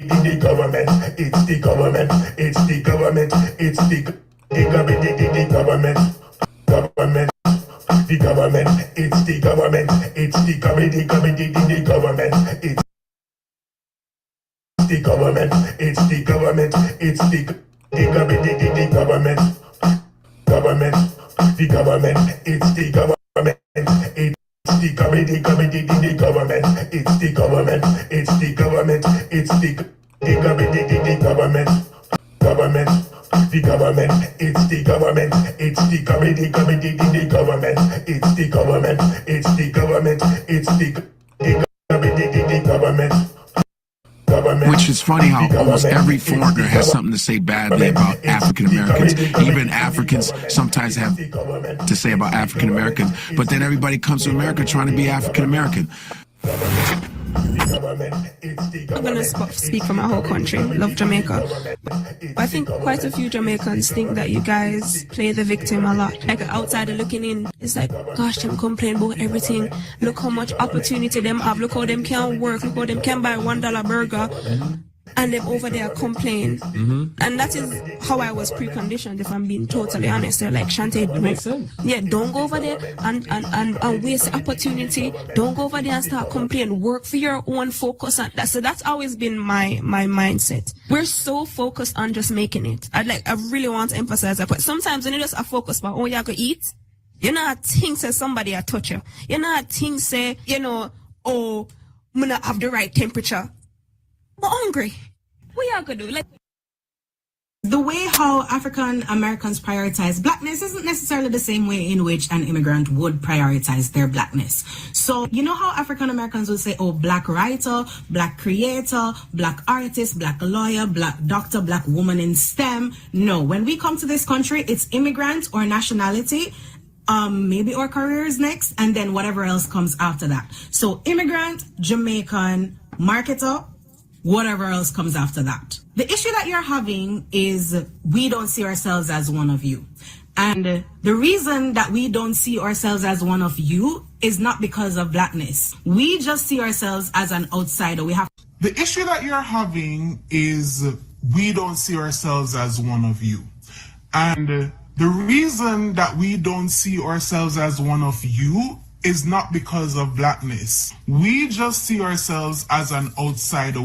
government, it's the government, it's the government, it's the government, the government, it's the government, it's the government, the government, it's the government, it's the government, it's the government, the government, the government, it's the government, it's the government, the government, it's the government, it's the government, it's the government, the government, the government, it's the government, it's the government, the government, it's the government, it's the government, it's the government. Which is funny how almost every foreigner has something to say badly about African Americans. Even Africans sometimes have to say about African Americans, but then everybody comes to America trying to be African American. I'm going to speak for my whole country. Love Jamaica. I think quite a few Jamaicans think that you guys play the victim a lot. Like outsider looking in, it's like, gosh, them complain about everything. Look how much opportunity them have. Look how them can work. Look how them can buy $1 burger. And them over there complain. And that is how I was preconditioned, if I'm being totally honest. They're like, Shante, don't go over there and waste opportunity. Don't go over there and start complaining. Work for your own, focus on that. So that's always been my mindset. We're so focused on just making it. I really want to emphasize that. But sometimes when you just are focused on, you go eat, you know, things say somebody a touch you. You know, things say, I'm not have the right temperature. I'm hungry. What y'all gonna do? The way how African Americans prioritize blackness isn't necessarily the same way in which an immigrant would prioritize their blackness. So, you know how African Americans would say, oh, black writer, black creator, black artist, black lawyer, black doctor, black woman in STEM. No, when we come to this country, it's immigrant or nationality. Maybe our careers next, and then whatever else comes after that. So immigrant, Jamaican, marketer, whatever else comes after that. The issue that you're having is we don't see ourselves as one of you. And the reason that we don't see ourselves as one of you is not because of blackness. We just see ourselves as an outsider. The issue that you're having is we don't see ourselves as one of you. And the reason that we don't see ourselves as one of you is not because of blackness. We just see ourselves as an outsider.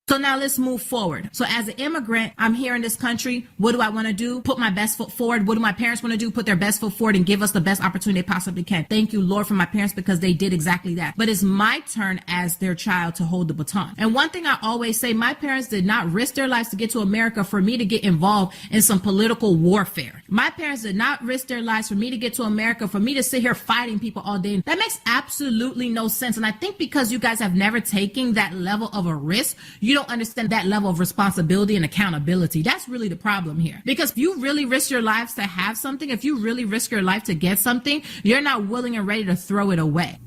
So now let's move forward. So as an immigrant, I'm here in this country. What do I want to do? Put my best foot forward. What do my parents want to do? Put their best foot forward and give us the best opportunity they possibly can. Thank you, Lord, for my parents, because they did exactly that. But it's my turn as their child to hold the baton. And one thing I always say, my parents did not risk their lives to get to America for me to get involved in some political warfare. My parents did not risk their lives for me to get to America, for me to sit here fighting people all day. That makes absolutely no sense. And I think because you guys have never taken that level of a risk, you don't understand that level of responsibility and accountability. That's really the problem here. Because if you really risk your lives to have something, if you really risk your life to get something, you're not willing and ready to throw it away.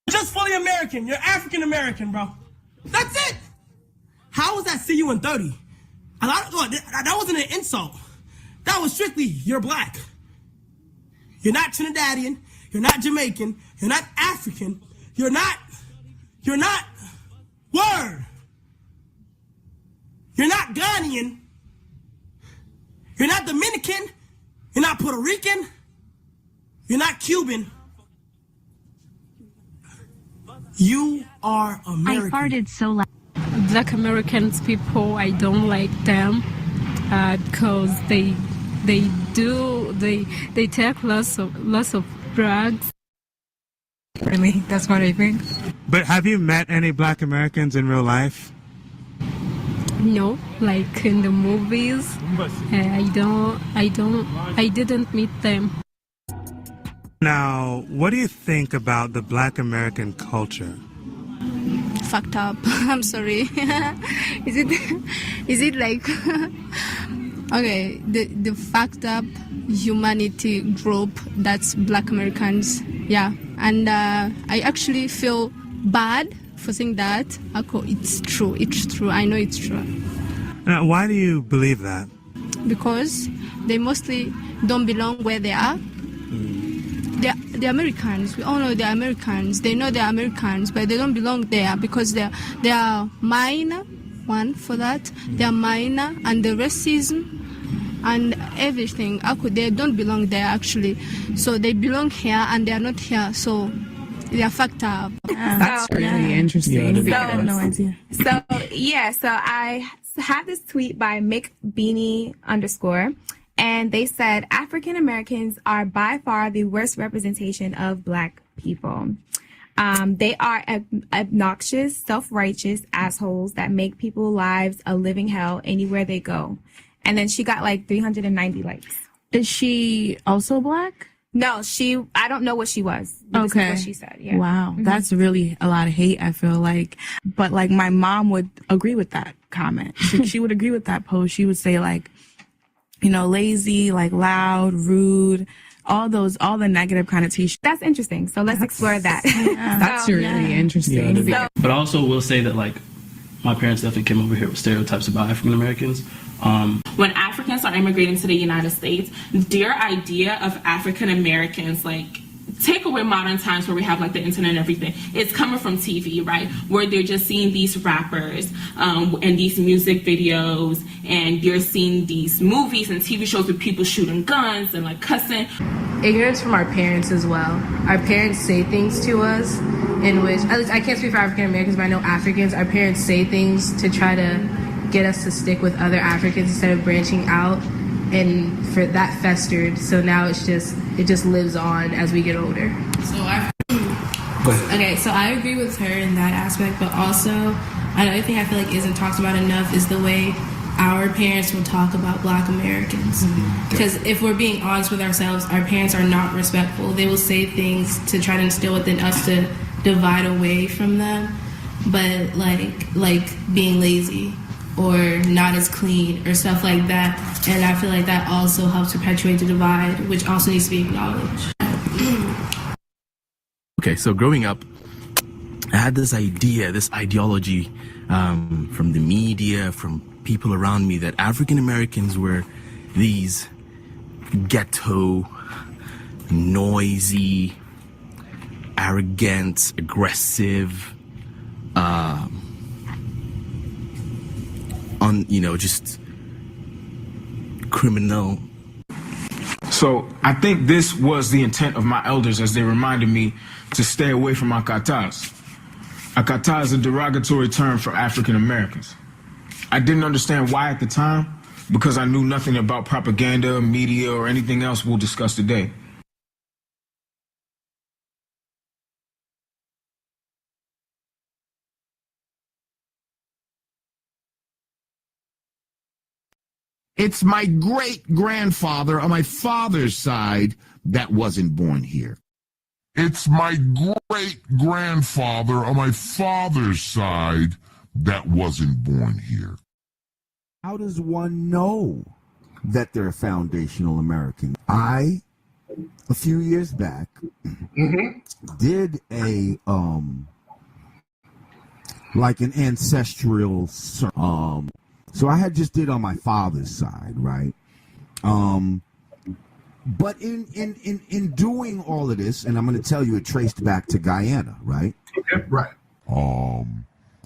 Just fully American. You're African American, bro. That's it. How was that see you in 30? That wasn't an insult. That was strictly, you're black. You're not Trinidadian. You're not Jamaican. You're not African. You're not, word. You're not Ghanaian. You're not Dominican. You're not Puerto Rican. You're not Cuban. You are American. I farted so loud. Black Americans people, I don't like them because they take lots of drugs. Really, that's what I think. But have you met any Black Americans in real life? No, like in the movies. I didn't meet them. Now, what do you think about the Black American culture? Fucked up. I'm sorry. Is it like okay, the fucked up humanity group that's Black Americans, yeah. And I actually feel bad for saying that. It's true. I know it's true. Now, why do you believe that? Because they mostly don't belong where they are. the Americans. We all know they're Americans. They know they're Americans, but they don't belong there because they are minor. One for that, they are minor, and the racism and everything. They don't belong there actually. So they belong here, and they are not here. So they are fucked up. That's really interesting. So, I had no idea. So I have this tweet by McBeanie _, and they said African Americans are by far the worst representation of Black people. They are obnoxious, self-righteous assholes that make people's lives a living hell anywhere they go. And then she got like 390 likes. Is she also Black? No, I don't know what she was. This is what she said. Yeah. Wow. Mm-hmm. That's really a lot of hate, I feel like. But like my mom would agree with that comment. She would agree with that post. She would say like, lazy, like loud, rude, all the negative connotations. That's interesting. So let's explore that. Yeah, that's really interesting. Yeah, but I also will say that like my parents definitely came over here with stereotypes about African Americans. When Africans are immigrating to the United States, their idea of African Americans, like, take away modern times where we have like the internet and everything, it's coming from TV, right? Where they're just seeing these rappers and these music videos, and you're seeing these movies and TV shows with people shooting guns and like cussing. Ignorance from our parents as well. Our parents say things to us in which, at least I can't speak for African Americans, but I know Africans, our parents say things to try to get us to stick with other Africans instead of branching out, and for that festered. So now it just lives on as we get older. So I agree with her in that aspect, but also another thing I feel like isn't talked about enough is the way our parents will talk about Black Americans. Because if we're being honest with ourselves, our parents are not respectful. They will say things to try to instill within us to divide away from them, but like being lazy or not as clean or stuff like that. And I feel like that also helps perpetuate the divide, which also needs to be acknowledged. Okay, so growing up, I had this ideology from the media, from people around me, that African Americans were these ghetto, noisy, arrogant, aggressive, just criminal. So I think this was the intent of my elders as they reminded me to stay away from akatas. Akata is a derogatory term for African Americans. I didn't understand why at the time, because I knew nothing about propaganda, media, or anything else we'll discuss today. It's my great-grandfather on my father's side that wasn't born here. It's my great-grandfather on my father's side that wasn't born here. How does one know that they're foundational Americans? I, a few years back, did a, like an ancestral, so I had just did on my father's side, right? But in doing all of this, and I'm going to tell you, it traced back to Guyana, right? Okay, right.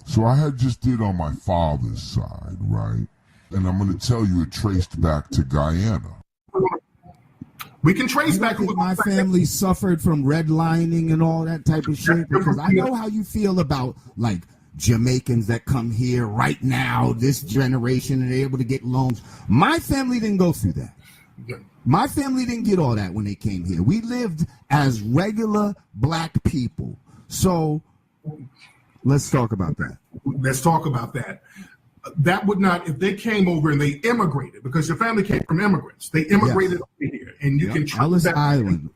So I had just did on my father's side, right? And I'm going to tell you, it traced back to Guyana. We can trace back. My family suffered from redlining and all that type of shit, because I know how you feel about like Jamaicans that come here right now, this generation, and they're able to get loans. My family didn't go through that. My family didn't get all that when they came here. We lived as regular Black people. So let's talk about that. Let's talk about that. That would not, if they came over and they immigrated, because your family came from immigrants. They immigrated over here, and you can Ellis that Island.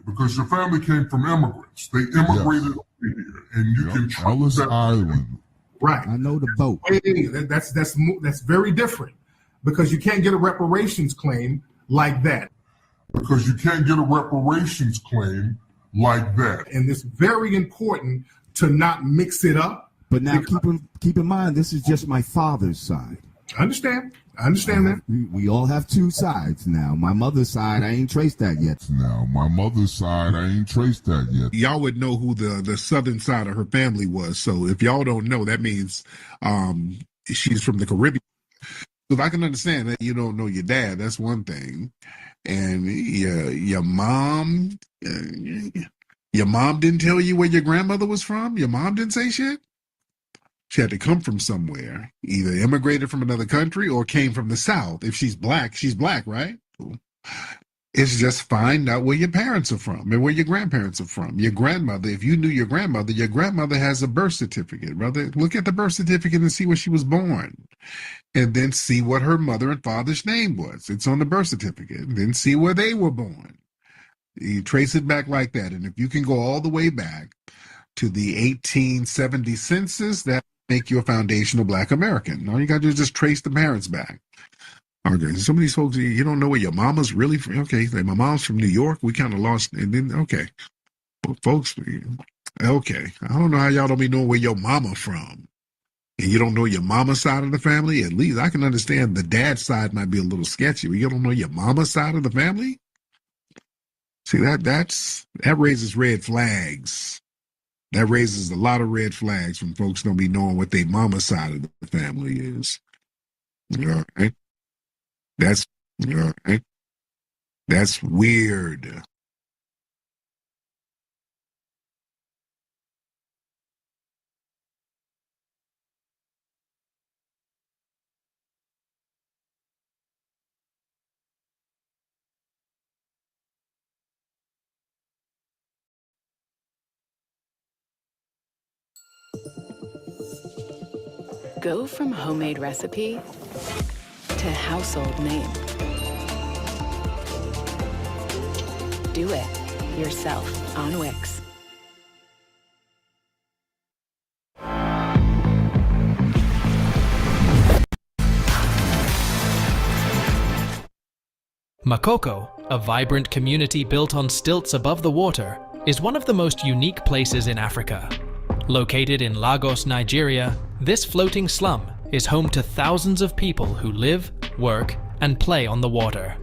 Because your family came from immigrants. They immigrated over here, and you can Ellis Island. Right. I know the boat. That's very different, because you can't get a reparations claim like that. Because you can't get a reparations claim like that. And it's very important to not mix it up. But now keep in mind, this is just my father's side. I understand. I understand that. We all have two sides now. My mother's side, I ain't traced that yet. Y'all would know who the southern side of her family was. So if y'all don't know, that means she's from the Caribbean. So if I can understand that you don't know your dad, that's one thing. And your mom didn't tell you where your grandmother was from? Your mom didn't say shit? She had to come from somewhere, either immigrated from another country or came from the South. If she's black, right? It's just find out where your parents are from and where your grandparents are from. Your grandmother, if you knew your grandmother has a birth certificate, brother. Look at the birth certificate and see where she was born. And then see what her mother and father's name was. It's on the birth certificate. And then see where they were born. You trace it back like that. And if you can go all the way back to the 1870 census, that make you a foundational black American. All you got to do is just trace the parents back. Okay, some of these folks, you don't know where your mama's really from. Okay, like my mom's from New York. We kind of lost, and then, okay. Well, folks, okay. I don't know how y'all don't be knowing where your mama from. And you don't know your mama's side of the family. At least I can understand the dad's side might be a little sketchy, but you don't know your mama's side of the family? See, that raises red flags. That raises a lot of red flags when folks don't be knowing what their mama's side of the family is. All right? That's weird. Go from homemade recipe to household name. Do it yourself on Wix. Makoko, a vibrant community built on stilts above the water, is one of the most unique places in Africa. Located in Lagos, Nigeria, this floating slum is home to thousands of people who live, work, and play on the water.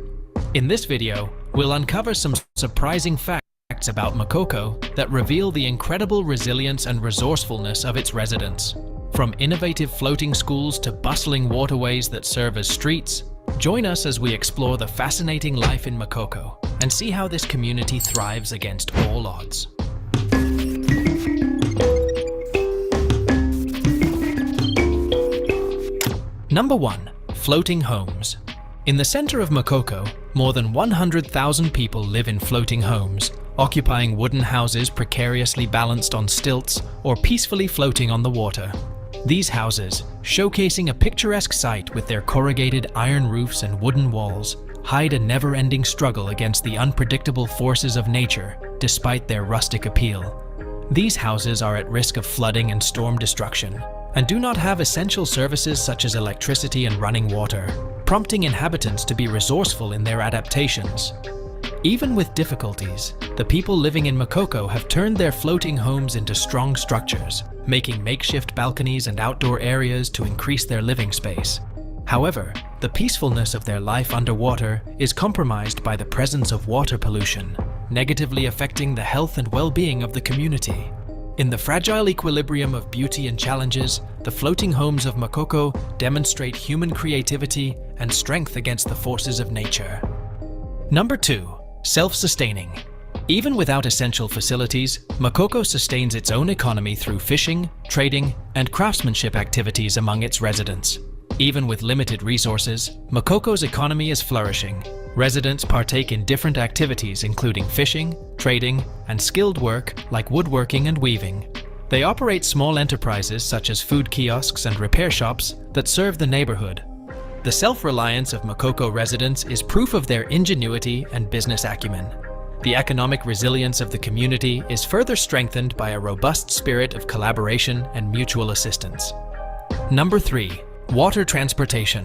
In this video, we'll uncover some surprising facts about Makoko that reveal the incredible resilience and resourcefulness of its residents. From innovative floating schools to bustling waterways that serve as streets, join us as we explore the fascinating life in Makoko and see how this community thrives against all odds. Number 1. Floating homes. In the center of Makoko, more than 100,000 people live in floating homes, occupying wooden houses precariously balanced on stilts or peacefully floating on the water. These houses, showcasing a picturesque sight with their corrugated iron roofs and wooden walls, hide a never-ending struggle against the unpredictable forces of nature, despite their rustic appeal. These houses are at risk of flooding and storm destruction, and do not have essential services such as electricity and running water, prompting inhabitants to be resourceful in their adaptations. Even with difficulties, the people living in Makoko have turned their floating homes into strong structures, making makeshift balconies and outdoor areas to increase their living space. However, the peacefulness of their life underwater is compromised by the presence of water pollution, negatively affecting the health and well-being of the community. In the fragile equilibrium of beauty and challenges, the floating homes of Makoko demonstrate human creativity and strength against the forces of nature. Number 2. Self-sustaining. Even without essential facilities, Makoko sustains its own economy through fishing, trading, and craftsmanship activities among its residents. Even with limited resources, Makoko's economy is flourishing. Residents partake in different activities including fishing, trading, and skilled work like woodworking and weaving. They operate small enterprises such as food kiosks and repair shops that serve the neighborhood. The self-reliance of Makoko residents is proof of their ingenuity and business acumen. The economic resilience of the community is further strengthened by a robust spirit of collaboration and mutual assistance. Number 3. Water transportation.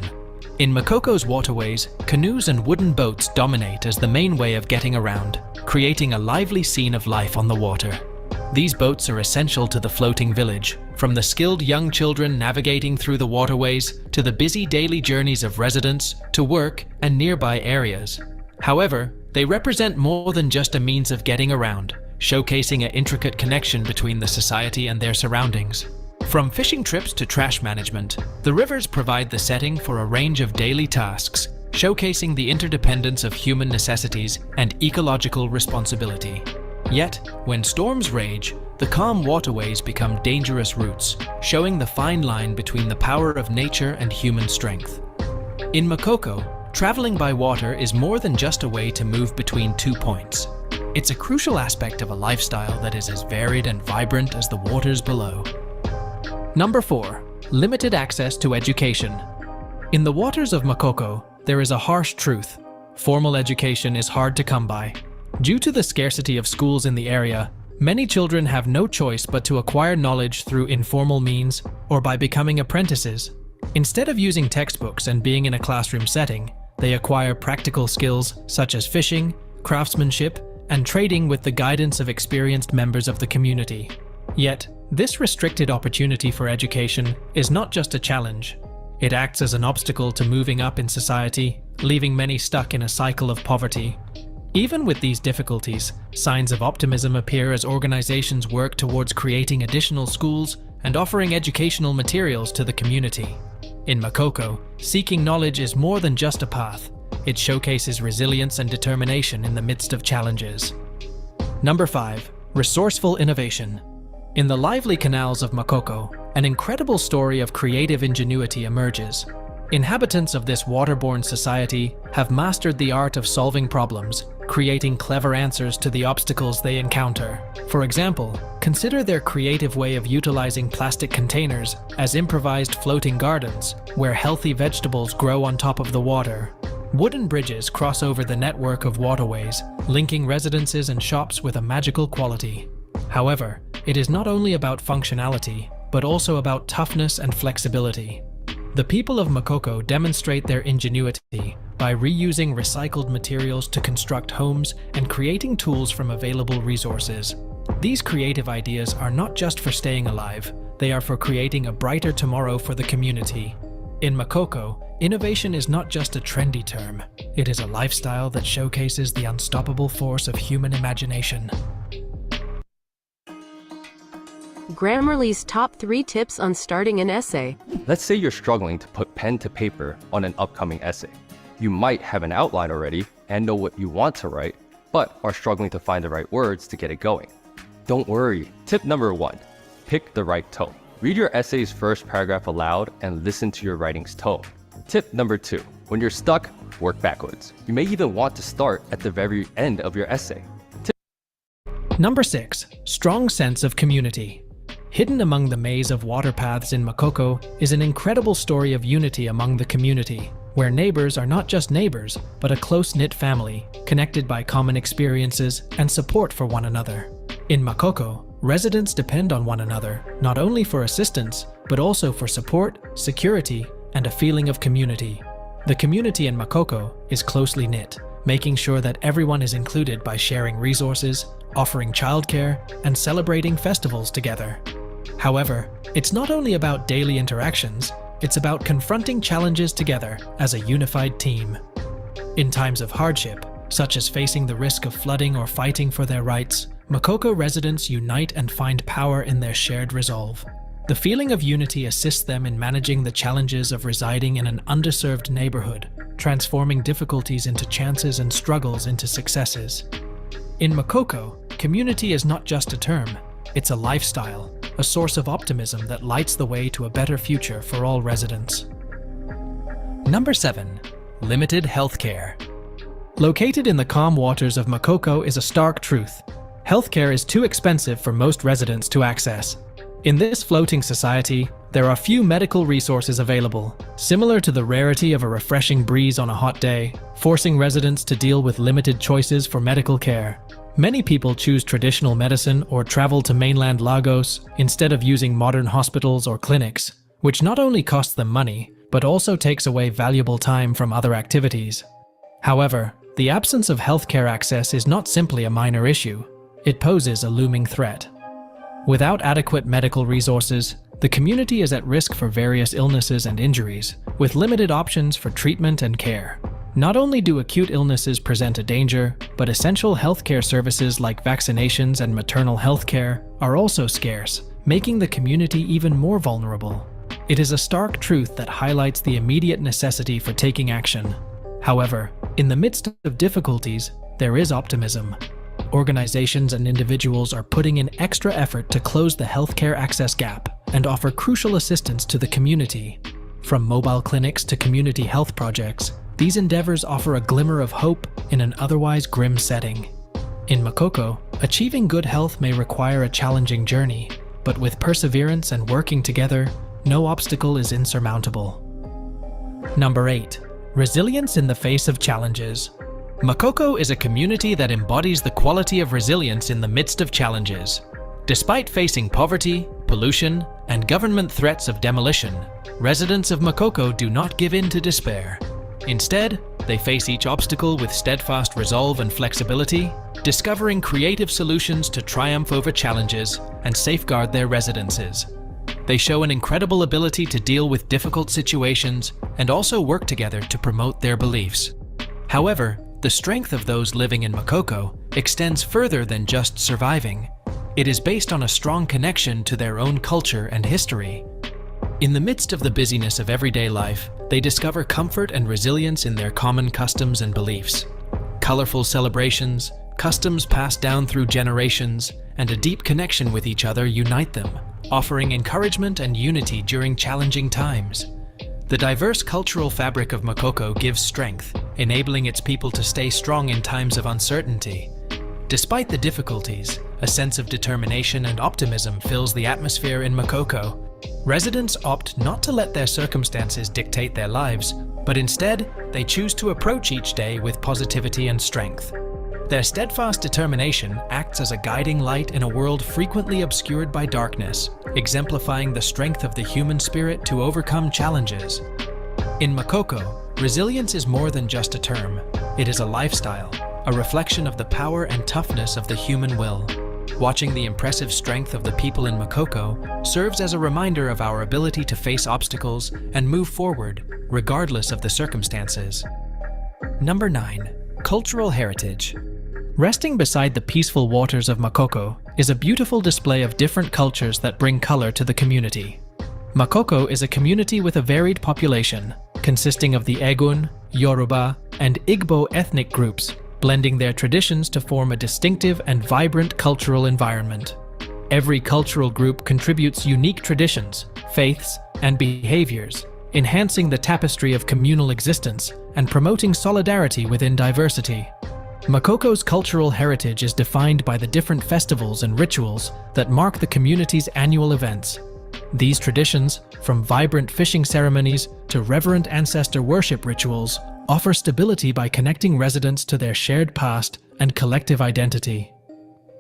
In Makoko's waterways, canoes and wooden boats dominate as the main way of getting around, creating a lively scene of life on the water. These boats are essential to the floating village, from the skilled young children navigating through the waterways to the busy daily journeys of residents to work and nearby areas. However, they represent more than just a means of getting around, showcasing an intricate connection between the society and their surroundings. From fishing trips to trash management, the rivers provide the setting for a range of daily tasks, showcasing the interdependence of human necessities and ecological responsibility. Yet, when storms rage, the calm waterways become dangerous routes, showing the fine line between the power of nature and human strength. In Makoko, traveling by water is more than just a way to move between 2 points. It's a crucial aspect of a lifestyle that is as varied and vibrant as the waters below. Number 4. Limited access to education. In the waters of Makoko, there is a harsh truth. Formal education is hard to come by. Due to the scarcity of schools in the area, many children have no choice but to acquire knowledge through informal means or by becoming apprentices. Instead of using textbooks and being in a classroom setting, they acquire practical skills such as fishing, craftsmanship, and trading with the guidance of experienced members of the community. Yet, this restricted opportunity for education is not just a challenge. It acts as an obstacle to moving up in society, leaving many stuck in a cycle of poverty. Even with these difficulties, signs of optimism appear as organizations work towards creating additional schools and offering educational materials to the community. In Makoko, seeking knowledge is more than just a path. It showcases resilience and determination in the midst of challenges. Number 5. Resourceful innovation. In the lively canals of Makoko, an incredible story of creative ingenuity emerges. Inhabitants of this waterborne society have mastered the art of solving problems, creating clever answers to the obstacles they encounter. For example, consider their creative way of utilizing plastic containers as improvised floating gardens, where healthy vegetables grow on top of the water. Wooden bridges cross over the network of waterways, linking residences and shops with a magical quality. However, it is not only about functionality, but also about toughness and flexibility. The people of Makoko demonstrate their ingenuity by reusing recycled materials to construct homes and creating tools from available resources. These creative ideas are not just for staying alive, they are for creating a brighter tomorrow for the community. In Makoko, innovation is not just a trendy term, it is a lifestyle that showcases the unstoppable force of human imagination. Grammarly's top 3 tips on starting an essay. Let's say you're struggling to put pen to paper on an upcoming essay. You might have an outline already and know what you want to write, but are struggling to find the right words to get it going. Don't worry. Tip number 1, pick the right tone. Read your essay's first paragraph aloud and listen to your writing's tone. Tip number 2, when you're stuck, work backwards. You may even want to start at the very end of your essay. Number 6, strong sense of community. Hidden among the maze of water paths in Makoko is an incredible story of unity among the community, where neighbors are not just neighbors, but a close-knit family, connected by common experiences and support for one another. In Makoko, residents depend on one another, not only for assistance, but also for support, security, and a feeling of community. The community in Makoko is closely knit, making sure that everyone is included by sharing resources, offering childcare, and celebrating festivals together. However, it's not only about daily interactions, it's about confronting challenges together as a unified team. In times of hardship, such as facing the risk of flooding or fighting for their rights, Makoko residents unite and find power in their shared resolve. The feeling of unity assists them in managing the challenges of residing in an underserved neighborhood, transforming difficulties into chances and struggles into successes. In Makoko, community is not just a term, it's a lifestyle, a source of optimism that lights the way to a better future for all residents. Number 7. Limited healthcare. Located in the calm waters of Makoko is a stark truth. Healthcare is too expensive for most residents to access. In this floating society, there are few medical resources available, similar to the rarity of a refreshing breeze on a hot day, forcing residents to deal with limited choices for medical care. Many people choose traditional medicine or travel to mainland Lagos instead of using modern hospitals or clinics, which not only costs them money, but also takes away valuable time from other activities. However, the absence of healthcare access is not simply a minor issue. It poses a looming threat. Without adequate medical resources, the community is at risk for various illnesses and injuries, with limited options for treatment and care. Not only do acute illnesses present a danger, but essential healthcare services like vaccinations and maternal health care are also scarce, making the community even more vulnerable. It is a stark truth that highlights the immediate necessity for taking action. However, in the midst of difficulties, there is optimism. Organizations and individuals are putting in extra effort to close the healthcare access gap and offer crucial assistance to the community. From mobile clinics to community health projects, these endeavors offer a glimmer of hope in an otherwise grim setting. In Makoko, achieving good health may require a challenging journey, but with perseverance and working together, no obstacle is insurmountable. Number 8. Resilience in the face of challenges. Makoko is a community that embodies the quality of resilience in the midst of challenges. Despite facing poverty, pollution, and government threats of demolition, residents of Makoko do not give in to despair. Instead, they face each obstacle with steadfast resolve and flexibility, discovering creative solutions to triumph over challenges and safeguard their residences. They show an incredible ability to deal with difficult situations and also work together to promote their beliefs. However, the strength of those living in Makoko extends further than just surviving. It is based on a strong connection to their own culture and history. In the midst of the busyness of everyday life, they discover comfort and resilience in their common customs and beliefs. Colorful celebrations, customs passed down through generations, and a deep connection with each other unite them, offering encouragement and unity during challenging times. The diverse cultural fabric of Makoko gives strength, enabling its people to stay strong in times of uncertainty. Despite the difficulties, a sense of determination and optimism fills the atmosphere in Makoko. Residents opt not to let their circumstances dictate their lives, but instead, they choose to approach each day with positivity and strength. Their steadfast determination acts as a guiding light in a world frequently obscured by darkness, exemplifying the strength of the human spirit to overcome challenges. In Makoko, resilience is more than just a term. It is a lifestyle, a reflection of the power and toughness of the human will. Watching the impressive strength of the people in Makoko serves as a reminder of our ability to face obstacles and move forward, regardless of the circumstances. Number 9. Cultural heritage. Resting beside the peaceful waters of Makoko is a beautiful display of different cultures that bring color to the community. Makoko is a community with a varied population, consisting of the Egun, Yoruba, and Igbo ethnic groups, blending their traditions to form a distinctive and vibrant cultural environment. Every cultural group contributes unique traditions, faiths, and behaviors, enhancing the tapestry of communal existence and promoting solidarity within diversity. Makoko's cultural heritage is defined by the different festivals and rituals that mark the community's annual events. These traditions, from vibrant fishing ceremonies to reverent ancestor worship rituals, offer stability by connecting residents to their shared past and collective identity.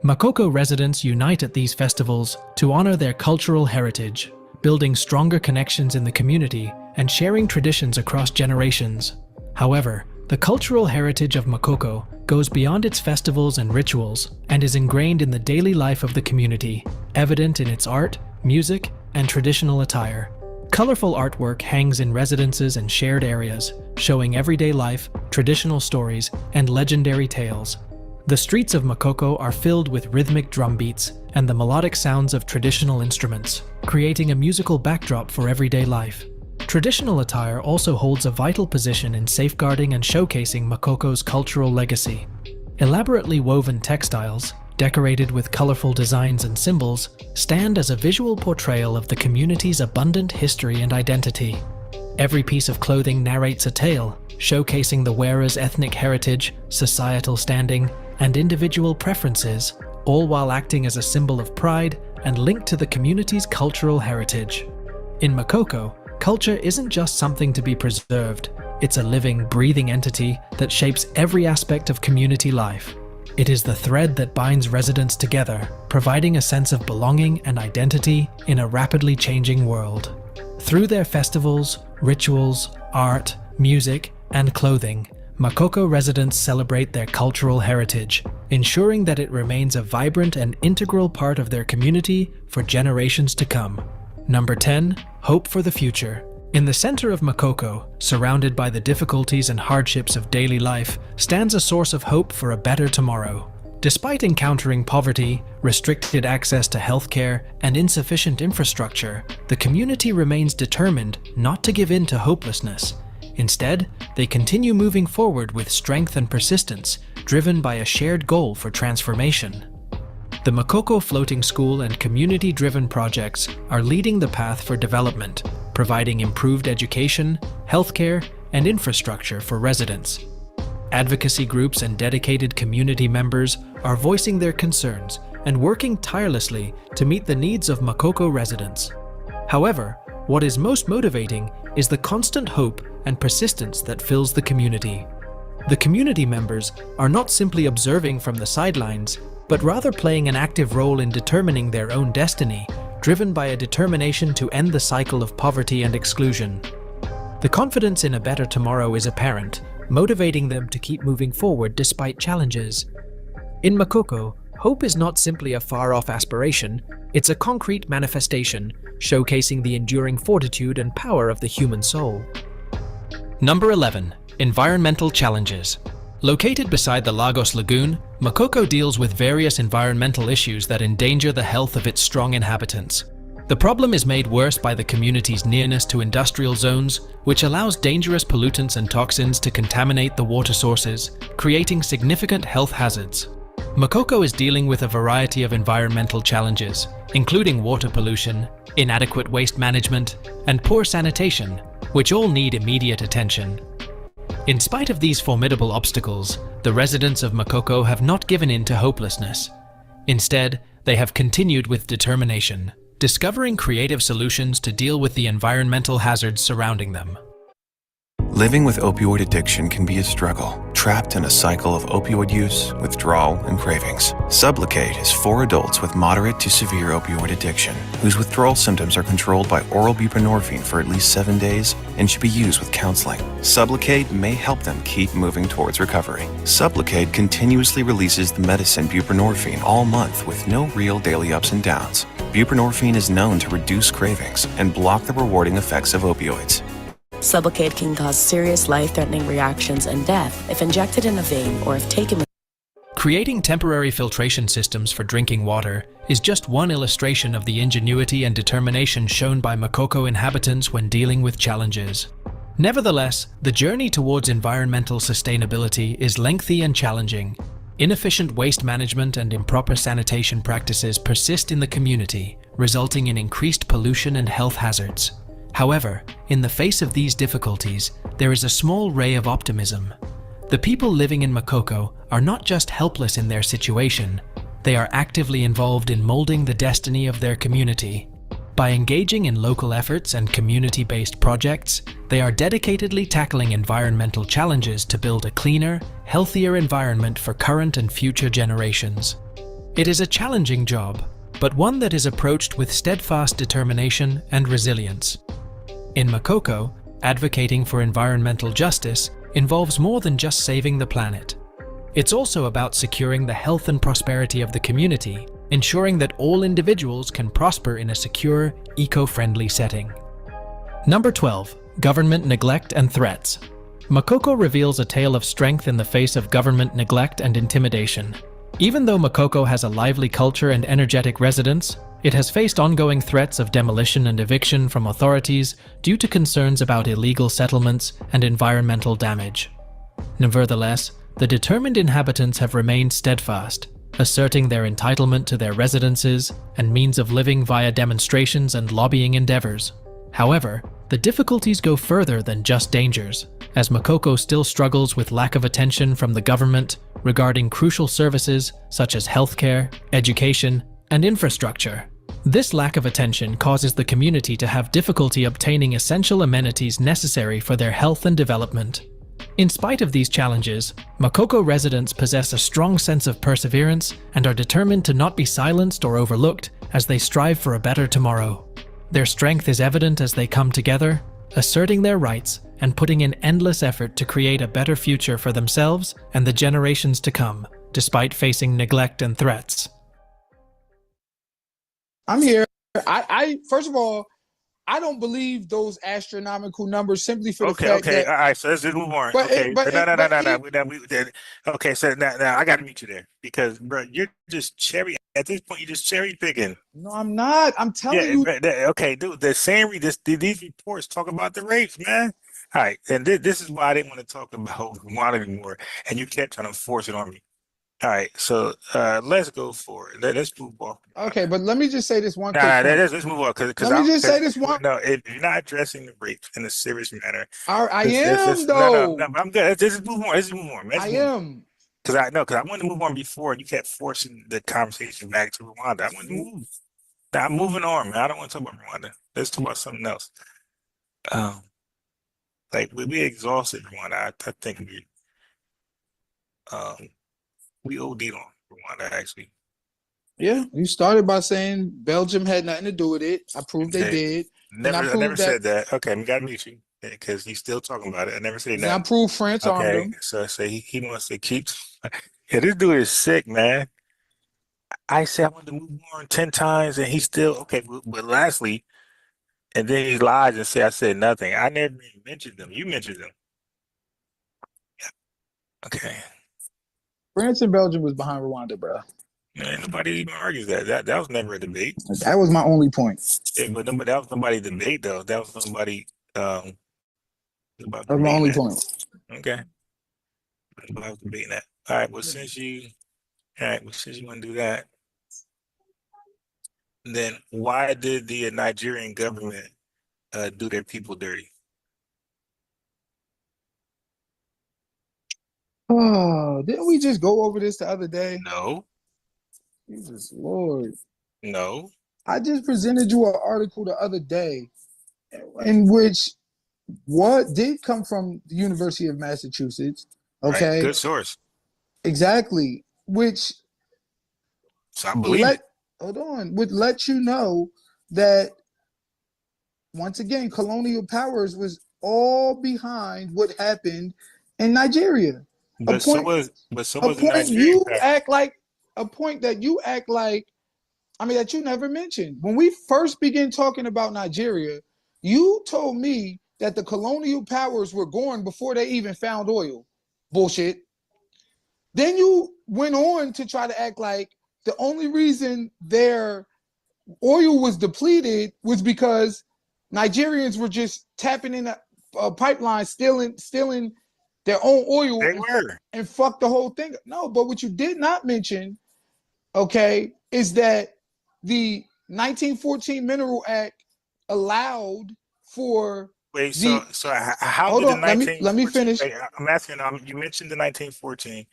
Makoko residents unite at these festivals to honor their cultural heritage, building stronger connections in the community and sharing traditions across generations. However, the cultural heritage of Makoko goes beyond its festivals and rituals and is ingrained in the daily life of the community, evident in its art, music, and traditional attire. Colorful artwork hangs in residences and shared areas, showing everyday life, traditional stories, and legendary tales. The streets of Makoko are filled with rhythmic drum beats and the melodic sounds of traditional instruments, creating a musical backdrop for everyday life. Traditional attire also holds a vital position in safeguarding and showcasing Makoko's cultural legacy. Elaborately woven textiles, decorated with colorful designs and symbols, stand as a visual portrayal of the community's abundant history and identity. Every piece of clothing narrates a tale, showcasing the wearer's ethnic heritage, societal standing, and individual preferences, all while acting as a symbol of pride and linked to the community's cultural heritage. In Makoko, culture isn't just something to be preserved, it's a living, breathing entity that shapes every aspect of community life. It is the thread that binds residents together, providing a sense of belonging and identity in a rapidly changing world. Through their festivals, rituals, art, music, and clothing, Makoko residents celebrate their cultural heritage, ensuring that it remains a vibrant and integral part of their community for generations to come. Number 10. Hope for the future. In the center of Makoko, surrounded by the difficulties and hardships of daily life, stands a source of hope for a better tomorrow. Despite encountering poverty, restricted access to healthcare, and insufficient infrastructure, the community remains determined not to give in to hopelessness. Instead, they continue moving forward with strength and persistence, driven by a shared goal for transformation. The Makoko Floating School and community-driven projects are leading the path for development, providing improved education, healthcare, and infrastructure for residents. Advocacy groups and dedicated community members are voicing their concerns and working tirelessly to meet the needs of Makoko residents. However, what is most motivating is the constant hope and persistence that fills the community. The community members are not simply observing from the sidelines, but rather playing an active role in determining their own destiny, driven by a determination to end the cycle of poverty and exclusion. The confidence in a better tomorrow is apparent, motivating them to keep moving forward despite challenges. In Makoko, hope is not simply a far-off aspiration, it's a concrete manifestation, showcasing the enduring fortitude and power of the human soul. Number 11. Environmental challenges. Located beside the Lagos Lagoon, Makoko deals with various environmental issues that endanger the health of its strong inhabitants. The problem is made worse by the community's nearness to industrial zones, which allows dangerous pollutants and toxins to contaminate the water sources, creating significant health hazards. Makoko is dealing with a variety of environmental challenges, including water pollution, inadequate waste management, and poor sanitation, which all need immediate attention. In spite of these formidable obstacles, the residents of Makoko have not given in to hopelessness. Instead, they have continued with determination, discovering creative solutions to deal with the environmental hazards surrounding them. Living with opioid addiction can be a struggle, trapped in a cycle of opioid use, withdrawal, and cravings. Sublocade is for adults with moderate to severe opioid addiction, whose withdrawal symptoms are controlled by oral buprenorphine for at least 7 days and should be used with counseling. Sublocade may help them keep moving towards recovery. Sublocade continuously releases the medicine buprenorphine all month with no real daily ups and downs. Buprenorphine is known to reduce cravings and block the rewarding effects of opioids. Sublocade can cause serious life-threatening reactions and death if injected in a vein or if taken with... Creating temporary filtration systems for drinking water is just one illustration of the ingenuity and determination shown by Makoko inhabitants when dealing with challenges. Nevertheless, the journey towards environmental sustainability is lengthy and challenging. Inefficient waste management and improper sanitation practices persist in the community, resulting in increased pollution and health hazards. However, in the face of these difficulties, there is a small ray of optimism. The people living in Makoko are not just helpless in their situation, they are actively involved in molding the destiny of their community. By engaging in local efforts and community-based projects, they are dedicatedly tackling environmental challenges to build a cleaner, healthier environment for current and future generations. It is a challenging job, but one that is approached with steadfast determination and resilience. In Makoko, advocating for environmental justice involves more than just saving the planet. It's also about securing the health and prosperity of the community, ensuring that all individuals can prosper in a secure, eco-friendly setting. Number 12. Government neglect and threats. Makoko reveals a tale of strength in the face of government neglect and intimidation. Even though Makoko has a lively culture and energetic residents, it has faced ongoing threats of demolition and eviction from authorities due to concerns about illegal settlements and environmental damage. Nevertheless, the determined inhabitants have remained steadfast, asserting their entitlement to their residences and means of living via demonstrations and lobbying endeavors. However, the difficulties go further than just dangers, as Makoko still struggles with lack of attention from the government regarding crucial services such as healthcare, education, and infrastructure. This lack of attention causes the community to have difficulty obtaining essential amenities necessary for their health and development. In spite of these challenges, Makoko residents possess a strong sense of perseverance and are determined to not be silenced or overlooked as they strive for a better tomorrow. Their strength is evident as they come together, asserting their rights and putting in endless effort to create a better future for themselves and the generations to come, despite facing neglect and threats. I'm here. I first of all, I don't believe those astronomical numbers simply for the Okay, fact okay, that. all right. So let's just move on. But Okay, it, but no, it, no, no, but no, no. it, Okay, so now I got to meet you there because, bro, you're just cherry. At this point, you're just cherry picking. No, I'm not. I'm telling Yeah, you. okay, dude. The same these reports talk about the rapes, man. All right, and this is why I didn't want to talk about Rwanda anymore, and you kept trying to force it on me. All right, so let's go for it. Let's move on. Okay, but let me just say this one quick Nah, point. let's move on because Let me just say this one. no, if you're not addressing the rapes in a serious manner, I am no, though. I'm good. Let's just move on. Let's move on. I am. Because I wanted to move on before, and you kept forcing the conversation back to Rwanda. I wanted to move. Now, I'm moving on, man. I don't want to talk about Rwanda. Let's talk about something else. Um, like we exhausted Rwanda. I think we OD'd on Rwanda actually. Yeah, you started by saying Belgium had nothing to do with it. I proved they did. I never said that. Okay, we got to meet you because he's still talking about it. I never said And that. I proved France armed Okay, them. so he wants to keep. Yeah, this dude is sick, man. I said I wanted to move on 10 times, and he's still okay. But lastly, and then he lies and say I said nothing. I never even mentioned them. You mentioned them. Okay. France and Belgium was behind Rwanda, bro. Man, nobody even argues that. That was never a debate. That was my only point. Yeah, but that was nobody's debate though. That was somebody That was my only point. Okay. Nobody was debating that. All right, well since you want to do that, then why did the Nigerian government do their people dirty? Oh, didn't we just go over this the other day? No. Jesus Lord. No. I just presented you an article the other day in which what did come from the University of Massachusetts. Okay. Right. Good source. Exactly. Which so I believe it. Would let you know that once again, colonial powers was all behind what happened in Nigeria. But so was the Nigerian you act like a point that you act like, I mean, that you never mentioned. When we first began talking about Nigeria, you told me that the colonial powers were gone before they even found oil. Bullshit. Then you went on to try to act like the only reason their oil was depleted was because Nigerians were just tapping in a pipeline, stealing their own oil and fuck the whole thing. No, but what you did not mention, okay, is that the 1914 Mineral Act allowed for so how did the 1914? Let me finish. I'm asking. You mentioned the 1914.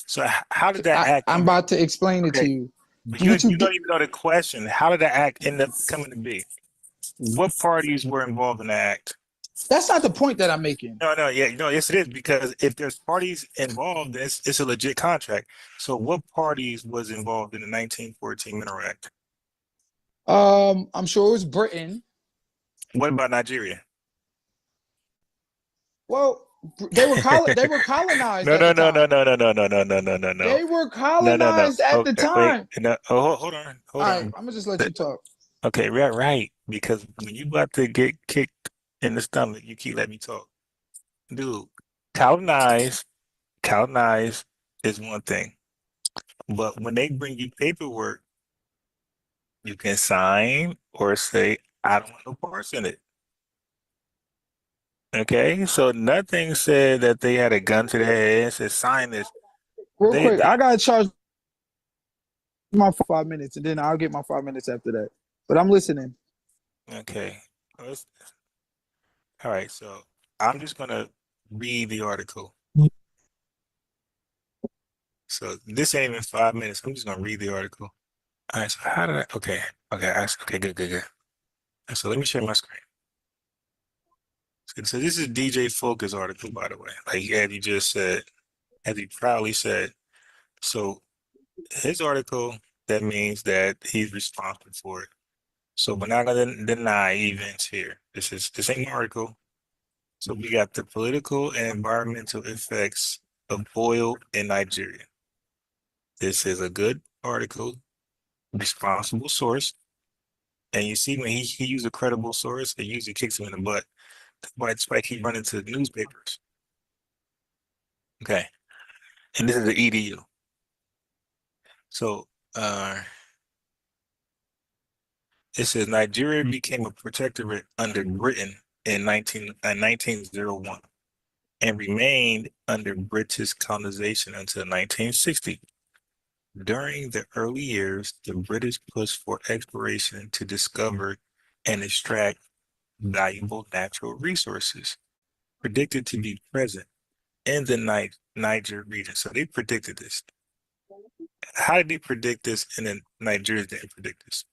So how did that act? I'm about to explain it to you. But you don't even know the question. How did that act end up coming to be? What parties were involved in the act? That's not the point that I'm making. Yes it is, because if there's parties involved, it's a legit contract. So what parties was involved in the 1914 Mineral Act? I'm sure it was Britain. What about Nigeria? Well, they were colonized. No. They were colonized at the time. Hold on. All right, I'm gonna just let you talk. Okay, right. Because when you about to get kicked in the stomach, you keep letting me talk. Dude, colonize is one thing. But when they bring you paperwork, you can sign or say, I don't want no parts in it. Okay, so nothing said that they had a gun to their head and said, sign this. Real quick, I gotta charge my 5 minutes, and then I'll get my 5 minutes after that. But I'm listening. Okay. All right, so I'm just gonna read the article. So this ain't even 5 minutes. I'm just gonna read the article. All right, so how did I? Okay, good. So let me share my screen. So this is DJ Focus article, by the way. Like as he proudly said. So his article, that means that he's responsible for it. So we're not gonna deny events here. This ain't an article. So we got the political and environmental effects of oil in Nigeria. – This is a good article, responsible source. And you see when he used a credible source, it usually kicks him in the butt. That's why I keep running to newspapers. Okay. And this is the EDU. So it says Nigeria became a protectorate under Britain in 1901 and remained under British colonization until 1960. During the early years, the British pushed for exploration to discover and extract valuable natural resources predicted to be present in the Niger region. So they predicted this. How did they predict this and then Nigerians didn't predict this?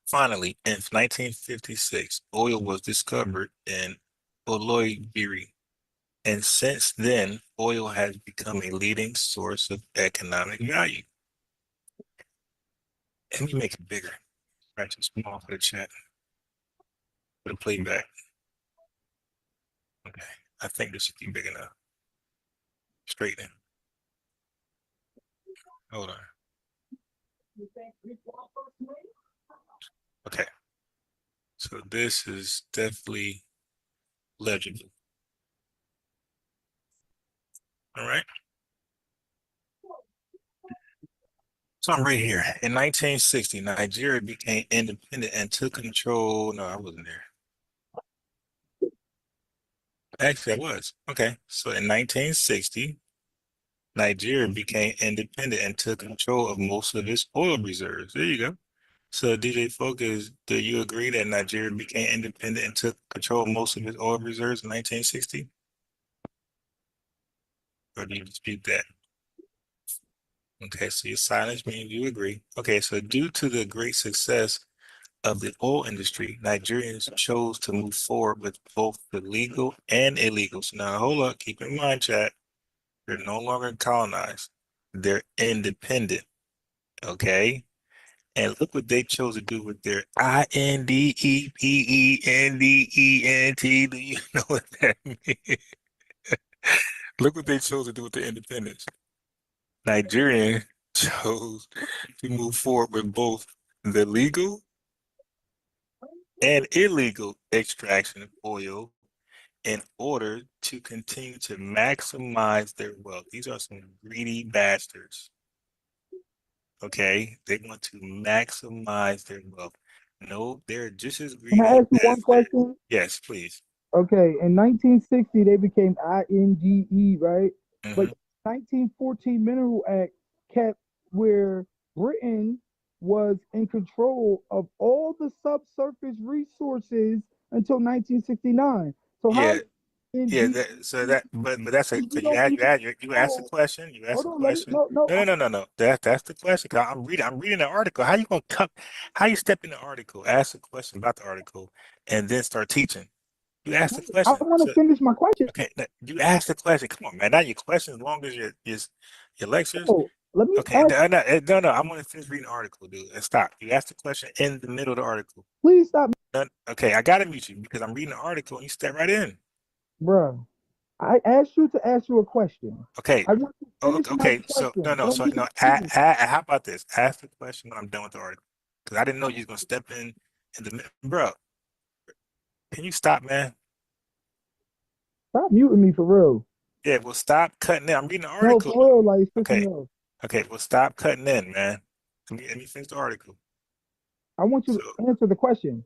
Finally, in 1956, oil was discovered in Liberian, and since then, oil has become a leading source of economic value. Let me make it bigger. Right, too small for the chat. For the playback. Okay, I think this should be big enough. Straighten. Hold on. Okay. So this is definitely legible. All right. So I'm right here. In 1960, Nigeria became independent and took control. No, I wasn't there. Actually, I was. Okay. So in 1960, Nigeria became independent and took control of most of its oil reserves. There you go. So DJ Focus, do you agree that Nigeria became independent and took control of most of its oil reserves in 1960? Or do you dispute that? Okay, so your silence means you agree. Okay, so due to the great success of the oil industry, Nigerians chose to move forward with both the legal and illegal. So now hold up, keep in mind, chat, they're no longer colonized. They're independent. Okay? And look what they chose to do with their INDEPENDENT. Do you know what that means? Look what they chose to do with their independence. Nigerian chose to move forward with both the legal and illegal extraction of oil in order to continue to maximize their wealth. These are some greedy bastards. Okay, they want to maximize their wealth. No, they're just as Can I greedy ask you one as question? yes, please. Okay, in 1960 they became INGE, right? But 1914 Mineral Act kept where Britain was in control of all the subsurface resources until 1969. So how Yeah, is yeah. INGE? But that's a You because don't even you asked the question. You asked hold the on, let me question. no. No. That's the question. 'Cause I'm reading the article. How you gonna come? How you step in the article? Ask a question about the article, and then start teaching. You asked the I question. want to So finish my question. okay, you asked the question. Come on, man. Not your question as long as your lectures. Oh, let me Okay, ask. no. I'm gonna finish reading the article, dude. And stop. You asked the question in the middle of the article. Please stop, Okay, I gotta mute you because I'm reading the article and you step right in. bro. I asked you to ask you a question. Okay. I want to Oh, finish my okay. So question. no. Don't So be no. confused. How about this? Ask the question when I'm done with the article because I didn't know you was gonna step in the middle. Bro, can you stop, man? Stop muting me for real. Yeah. Well, stop cutting in. I'm reading the No, article. for real, like it's pissing Okay. me off. Okay. Well, stop cutting in, man. Let me finish the article. I want you So to answer the question.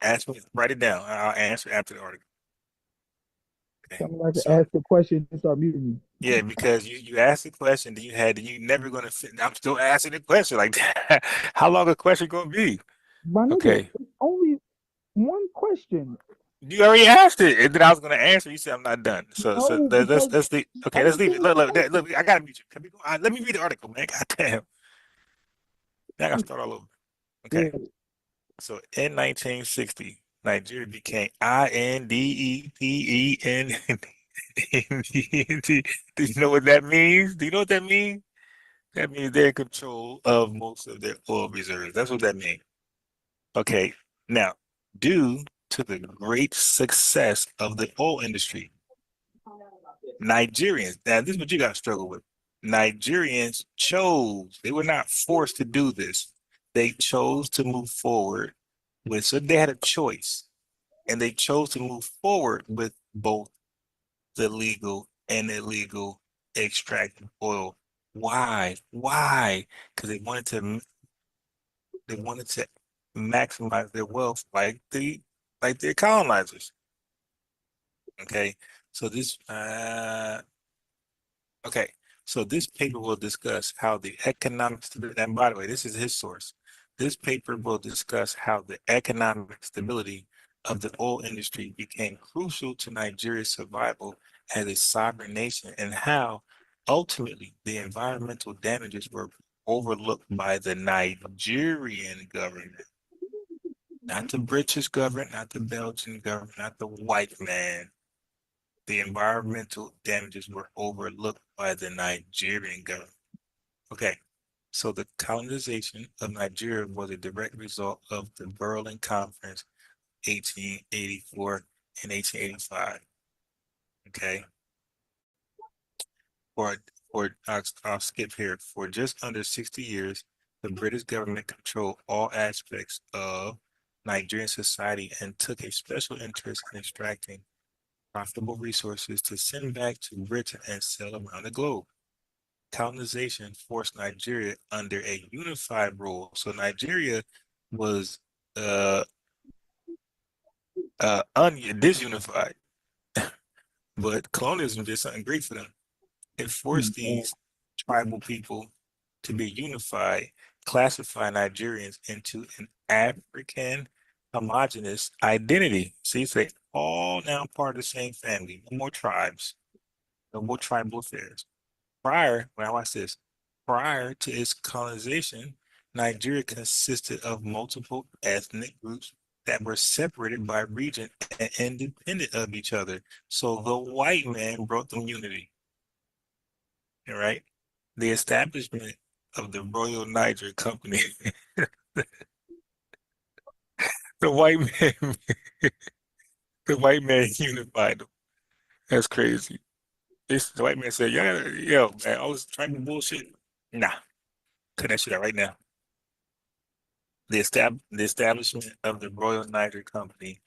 ask me. Write it down. I'll answer after the article. Okay. Tell me I can So ask the question and start muting me. yeah, because you asked the question, then you never gonna fit. I'm still asking the question. Like, how long a question gonna be? My nigga, Okay. it's only one question. You already asked it, and then I was gonna answer. You said I'm not done. So No, because let's leave. Okay, let let's me leave it. finish the question. Look. I gotta meet you. Can we go? Let me read the article, man. God damn. Now I gotta start all over. Okay. Yeah. So in 1960, Nigeria became INDEPEN. Do you know what that means? Do you know what that means? That means they're in control of most of their oil reserves. That's what that means. Okay. Now, due to the great success of the oil industry, Nigerians, now this is what you got to struggle with. Nigerians chose, they were not forced to do this. they chose to move forward with, so they had a choice, and they chose to move forward with both the legal and illegal extracting oil. Why? Why? Because they wanted to maximize their wealth like their colonizers. Okay, so this okay, so this paper will discuss how the economic stability, and by the way, this is his source. This paper will discuss how the economic stability of the oil industry became crucial to Nigeria's survival as a sovereign nation, and how ultimately the environmental damages were overlooked by the Nigerian government. Not the British government, not the Belgian government, not the white man. The environmental damages were overlooked by the Nigerian government. Okay, so the colonization of Nigeria was a direct result of the Berlin Conference 1884 and 1885. Okay, for I'll skip here. For just under 60 years, the British government controlled all aspects of Nigerian society and took a special interest in extracting profitable resources to send back to Britain and sell around the globe. Colonization forced Nigeria under a unified rule. So Nigeria was disunified, but colonialism did something great for them. It forced these tribal people to be unified, classify Nigerians into an African homogenous identity. See, so they all now part of the same family. No more tribes, no more tribal affairs. Watch this, prior to its colonization, Nigeria consisted of multiple ethnic groups that were separated by region and independent of each other. So the white man brought them unity. All right. The establishment of the Royal Niger Company, the white man, the white man unified them. That's crazy. The white man said, yo, man, all this tribal bullshit. Nah, cut that shit out right now. The establishment of the Royal Niger Company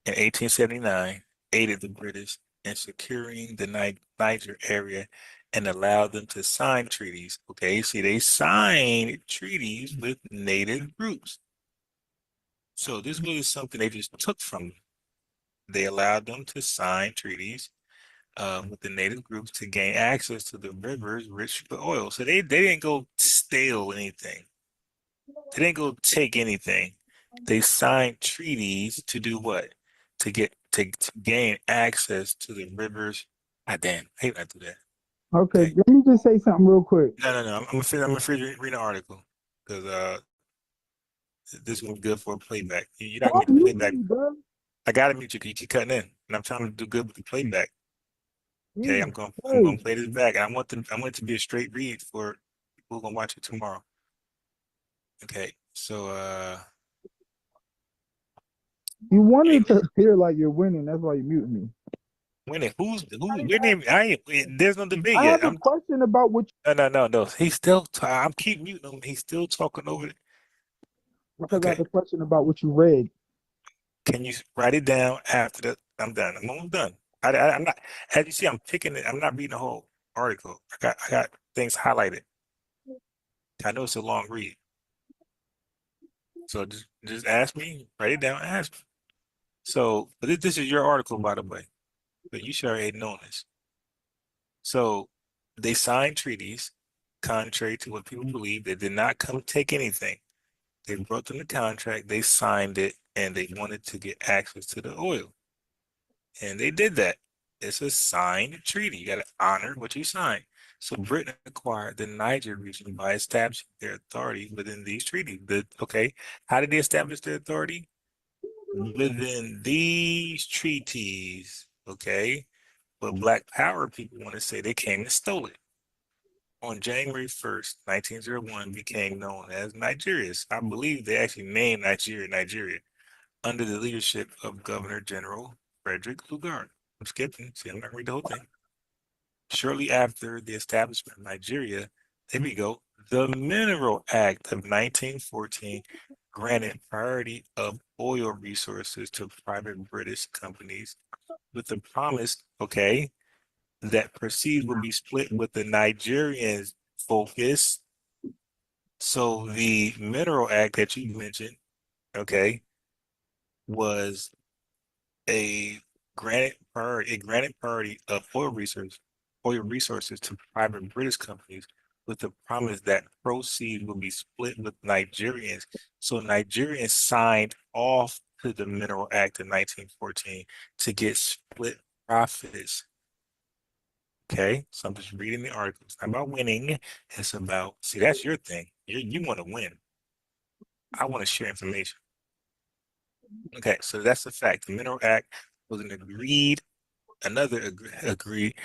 in 1879 aided the British in securing the Niger area and allowed them to sign treaties. Okay, see, they signed treaties with native groups. So this was something they just took from them. They allowed them to sign treaties with the native groups to gain access to the rivers rich with oil. So they didn't go steal anything. They didn't go take anything. They signed treaties to do what? To gain access to the rivers. Ah, damn, I hate when I do that. Okay, let me just say something real quick. No. I'm gonna read an article because this is gonna be good for a playback. You're not gonna get the playback. I gotta mute you because you keep cutting in, and I'm trying to do good with the playback. Okay, I'm gonna play this back, and I want it to be a straight read for people who are gonna watch it tomorrow. Okay, so you wanted to appear like you're winning. That's why you mute me. winning. Who's winning? There's no debate I yet. have a question about what. No. He's still. I'm keep muting him. He's still talking over it. Because I have a question about what you read. Can you write it down after that? I'm done. I'm almost done. I'm not. As you see, I'm picking it. I'm not reading the whole article. I got things highlighted. I know it's a long read. So just ask me. Write it down. Ask me. So, but this is your article, by the way. But you should already know this. So they signed treaties, contrary to what people believe. They did not come take anything. They brought them the contract, they signed it, and they wanted to get access to the oil. And they did that. It's a signed treaty. You got to honor what you signed. So Britain acquired the Niger region by establishing their authority within these treaties. Okay, how did they establish their authority? Within these treaties, okay? But Black Power people want to say they came and stole it. On January 1st, 1901, became known as Nigeria's. I believe they actually named Nigeria, under the leadership of Governor General Frederick Lugard. I'm skipping, see, I'm not reading the whole thing. Shortly after the establishment of Nigeria, there we go, The Mineral Act of 1914 granted priority of oil resources to private British companies with the promise, okay, that proceeds will be split with the Nigerians focus. So the Mineral Act that you mentioned, okay, was a granted priority of oil resources to private British companies with the promise that proceeds will be split with Nigerians. So Nigerians signed off to the Mineral Act in 1914 to get split profits. Okay, so I'm just reading the article. It's not about winning. It's about, see, that's your thing. You want to win. I want to share information. Okay, so that's the fact. The Mineral Act was another agreed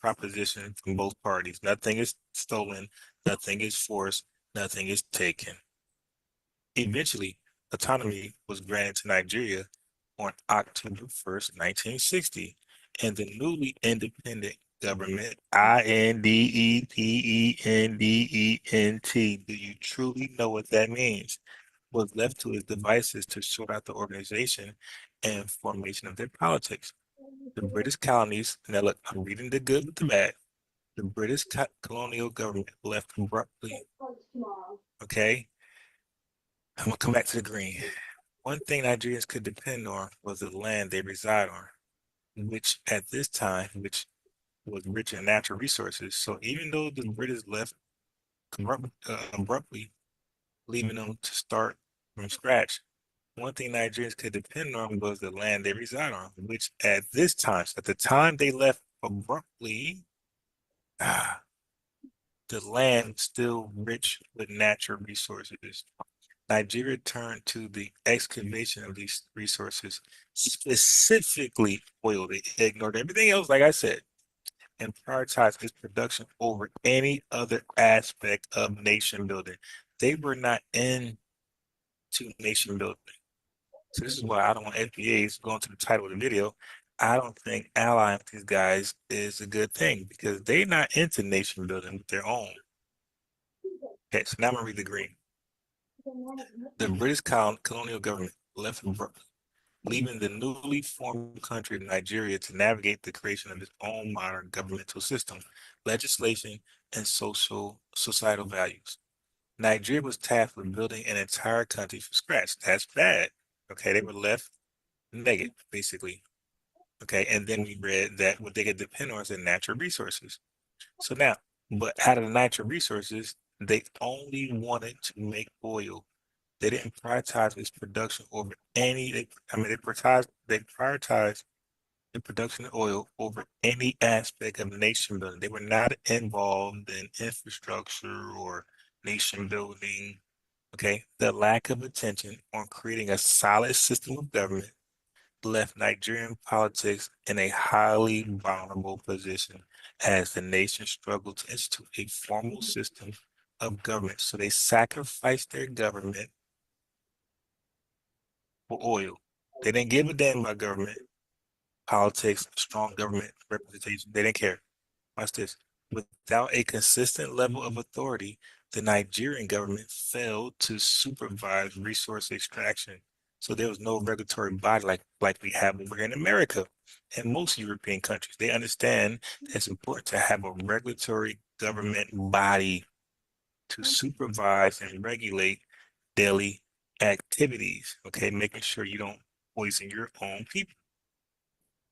proposition from both parties. Nothing is stolen, nothing is forced, nothing is taken. Eventually, autonomy was granted to Nigeria on October 1st, 1960, and the newly independent government, Independent, do you truly know what that means? Was left to its devices to sort out the organization and formation of their politics. The British colonies, now look, I'm reading the good with the bad. The British colonial government left abruptly. Okay, I'm gonna come back to the green. One thing Nigerians could depend on was the land they reside on, which at this time, which was rich in natural resources. So even though the British left abruptly, leaving them to start from scratch, one thing Nigerians could depend on was the land they reside on, which at this time, so at the time they left abruptly, the land was still rich with natural resources. Nigeria turned to the excavation of these resources, specifically oil. They ignored everything else, like I said, and prioritized its production over any other aspect of nation building. They were not into nation building. So this is why I don't want FBAs going to the title of the video. I don't think allying with these guys is a good thing because they're not into nation building with their own. Okay, so now I'm gonna read the green. The British colonial government left abruptly, leaving the newly formed country of Nigeria to navigate the creation of its own modern governmental system, legislation, and societal values. Nigeria was tasked with building an entire country from scratch. That's bad. Okay, they were left naked, basically. Okay, and then we read that what they could depend on is the natural resources. So now, but out of the natural resources, they only wanted to make oil. They didn't prioritize its production over they prioritized the production of oil over any aspect of nation building. They were not involved in infrastructure or nation building. Okay, the lack of attention on creating a solid system of government left Nigerian politics in a highly vulnerable position as the nation struggled to institute a formal system of government. So they sacrificed their government for oil. They didn't give a damn about government, politics, strong government representation. They didn't care. Watch this. Without a consistent level of authority, the Nigerian government failed to supervise resource extraction. So there was no regulatory body like we have over here in America and most European countries. They understand that it's important to have a regulatory government body to supervise and regulate daily activities, okay? Making sure you don't poison your own people.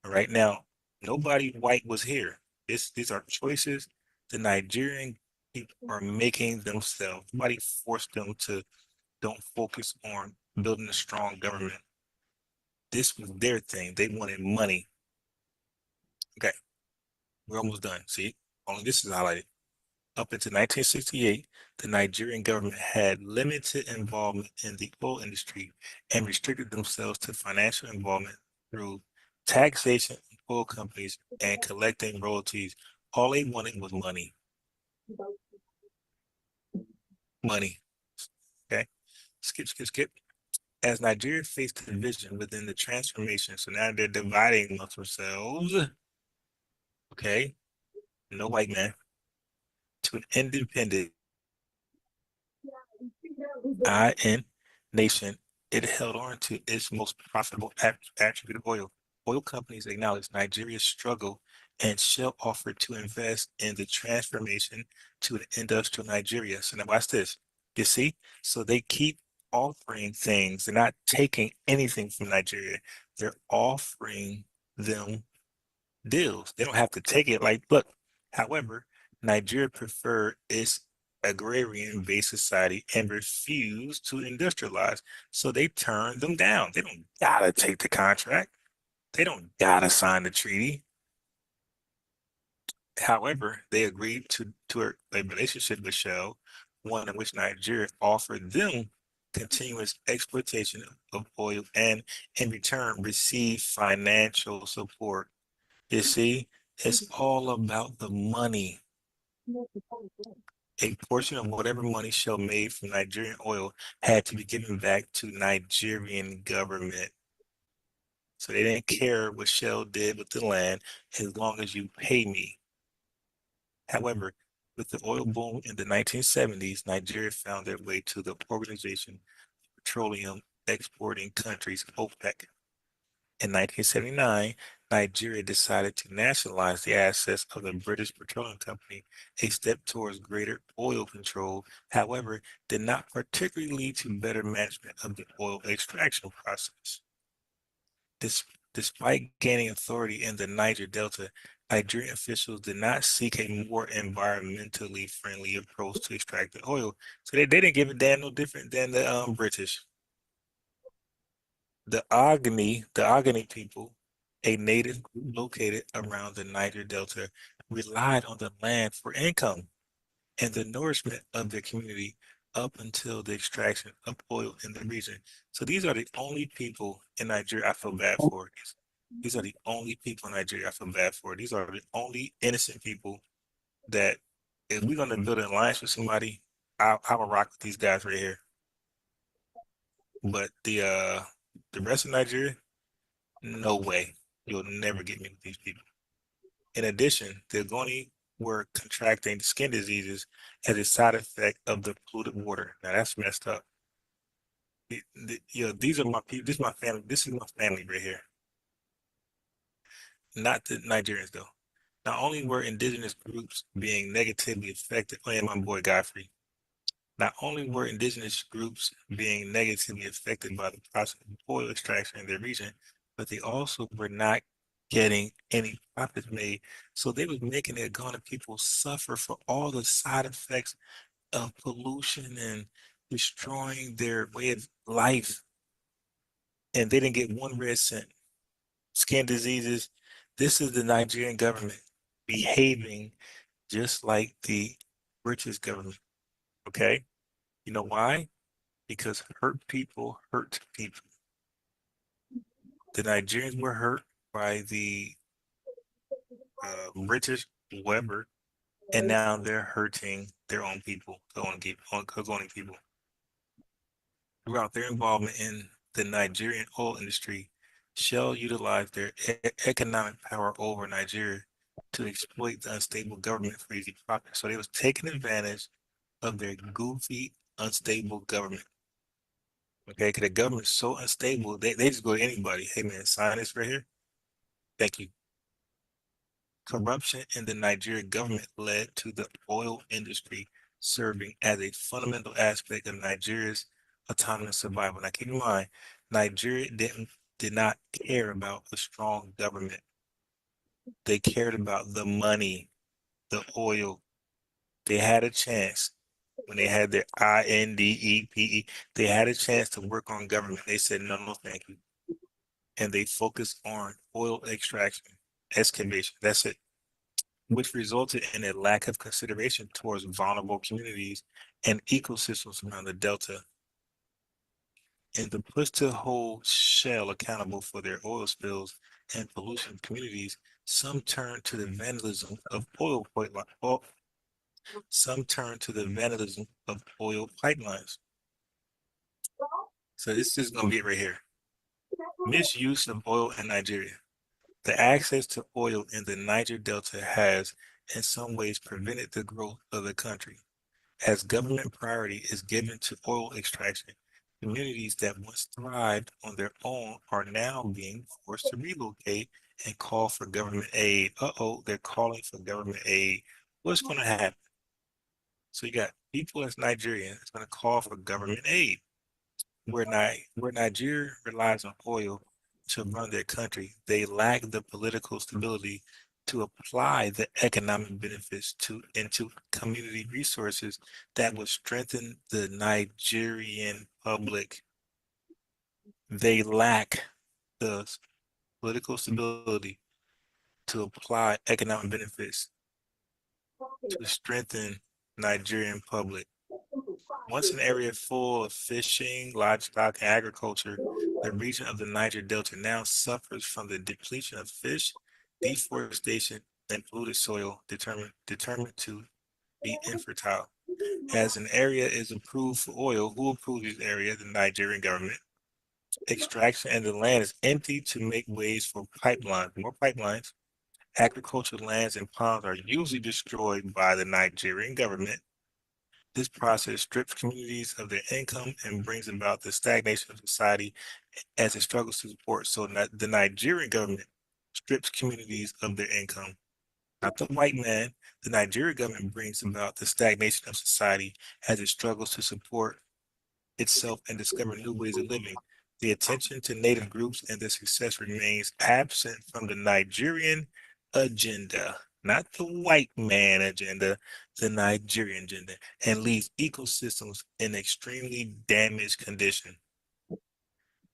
Right now, nobody white was here. These are choices the Nigerian people are making themselves. Nobody forced them to don't focus on building a strong government. This was their thing. They wanted money. Okay, we're almost done. See, only this is highlighted. Up until 1968, the Nigerian government had limited involvement in the oil industry and restricted themselves to financial involvement through taxation of oil companies and collecting royalties. All they wanted was money. Money. Okay. Skip. As Nigeria faced division within the transformation, so now they're dividing amongst themselves. Okay. No white man. to an independent IN nation, it held on to its most profitable attribute of oil. Oil companies acknowledged Nigeria's struggle and Shell offered to invest in the transformation to an industrial Nigeria. So now watch this. You see? So they keep offering things. They're not taking anything from Nigeria. They're offering them deals. They don't have to take it like, look, however, Nigeria preferred its agrarian-based society and refused to industrialize. So they turned them down. They don't gotta take the contract. They don't gotta sign the treaty. However, they agreed to a relationship with Shell, one in which Nigeria offered them continuous exploitation of oil and in return receive financial support. You see, it's all about the money. A portion of whatever money Shell made from Nigerian oil had to be given back to Nigerian government. So they didn't care what Shell did with the land as long as you pay me. However, with the oil boom in the 1970s, Nigeria found their way to the Organization of Petroleum Exporting Countries, OPEC. In 1979, Nigeria decided to nationalize the assets of the British Petroleum Company, a step towards greater oil control, however, did not particularly lead to better management of the oil extraction process. Despite gaining authority in the Niger Delta, Nigerian officials did not seek a more environmentally friendly approach to extract the oil. So they didn't give a damn no different than the British. The Ogoni people, a native group located around the Niger Delta, relied on the land for income and the nourishment of their community up until the extraction of oil in the region. So these are the only people in Nigeria I feel bad for. These are the only people in Nigeria I feel bad for. These are the only innocent people that if we're going to build an alliance with somebody, I will rock with these guys right here. But the rest of Nigeria, no way. You'll never get me with these people. In addition, the Ogoni were contracting skin diseases as a side effect of the polluted water. Now that's messed up. These are my people. This is my family. This is my family right here. Not the Nigerians though. Not only were indigenous groups being negatively affected, and my boy Godfrey. Not only were indigenous groups being negatively affected by the process of oil extraction in their region, but they also were not getting any profits made. So they was making their Ghana people suffer for all the side effects of pollution and destroying their way of life. And they didn't get one red cent. Skin diseases. This is the Nigerian government behaving just like the British government. Okay? You know why? Because hurt people hurt people. The Nigerians were hurt by the British, whoever, and now they're hurting their own people, Ogoni people. Throughout their involvement in the Nigerian oil industry, Shell utilized their economic power over Nigeria to exploit the unstable government for easy profit. So they was taking advantage of their goofy, unstable government. Okay, because the government's so unstable, they just go to anybody. Hey man, sign this right here. Thank you. Corruption in the Nigerian government led to the oil industry serving as a fundamental aspect of Nigeria's autonomous survival. Now keep in mind, Nigeria did not care about a strong government. They cared about the money, the oil. They had a chance when they had their INDEPE, they had a chance to work on government. They said, no, no, thank you. And they focused on oil extraction, excavation. That's it. Which resulted in a lack of consideration towards vulnerable communities and ecosystems around the Delta. In the push to hold Shell accountable for their oil spills and pollution communities, some turned to the vandalism of oil pipelines. Some turn to the vandalism of oil pipelines. So this is going to be it right here. Misuse of oil in Nigeria. The access to oil in the Niger Delta has in some ways prevented the growth of the country. As government priority is given to oil extraction, communities that once thrived on their own are now being forced to relocate and call for government aid. Uh-oh, they're calling for government aid. What's going to happen? So you got people as Nigerians that's going to call for government aid. Where Nigeria relies on oil to run their country, they lack the political stability to apply the economic benefits into community resources that would strengthen the Nigerian public. They lack the political stability to apply economic benefits to strengthen Nigerian public. Once an area full of fishing, livestock, and agriculture, the region of the Niger Delta now suffers from the depletion of fish, deforestation, and polluted soil determined to be infertile. As an area is approved for oil, who approves this area? The Nigerian government. Extraction and the land is empty to make ways for pipelines, more pipelines. Agricultural lands and ponds are usually destroyed by the Nigerian government. This process strips communities of their income and brings about the stagnation of society as it struggles to support. So the Nigerian government strips communities of their income. Not the white man, the Nigerian government brings about the stagnation of society as it struggles to support itself and discover new ways of living. The attention to native groups and their success remains absent from the Nigerian agenda, not the white man agenda, the Nigerian agenda, and leaves ecosystems in extremely damaged condition.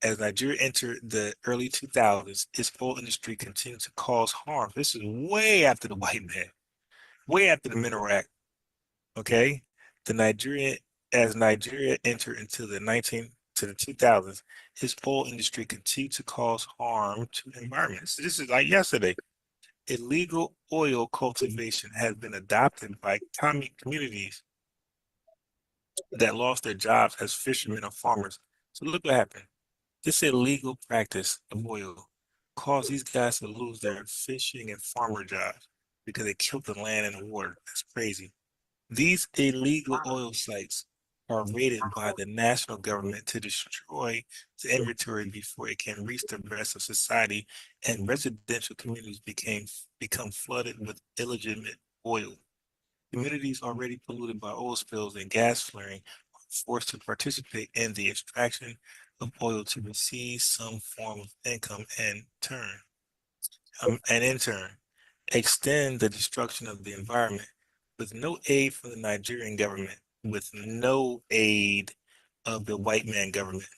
As Nigeria entered the early 2000s, its oil industry continued to cause harm. This is way after the white man, way after the Mineral Act. Okay, as Nigeria entered into the 2000s, its oil industry continued to cause harm to the environment. So this is like yesterday. Illegal oil cultivation has been adopted by communities that lost their jobs as fishermen or farmers. So look what happened. This illegal practice of oil caused these guys to lose their fishing and farmer jobs because they killed the land and the water. That's crazy. These illegal oil sites are rated by the national government to destroy the inventory before it can reach the rest of society, and residential communities become flooded with illegitimate oil. Communities already polluted by oil spills and gas flaring are forced to participate in the extraction of oil to receive some form of income and in turn extend the destruction of the environment. With no aid from the Nigerian government, with no aid of the white man government,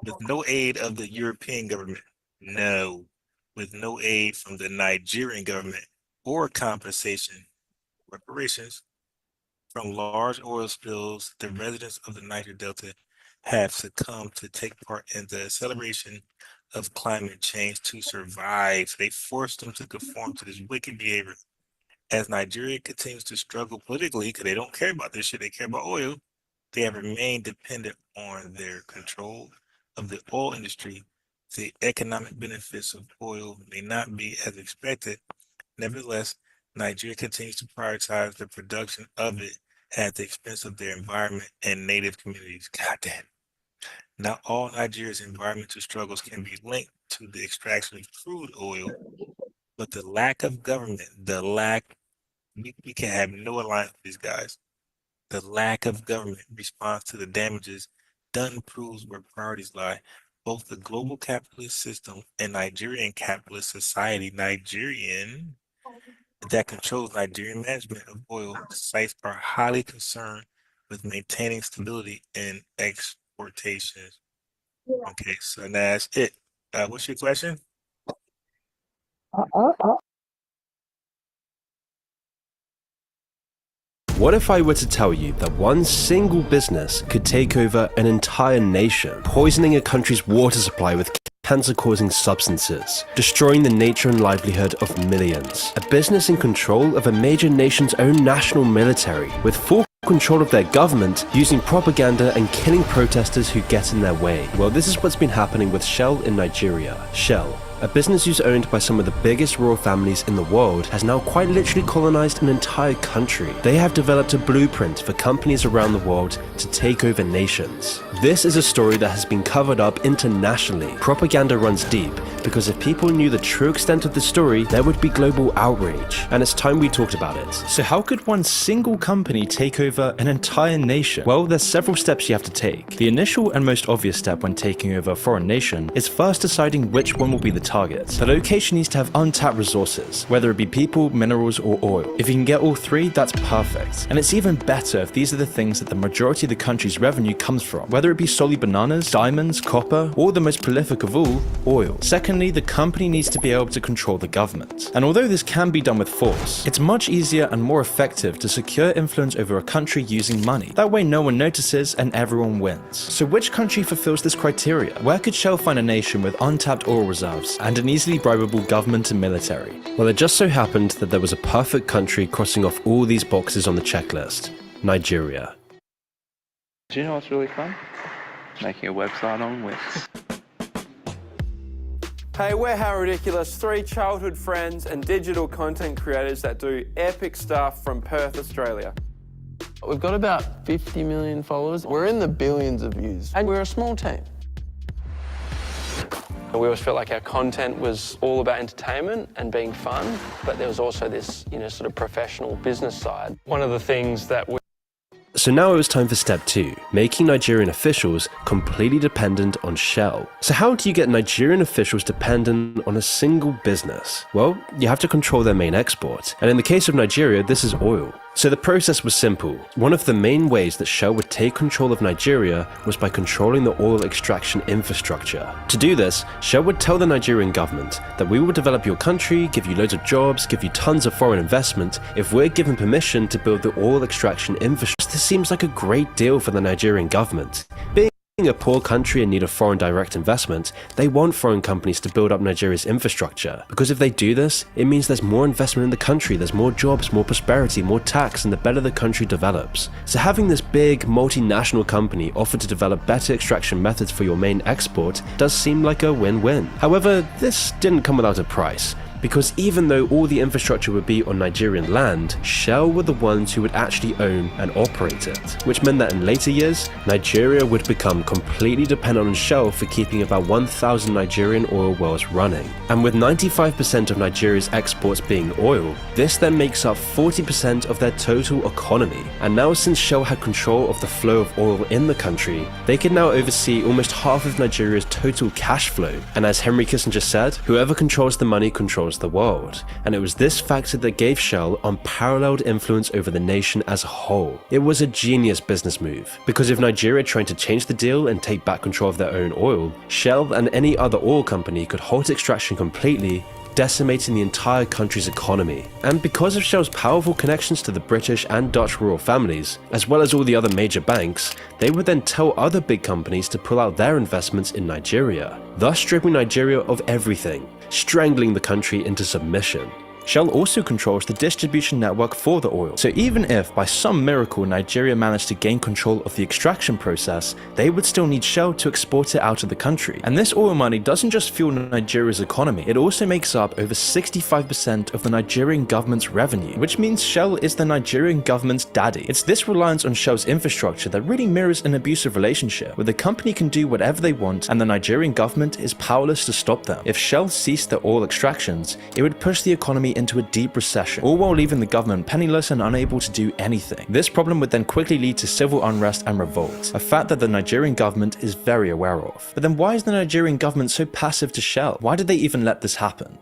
with no aid of the European government, with no aid from the Nigerian government or compensation, reparations from large oil spills, the residents of the Niger Delta have succumbed to take part in the acceleration of climate change to survive. They forced them to conform to this wicked behavior. As Nigeria continues to struggle politically, because they don't care about this shit, they care about oil, they have remained dependent on their control of the oil industry. The economic benefits of oil may not be as expected. Nevertheless, Nigeria continues to prioritize the production of it at the expense of their environment and native communities. God damn. Not all Nigeria's environmental struggles can be linked to the extraction of crude oil, but the lack of government, we can have no alliance with these guys. The lack of government response to the damages done proves where priorities lie. Both the global capitalist system and Nigerian capitalist society, that controls Nigerian management of oil sites, are highly concerned with maintaining stability in exportation. Okay, so that's it. What's your question? What if I were to tell you that one single business could take over an entire nation, poisoning a country's water supply with cancer-causing substances, destroying the nature and livelihood of millions? A business in control of a major nation's own national military, with full control of their government, using propaganda and killing protesters who get in their way. Well, this is what's been happening with Shell in Nigeria. Shell, a business who's owned by some of the biggest royal families in the world, has now quite literally colonized an entire country. They have developed a blueprint for companies around the world to take over nations. This is a story that has been covered up internationally. Propaganda runs deep, because if people knew the true extent of the story, there would be global outrage, and it's time we talked about it. So how could one single company take over an entire nation? Well, there's several steps you have to take. The initial and most obvious step when taking over a foreign nation is first deciding which one will be the target. The location needs to have untapped resources, whether it be people, minerals, or oil. If you can get all three, that's perfect. And it's even better if these are the things that the majority of the country's revenue comes from, whether it be solely bananas, diamonds, copper, or the most prolific of all, oil. Secondly, the company needs to be able to control the government. And although this can be done with force, it's much easier and more effective to secure influence over a country using money. That way no one notices and everyone wins. So which country fulfills this criteria? Where could Shell find a nation with untapped oil reserves and an easily bribable government and military? Well, it just so happened that there was a perfect country crossing off all these boxes on the checklist: Nigeria. Do you know what's really fun? Making a website on Wix. Hey, we're How Ridiculous, 3 childhood friends and digital content creators that do epic stuff from Perth, Australia. We've got about 50 million followers. We're in the billions of views, and we're a small team. We always felt like our content was all about entertainment and being fun, but there was also this, sort of professional business side. One of the things that we So now it was time for step 2, making Nigerian officials completely dependent on Shell. So how do you get Nigerian officials dependent on a single business? Well, you have to control their main export, and in the case of Nigeria, this is oil. So the process was simple. One of the main ways that Shell would take control of Nigeria was by controlling the oil extraction infrastructure. To do this, Shell would tell the Nigerian government that we will develop your country, give you loads of jobs, give you tons of foreign investment if we're given permission to build the oil extraction infrastructure. This seems like a great deal for the Nigerian government. Being a poor country in need of foreign direct investment, they want foreign companies to build up Nigeria's infrastructure. Because if they do this, it means there's more investment in the country, there's more jobs, more prosperity, more tax, and the better the country develops. So having this big multinational company offer to develop better extraction methods for your main export does seem like a win-win. However, this didn't come without a price, because even though all the infrastructure would be on Nigerian land, Shell were the ones who would actually own and operate it, which meant that in later years, Nigeria would become completely dependent on Shell for keeping about 1,000 Nigerian oil wells running. And with 95% of Nigeria's exports being oil, this then makes up 40% of their total economy. And now since Shell had control of the flow of oil in the country, they could now oversee almost half of Nigeria's total cash flow. And as Henry Kissinger said, whoever controls the money controls the world, and it was this factor that gave Shell unparalleled influence over the nation as a whole. It was a genius business move, because if Nigeria tried to change the deal and take back control of their own oil, Shell and any other oil company could halt extraction completely, decimating the entire country's economy. And because of Shell's powerful connections to the British and Dutch royal families, as well as all the other major banks, they would then tell other big companies to pull out their investments in Nigeria, thus stripping Nigeria of everything, strangling the country into submission. Shell also controls the distribution network for the oil. So even if, by some miracle, Nigeria managed to gain control of the extraction process, they would still need Shell to export it out of the country. And this oil money doesn't just fuel Nigeria's economy, it also makes up over 65% of the Nigerian government's revenue, which means Shell is the Nigerian government's daddy. It's this reliance on Shell's infrastructure that really mirrors an abusive relationship, where the company can do whatever they want and the Nigerian government is powerless to stop them. If Shell ceased their oil extractions, it would push the economy into a deep recession, all while leaving the government penniless and unable to do anything. This problem would then quickly lead to civil unrest and revolt, a fact that the Nigerian government is very aware of. But then why is the Nigerian government so passive to Shell? Why did they even let this happen?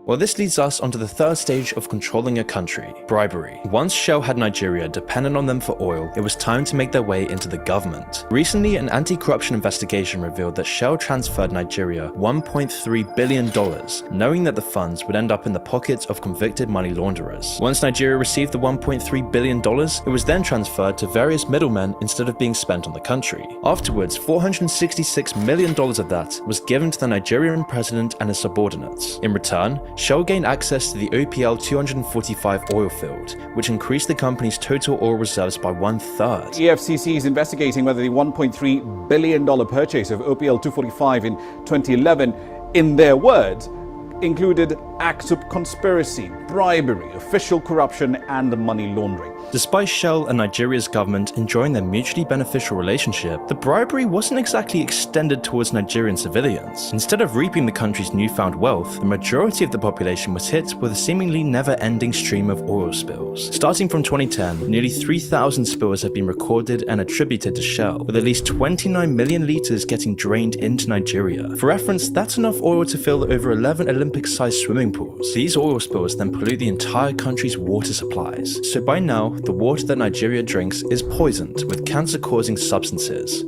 Well, this leads us onto the third stage of controlling a country, bribery. Once Shell had Nigeria dependent on them for oil, it was time to make their way into the government. Recently, an anti-corruption investigation revealed that Shell transferred Nigeria $1.3 billion, knowing that the funds would end up in the pockets of convicted money launderers. Once Nigeria received the $1.3 billion, it was then transferred to various middlemen instead of being spent on the country. Afterwards, $466 million of that was given to the Nigerian president and his subordinates. In return, Shell gained access to the OPL 245 oil field, which increased the company's total oil reserves by 1/3. EFCC is investigating whether the $1.3 billion purchase of OPL 245 in 2011 in their words, included acts of conspiracy, bribery, official corruption, and money laundering. Despite Shell and Nigeria's government enjoying their mutually beneficial relationship, the bribery wasn't exactly extended towards Nigerian civilians. Instead of reaping the country's newfound wealth, the majority of the population was hit with a seemingly never-ending stream of oil spills. Starting from 2010, nearly 3,000 spills have been recorded and attributed to Shell, with at least 29 million litres getting drained into Nigeria. For reference, that's enough oil to fill over 11 Olympic-sized swimming pools. These oil spills then pollute the entire country's water supplies, so by now, the water that Nigeria drinks is poisoned with cancer-causing substances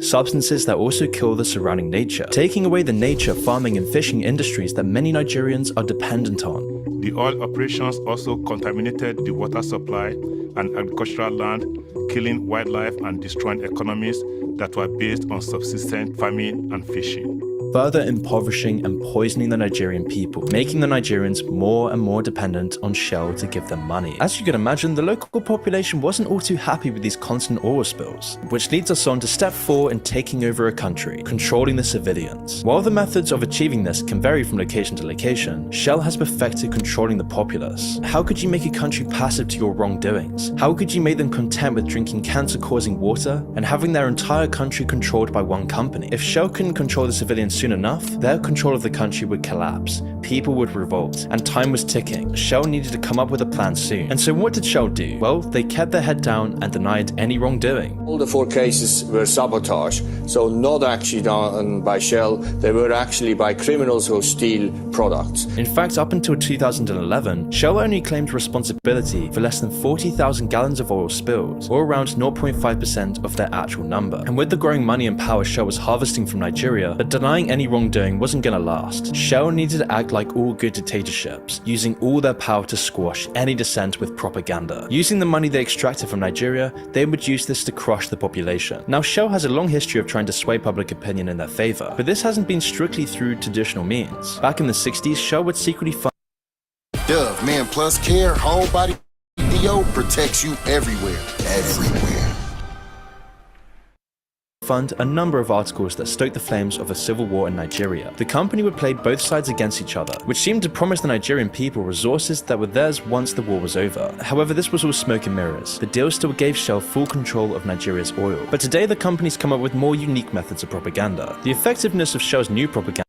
that also kill the surrounding nature, taking away the nature, farming and fishing industries that many Nigerians are dependent on. The oil operations also contaminated the water supply and agricultural land, killing wildlife and destroying economies that were based on subsistence farming and fishing, further impoverishing and poisoning the Nigerian people, making the Nigerians more and more dependent on Shell to give them money. As you can imagine, the local population wasn't all too happy with these constant oil spills, which leads us on to step 4 in taking over a country, controlling the civilians. While the methods of achieving this can vary from location to location, Shell has perfected controlling the populace. How could you make a country passive to your wrongdoings? How could you make them content with drinking cancer-causing water and having their entire country controlled by one company? If Shell couldn't control the civilians soon enough, their control of the country would collapse, people would revolt, and time was ticking. Shell needed to come up with a plan soon. And so what did Shell do? Well, they kept their head down and denied any wrongdoing. All the 4 cases were sabotage, so not actually done by Shell, they were actually by criminals who steal products. In fact, up until 2011, Shell only claimed responsibility for less than 40,000 gallons of oil spilled, or around 0.5% of their actual number. And with the growing money and power Shell was harvesting from Nigeria, but denying any wrongdoing wasn't gonna last. Shell needed to act like all good dictatorships, using all their power to squash any dissent with propaganda. Using the money they extracted from Nigeria, they would use this to crush the population. Now, Shell has a long history of trying to sway public opinion in their favor, but this hasn't been strictly through traditional means. Back in the 60s, Shell would secretly fund Dove Man Plus Care Whole Body DO protects you everywhere. fund a number of articles that stoked the flames of a civil war in Nigeria. The company would play both sides against each other, which seemed to promise the Nigerian people resources that were theirs once the war was over. However, this was all smoke and mirrors. The deal still gave Shell full control of Nigeria's oil. But today the company's come up with more unique methods of propaganda. The effectiveness of Shell's new propaganda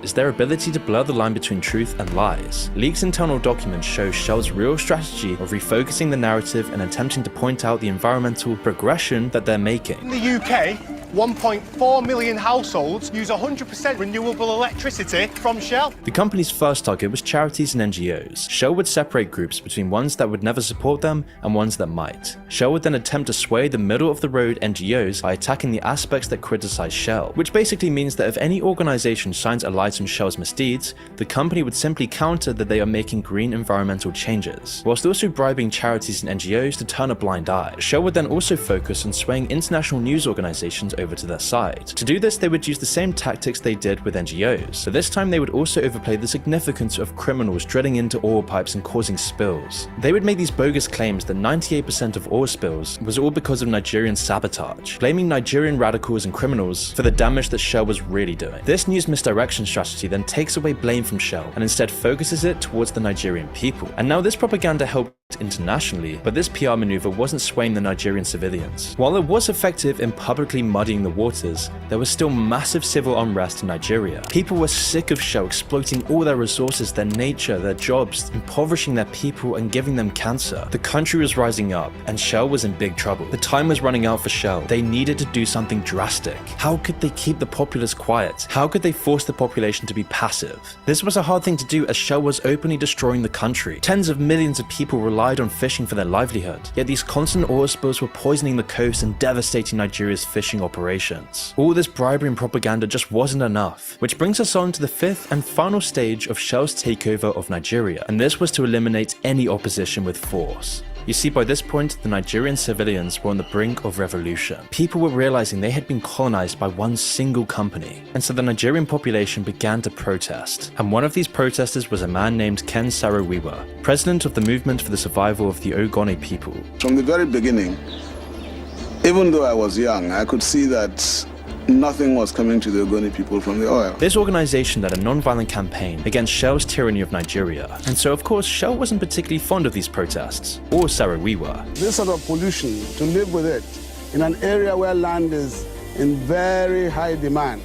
is their ability to blur the line between truth and lies. Leaked internal documents show Shell's real strategy of refocusing the narrative and attempting to point out the environmental progression that they're making. In the UK, 1.4 million households use 100% renewable electricity from Shell. The company's first target was charities and NGOs. Shell would separate groups between ones that would never support them and ones that might. Shell would then attempt to sway the middle-of-the-road NGOs by attacking the aspects that criticize Shell, which basically means that if any organization shines a light on Shell's misdeeds, the company would simply counter that they are making green environmental changes, whilst also bribing charities and NGOs to turn a blind eye. Shell would then also focus on swaying international news organizations over to their side. To do this, they would use the same tactics they did with NGOs, but this time they would also overplay the significance of criminals drilling into oil pipes and causing spills. They would make these bogus claims that 98% of oil spills was all because of Nigerian sabotage, blaming Nigerian radicals and criminals for the damage that Shell was really doing. This news misdirection strategy then takes away blame from Shell and instead focuses it towards the Nigerian people. And now this propaganda helped internationally, but this PR maneuver wasn't swaying the Nigerian civilians. While it was effective in publicly muddying the waters, there was still massive civil unrest in Nigeria. People were sick of Shell exploiting all their resources, their nature, their jobs, impoverishing their people and giving them cancer. The country was rising up and Shell was in big trouble. The time was running out for Shell. They needed to do something drastic. How could they keep the populace quiet? How could they force the population to be passive? This was a hard thing to do as Shell was openly destroying the country. Tens of millions of people relied on fishing for their livelihood, yet these constant oil spills were poisoning the coast and devastating Nigeria's fishing operations. All this bribery and propaganda just wasn't enough, which brings us on to the fifth and final stage of Shell's takeover of Nigeria, and this was to eliminate any opposition with force. You see, by this point, the Nigerian civilians were on the brink of revolution. People were realizing they had been colonized by one single company, and so the Nigerian population began to protest. And one of these protesters was a man named Ken Saro-Wiwa, president of the Movement for the Survival of the Ogoni people. From the very beginning, even though I was young, I could see that nothing was coming to the Ogoni people from the oil. This organization led a non-violent campaign against Shell's tyranny of Nigeria, and so of course Shell wasn't particularly fond of these protests, or Sarawiwa. This sort of pollution, to live with it in an area where land is in very high demand,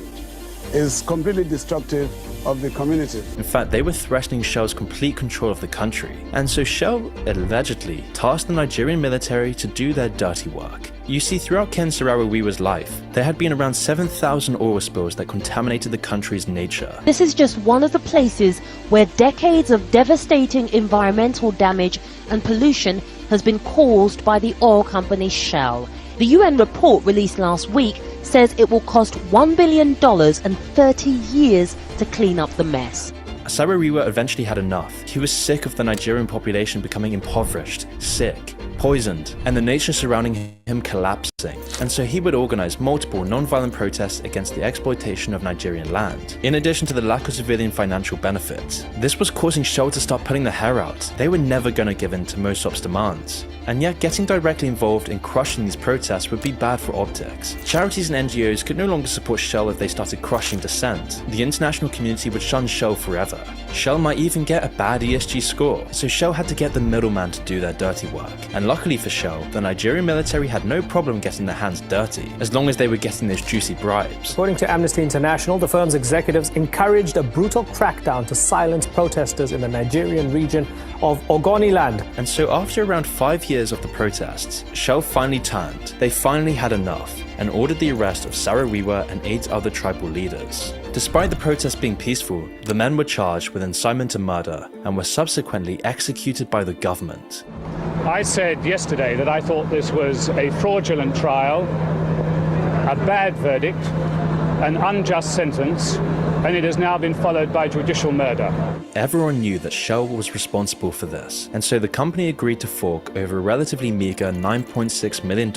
is completely destructive of the community. In fact, they were threatening Shell's complete control of the country, and so Shell allegedly tasked the Nigerian military to do their dirty work. You see, throughout Ken Sarawiwa's life, there had been around 7,000 oil spills that contaminated the country's nature. This is just one of the places where decades of devastating environmental damage and pollution has been caused by the oil company Shell. The UN report released last week says it will cost $1 billion and 30 years to clean up the mess. Sarawiwa eventually had enough. He was sick of the Nigerian population becoming impoverished, sick, poisoned, and the nature surrounding him collapsing. And so he would organize multiple non-violent protests against the exploitation of Nigerian land, in addition to the lack of civilian financial benefits. This was causing Shell to start pulling their hair out. They were never going to give in to Mossop's demands. And yet getting directly involved in crushing these protests would be bad for optics. Charities and NGOs could no longer support Shell if they started crushing dissent. The international community would shun Shell forever. Shell might even get a bad ESG score, so Shell had to get the middleman to do their dirty work. And luckily for Shell, the Nigerian military had no problem getting their hands dirty, as long as they were getting those juicy bribes. According to Amnesty International, the firm's executives encouraged a brutal crackdown to silence protesters in the Nigerian region of Ogoniland. And so after around 5 years of the protests, Shell finally turned. They finally had enough, and ordered the arrest of Sarawiwa and 8 other tribal leaders. Despite the protests being peaceful, the men were charged with incitement to murder and were subsequently executed by the government. I said yesterday that I thought this was a fraudulent trial, a bad verdict, an unjust sentence, and it has now been followed by judicial murder. Everyone knew that Shell was responsible for this, and so the company agreed to fork over a relatively meager $9.6 million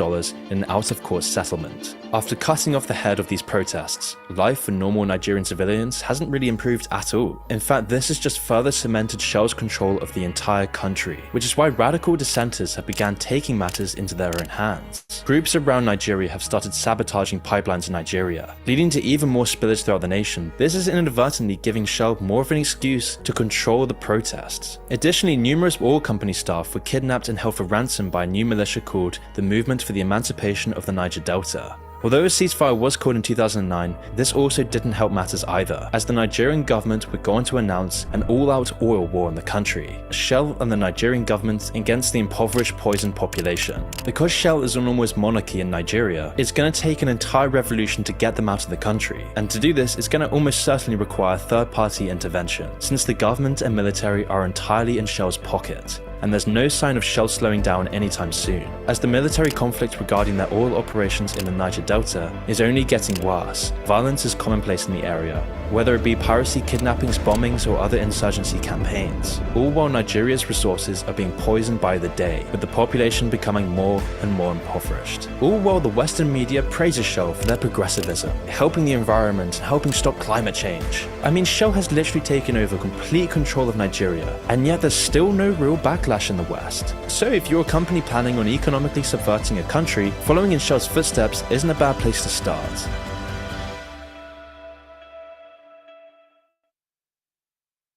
in an out-of-court settlement. After cutting off the head of these protests, life for normal Nigerian civilians hasn't really improved at all. In fact, this has just further cemented Shell's control of the entire country, which is why radical dissenters have begun taking matters into their own hands. Groups around Nigeria have started sabotaging pipelines in Nigeria, leading to even more spillage throughout the nation. This is inadvertently giving Shell more of an excuse to control the protests. Additionally, numerous oil company staff were kidnapped and held for ransom by a new militia called the Movement for the Emancipation of the Niger Delta. Although a ceasefire was called in 2009, this also didn't help matters either, as the Nigerian government would go on to announce an all-out oil war in the country. Shell and the Nigerian government against the impoverished, poisoned population. Because Shell is an almost monarchy in Nigeria, it's going to take an entire revolution to get them out of the country. And to do this, it's going to almost certainly require third-party intervention, since the government and military are entirely in Shell's pocket. And there's no sign of Shell slowing down anytime soon, as the military conflict regarding their oil operations in the Niger Delta is only getting worse. Violence is commonplace in the area, whether it be piracy, kidnappings, bombings, or other insurgency campaigns, all while Nigeria's resources are being poisoned by the day, with the population becoming more and more impoverished. All while the Western media praises Shell for their progressivism, helping the environment and helping stop climate change. I mean, Shell has literally taken over complete control of Nigeria, and yet there's still no real backlash in the West. So if you're a company planning on economically subverting a country, following in Shell's footsteps isn't a bad place to start.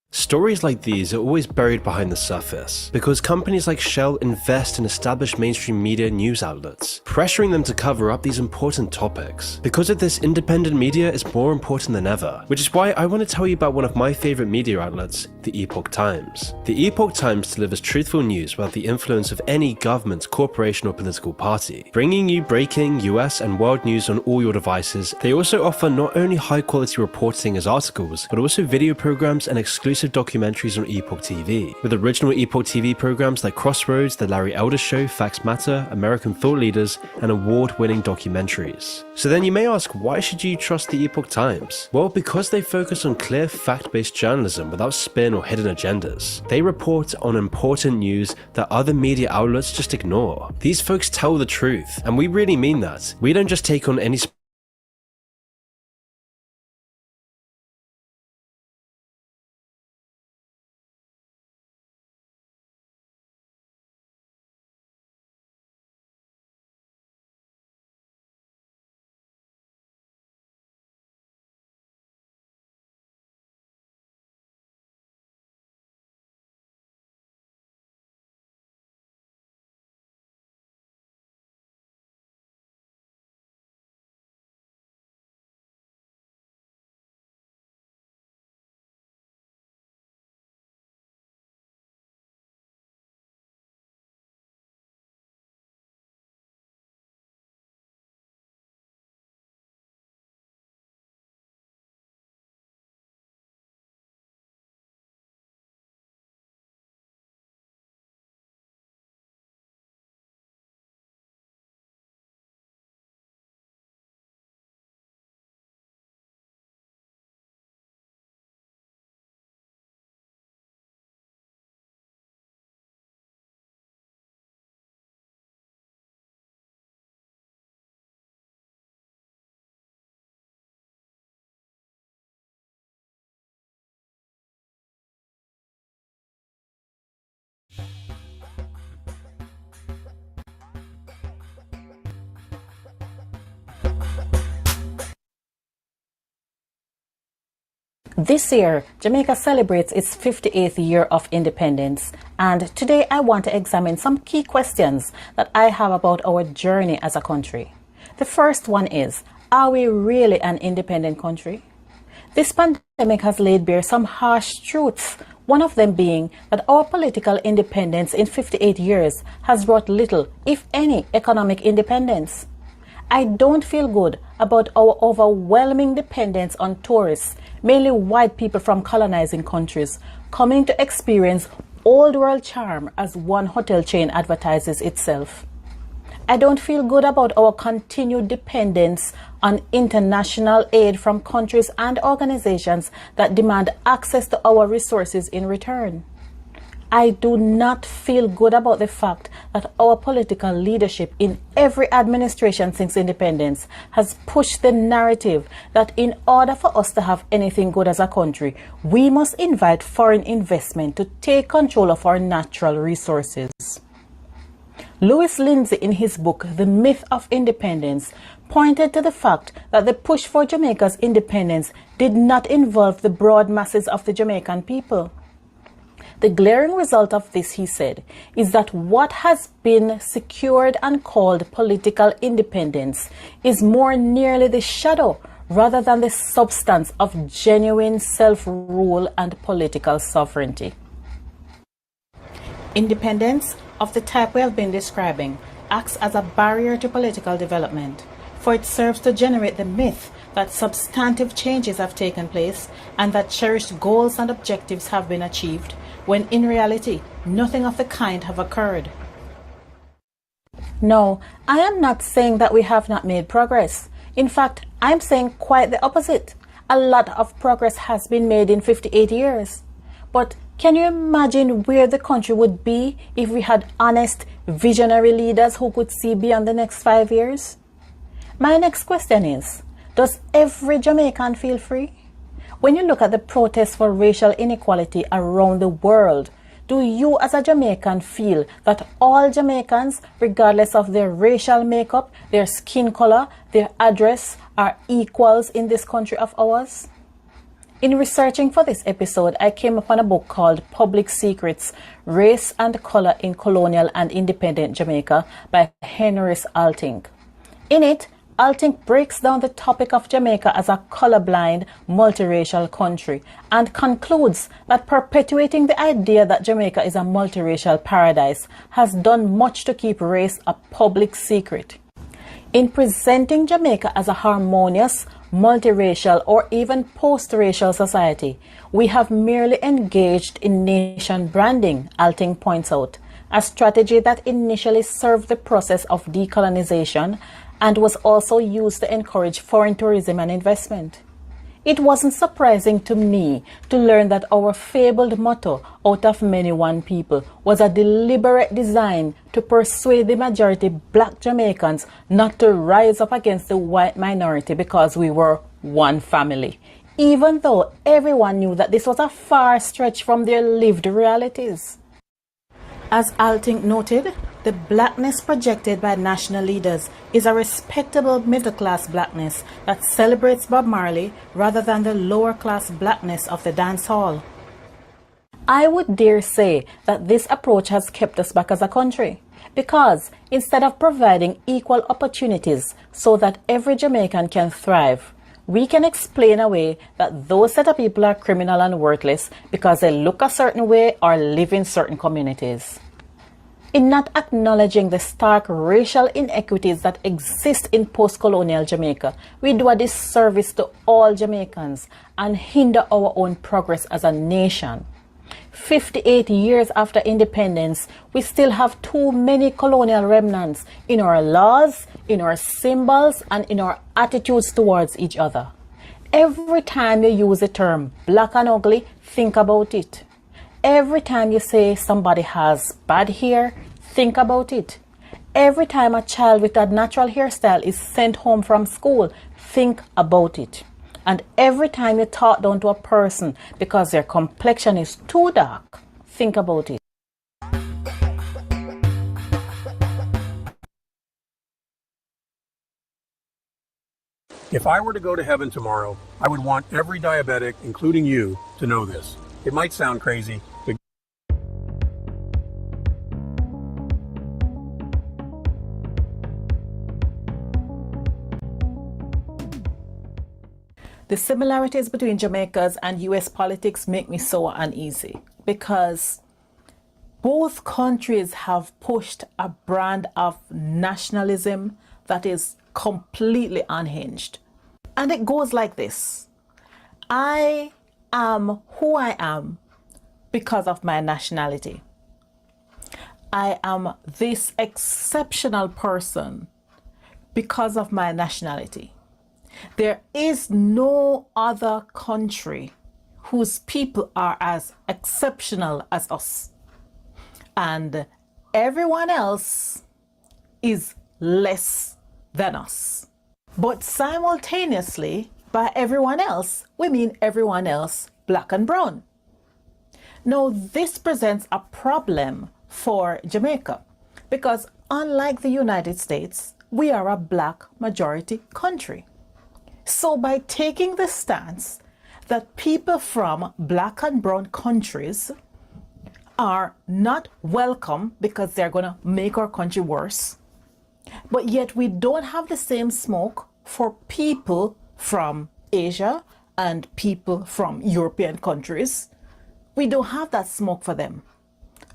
Stories like these are always buried behind the surface, because companies like Shell invest in established mainstream media news outlets, pressuring them to cover up these important topics. Because of this, independent media is more important than ever, which is why I want to tell you about one of my favorite media outlets, the Epoch Times. The Epoch Times delivers truthful news without the influence of any government, corporation, or political party, bringing you breaking US and world news on all your devices. They also offer not only high-quality reporting as articles, but also video programs and exclusive documentaries on Epoch TV, with original Epoch TV programs like Crossroads, The Larry Elder Show, Facts Matter, American Thought Leaders, and award-winning documentaries. So then you may ask, why should you trust the Epoch Times? Well, because they focus on clear, fact-based journalism without spin or hidden agendas. They report on important news that other media outlets just ignore. These folks tell the truth, and we really mean that. We don't just take on any This year, Jamaica celebrates its 58th year of independence, and today I want to examine some key questions that I have about our journey as a country. The first one is, are we really an independent country? This pandemic has laid bare some harsh truths, one of them being that our political independence in 58 years has brought little, if any, economic independence. I don't feel good about our overwhelming dependence on tourists, mainly white people from colonizing countries, coming to experience old world charm as one hotel chain advertises itself. I don't feel good about our continued dependence on international aid from countries and organizations that demand access to our resources in return. I do not feel good about the fact that our political leadership in every administration since independence has pushed the narrative that in order for us to have anything good as a country, we must invite foreign investment to take control of our natural resources. Lewis Lindsay, in his book, The Myth of Independence, pointed to the fact that the push for Jamaica's independence did not involve the broad masses of the Jamaican people. The glaring result of this, he said, is that what has been secured and called political independence is more nearly the shadow rather than the substance of genuine self-rule and political sovereignty. Independence, of the type we have been describing, acts as a barrier to political development, for it serves to generate the myth that substantive changes have taken place and that cherished goals and objectives have been achieved, when in reality, nothing of the kind have occurred. No, I am not saying that we have not made progress. In fact, I am saying quite the opposite. A lot of progress has been made in 58 years. But can you imagine where the country would be if we had honest, visionary leaders who could see beyond the next 5 years? My next question is, does every Jamaican feel free? When you look at the protests for racial inequality around the world, do you as a Jamaican feel that all Jamaicans, regardless of their racial makeup, their skin color, their address, are equals in this country of ours? In researching for this episode, I came upon a book called Public Secrets, Race and Color in Colonial and Independent Jamaica by Henry Altink. In it, Altink breaks down the topic of Jamaica as a colorblind, multiracial country and concludes that perpetuating the idea that Jamaica is a multiracial paradise has done much to keep race a public secret. In presenting Jamaica as a harmonious, multiracial or even post-racial society, we have merely engaged in nation branding, Altink points out, a strategy that initially served the process of decolonization and was also used to encourage foreign tourism and investment. It wasn't surprising to me to learn that our fabled motto, "Out of many, one people," was a deliberate design to persuade the majority black Jamaicans not to rise up against the white minority because we were one family, even though everyone knew that this was a far stretch from their lived realities. As Altink noted, the blackness projected by national leaders is a respectable middle-class blackness that celebrates Bob Marley rather than the lower-class blackness of the dance hall. I would dare say that this approach has kept us back as a country, because instead of providing equal opportunities so that every Jamaican can thrive, we can explain away that those set of people are criminal and worthless because they look a certain way or live in certain communities. In not acknowledging the stark racial inequities that exist in post-colonial Jamaica, we do a disservice to all Jamaicans and hinder our own progress as a nation. 58 years after independence, we still have too many colonial remnants in our laws, in our symbols, and in our attitudes towards each other. Every time you use the term black and ugly, think about it. Every time you say somebody has bad hair, think about it. Every time a child with a natural hairstyle is sent home from school, think about it. And every time you talk down to a person because their complexion is too dark, think about it. If I were to go to heaven tomorrow, I would want every diabetic, including you, to know this. It might sound crazy, but the similarities between Jamaica's and US politics make me so uneasy because both countries have pushed a brand of nationalism that is completely unhinged. And it goes like this. I am who I am because of my nationality. I am this exceptional person because of my nationality. There is no other country whose people are as exceptional as us. And everyone else is less than us. But simultaneously, by everyone else, we mean everyone else black and brown. Now, this presents a problem for Jamaica because unlike the United States, we are a black majority country. So by taking the stance that people from black and brown countries are not welcome because they're going to make our country worse, but yet we don't have the same smoke for people from Asia and people from European countries. We don't have that smoke for them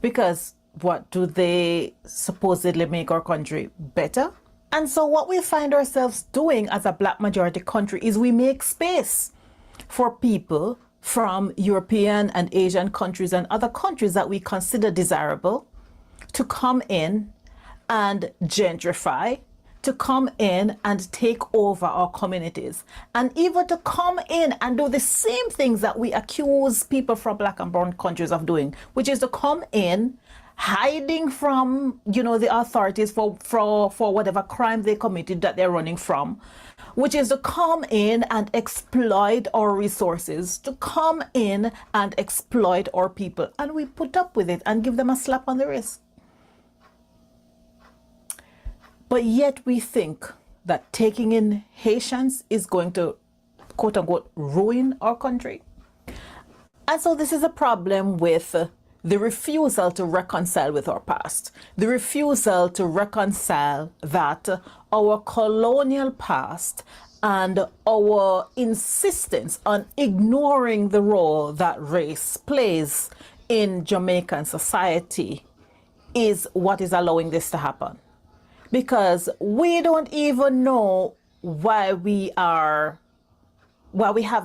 because what do they supposedly make our country better? And so what we find ourselves doing as a black majority country is we make space for people from European and Asian countries and other countries that we consider desirable to come in and gentrify, to come in and take over our communities, and even to come in and do the same things that we accuse people from black and brown countries of doing, which is to come in hiding from, the authorities for whatever crime they committed that they're running from, which is to come in and exploit our resources, to come in and exploit our people. And we put up with it and give them a slap on the wrist. But yet we think that taking in Haitians is going to, quote unquote, ruin our country. And so this is a problem with the refusal to reconcile with our past, the refusal to reconcile that our colonial past and our insistence on ignoring the role that race plays in Jamaican society is what is allowing this to happen. Because we don't even know why we have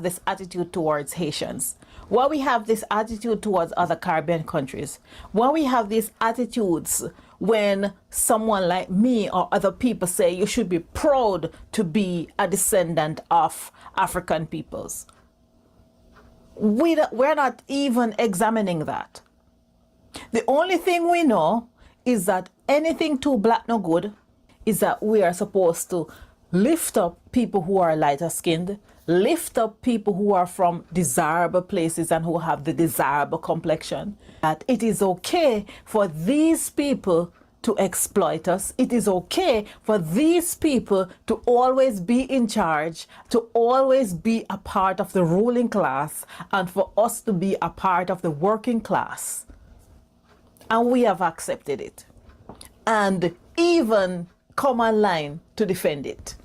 this attitude towards Haitians, why we have this attitude towards other Caribbean countries, why we have these attitudes when someone like me or other people say you should be proud to be a descendant of African peoples. We're not even examining that. The only thing we know is that anything too black no good is that we are supposed to lift up people who are lighter skinned, lift up people who are from desirable places and who have the desirable complexion. That it is okay for these people to exploit us. It is okay for these people to always be in charge, to always be a part of the ruling class, and for us to be a part of the working class. And we have accepted it. And even come online to defend it.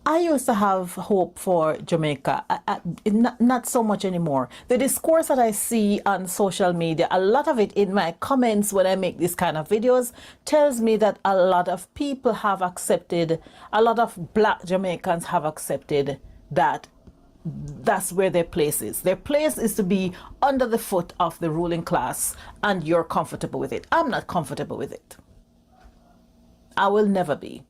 I used to have hope for Jamaica, not so much anymore. The discourse that I see on social media, a lot of it in my comments when I make these kind of videos, tells me that a lot of people have accepted, a lot of black Jamaicans have accepted that that's where their place is. Their place is to be under the foot of the ruling class, and you're comfortable with it. I'm not comfortable with it. I will never be.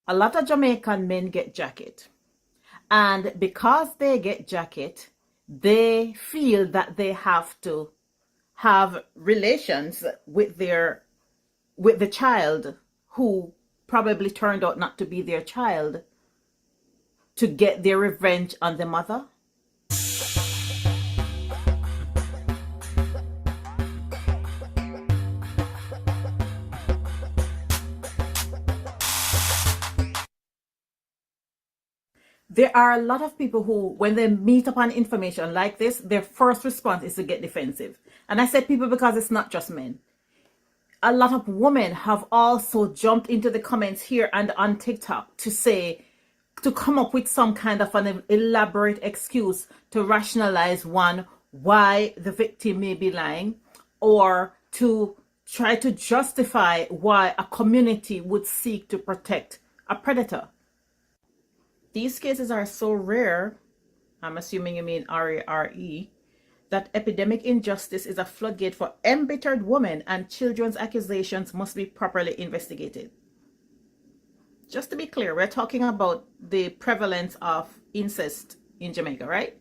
A lot of Jamaican men get jacket, and because they get jacket, they feel that they have to have relations with the child who probably turned out not to be their child to get their revenge on the mother. There are a lot of people who, when they meet upon information like this, their first response is to get defensive. And I said people because it's not just men. A lot of women have also jumped into the comments here and on TikTok to come up with some kind of an elaborate excuse to rationalize why the victim may be lying, or to try to justify why a community would seek to protect a predator. These cases are so rare, I'm assuming you mean R-A-R-E, that epidemic injustice is a floodgate for embittered women, and children's accusations must be properly investigated. Just to be clear, we're talking about the prevalence of incest in Jamaica, right?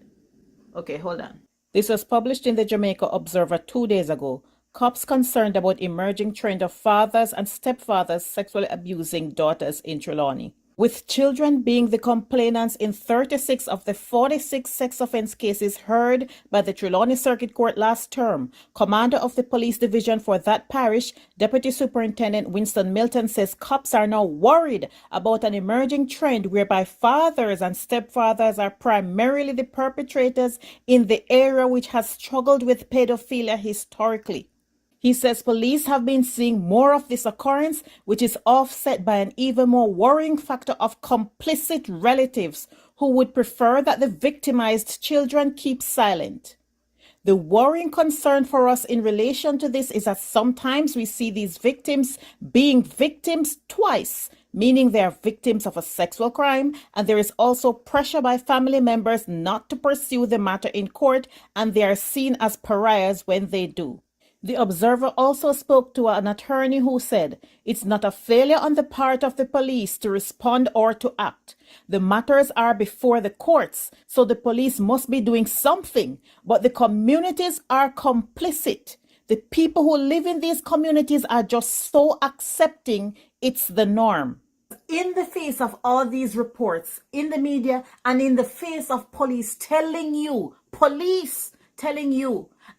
Okay, hold on. This was published in the Jamaica Observer 2 days ago. Cops concerned about emerging trend of fathers and stepfathers sexually abusing daughters in Trelawney. With children being the complainants in 36 of the 46 sex offense cases heard by the Trelawney Circuit Court last term, Commander of the Police Division for that parish, Deputy Superintendent Winston Milton, says cops are now worried about an emerging trend whereby fathers and stepfathers are primarily the perpetrators in the area which has struggled with pedophilia historically. He says police have been seeing more of this occurrence, which is offset by an even more worrying factor of complicit relatives who would prefer that the victimized children keep silent. The worrying concern for us in relation to this is that sometimes we see these victims being victims twice, meaning they are victims of a sexual crime, and there is also pressure by family members not to pursue the matter in court, and they are seen as pariahs when they do. The Observer also spoke to an attorney who said, it's not a failure on the part of the police to respond or to act. The matters are before the courts, so the police must be doing something, but the communities are complicit. The people who live in these communities are just so accepting it's the norm. In the face of all these reports, in the media, and in the face of police telling you,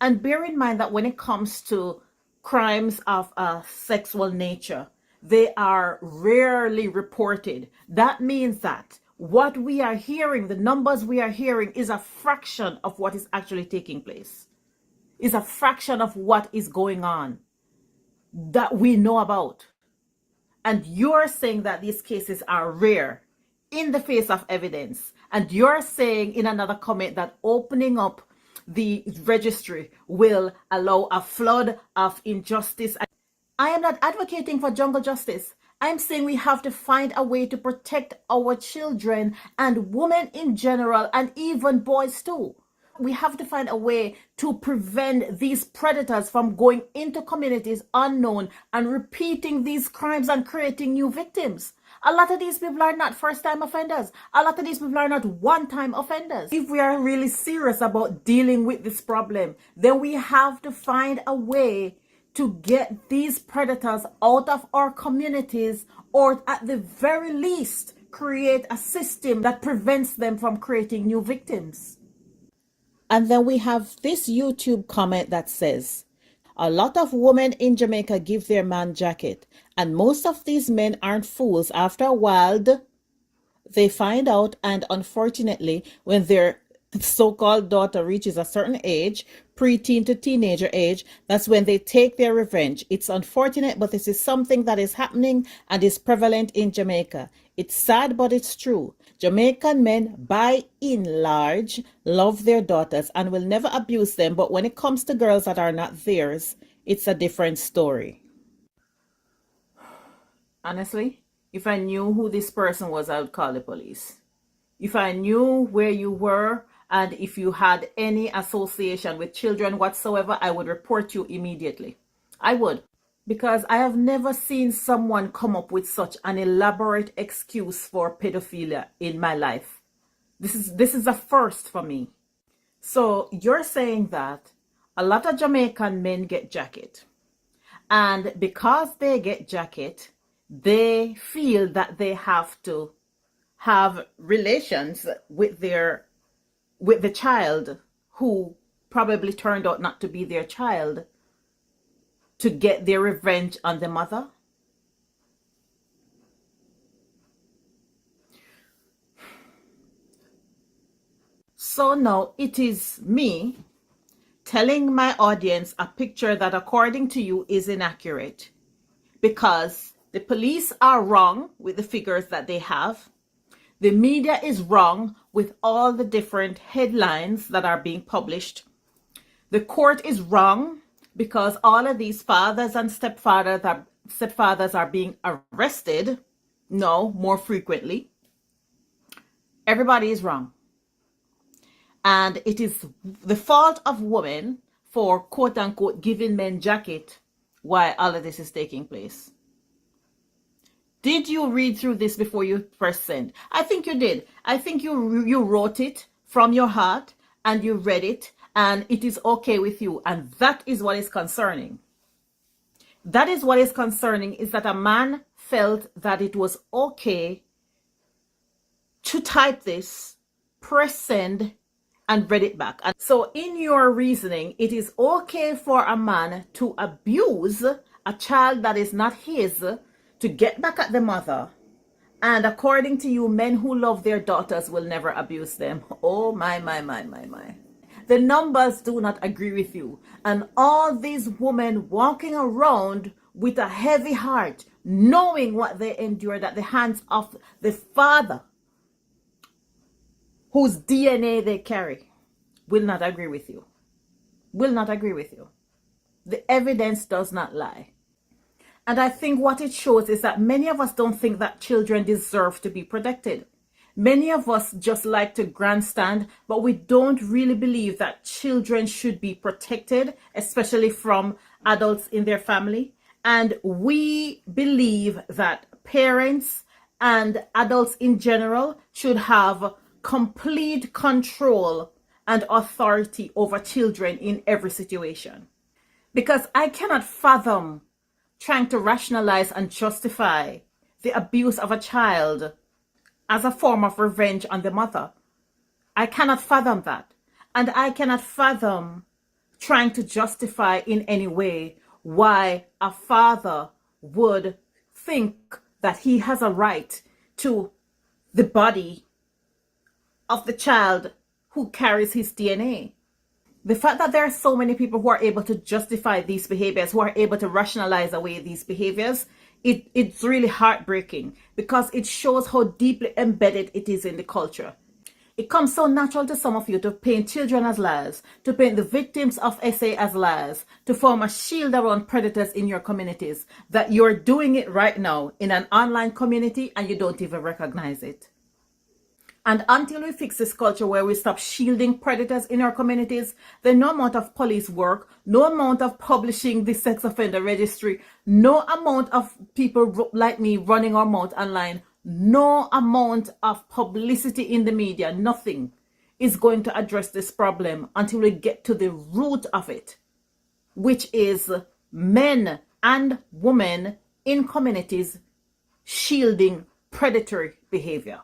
and bear in mind that when it comes to crimes of a sexual nature, they are rarely reported. That means that what we are hearing, the numbers we are hearing, is a fraction of what is actually taking place, is a fraction of what is going on that we know about. And you're saying that these cases are rare in the face of evidence. And you're saying in another comment that opening up the registry will allow a flood of injustice. I am not advocating for jungle justice. I'm saying we have to find a way to protect our children and women in general, and even boys too. We have to find a way to prevent these predators from going into communities unknown and repeating these crimes and creating new victims. A lot of these people are not first-time offenders. A lot of these people are not one-time offenders. If we are really serious about dealing with this problem, then we have to find a way to get these predators out of our communities, or at the very least, create a system that prevents them from creating new victims. And then we have this YouTube comment that says, a lot of women in Jamaica give their man jacket, and most of these men aren't fools. After a while, they find out, and unfortunately, when their so-called daughter reaches a certain age, preteen to teenager age, that's when they take their revenge. It's unfortunate, but this is something that is happening and is prevalent in Jamaica. It's sad, but it's true. Jamaican men, by and large, love their daughters and will never abuse them, but when it comes to girls that are not theirs, it's a different story. Honestly, if I knew who this person was, I would call the police. If I knew where you were, and if you had any association with children whatsoever, I would report you immediately. I would. Because I have never seen someone come up with such an elaborate excuse for pedophilia in my life. This is a first for me. So you're saying that a lot of Jamaican men get jacket. And because they get jacket, they feel that they have to have relations with the child who probably turned out not to be their child, to get their revenge on the mother. So now it is me telling my audience a picture that according to you is inaccurate because the police are wrong with the figures that they have. The media is wrong with all the different headlines that are being published. The court is wrong because all of these fathers and stepfathers are being arrested. No, more frequently. Everybody is wrong. And it is the fault of women for quote unquote giving men jacket why all of this is taking place. Did you read through this before you press send? I think you did. I think you wrote it from your heart and you read it and it is okay with you. And that is what is concerning. That is what is concerning, is that a man felt that it was okay to type this, press send, and read it back. And so in your reasoning, it is okay for a man to abuse a child that is not his to get back at the mother. And according to you, men who love their daughters will never abuse them. Oh my. The numbers do not agree with you. And all these women walking around with a heavy heart, knowing what they endured at the hands of the father whose DNA they carry, will not agree with you. Will not agree with you. The evidence does not lie. And I think what it shows is that many of us don't think that children deserve to be protected. Many of us just like to grandstand, but we don't really believe that children should be protected, especially from adults in their family. And we believe that parents and adults in general should have complete control and authority over children in every situation. Because I cannot fathom trying to rationalize and justify the abuse of a child as a form of revenge on the mother. I cannot fathom that. And I cannot fathom trying to justify in any way why a father would think that he has a right to the body of the child who carries his DNA. The fact that there are so many people who are able to justify these behaviors, who are able to rationalize away these behaviors, it's really heartbreaking because it shows how deeply embedded it is in the culture. It comes so natural to some of you to paint children as liars, to paint the victims of SA as liars, to form a shield around predators in your communities, that you're doing it right now in an online community and you don't even recognize it. And until we fix this culture where we stop shielding predators in our communities, then no amount of police work, no amount of publishing the sex offender registry, no amount of people like me running our mouth online, no amount of publicity in the media, nothing is going to address this problem until we get to the root of it, which is men and women in communities shielding predatory behavior.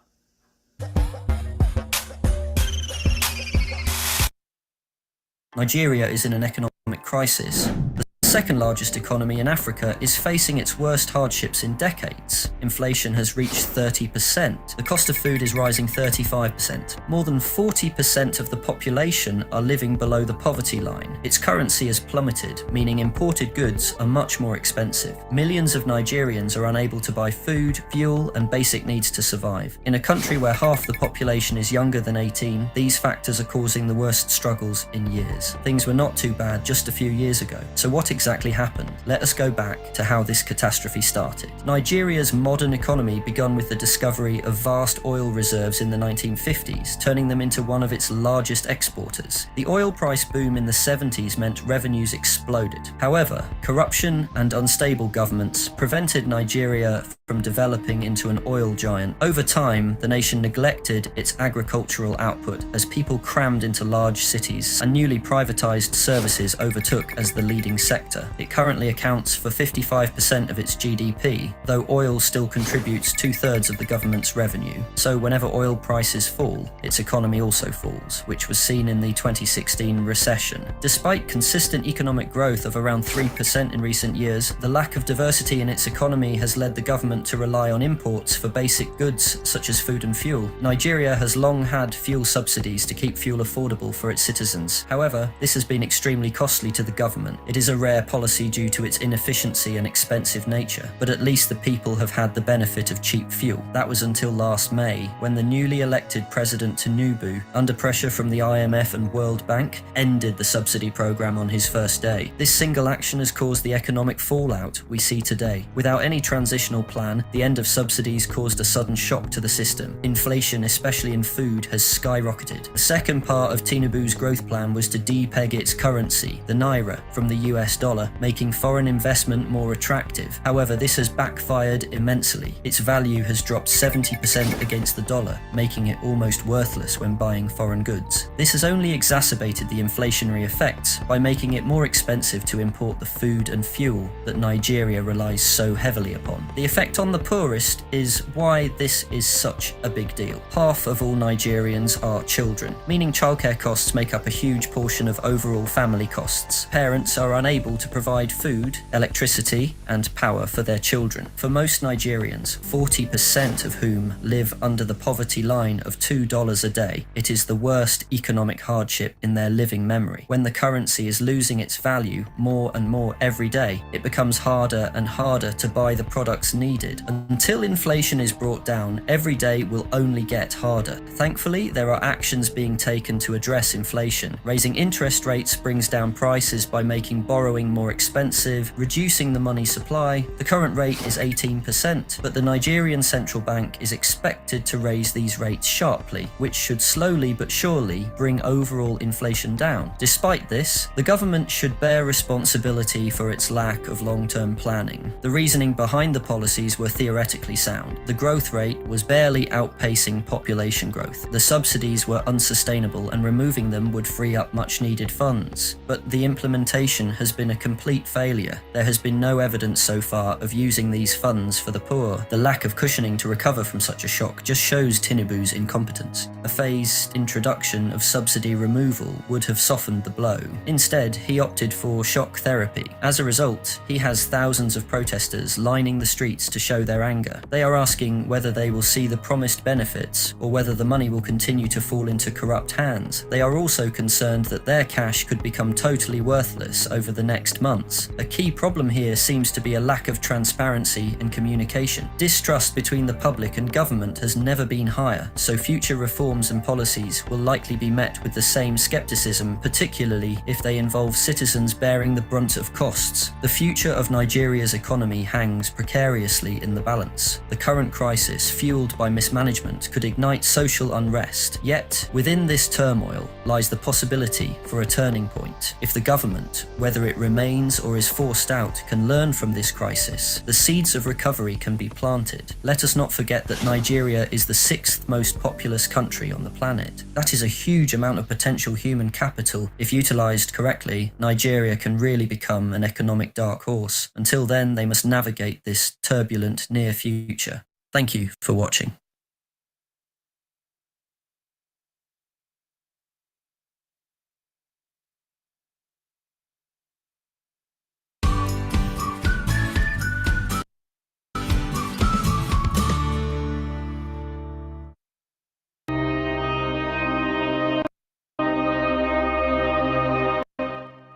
Nigeria is in an economic crisis. The second largest economy in Africa is facing its worst hardships in decades. Inflation has reached 30%. The cost of food is rising 35%. More than 40% of the population are living below the poverty line. Its currency has plummeted, meaning imported goods are much more expensive. Millions of Nigerians are unable to buy food, fuel, and basic needs to survive. In a country where half the population is younger than 18, these factors are causing the worst struggles in years. Things were not too bad just a few years ago. So what exactly happened? Let us go back to how this catastrophe started. Nigeria's modern economy began with the discovery of vast oil reserves in the 1950s, turning them into one of its largest exporters. The oil price boom in the 70s meant revenues exploded. However, corruption and unstable governments prevented Nigeria from developing into an oil giant. Over time, the nation neglected its agricultural output as people crammed into large cities and newly privatized services overtook as the leading sector. It currently accounts for 55% of its GDP, though oil still contributes 2/3 of the government's revenue. So whenever oil prices fall, its economy also falls, which was seen in the 2016 recession. Despite consistent economic growth of around 3% in recent years, the lack of diversity in its economy has led the government government to rely on imports for basic goods such as food and fuel. Nigeria has long had fuel subsidies to keep fuel affordable for its citizens. However, this has been extremely costly to the government. It is a rare policy due to its inefficiency and expensive nature, but at least the people have had the benefit of cheap fuel. That was until last May, when the newly elected President Tinubu, under pressure from the IMF and World Bank, ended the subsidy program on his first day. This single action has caused the economic fallout we see today. Without any transitional plan, the end of subsidies caused a sudden shock to the system. Inflation, especially in food, has skyrocketed. The second part of Tinubu's growth plan was to depeg its currency, the naira, from the US dollar, making foreign investment more attractive. However, this has backfired immensely. Its value has dropped 70% against the dollar, making it almost worthless when buying foreign goods. This has only exacerbated the inflationary effects by making it more expensive to import the food and fuel that Nigeria relies so heavily upon. The effect on the poorest is why this is such a big deal. Half of all Nigerians are children, meaning childcare costs make up a huge portion of overall family costs. Parents are unable to provide food, electricity, and power for their children. For most Nigerians, 40% of whom live under the poverty line of $2 a day, it is the worst economic hardship in their living memory. When the currency is losing its value more and more every day, it becomes harder and harder to buy the products needed. Until inflation is brought down, every day will only get harder. Thankfully, there are actions being taken to address inflation. Raising interest rates brings down prices by making borrowing more expensive, reducing the money supply. The current rate is 18%, but the Nigerian central bank is expected to raise these rates sharply, which should slowly but surely bring overall inflation down. Despite this, the government should bear responsibility for its lack of long-term planning. The reasoning behind the policies were theoretically sound. The growth rate was barely outpacing population growth. The subsidies were unsustainable and removing them would free up much-needed funds. But the implementation has been a complete failure. There has been no evidence so far of using these funds for the poor. The lack of cushioning to recover from such a shock just shows Tinubu's incompetence. A phased introduction of subsidy removal would have softened the blow. Instead, he opted for shock therapy. As a result, he has thousands of protesters lining the streets to show their anger. They are asking whether they will see the promised benefits or whether the money will continue to fall into corrupt hands. They are also concerned that their cash could become totally worthless over the next months. A key problem here seems to be a lack of transparency and communication. Distrust between the public and government has never been higher, so future reforms and policies will likely be met with the same skepticism, particularly if they involve citizens bearing the brunt of costs. The future of Nigeria's economy hangs precariously in the balance. The current crisis, fueled by mismanagement, could ignite social unrest. Yet, within this turmoil lies the possibility for a turning point. If the government, whether it remains or is forced out, can learn from this crisis, the seeds of recovery can be planted. Let us not forget that Nigeria is the 6th most populous country on the planet. That is a huge amount of potential human capital. If utilized correctly, Nigeria can really become an economic dark horse. Until then, they must navigate this turbulent near future. Thank you for watching.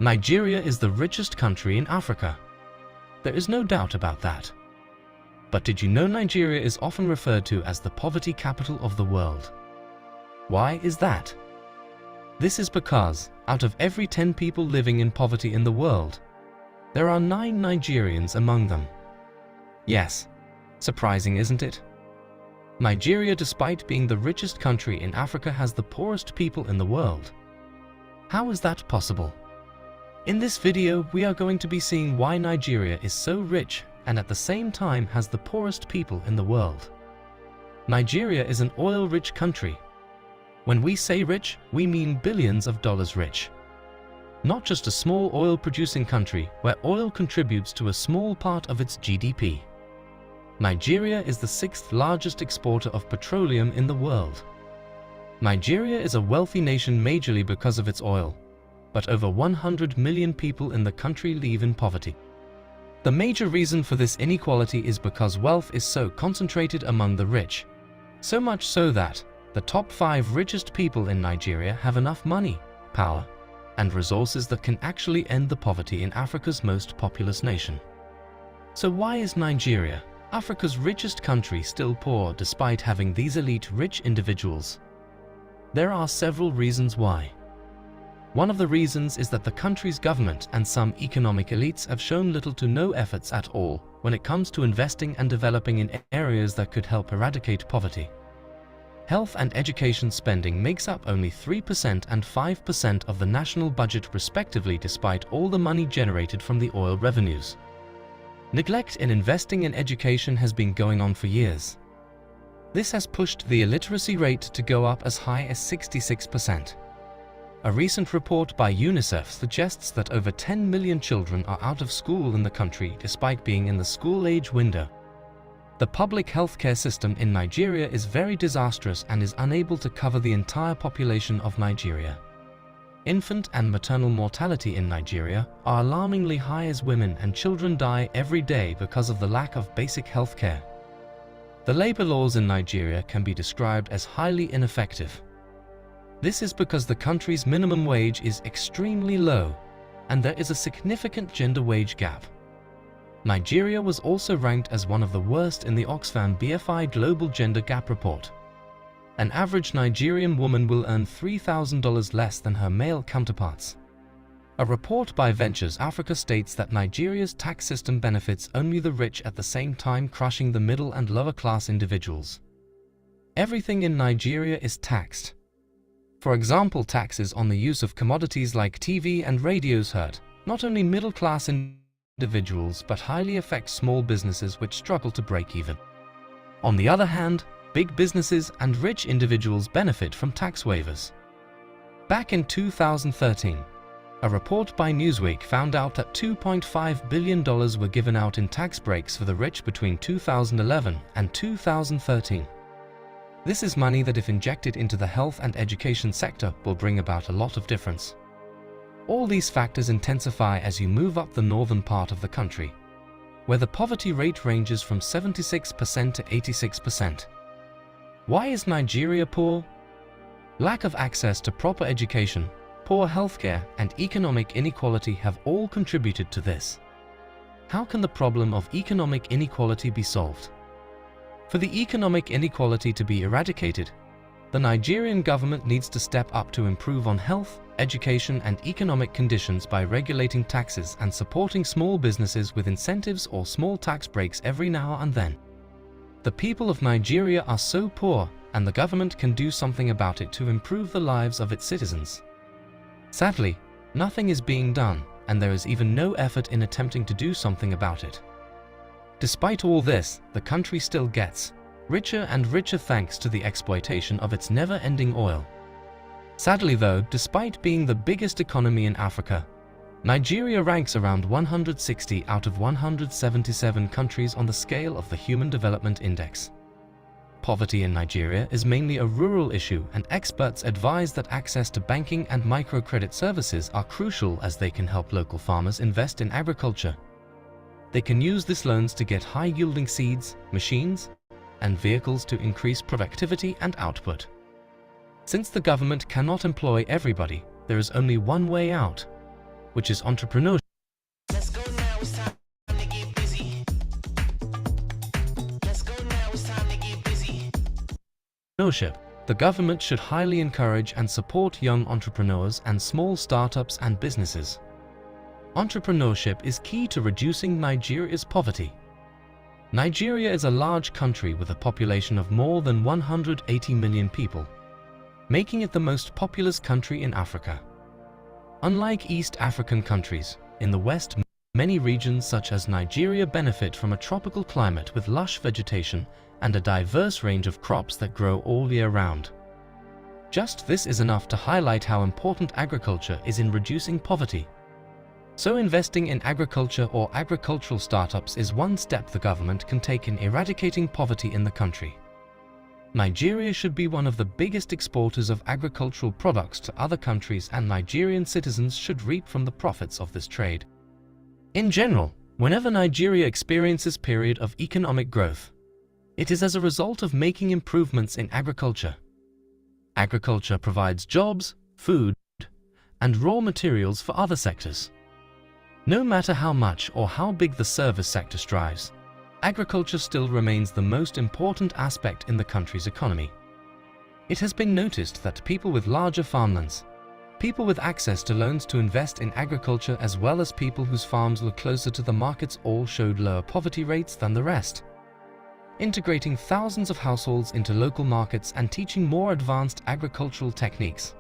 Nigeria is the richest country in Africa. There is no doubt about that. But did you know Nigeria is often referred to as the poverty capital of the world? Why is that? This is because, out of every 10 people living in poverty in the world, there are 9 Nigerians among them. Yes, surprising, isn't it? Nigeria, despite being the richest country in Africa, has the poorest people in the world. How is that possible? In this video, we are going to be seeing why Nigeria is so rich and at the same time has the poorest people in the world. Nigeria is an oil-rich country. When we say rich, we mean billions of dollars rich. Not just a small oil-producing country where oil contributes to a small part of its GDP. Nigeria is the 6th largest exporter of petroleum in the world. Nigeria is a wealthy nation majorly because of its oil, but over 100 million people in the country live in poverty. The major reason for this inequality is because wealth is so concentrated among the rich, so much so that the top 5 richest people in Nigeria have enough money, power, and resources that can actually end the poverty in Africa's most populous nation. So why is Nigeria, Africa's richest country, still poor despite having these elite rich individuals? There are several reasons why. One of the reasons is that the country's government and some economic elites have shown little to no efforts at all when it comes to investing and developing in areas that could help eradicate poverty. Health and education spending makes up only 3% and 5% of the national budget respectively, despite all the money generated from the oil revenues. Neglect in investing in education has been going on for years. This has pushed the illiteracy rate to go up as high as 66%. A recent report by UNICEF suggests that over 10 million children are out of school in the country despite being in the school-age window. The public healthcare system in Nigeria is very disastrous and is unable to cover the entire population of Nigeria. Infant and maternal mortality in Nigeria are alarmingly high as women and children die every day because of the lack of basic health care. The labor laws in Nigeria can be described as highly ineffective. This is because the country's minimum wage is extremely low, and there is a significant gender wage gap. Nigeria was also ranked as one of the worst in the Oxfam BFI Global Gender Gap Report. An average Nigerian woman will earn $3,000 less than her male counterparts. A report by Ventures Africa states that Nigeria's tax system benefits only the rich, at the same time crushing the middle and lower class individuals. Everything in Nigeria is taxed. For example, taxes on the use of commodities like TV and radios hurt not only middle-class individuals but highly affect small businesses which struggle to break even. On the other hand, big businesses and rich individuals benefit from tax waivers. Back in 2013, a report by Newsweek found out that $2.5 billion were given out in tax breaks for the rich between 2011 and 2013. This is money that, if injected into the health and education sector, will bring about a lot of difference. All these factors intensify as you move up the northern part of the country, where the poverty rate ranges from 76% to 86%. Why is Nigeria poor? Lack of access to proper education, poor healthcare, and economic inequality have all contributed to this. How can the problem of economic inequality be solved? For the economic inequality to be eradicated, the Nigerian government needs to step up to improve on health, education, and economic conditions by regulating taxes and supporting small businesses with incentives or small tax breaks every now and then. The people of Nigeria are so poor, and the government can do something about it to improve the lives of its citizens. Sadly, nothing is being done, and there is even no effort in attempting to do something about it. Despite all this, the country still gets richer and richer thanks to the exploitation of its never-ending oil. Sadly though, despite being the biggest economy in Africa, Nigeria ranks around 160 out of 177 countries on the scale of the Human Development Index. Poverty in Nigeria is mainly a rural issue, and experts advise that access to banking and microcredit services are crucial as they can help local farmers invest in agriculture. They can use these loans to get high-yielding seeds, machines, and vehicles to increase productivity and output. Since the government cannot employ everybody, there is only one way out, which is entrepreneurship. Let's go now, it's time to get busy. Let's go now, it's time to get busy. The government should highly encourage and support young entrepreneurs and small startups and businesses. Entrepreneurship is key to reducing Nigeria's poverty. Nigeria is a large country with a population of more than 180 million people, making it the most populous country in Africa. Unlike East African countries, in the West, many regions such as Nigeria benefit from a tropical climate with lush vegetation and a diverse range of crops that grow all year round. Just this is enough to highlight how important agriculture is in reducing poverty. So investing in agriculture or agricultural startups is one step the government can take in eradicating poverty in the country. Nigeria should be one of the biggest exporters of agricultural products to other countries, and Nigerian citizens should reap from the profits of this trade. In general, Whenever Nigeria experiences a period of economic growth, it is as a result of making improvements in agriculture. Agriculture provides jobs, food, and raw materials for other sectors. No matter how much or how big the service sector strives, agriculture still remains the most important aspect in the country's economy. It has been noticed that people with larger farmlands, people with access to loans to invest in agriculture, as well as people whose farms were closer to the markets, all showed lower poverty rates than the rest. Integrating thousands of households into local markets and teaching more advanced agricultural techniques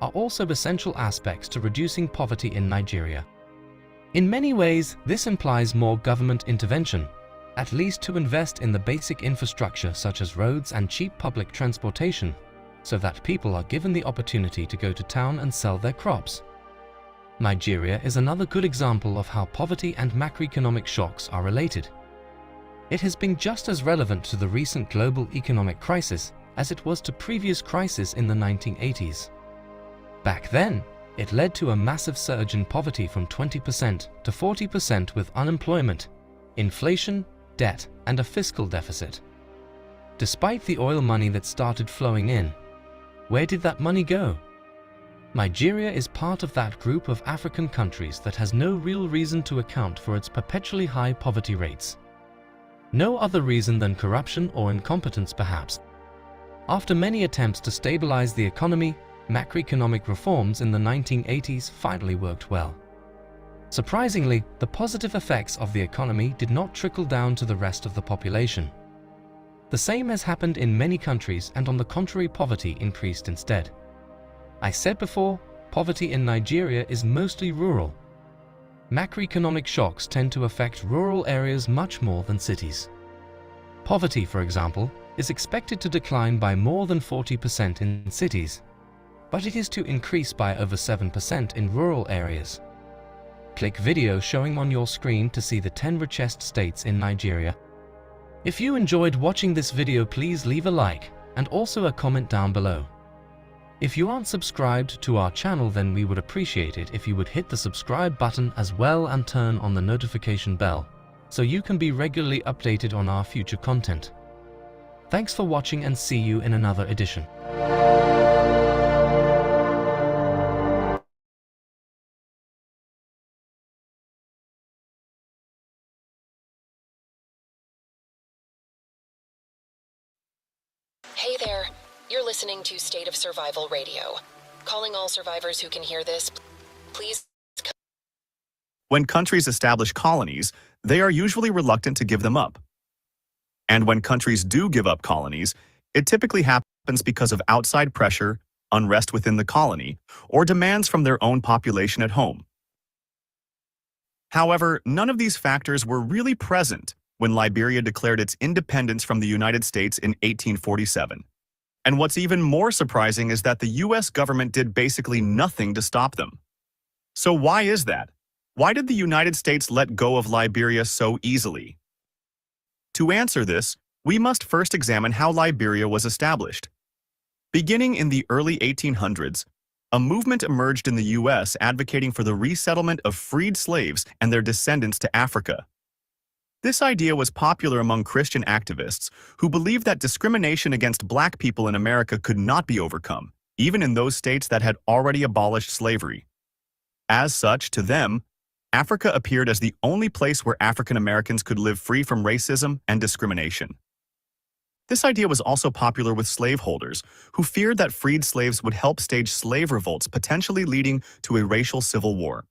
are also essential aspects to reducing poverty in Nigeria. In many ways, this implies more government intervention, at least to invest in the basic infrastructure such as roads and cheap public transportation, so that people are given the opportunity to go to town and sell their crops. Nigeria is another good example of how poverty and macroeconomic shocks are related. It has been just as relevant to the recent global economic crisis as it was to previous crises in the 1980s. Back then, it led to a massive surge in poverty from 20% to 40%, with unemployment, inflation, debt, and a fiscal deficit. Despite the oil money that started flowing in, where did that money go? Nigeria is part of that group of African countries that has no real reason to account for its perpetually high poverty rates. No other reason than corruption or incompetence, perhaps. After many attempts to stabilize the economy, macroeconomic reforms in the 1980s finally worked well. Surprisingly, the positive effects of the economy did not trickle down to the rest of the population. The same has happened in many countries, and on the contrary, poverty increased instead. I said before, poverty in Nigeria is mostly rural. Macroeconomic shocks tend to affect rural areas much more than cities. Poverty, for example, is expected to decline by more than 40% in cities, but it is to increase by over 7% in rural areas. Click video showing on your screen to see the 10 richest states in Nigeria. If you enjoyed watching this video, please leave a like and also a comment down below. If you aren't subscribed to our channel, then we would appreciate it if you would hit the subscribe button as well and turn on the notification bell, so you can be regularly updated on our future content. Thanks for watching, and see you in another edition. Hey there, you're listening to State of Survival Radio. Calling all survivors who can hear this, please. When countries establish colonies, they are usually reluctant to give them up. And when countries do give up colonies, it typically happens because of outside pressure, unrest within the colony, or demands from their own population at home. However, none of these factors were really present when Liberia declared its independence from the United States in 1847. And what's even more surprising is that the US government did basically nothing to stop them. So why is that? Why did the United States let go of Liberia so easily? To answer this, we must first examine how Liberia was established. Beginning in the early 1800s, a movement emerged in the US advocating for the resettlement of freed slaves and their descendants to Africa. This idea was popular among Christian activists who believed that discrimination against black people in America could not be overcome, even in those states that had already abolished slavery. As such, to them, Africa appeared as the only place where African Americans could live free from racism and discrimination. This idea was also popular with slaveholders, who feared that freed slaves would help stage slave revolts, potentially leading to a racial civil war.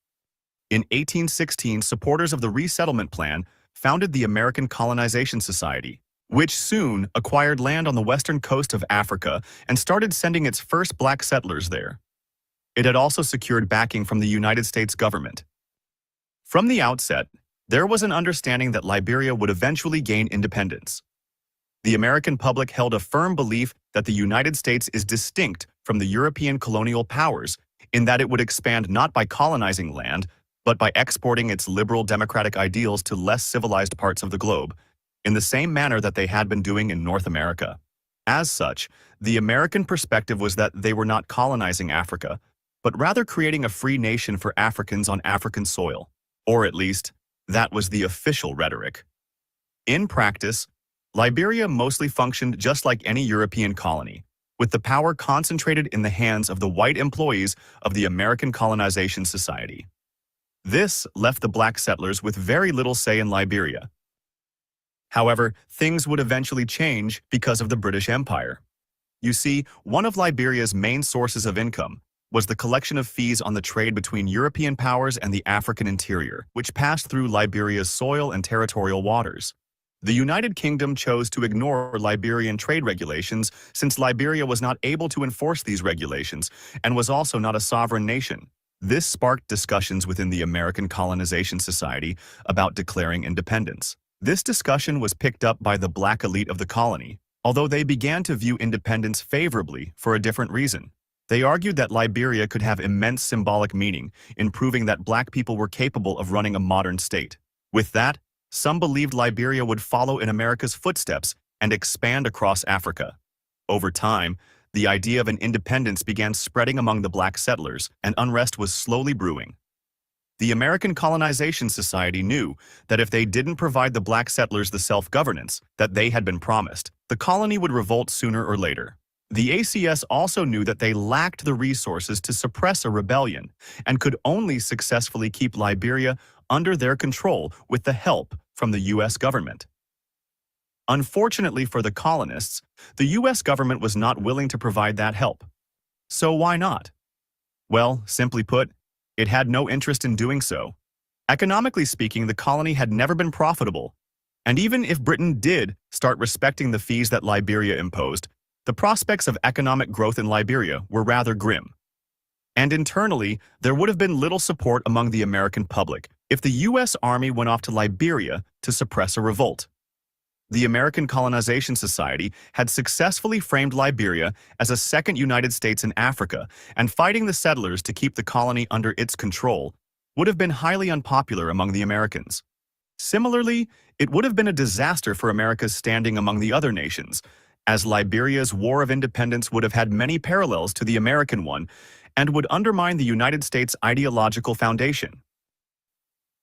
In 1816, supporters of the resettlement plan founded the American Colonization Society, which soon acquired land on the western coast of Africa and started sending its first black settlers there. It had also secured backing from the United States government. From the outset, there was an understanding that Liberia would eventually gain independence. The American public held a firm belief that the United States is distinct from the European colonial powers in that it would expand not by colonizing land, but by exporting its liberal democratic ideals to less civilized parts of the globe, in the same manner that they had been doing in North America. As such, the American perspective was that they were not colonizing Africa, but rather creating a free nation for Africans on African soil, or at least, That was the official rhetoric. In practice, Liberia mostly functioned just like any European colony, with the power concentrated in the hands of the white employees of the American Colonization Society. This left the black settlers with very little say in Liberia. However, things would eventually change because of the British Empire. You see, one of Liberia's main sources of income was the collection of fees on the trade between European powers and the African interior, which passed through Liberia's soil and territorial waters. The United Kingdom chose to ignore Liberian trade regulations since Liberia was not able to enforce these regulations and was also not a sovereign nation. This sparked discussions within the American Colonization Society about declaring independence. This discussion was picked up by the black elite of the colony, although they began to view independence favorably for a different reason. They argued that Liberia could have immense symbolic meaning in proving that black people were capable of running a modern state. With that, some believed Liberia would follow in America's footsteps and expand across Africa. Over time, the idea of an independence began spreading among the black settlers, and unrest was slowly brewing. The American Colonization Society knew that if they didn't provide the black settlers the self-governance that they had been promised, the colony would revolt sooner or later. The ACS also knew that they lacked the resources to suppress a rebellion and could only successfully keep Liberia under their control with the help from the U.S. government. Unfortunately for the colonists, the U.S. government was not willing to provide that help. So why not? Well, simply put, it had no interest in doing so. Economically speaking, the colony had never been profitable, and even if Britain did start respecting the fees that Liberia imposed, the prospects of economic growth in Liberia were rather grim. And internally, there would have been little support among the American public if the U.S. Army went off to Liberia to suppress a revolt. The American Colonization Society had successfully framed Liberia as a second United States in Africa, and fighting the settlers to keep the colony under its control would have been highly unpopular among the Americans. Similarly, it would have been a disaster for America's standing among the other nations, as Liberia's War of Independence would have had many parallels to the American one and would undermine the United States' ideological foundation.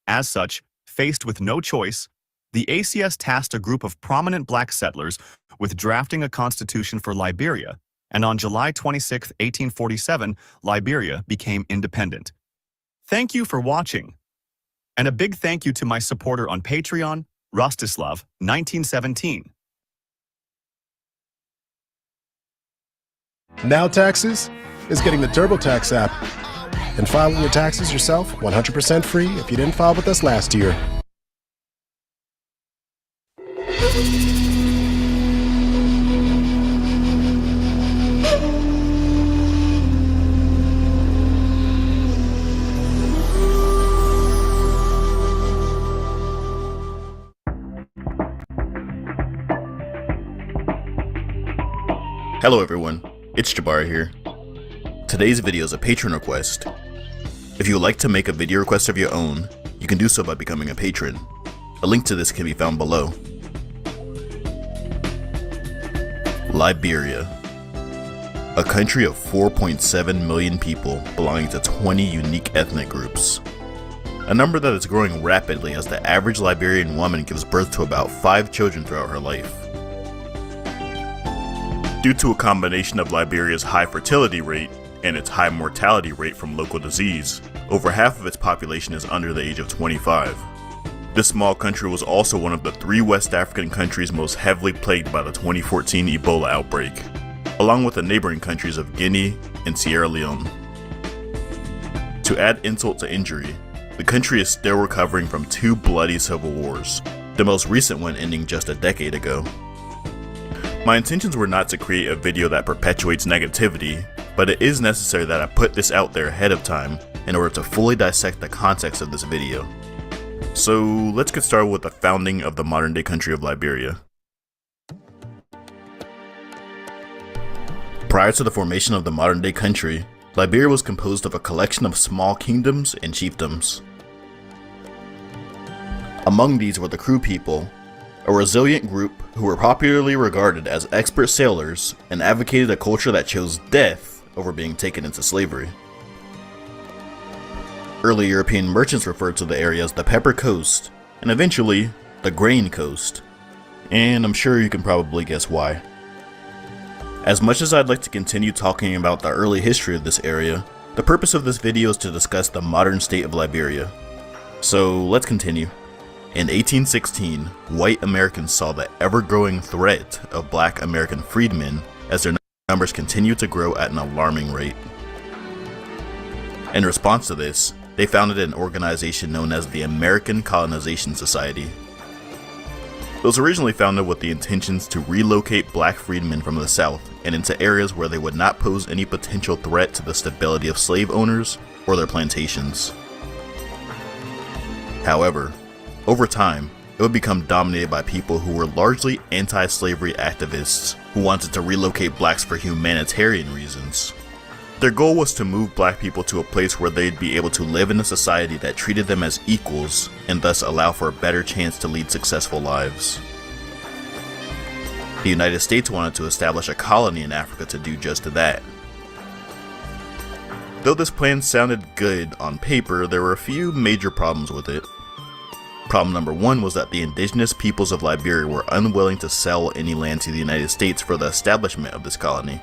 As such, faced with no choice, the ACS tasked a group of prominent black settlers with drafting a constitution for Liberia, and on July 26, 1847, Liberia became independent. Thank you for watching. And a big thank you to my supporter on Patreon, Rostislav, 1917. Now Taxes is getting the TurboTax app and filing your taxes yourself 100% free if you didn't file with us last year. Hello everyone, it's Jabari here. Today's video is a patron request. If you would like to make a video request of your own, you can do so by becoming a patron. A link to this can be found below. Liberia. A country of 4.7 million people belonging to 20 unique ethnic groups. A number that is growing rapidly as the average Liberian woman gives birth to about 5 children throughout her life. Due to a combination of Liberia's high fertility rate and its high mortality rate from local disease, over half of its population is under the age of 25. This small country was also one of the 3 West African countries most heavily plagued by the 2014 Ebola outbreak, along with the neighboring countries of Guinea and Sierra Leone. To add insult to injury, the country is still recovering from 2 bloody civil wars, the most recent one ending just a decade ago. My intentions were not to create a video that perpetuates negativity, but it is necessary that I put this out there ahead of time in order to fully dissect the context of this video. So let's get started with the founding of the modern day country of Liberia. Prior to the formation of the modern day country, Liberia was composed of a collection of small kingdoms and chiefdoms. Among these were the Kru people, a resilient group who were popularly regarded as expert sailors and advocated a culture that chose death over being taken into slavery. Early European merchants referred to the area as the Pepper Coast and eventually the Grain Coast. And I'm sure you can probably guess why. As much as I'd like to continue talking about the early history of this area, the purpose of this video is to discuss the modern state of Liberia. So let's continue. In 1816, white Americans saw the ever-growing threat of black American freedmen as their numbers continued to grow at an alarming rate. In response to this, they founded an organization known as the American Colonization Society. It was originally founded with the intentions to relocate black freedmen from the South and into areas where they would not pose any potential threat to the stability of slave owners or their plantations. However, over time, it would become dominated by people who were largely anti-slavery activists who wanted to relocate blacks for humanitarian reasons. Their goal was to move black people to a place where they'd be able to live in a society that treated them as equals and thus allow for a better chance to lead successful lives. The United States wanted to establish a colony in Africa to do just that. Though this plan sounded good on paper, there were a few major problems with it. Problem number one was that the indigenous peoples of Liberia were unwilling to sell any land to the United States for the establishment of this colony.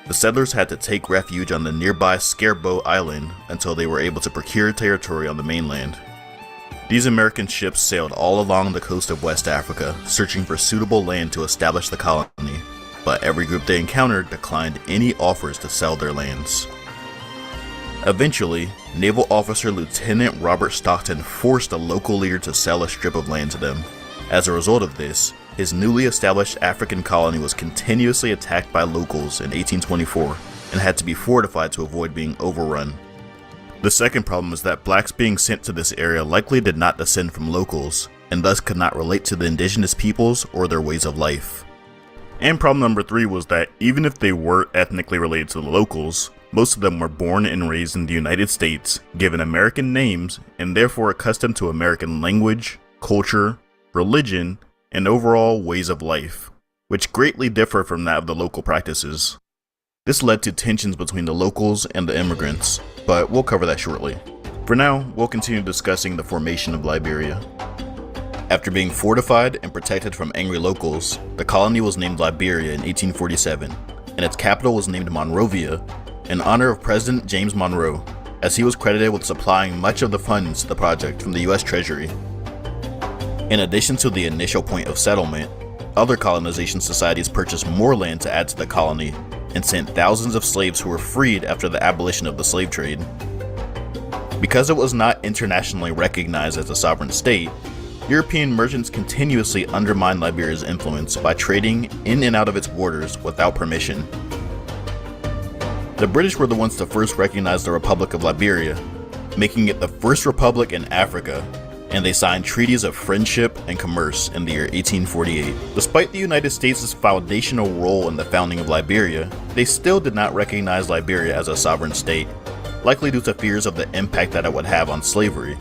The settlers had to take refuge on the nearby Scarebough Island until they were able to procure territory on the mainland. These American ships sailed all along the coast of West Africa, searching for suitable land to establish the colony, but every group they encountered declined any offers to sell their lands. Eventually, Naval Officer Lieutenant Robert Stockton forced a local leader to sell a strip of land to them. As a result of this, his newly established African colony was continuously attacked by locals in 1824 and had to be fortified to avoid being overrun. The second problem is that blacks being sent to this area likely did not descend from locals, and thus could not relate to the indigenous peoples or their ways of life. And problem number three was that even if they were ethnically related to the locals, most of them were born and raised in the United States, given American names, and therefore accustomed to American language, culture, religion, and overall ways of life, which greatly differ from that of the local practices. This led to tensions between the locals and the immigrants, but we'll cover that shortly. For now, we'll continue discussing the formation of Liberia. After being fortified and protected from angry locals, the colony was named Liberia in 1847, and its capital was named Monrovia in honor of President James Monroe, as he was credited with supplying much of the funds to the project from the US Treasury. In addition to the initial point of settlement, other colonization societies purchased more land to add to the colony and sent thousands of slaves who were freed after the abolition of the slave trade. Because it was not internationally recognized as a sovereign state, European merchants continuously undermined Liberia's influence by trading in and out of its borders without permission. The British were the ones to first recognize the Republic of Liberia, making it the first republic in Africa, and they signed treaties of friendship and commerce in the year 1848. Despite the United States' foundational role in the founding of Liberia, they still did not recognize Liberia as a sovereign state, likely due to fears of the impact that it would have on slavery.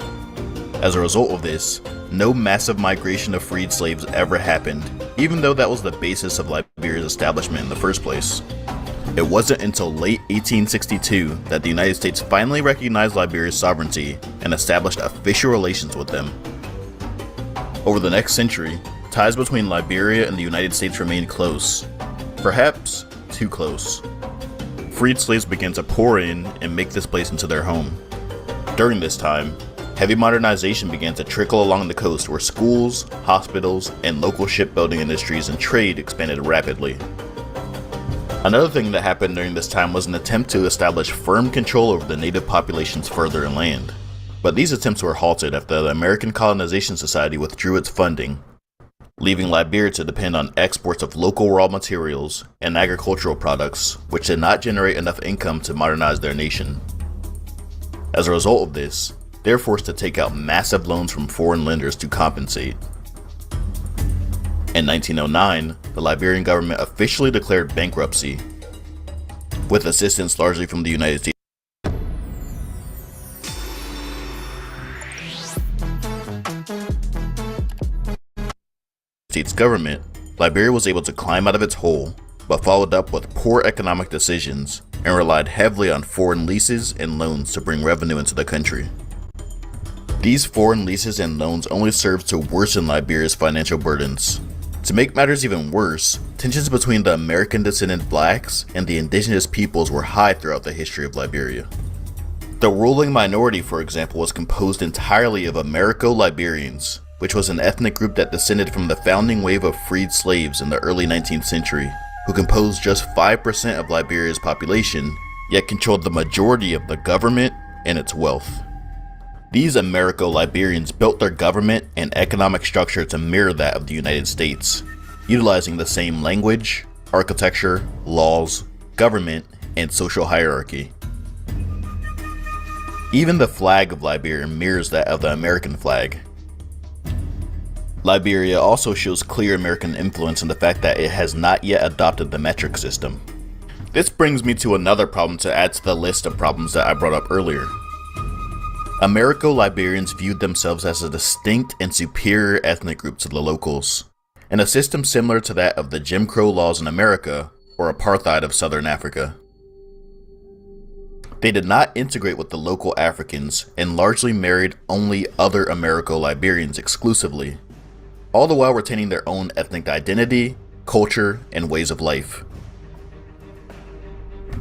As a result of this, no massive migration of freed slaves ever happened, even though that was the basis of Liberia's establishment in the first place. It wasn't until late 1862 that the United States finally recognized Liberia's sovereignty and established official relations with them. Over the next century, ties between Liberia and the United States remained close, perhaps too close. Freed slaves began to pour in and make this place into their home. During this time, heavy modernization began to trickle along the coast where schools, hospitals, and local shipbuilding industries and trade expanded rapidly. Another thing that happened during this time was an attempt to establish firm control over the native populations further inland. But these attempts were halted after the American Colonization Society withdrew its funding, leaving Liberia to depend on exports of local raw materials and agricultural products, which did not generate enough income to modernize their nation. As a result of this, they were forced to take out massive loans from foreign lenders to compensate. In 1909, the Liberian government officially declared bankruptcy, with assistance largely from the United States government. Liberia was able to climb out of its hole, but followed up with poor economic decisions and relied heavily on foreign leases and loans to bring revenue into the country. These foreign leases and loans only served to worsen Liberia's financial burdens. To make matters even worse, tensions between the American descendant blacks and the indigenous peoples were high throughout the history of Liberia. The ruling minority, for example, was composed entirely of Americo-Liberians, which was an ethnic group that descended from the founding wave of freed slaves in the early 19th century, who composed just 5% of Liberia's population, yet controlled the majority of the government and its wealth. These Americo-Liberians built their government and economic structure to mirror that of the United States, utilizing the same language, architecture, laws, government, and social hierarchy. Even the flag of Liberia mirrors that of the American flag. Liberia also shows clear American influence in the fact that it has not yet adopted the metric system. This brings me to another problem to add to the list of problems that I brought up earlier. Americo-Liberians viewed themselves as a distinct and superior ethnic group to the locals, in a system similar to that of the Jim Crow laws in America or apartheid of Southern Africa. They did not integrate with the local Africans and largely married only other Americo-Liberians exclusively, all the while retaining their own ethnic identity, culture, and ways of life.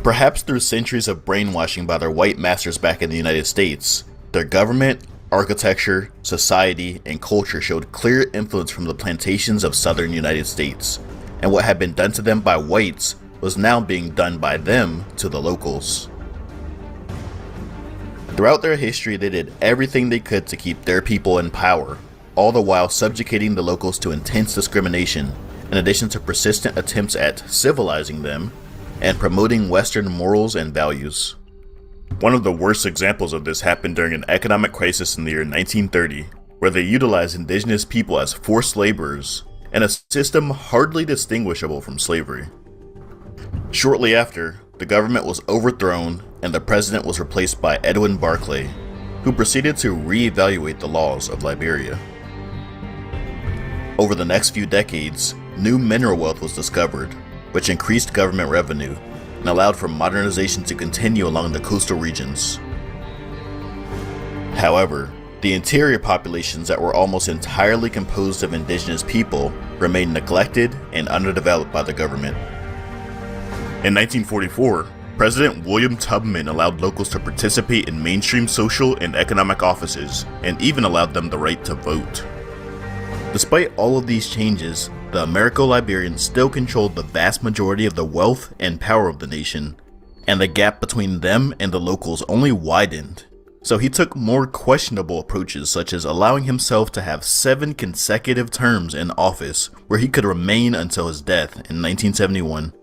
Perhaps through centuries of brainwashing by their white masters back in the United States, their government, architecture, society, and culture showed clear influence from the plantations of southern United States, and what had been done to them by whites was now being done by them to the locals. Throughout their history, they did everything they could to keep their people in power, all the while subjugating the locals to intense discrimination, in addition to persistent attempts at civilizing them and promoting Western morals and values. One of the worst examples of this happened during an economic crisis in the year 1930, where they utilized indigenous people as forced laborers, in a system hardly distinguishable from slavery. Shortly after, the government was overthrown and the president was replaced by Edwin Barclay, who proceeded to re-evaluate the laws of Liberia. Over the next few decades, new mineral wealth was discovered, which increased government revenue and allowed for modernization to continue along the coastal regions. However, the interior populations that were almost entirely composed of indigenous people remained neglected and underdeveloped by the government. In 1944, President William Tubman allowed locals to participate in mainstream social and economic offices, and even allowed them the right to vote. Despite all of these changes, the Americo-Liberians still controlled the vast majority of the wealth and power of the nation, and the gap between them and the locals only widened. So he took more questionable approaches, such as allowing himself to have 7 consecutive terms in office, where he could remain until his death in 1971.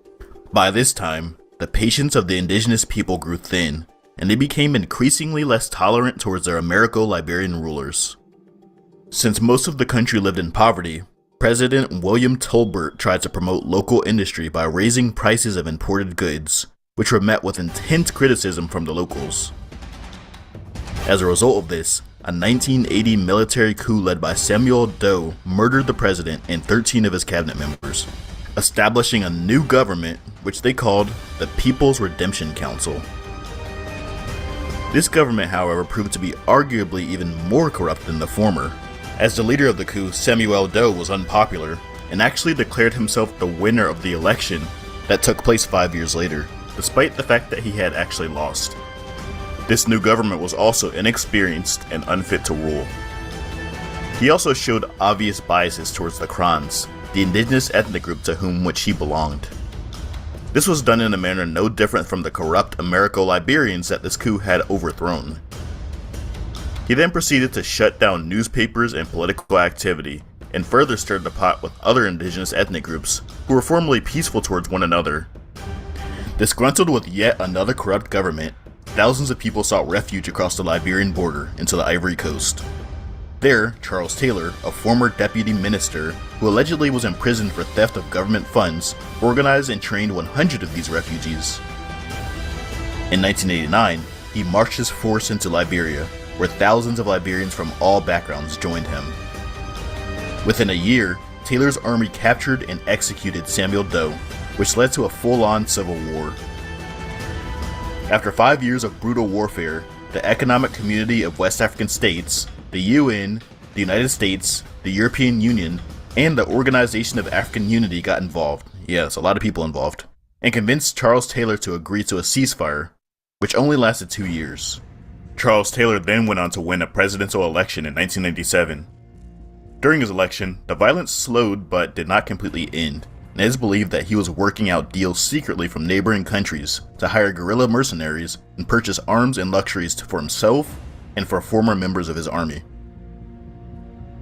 By this time, the patience of the indigenous people grew thin, and they became increasingly less tolerant towards their Americo-Liberian rulers. Since most of the country lived in poverty, President William Tolbert tried to promote local industry by raising prices of imported goods, which were met with intense criticism from the locals. As a result of this, a 1980 military coup led by Samuel Doe murdered the president and 13 of his cabinet members, establishing a new government which they called the People's Redemption Council. This government, however, proved to be arguably even more corrupt than the former, as the leader of the coup, Samuel Doe, was unpopular and actually declared himself the winner of the election that took place 5 years later, despite the fact that he had actually lost. This new government was also inexperienced and unfit to rule. He also showed obvious biases towards the Krans, the indigenous ethnic group to which he belonged. This was done in a manner no different from the corrupt Americo-Liberians that this coup had overthrown. He then proceeded to shut down newspapers and political activity, and further stirred the pot with other indigenous ethnic groups who were formerly peaceful towards one another. Disgruntled with yet another corrupt government, thousands of people sought refuge across the Liberian border into the Ivory Coast. There, Charles Taylor, a former deputy minister who allegedly was imprisoned for theft of government funds, organized and trained 100 of these refugees. In 1989, he marched his force into Liberia, where thousands of Liberians from all backgrounds joined him. Within a year, Taylor's army captured and executed Samuel Doe, which led to a full-on civil war. After 5 years of brutal warfare, the Economic Community of West African States, the UN, the United States, the European Union, and the Organization of African Unity got involved. Yes, a lot of people involved. And convinced Charles Taylor to agree to a ceasefire, which only lasted 2 years. Charles Taylor then went on to win a presidential election in 1997. During his election, the violence slowed but did not completely end, and it is believed that he was working out deals secretly from neighboring countries to hire guerrilla mercenaries and purchase arms and luxuries for himself and for former members of his army.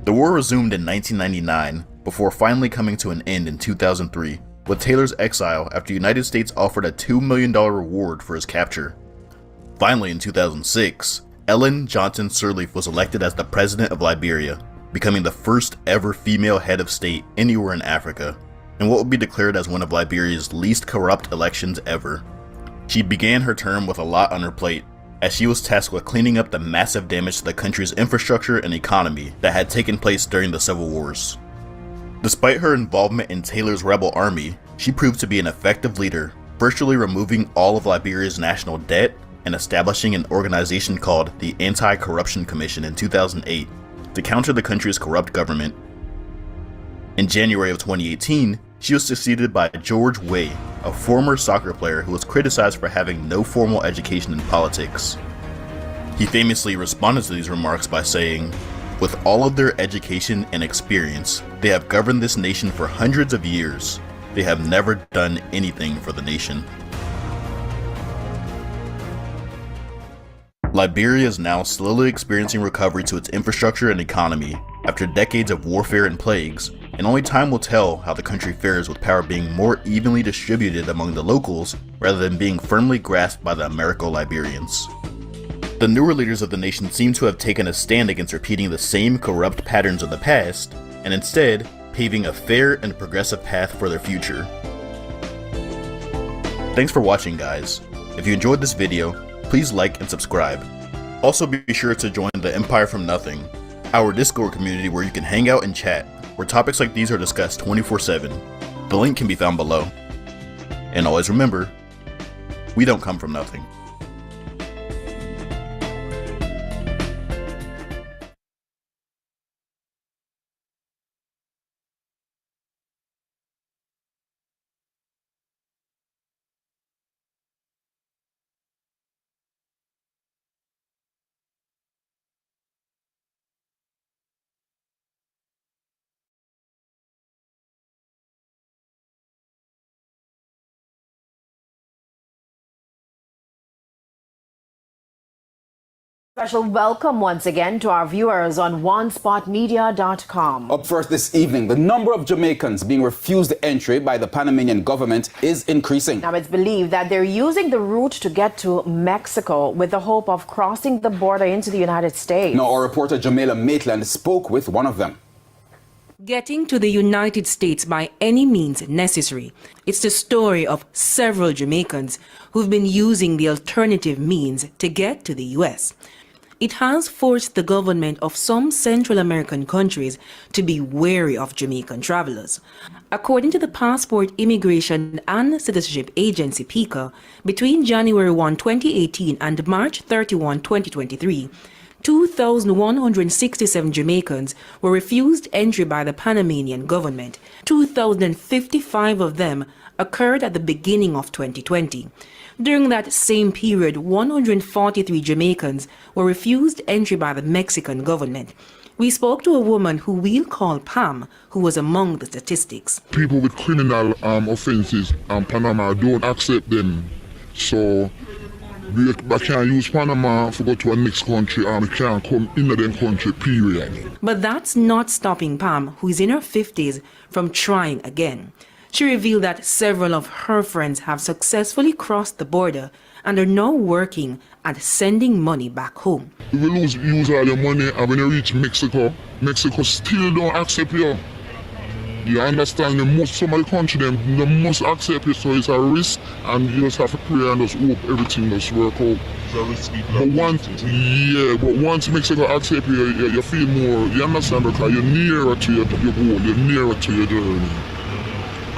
The war resumed in 1999 before finally coming to an end in 2003, with Taylor's exile after the United States offered a $2 million reward for his capture. Finally, in 2006, Ellen Johnson Sirleaf was elected as the president of Liberia, becoming the first ever female head of state anywhere in Africa, in what would be declared as one of Liberia's least corrupt elections ever. She began her term with a lot on her plate, as she was tasked with cleaning up the massive damage to the country's infrastructure and economy that had taken place during the Civil Wars. Despite her involvement in Taylor's rebel army, she proved to be an effective leader, virtually removing all of Liberia's national debt and establishing an organization called the Anti-Corruption Commission in 2008 to counter the country's corrupt government. In January of 2018, she was succeeded by George Weah, a former soccer player who was criticized for having no formal education in politics. He famously responded to these remarks by saying, "With all of their education and experience, they have governed this nation for hundreds of years. They have never done anything for the nation." Liberia is now slowly experiencing recovery to its infrastructure and economy after decades of warfare and plagues, and only time will tell how the country fares with power being more evenly distributed among the locals rather than being firmly grasped by the Americo-Liberians. The newer leaders of the nation seem to have taken a stand against repeating the same corrupt patterns of the past, and instead paving a fair and progressive path for their future. Thanks for watching, guys. If you enjoyed this video, please like and subscribe. Also be sure to join the Empire from Nothing, our Discord community where you can hang out and chat, where topics like these are discussed 24/7. The link can be found below. And always remember, we don't come from nothing. Special welcome once again to our viewers on onespotmedia.com. Up first this evening, the number of Jamaicans being refused entry by the Panamanian government is increasing. Now it's believed that they're using the route to get to Mexico with the hope of crossing the border into the United States. Now our reporter Jamila Maitland spoke with one of them. Getting to the United States by any means necessary. It's the story of several Jamaicans who've been using the alternative means to get to the U.S. It has forced the government of some Central American countries to be wary of Jamaican travelers. According to the Passport, Immigration and Citizenship Agency, PICA, between January 1, 2018 and March 31, 2023, 2,167 Jamaicans were refused entry by the Panamanian government. 2,055 of them occurred at the beginning of 2020. During that same period, 143 Jamaicans were refused entry by the Mexican government. We spoke to a woman who we'll call Pam, who was among the statistics. People with criminal offenses in Panama don't accept them. So we can't use Panama to go to a next country and we can't come into them country, period. But that's not stopping Pam, who is in her 50s, from trying again. She revealed that several of her friends have successfully crossed the border and are now working at sending money back home. You will use all your money, and when you reach Mexico, Mexico still don't accept you. You understand? Some of the country, they must accept you, so it's a risk, and you just have to pray and just hope everything just work out. But once Mexico accept you, you feel more, you understand, because you're nearer to your goal, you're nearer to your journey.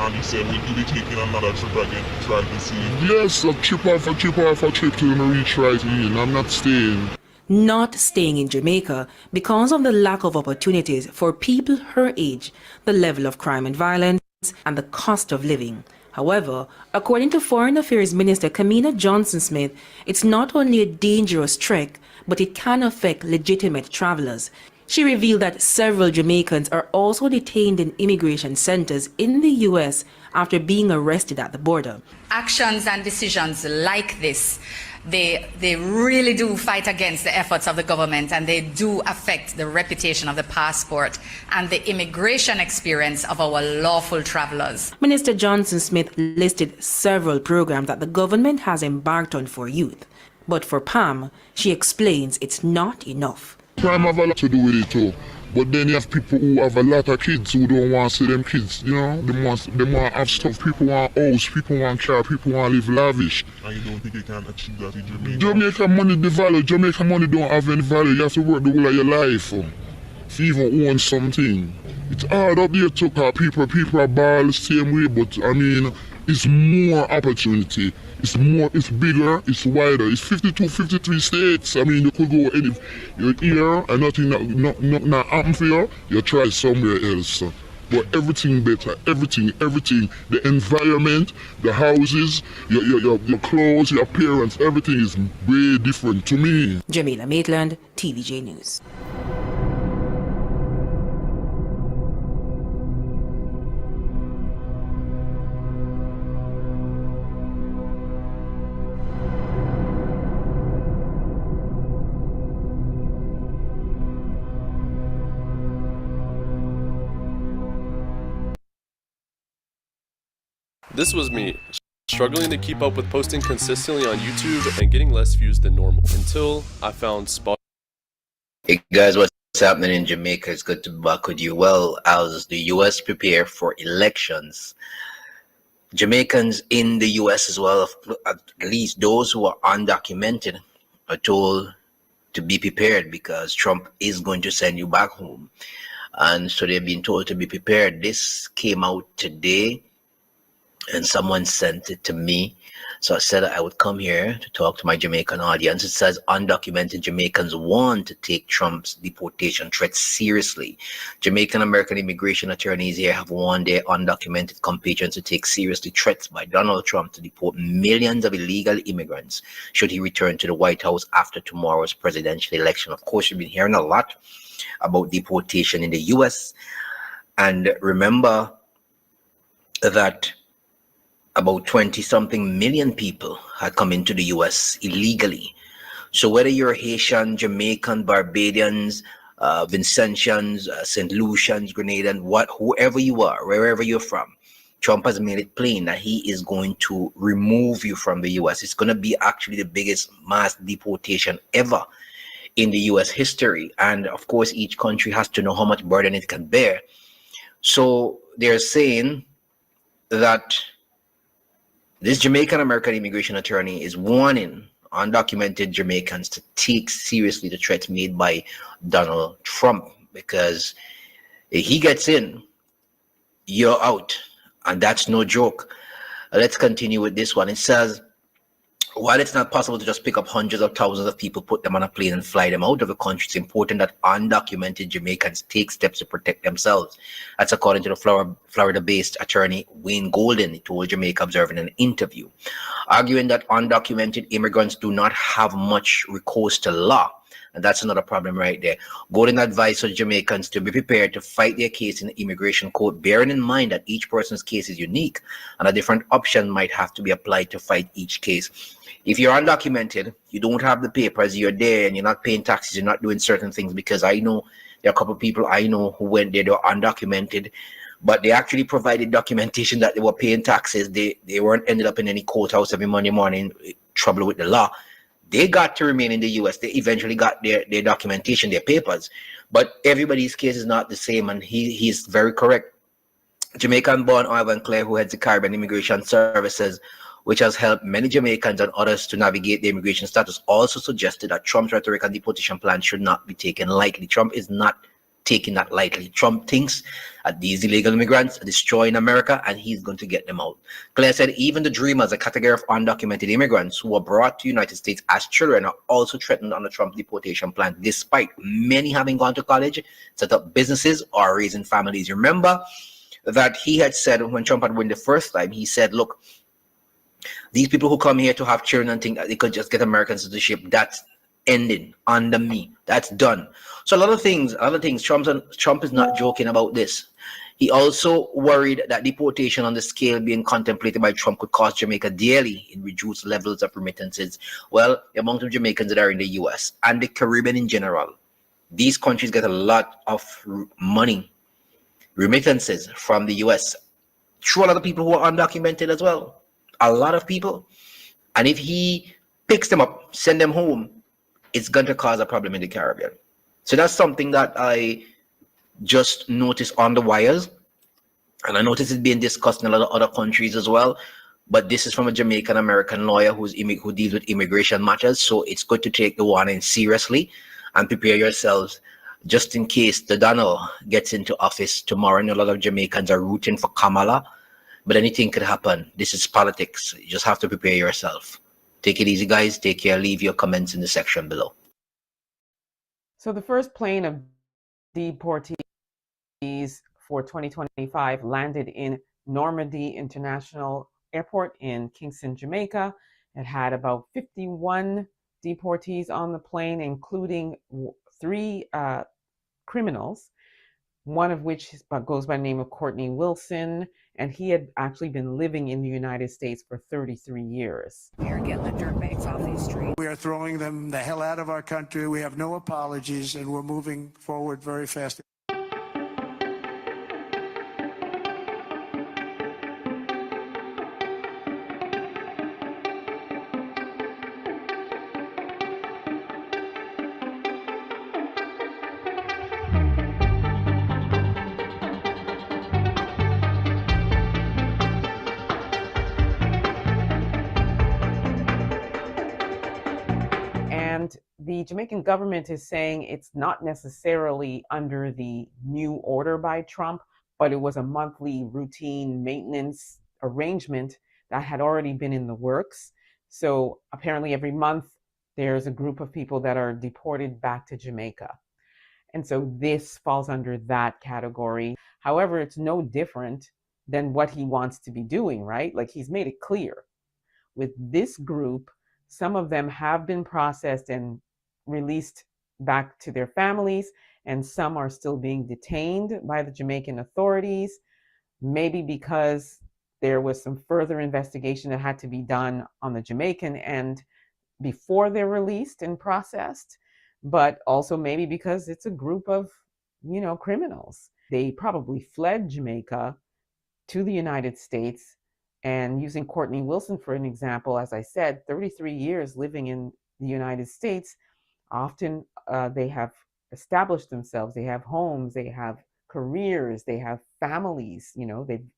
And he said, will you be taking another trip again to try to see? Yes, a trip after trip after trip till I reach right in. I'm not staying. Not staying in Jamaica because of the lack of opportunities for people her age, the level of crime and violence, and the cost of living. However, according to Foreign Affairs Minister Kamina Johnson-Smith, it's not only a dangerous trek, but it can affect legitimate travelers. She revealed that several Jamaicans are also detained in immigration centers in the U.S. after being arrested at the border. Actions and decisions like this, they really do fight against the efforts of the government, and they do affect the reputation of the passport and the immigration experience of our lawful travelers. Minister Johnson-Smith listed several programs that the government has embarked on for youth. But for Pam, she explains it's not enough. Crime have a lot to do with it too. But then you have people who have a lot of kids who don't want to see them kids, you know? They want to have stuff. People want house, people want car, people want to live lavish. And you don't think you can achieve that in Jamaica? Jamaica money, the value. Jamaica money don't have any value. You have to work the whole of your life if you even own something. It's hard up there to cause people are ball the same way, but I mean, it's more opportunity. It's bigger, it's wider. It's 52, 53 states. I mean, you could go you're here and nothing not happen for you, you try somewhere else. But everything better, everything. The environment, the houses, your clothes, your appearance, everything is way different to me. Jamila Maitland, TVJ News. This was me, struggling to keep up with posting consistently on YouTube and getting less views than normal, until I found Spot. Hey guys, what's happening in Jamaica? It's good to be back with you. Well, as the US prepare for elections, Jamaicans in the US as well, at least those who are undocumented, are told to be prepared because Trump is going to send you back home. And so they've been told to be prepared. This came out today, and someone sent it to me. So I said I would come here to talk to my Jamaican audience. It says undocumented Jamaicans want to take Trump's deportation threat seriously. Jamaican American immigration attorneys here have warned their undocumented compatriots to take seriously threats by Donald Trump to deport millions of illegal immigrants should he return to the White House after tomorrow's presidential election. Of course, you've been hearing a lot about deportation in the US. And remember that about 20-something million people had come into the US illegally. So whether you're Haitian, Jamaican, Barbadians, Vincentians, St. Lucians, Grenadian, whoever you are, wherever you're from, Trump has made it plain that he is going to remove you from the US. It's going to be actually the biggest mass deportation ever in the US history. And of course, each country has to know how much burden it can bear. So they're saying that this Jamaican American immigration attorney is warning undocumented Jamaicans to take seriously the threats made by Donald Trump, because if he gets in, you're out, and that's no joke. Let's continue with this one. It says, while it's not possible to just pick up hundreds of thousands of people, put them on a plane and fly them out of the country, it's important that undocumented Jamaicans take steps to protect themselves. That's according to the Florida-based attorney Wayne Golden. He told Jamaica Observer in an interview, arguing that undocumented immigrants do not have much recourse to law. And that's another problem right there. Golden advised Jamaicans to be prepared to fight their case in the immigration court, bearing in mind that each person's case is unique and a different option might have to be applied to fight each case. If you're undocumented, you don't have the papers, you're there and you're not paying taxes, you're not doing certain things, because I know there are a couple of people I know who went there, they were undocumented, but they actually provided documentation that they were paying taxes. They weren't ended up in any courthouse every Monday morning, trouble with the law. They got to remain in the US. They eventually got their documentation, their papers. But everybody's case is not the same, and he's very correct. Jamaican-born Ivan Clare, who heads the Caribbean Immigration Services, which has helped many Jamaicans and others to navigate the immigration status, also suggested that Trump's rhetoric and deportation plan should not be taken lightly. Trump is not taking that lightly. Trump thinks that these illegal immigrants are destroying America and he's going to get them out. Claire said even the Dreamers, a category of undocumented immigrants who were brought to the United States as children, are also threatened on the Trump deportation plan, despite many having gone to college, set up businesses, or raising families. Remember that he had said when Trump had won the first time, he said, look, these people who come here to have children and think that they could just get American citizenship, that's ending under me. That's done. So a lot of things, Trump is not joking about this. He also worried that deportation on the scale being contemplated by Trump could cost Jamaica dearly in reduced levels of remittances. Well, the amount of Jamaicans that are in the US and the Caribbean in general, these countries get a lot of money, remittances from the US through a lot of people who are undocumented as well. A lot of people. And if he picks them up, send them home, it's going to cause a problem in the Caribbean. So that's something that I just noticed on the wires. And I noticed it being discussed in a lot of other countries as well. But this is from a Jamaican American lawyer who deals with immigration matters. So it's good to take the warning seriously and prepare yourselves just in case the Donald gets into office tomorrow. And a lot of Jamaicans are rooting for Kamala. But anything could happen. This is politics. You just have to prepare yourself. Take it easy, guys. Take care. Leave your comments in the section below. So the first plane of deportees for 2025 landed in Normandy International Airport in Kingston, Jamaica. It had about 51 deportees on the plane, including 3 criminals, one of which goes by the name of Courtney Wilson, and he had actually been living in the United States for 33 years. They're getting the dirt bags off these streets. We are throwing them the hell out of our country. We have no apologies, and we're moving forward very fast. The Jamaican government is saying it's not necessarily under the new order by Trump, but it was a monthly routine maintenance arrangement that had already been in the works. So apparently every month there's a group of people that are deported back to Jamaica. And so this falls under that category. However, it's no different than what he wants to be doing, right? Like he's made it clear. With this group, some of them have been processed and released back to their families, and some are still being detained by the Jamaican authorities, maybe because there was some further investigation that had to be done on the Jamaican end before they're released and processed, but also maybe because it's a group of, criminals. They probably fled Jamaica to the United States, and using Courtney Wilson for an example, as I said, 33 years living in the United States, often they have established themselves, they have homes, they have careers, they have families,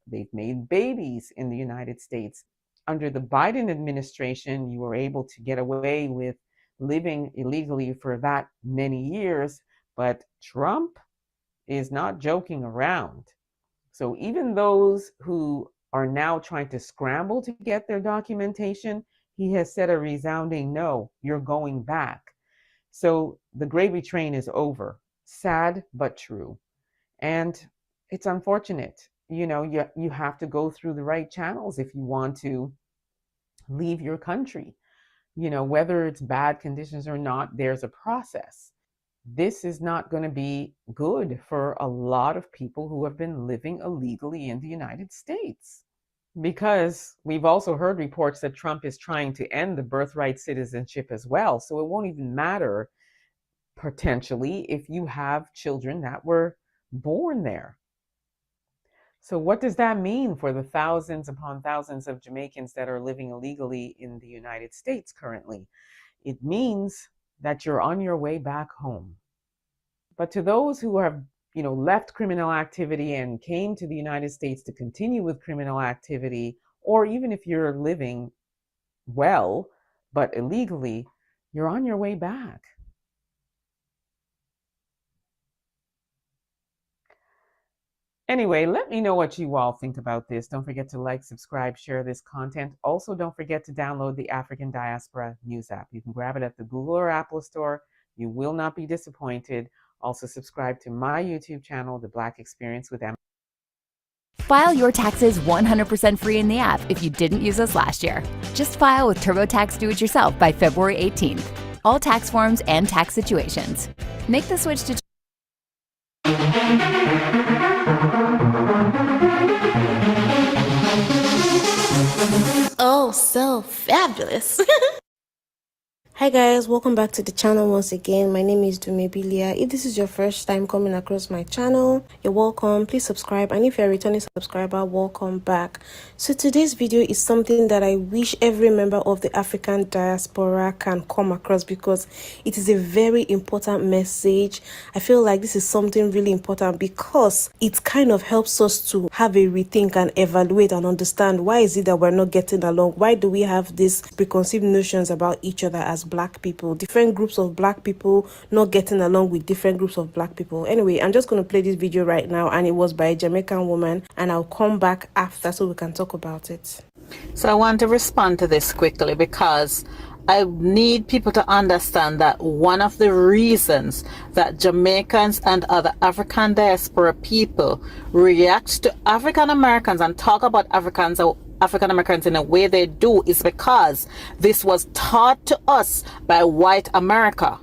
they've made babies in the United States. Under the Biden administration, you were able to get away with living illegally for that many years, but Trump is not joking around. So even those who are now trying to scramble to get their documentation, he has said a resounding no, you're going back. So the gravy train is over. Sad, but true. And it's unfortunate. You have to go through the right channels if you want to leave your country. Whether it's bad conditions or not, there's a process. This is not going to be good for a lot of people who have been living illegally in the United States. Because we've also heard reports that Trump is trying to end the birthright citizenship as well. So it won't even matter, potentially, if you have children that were born there. So what does that mean for the thousands upon thousands of Jamaicans that are living illegally in the United States currently? It means that you're on your way back home. But to those who have left criminal activity and came to the United States to continue with criminal activity, or even if you're living well, but illegally, you're on your way back. Anyway, let me know what you all think about this. Don't forget to like, subscribe, share this content. Also, don't forget to download the African Diaspora News app. You can grab it at the Google or Apple store. You will not be disappointed. Also, subscribe to my YouTube channel, The Black Experience with Emma. File your taxes 100% free in the app if you didn't use us last year. Just file with TurboTax Do-It-Yourself by February 18th. All tax forms and tax situations. Make the switch to Oh, so fabulous. Hi guys, welcome back to the channel once again. My name is Dumebilia. If this is your first time coming across my channel, you're welcome. Please subscribe, and if you're a returning subscriber, welcome back. So today's video is something that I wish every member of the African diaspora can come across, because it is a very important message. I feel like this is something really important because it kind of helps us to have a rethink and evaluate and understand why is it that we're not getting along. Why do we have these preconceived notions about each other as Black people, different groups of Black people not getting along with different groups of Black people. Anyway, I'm just going to play this video right now, and it was by a Jamaican woman, and I'll come back after so we can talk about it. So I want to respond to this quickly because I need people to understand that one of the reasons that Jamaicans and other African diaspora people react to African Americans and talk about African Americans in a way they do is because this was taught to us by white America.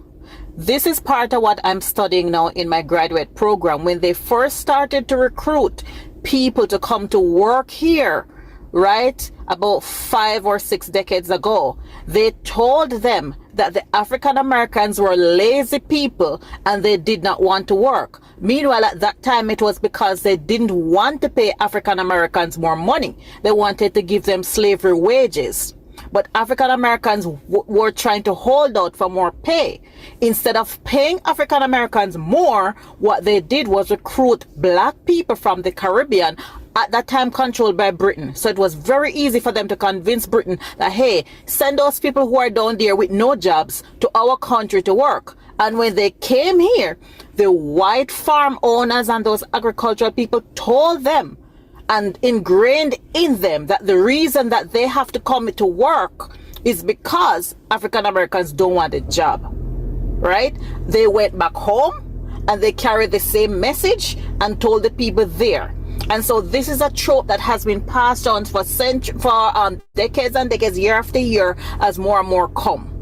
This is part of what I'm studying now in my graduate program. When they first started to recruit people to come to work here, right, about 5 or 6 decades ago, they told them that the African Americans were lazy people and they did not want to work. Meanwhile, at that time, it was because they didn't want to pay African Americans more money. They wanted to give them slavery wages. But African Americans were trying to hold out for more pay. Instead of paying African Americans more, what they did was recruit Black people from the Caribbean, at that time controlled by Britain. So it was very easy for them to convince Britain that, hey, send those people who are down there with no jobs to our country to work. And when they came here, the white farm owners and those agricultural people told them and ingrained in them that the reason that they have to come to work is because African Americans don't want a job, right? They went back home and they carried the same message and told the people there. And so this is a trope that has been passed on for decades and decades, year after year, as more and more come.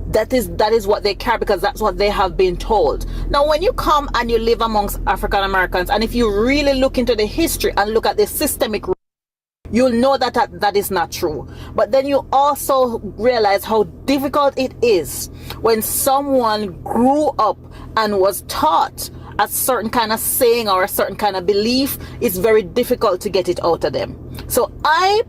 That is what they carry because that's what they have been told. Now, when you come and you live amongst African Americans, and if you really look into the history and look at the systemic, you'll know that that is not true. But then you also realize how difficult it is when someone grew up and was taught a certain kind of saying or a certain kind of belief. It's very difficult to get it out of them. So I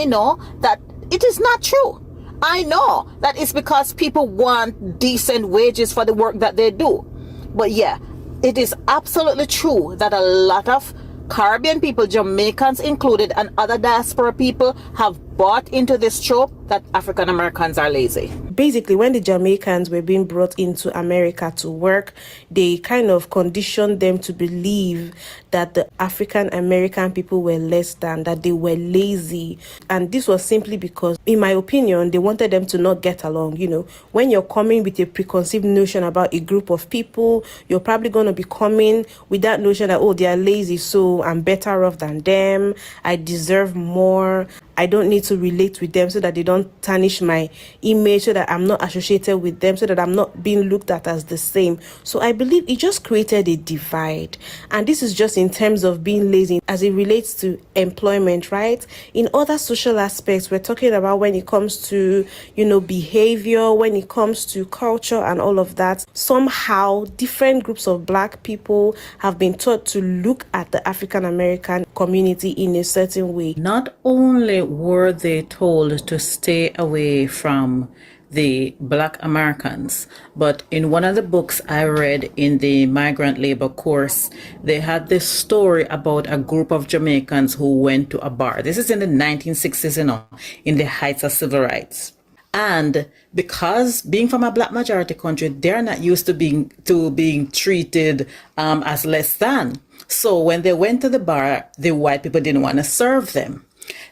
know that it is not true. I know that it's because people want decent wages for the work that they do. But yeah, it is absolutely true that a lot of Caribbean people, Jamaicans included, and other diaspora people have bought into this trope that African Americans are lazy. Basically, when the Jamaicans were being brought into America to work, they kind of conditioned them to believe that the African American people were less than, that they were lazy. And this was simply because, in my opinion, they wanted them to not get along. You know, when you're coming with a preconceived notion about a group of people, you're probably going to be coming with that notion that, oh, they are lazy, so I'm better off than them. I deserve more. I don't need to relate with them so that they don't tarnish my image, so that I'm not associated with them, so that I'm not being looked at as the same. So I believe it just created a divide. And this is just in terms of being lazy as it relates to employment, right? In other social aspects, we're talking about when it comes to, behavior, when it comes to culture and all of that. Somehow, different groups of Black people have been taught to look at the African American community in a certain way. Not only were they told to stay away from the Black Americans, but in one of the books I read in the migrant labor course, they had this story about a group of Jamaicans who went to a bar. This is in the 1960s, in the heights of civil rights. And because being from a black majority country, they're not used to being treated as less than. So when they went to the bar, the white people didn't want to serve them.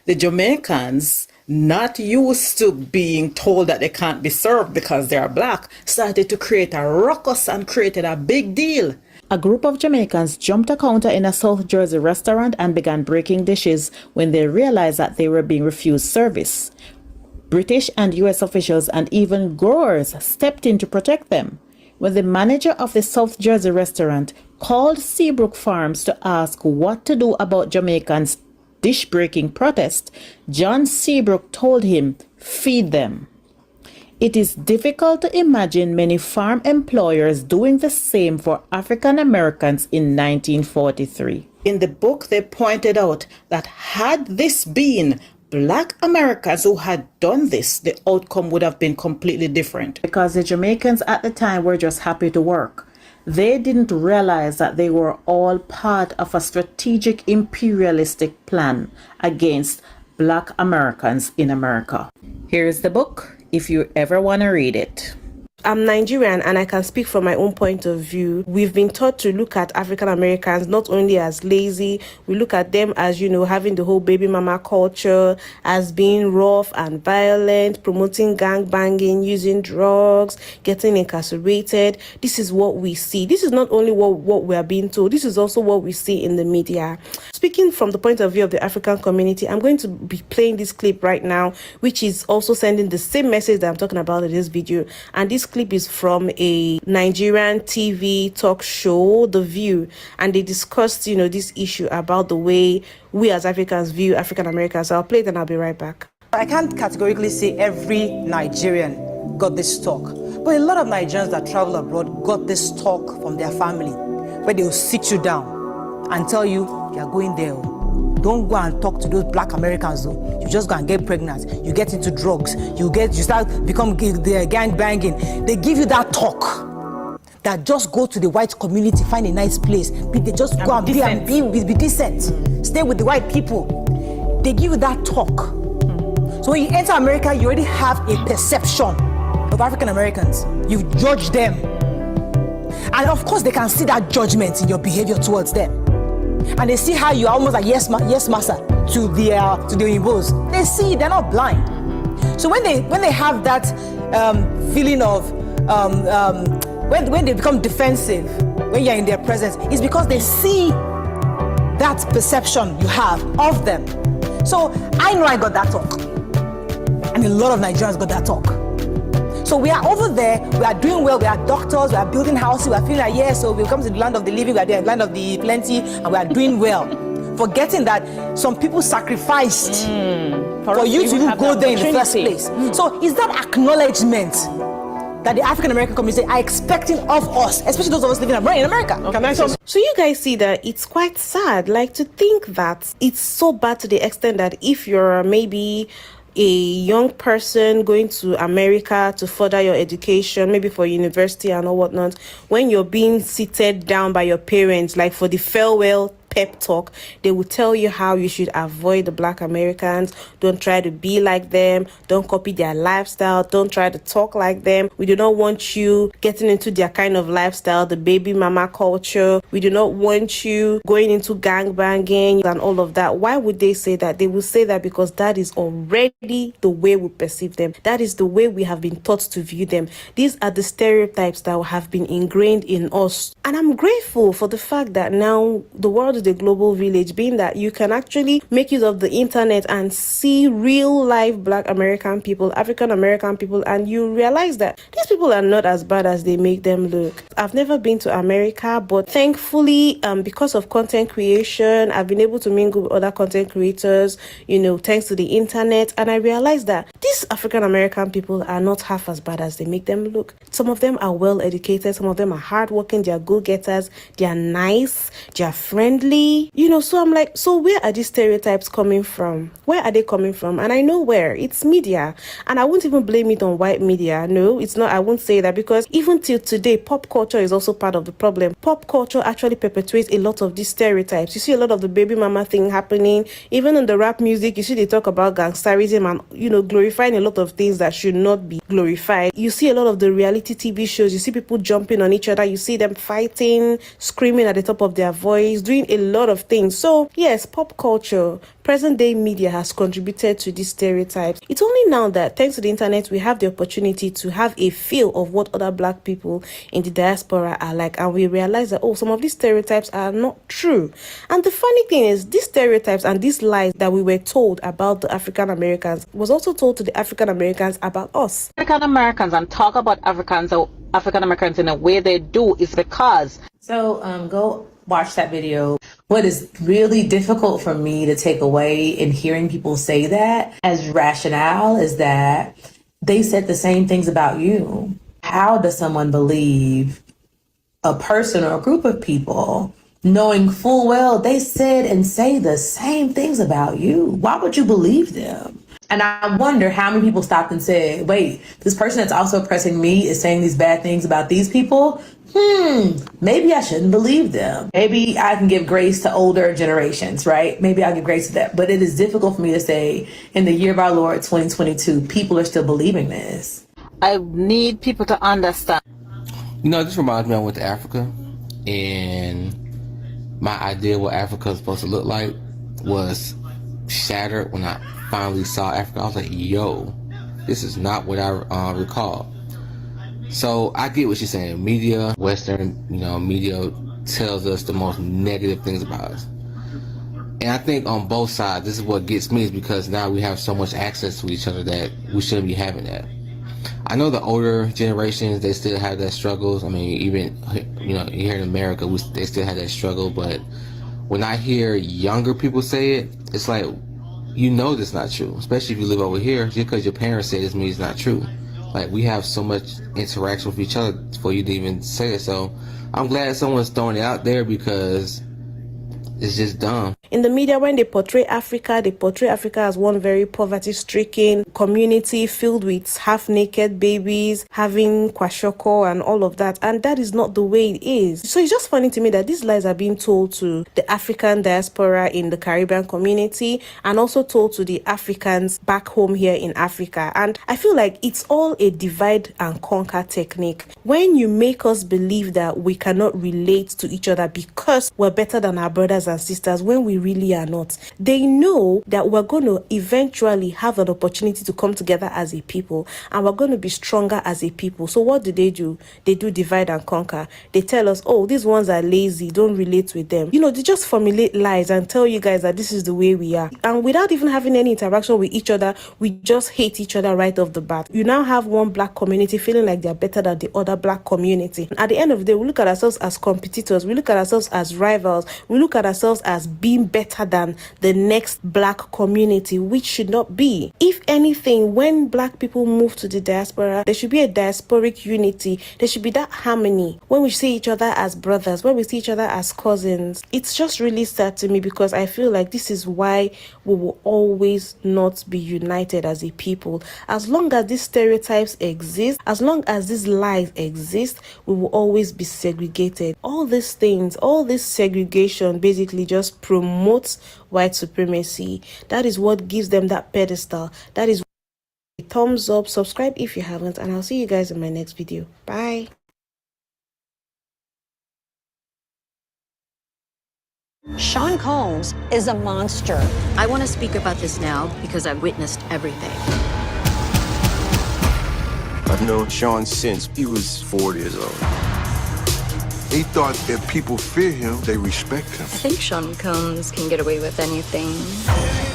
The Jamaicans, not used to being told that they can't be served because they are black, started to create a ruckus and created a big deal. A group of Jamaicans jumped a counter in a South Jersey restaurant and began breaking dishes when they realized that they were being refused service. British and US officials and even growers stepped in to protect them. When the manager of the South Jersey restaurant called Seabrook Farms to ask what to do about Jamaicans' dish-breaking protest, John Seabrook told him, "Feed them." It is difficult to imagine many farm employers doing the same for African Americans in 1943. In the book, they pointed out that had this been Black Americans who had done this, the outcome would have been completely different. Because the Jamaicans at the time were just happy to work. They didn't realize that they were all part of a strategic imperialistic plan against Black Americans in America. Here's the book if you ever want to read it. I'm Nigerian and I can speak from my own point of view. We've been taught to look at African Americans not only as lazy, we look at them as, having the whole baby mama culture, as being rough and violent, promoting gang banging, using drugs, getting incarcerated. This is what we see. This is not only what we are being told, this is also what we see in the media. Speaking from the point of view of the African community, I'm going to be playing this clip right now, which is also sending the same message that I'm talking about in this video. And this clip is from a Nigerian TV talk show, The View, and they discussed, this issue about the way we as Africans view African Americans. So I'll play it and I'll be right back. I can't categorically say every Nigerian got this talk, but a lot of Nigerians that travel abroad got this talk from their family, where they'll sit you down and tell you, you're going there. Don't go and talk to those Black Americans though. You just go and get pregnant. You get into drugs. You become gang banging. They give you that talk that just go to the white community, find a nice place. They just go and be decent. Stay with the white people. They give you that talk. So when you enter America, you already have a perception of African Americans. You've judged them. And of course, they can see that judgment in your behavior towards them. And they see how you are almost like yes master to the Oyinbos. They see, they're not blind. So when they have that feeling of when they become defensive when you're in their presence, it's because they see that perception you have of them. So I know I got that talk, and a lot of Nigerians got that talk. So we are over there, we are doing well, we are doctors, we are building houses, we are feeling like, so we come to the land of the living, we are the land of the plenty, and we are doing well. Forgetting that some people sacrificed for you to go there in the first place. So is that acknowledgement that the African American community are expecting of us, especially those of us living in America? Okay. So you guys see that it's quite sad, like to think that it's so bad to the extent that if you're maybe a young person going to America to further your education, maybe for university and all whatnot, when you're being seated down by your parents, like for the farewell pep talk, they will tell you how you should avoid the Black Americans. Don't try to be like them. Don't copy their lifestyle. Don't try to talk like them. We do not want you getting into their kind of lifestyle, the baby mama culture. We do not want you going into gang banging and all of that. Why would they say that? They will say that because that is already the way we perceive them. That is the way we have been taught to view them. These are the stereotypes that have been ingrained in us. And I'm grateful for the fact that now the world is a global village, being that you can actually make use of the internet and see real life Black American people, African American people, and you realize that these people are not as bad as they make them look. I've never been to America, but thankfully, because of content creation, I've been able to mingle with other content creators, thanks to the internet, and I realized that these African American people are not half as bad as they make them look. Some of them are well educated, some of them are hardworking, they are go-getters, they are nice, they are friendly, really, so I'm like, so where are these stereotypes coming from? Where are they coming from? And I know where. It's media. And I won't even blame it on white media. No, it's not. I won't say that, because even till today, pop culture is also part of the problem. Pop culture actually perpetuates a lot of these stereotypes. You see a lot of the baby mama thing happening. Even in the rap music, you see they talk about gangsterism and, glorifying a lot of things that should not be glorified. You see a lot of the reality TV shows. You see people jumping on each other. You see them fighting, screaming at the top of their voice, doing a lot of things. So yes, pop culture, present day media has contributed to these stereotypes. It's only now that thanks to the internet we have the opportunity to have a feel of what other black people in the diaspora are like, and we realize that some of these stereotypes are not true. And the funny thing is, these stereotypes and these lies that we were told about the African Americans was also told to the African Americans about us. African Americans, and talk about African Americans in a way they do is because. So go watch that video. What is really difficult for me to take away in hearing people say that as rationale is that they said the same things about you. How does someone believe a person or a group of people knowing full well they said and say the same things about you? Why would you believe them? And I wonder how many people stopped and said, wait, this person that's also oppressing me is saying these bad things about these people? Maybe I shouldn't believe them. Maybe I can give grace to older generations, right? Maybe I'll give grace to that. But it is difficult for me to say in the year of our Lord 2022, people are still believing this. I need people to understand. This reminds me, I went to Africa, and my idea of what Africa is supposed to look like was shattered when I finally saw Africa. I was like, yo, this is not what I recall. So I get what she's saying. Media, Western, media tells us the most negative things about us. And I think on both sides, this is what gets me, is because now we have so much access to each other that we shouldn't be having that. I know the older generations, they still have that struggles. I mean, even, here in America, they still have that struggle. But when I hear younger people say it, it's like, that's not true. Especially if you live over here, just because your parents say this means it's not true. Like, we have so much interaction with each other for you to even say it. So I'm glad someone's throwing it out there, because it's just dumb. In the media, when they portray Africa as one very poverty-stricken community filled with half-naked babies, having kwashoko and all of that. And that is not the way it is. So it's just funny to me that these lies are being told to the African diaspora in the Caribbean community, and also told to the Africans back home here in Africa. And I feel like it's all a divide and conquer technique. When you make us believe that we cannot relate to each other because we're better than our brothers and sisters, when we really are not. They know that we're going to eventually have an opportunity to come together as a people, and we're going to be stronger as a people. So what do? They do divide and conquer. They tell us, these ones are lazy, don't relate with them. They just formulate lies and tell you guys that this is the way we are. And without even having any interaction with each other, we just hate each other right off the bat. You now have one black community feeling like they're better than the other black community. At the end of the day, we look at ourselves as competitors. We look at ourselves as rivals. We look at ourselves as being better than the next black community, which should not be. If anything, when black people move to the diaspora, there should be a diasporic unity. There should be that harmony. When we see each other as brothers, when we see each other as cousins, it's just really sad to me, because I feel like this is why we will always not be united as a people. As long as these stereotypes exist, as long as these lies exist, we will always be segregated. All these things, all this segregation basically just promotes white supremacy. That is what gives them that pedestal. That is a thumbs up, subscribe if you haven't, and I'll see you guys in my next video. Bye. Sean Combs is a monster. I want to speak about this now because I've witnessed everything. I've known Sean since he was 4 years old. He thought if people fear him, they respect him. I think Sean Combs can get away with anything.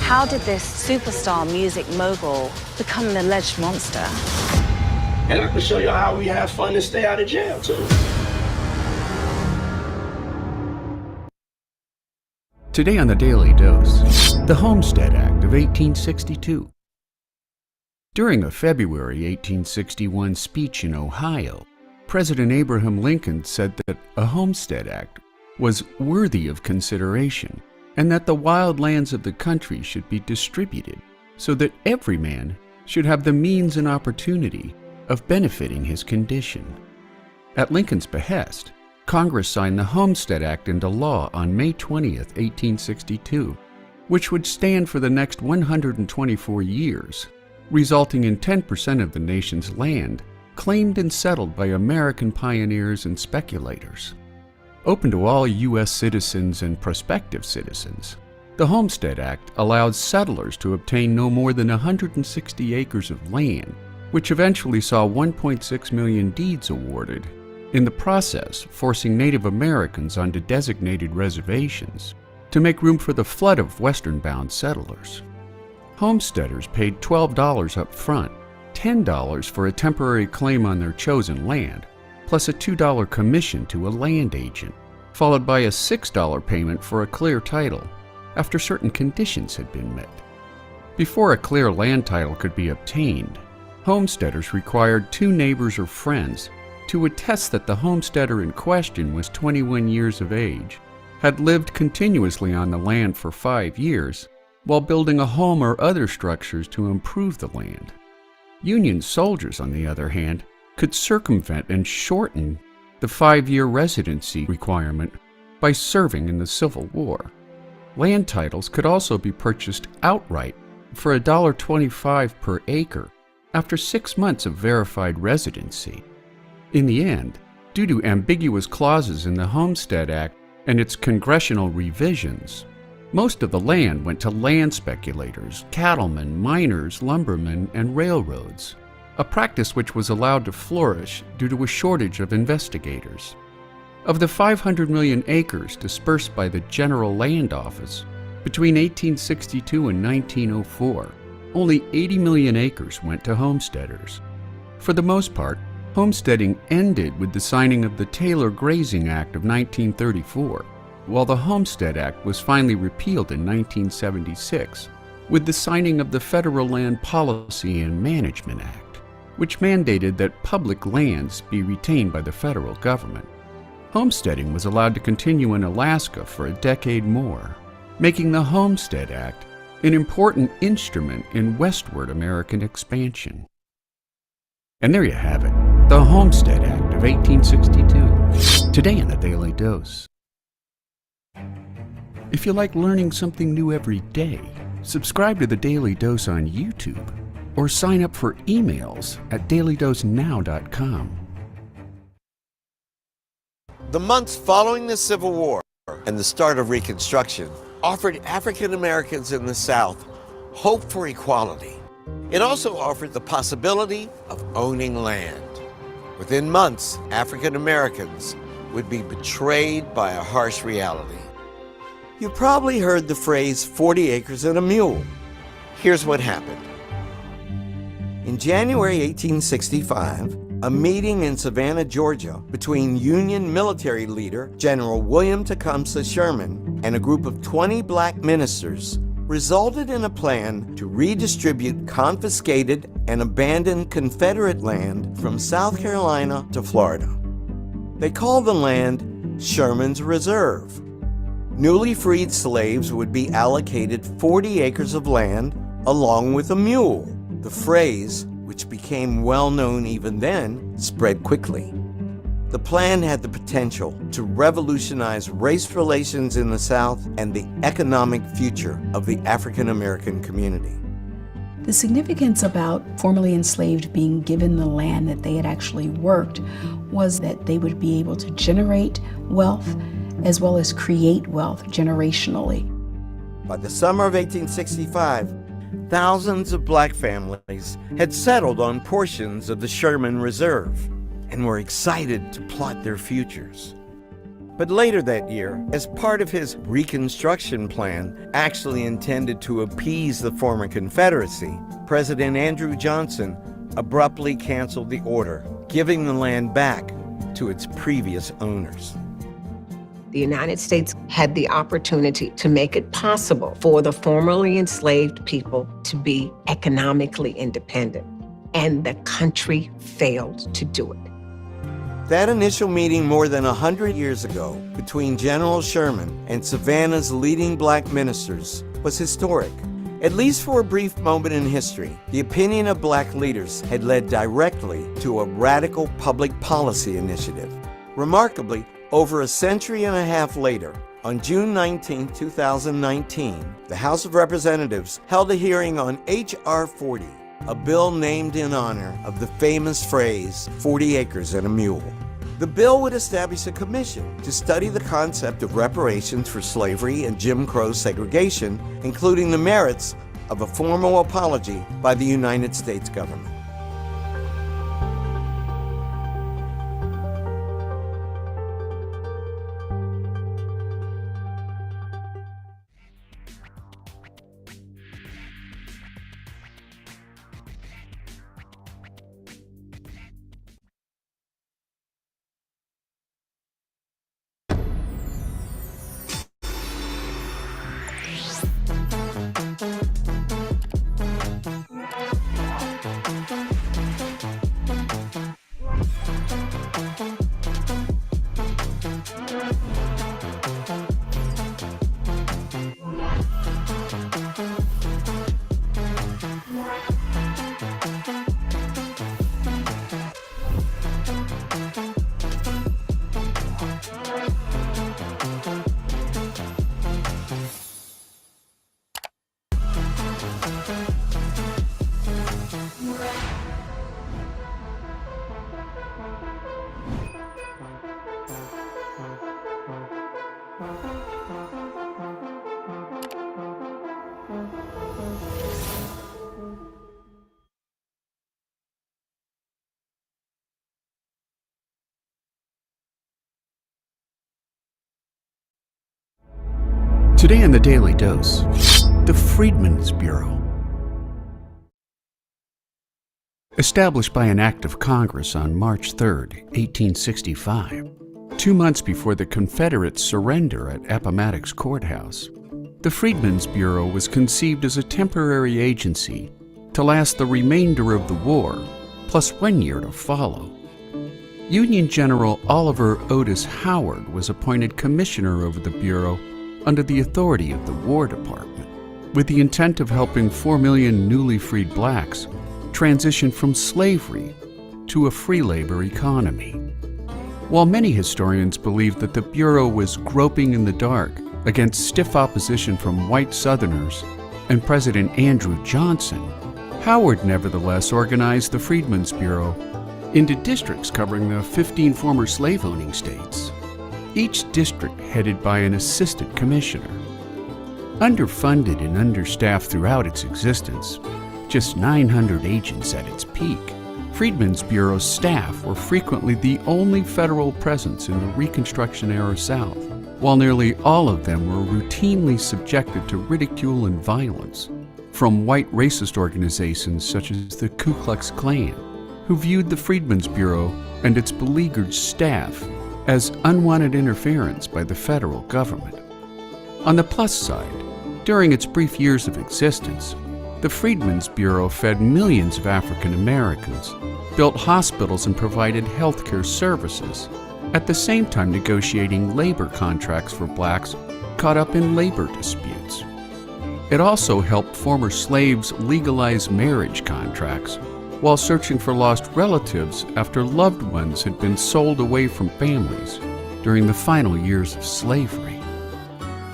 How did this superstar music mogul become an alleged monster? And I can show you how we have fun and stay out of jail, too. Today on the Daily Dose, the Homestead Act of 1862. During a February 1861 speech in Ohio, President Abraham Lincoln said that a Homestead Act was worthy of consideration, and that the wild lands of the country should be distributed so that every man should have the means and opportunity of benefiting his condition. At Lincoln's behest, Congress signed the Homestead Act into law on May 20th, 1862, which would stand for the next 124 years, resulting in 10% of the nation's land claimed and settled by American pioneers and speculators. Open to all U.S. citizens and prospective citizens, the Homestead Act allowed settlers to obtain no more than 160 acres of land, which eventually saw 1.6 million deeds awarded, in the process forcing Native Americans onto designated reservations to make room for the flood of western-bound settlers. Homesteaders paid $12 up front, $10 for a temporary claim on their chosen land, plus a $2 commission to a land agent, followed by a $6 payment for a clear title, after certain conditions had been met. Before a clear land title could be obtained, homesteaders required 2 neighbors or friends to attest that the homesteader in question was 21 years of age, had lived continuously on the land for 5 years, while building a home or other structures to improve the land. Union soldiers, on the other hand, could circumvent and shorten the 5-year residency requirement by serving in the Civil War. Land titles could also be purchased outright for $1.25 per acre after 6 months of verified residency. In the end, due to ambiguous clauses in the Homestead Act and its congressional revisions, most of the land went to land speculators, cattlemen, miners, lumbermen, and railroads, a practice which was allowed to flourish due to a shortage of investigators. Of the 500 million acres dispersed by the General Land Office between 1862 and 1904, only 80 million acres went to homesteaders. For the most part, homesteading ended with the signing of the Taylor Grazing Act of 1934, while the Homestead Act was finally repealed in 1976 with the signing of the Federal Land Policy and Management Act, which mandated that public lands be retained by the federal government. Homesteading was allowed to continue in Alaska for a decade more, making the Homestead Act an important instrument in westward American expansion. And there you have it, the Homestead Act of 1862, today in the Daily Dose. If you like learning something new every day, subscribe to the Daily Dose on YouTube or sign up for emails at dailydosenow.com. The months following the Civil War and the start of Reconstruction offered African Americans in the South hope for equality. It also offered the possibility of owning land. Within months, African Americans would be betrayed by a harsh reality. You probably heard the phrase 40 acres and a mule. Here's what happened. In January 1865, a meeting in Savannah, Georgia, between Union military leader General William Tecumseh Sherman and a group of 20 black ministers resulted in a plan to redistribute confiscated and abandoned Confederate land from South Carolina to Florida. They called the land Sherman's Reserve. Newly freed slaves would be allocated 40 acres of land along with a mule. The phrase, which became well known even then, spread quickly. The plan had the potential to revolutionize race relations in the South and the economic future of the African American community. The significance about formerly enslaved being given the land that they had actually worked was that they would be able to generate wealth as well as create wealth generationally. By the summer of 1865, thousands of black families had settled on portions of the Sherman Reserve and were excited to plot their futures. But later that year, as part of his Reconstruction plan, actually intended to appease the former Confederacy, President Andrew Johnson abruptly canceled the order, giving the land back to its previous owners. The United States had the opportunity to make it possible for the formerly enslaved people to be economically independent, and the country failed to do it. That initial meeting more than 100 years ago between General Sherman and Savannah's leading black ministers was historic. At least for a brief moment in history, the opinion of black leaders had led directly to a radical public policy initiative. Remarkably, over a century and a half later, on June 19, 2019, the House of Representatives held a hearing on H.R. 40, a bill named in honor of the famous phrase, 40 acres and a mule. The bill would establish a commission to study the concept of reparations for slavery and Jim Crow segregation, including the merits of a formal apology by the United States government. Today in the Daily Dose, the Freedmen's Bureau. Established by an act of Congress on March 3, 1865, 2 months before the Confederate surrender at Appomattox Courthouse, the Freedmen's Bureau was conceived as a temporary agency to last the remainder of the war, plus 1 year to follow. Union General Oliver Otis Howard was appointed commissioner over the Bureau under the authority of the War Department, with the intent of helping 4 million newly freed blacks transition from slavery to a free labor economy. While many historians believe that the Bureau was groping in the dark against stiff opposition from white Southerners and President Andrew Johnson, Howard nevertheless organized the Freedmen's Bureau into districts covering the 15 former slave-owning states, each district headed by an assistant commissioner. Underfunded and understaffed throughout its existence, just 900 agents at its peak, Freedmen's Bureau staff were frequently the only federal presence in the Reconstruction-era South, while nearly all of them were routinely subjected to ridicule and violence from white racist organizations such as the Ku Klux Klan, who viewed the Freedmen's Bureau and its beleaguered staff as unwanted interference by the federal government. On the plus side, during its brief years of existence, the Freedmen's Bureau fed millions of African Americans, built hospitals and provided healthcare services, at the same time negotiating labor contracts for blacks caught up in labor disputes. It also helped former slaves legalize marriage contracts while searching for lost relatives after loved ones had been sold away from families during the final years of slavery.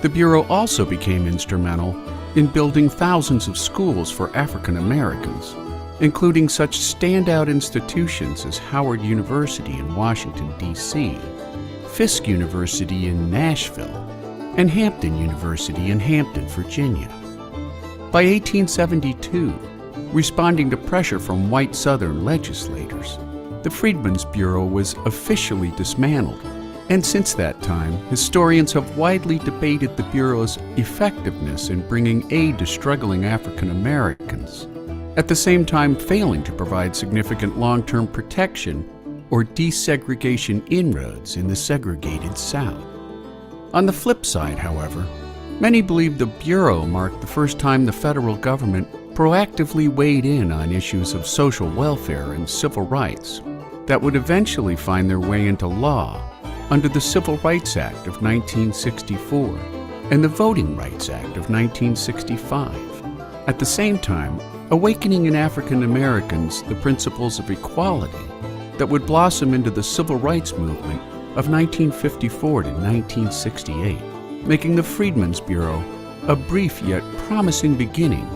The Bureau also became instrumental in building thousands of schools for African Americans, including such standout institutions as Howard University in Washington, D.C., Fisk University in Nashville, and Hampton University in Hampton, Virginia. By 1872, responding to pressure from white Southern legislators, the Freedmen's Bureau was officially dismantled, and since that time, historians have widely debated the Bureau's effectiveness in bringing aid to struggling African Americans, at the same time failing to provide significant long-term protection or desegregation inroads in the segregated South. On the flip side, however, many believe the Bureau marked the first time the federal government proactively weighed in on issues of social welfare and civil rights, that would eventually find their way into law under the Civil Rights Act of 1964 and the Voting Rights Act of 1965. At the same time, awakening in African Americans the principles of equality that would blossom into the Civil Rights Movement of 1954 to 1968, making the Freedmen's Bureau a brief yet promising beginning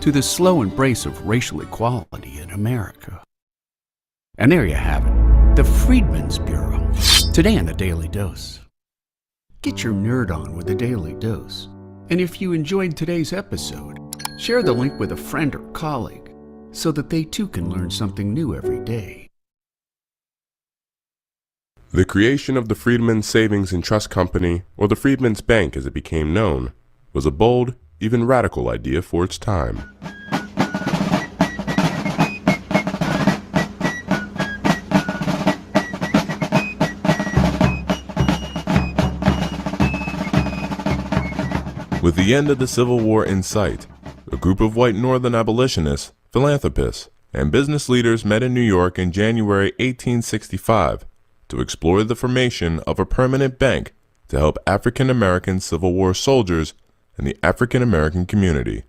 to the slow embrace of racial equality in America. And there you have it, the Freedmen's Bureau. Today on the Daily Dose. Get your nerd on with the Daily Dose. And if you enjoyed today's episode, share the link with a friend or colleague so that they too can learn something new every day. The creation of the Freedmen's Savings and Trust Company, or the Freedmen's Bank as it became known, was a bold, even radical idea for its time. With the end of the Civil War in sight, a group of white Northern abolitionists, philanthropists, and business leaders met in New York in January 1865 to explore the formation of a permanent bank to help African American Civil War soldiers and the African American community.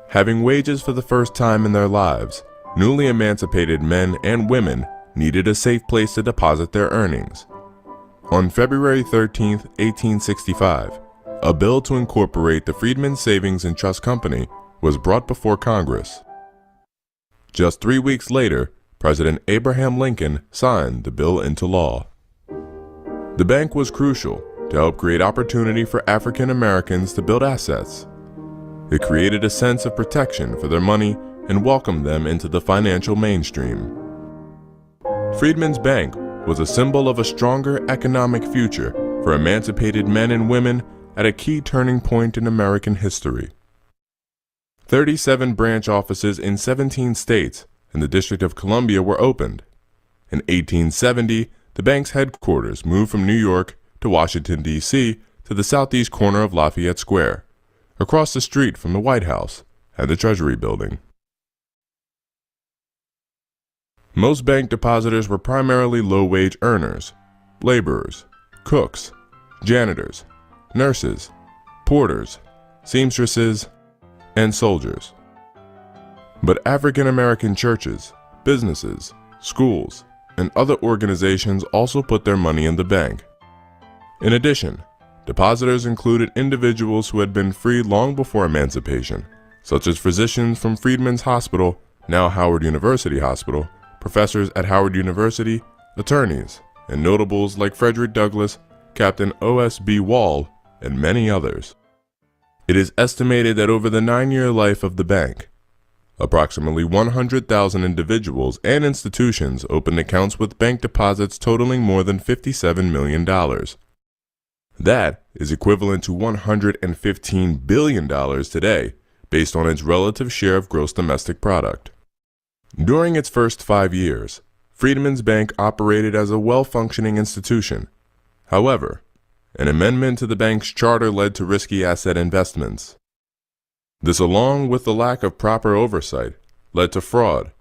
Having wages for the first time in their lives, newly emancipated men and women needed a safe place to deposit their earnings. On February 13, 1865, a bill to incorporate the Freedmen's Savings and Trust Company was brought before Congress. Just 3 weeks later, President Abraham Lincoln signed the bill into law. The bank was crucial to help create opportunity for African Americans to build assets. It created a sense of protection for their money and welcomed them into the financial mainstream. Freedmen's Bank was a symbol of a stronger economic future for emancipated men and women at a key turning point in American history. 37 branch offices in 17 states and the District of Columbia were opened. In 1870, the bank's headquarters moved from New York to Washington, D.C. to the southeast corner of Lafayette Square, across the street from the White House and the Treasury Building. Most bank depositors were primarily low-wage earners, laborers, cooks, janitors, nurses, porters, seamstresses, and soldiers. But African American churches, businesses, schools, and other organizations also put their money in the bank. In addition, depositors included individuals who had been freed long before emancipation, such as physicians from Freedmen's Hospital, now Howard University Hospital, professors at Howard University, attorneys, and notables like Frederick Douglass, Captain O.S.B. Wall, and many others. It is estimated that over the 9-year life of the bank, approximately 100,000 individuals and institutions opened accounts with bank deposits totaling more than $57 million. That is equivalent to $115 billion today, based on its relative share of gross domestic product. During its first 5 years, Freedmen's Bank operated as a well-functioning institution. However, an amendment to the bank's charter led to risky asset investments. This, along with the lack of proper oversight, led to fraud,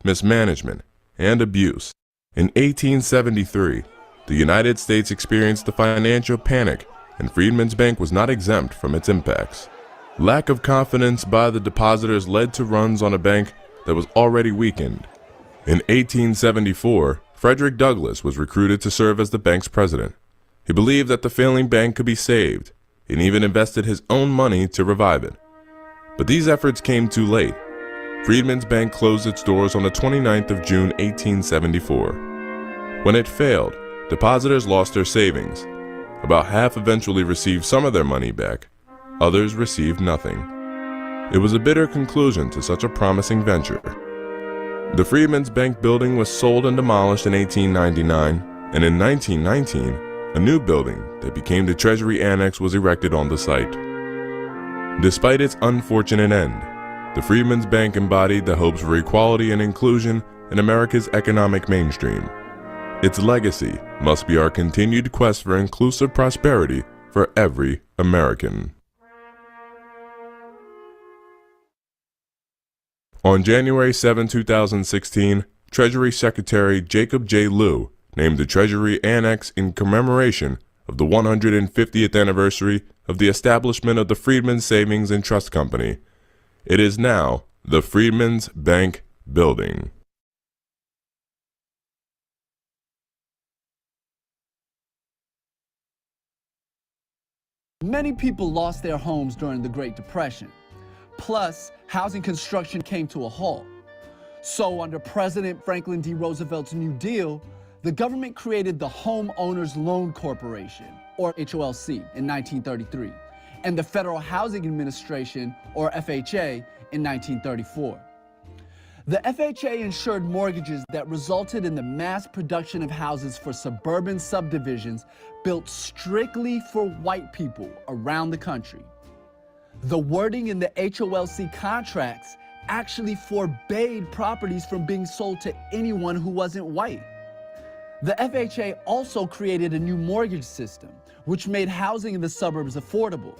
mismanagement, and abuse. In 1873, the United States experienced the financial panic, and Freedmen's Bank was not exempt from its impacts. Lack of confidence by the depositors led to runs on a bank that was already weakened. In 1874, Frederick Douglass was recruited to serve as the bank's president. He believed that the failing bank could be saved, and even invested his own money to revive it. But these efforts came too late. Freedmen's Bank closed its doors on the 29th of June, 1874. When it failed, depositors lost their savings. About half eventually received some of their money back. Others received nothing. It was a bitter conclusion to such a promising venture. The Freedmen's Bank building was sold and demolished in 1899, and in 1919, a new building that became the Treasury Annex was erected on the site. Despite its unfortunate end, the Freedmen's Bank embodied the hopes for equality and inclusion in America's economic mainstream. Its legacy must be our continued quest for inclusive prosperity for every American. On January 7, 2016, Treasury Secretary Jacob J. Lew named the Treasury Annex in commemoration of the 150th anniversary of the establishment of the Freedmen Savings and Trust Company. It is now the Freedmen's Bank Building. Many people lost their homes during the Great Depression. Plus, housing construction came to a halt. So under President Franklin D. Roosevelt's New Deal, the government created the Homeowners Loan Corporation, or HOLC, in 1933, and the Federal Housing Administration, or FHA, in 1934. The FHA insured mortgages that resulted in the mass production of houses for suburban subdivisions built strictly for white people around the country. The wording in the HOLC contracts actually forbade properties from being sold to anyone who wasn't white. The FHA also created a new mortgage system, which made housing in the suburbs affordable,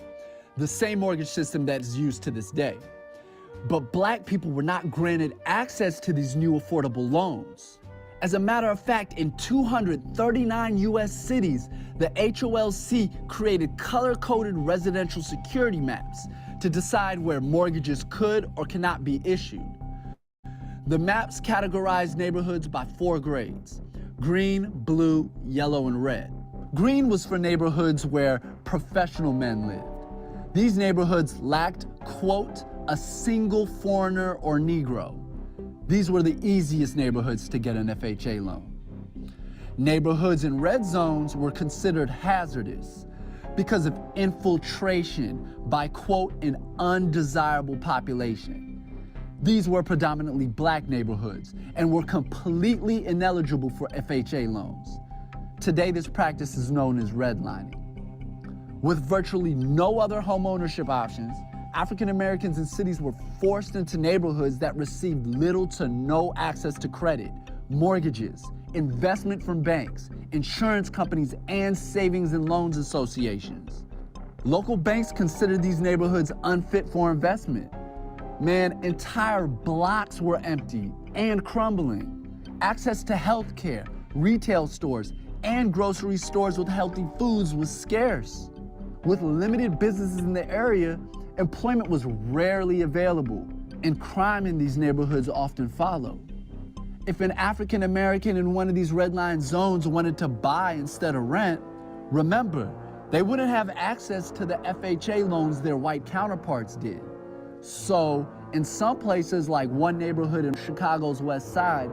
the same mortgage system that is used to this day. But black people were not granted access to these new affordable loans. As a matter of fact, in 239 US cities, the HOLC created color-coded residential security maps to decide where mortgages could or cannot be issued. The maps categorized neighborhoods by 4 grades: green, blue, yellow, and red. Green was for neighborhoods where professional men lived. These neighborhoods lacked, quote, a single foreigner or Negro. These were the easiest neighborhoods to get an FHA loan. Neighborhoods in red zones were considered hazardous because of infiltration by, quote, an undesirable population. These were predominantly black neighborhoods and were completely ineligible for FHA loans. Today, this practice is known as redlining. With virtually no other homeownership options, African Americans in cities were forced into neighborhoods that received little to no access to credit, mortgages, investment from banks, insurance companies, and savings and loans associations. Local banks considered these neighborhoods unfit for investment. Man, entire blocks were empty and crumbling. Access to health care, retail stores, and grocery stores with healthy foods was scarce. With limited businesses in the area, employment was rarely available, and crime in these neighborhoods often followed. If an African American in one of these redline zones wanted to buy instead of rent, remember, they wouldn't have access to the FHA loans their white counterparts did. So, in some places like one neighborhood in Chicago's West Side,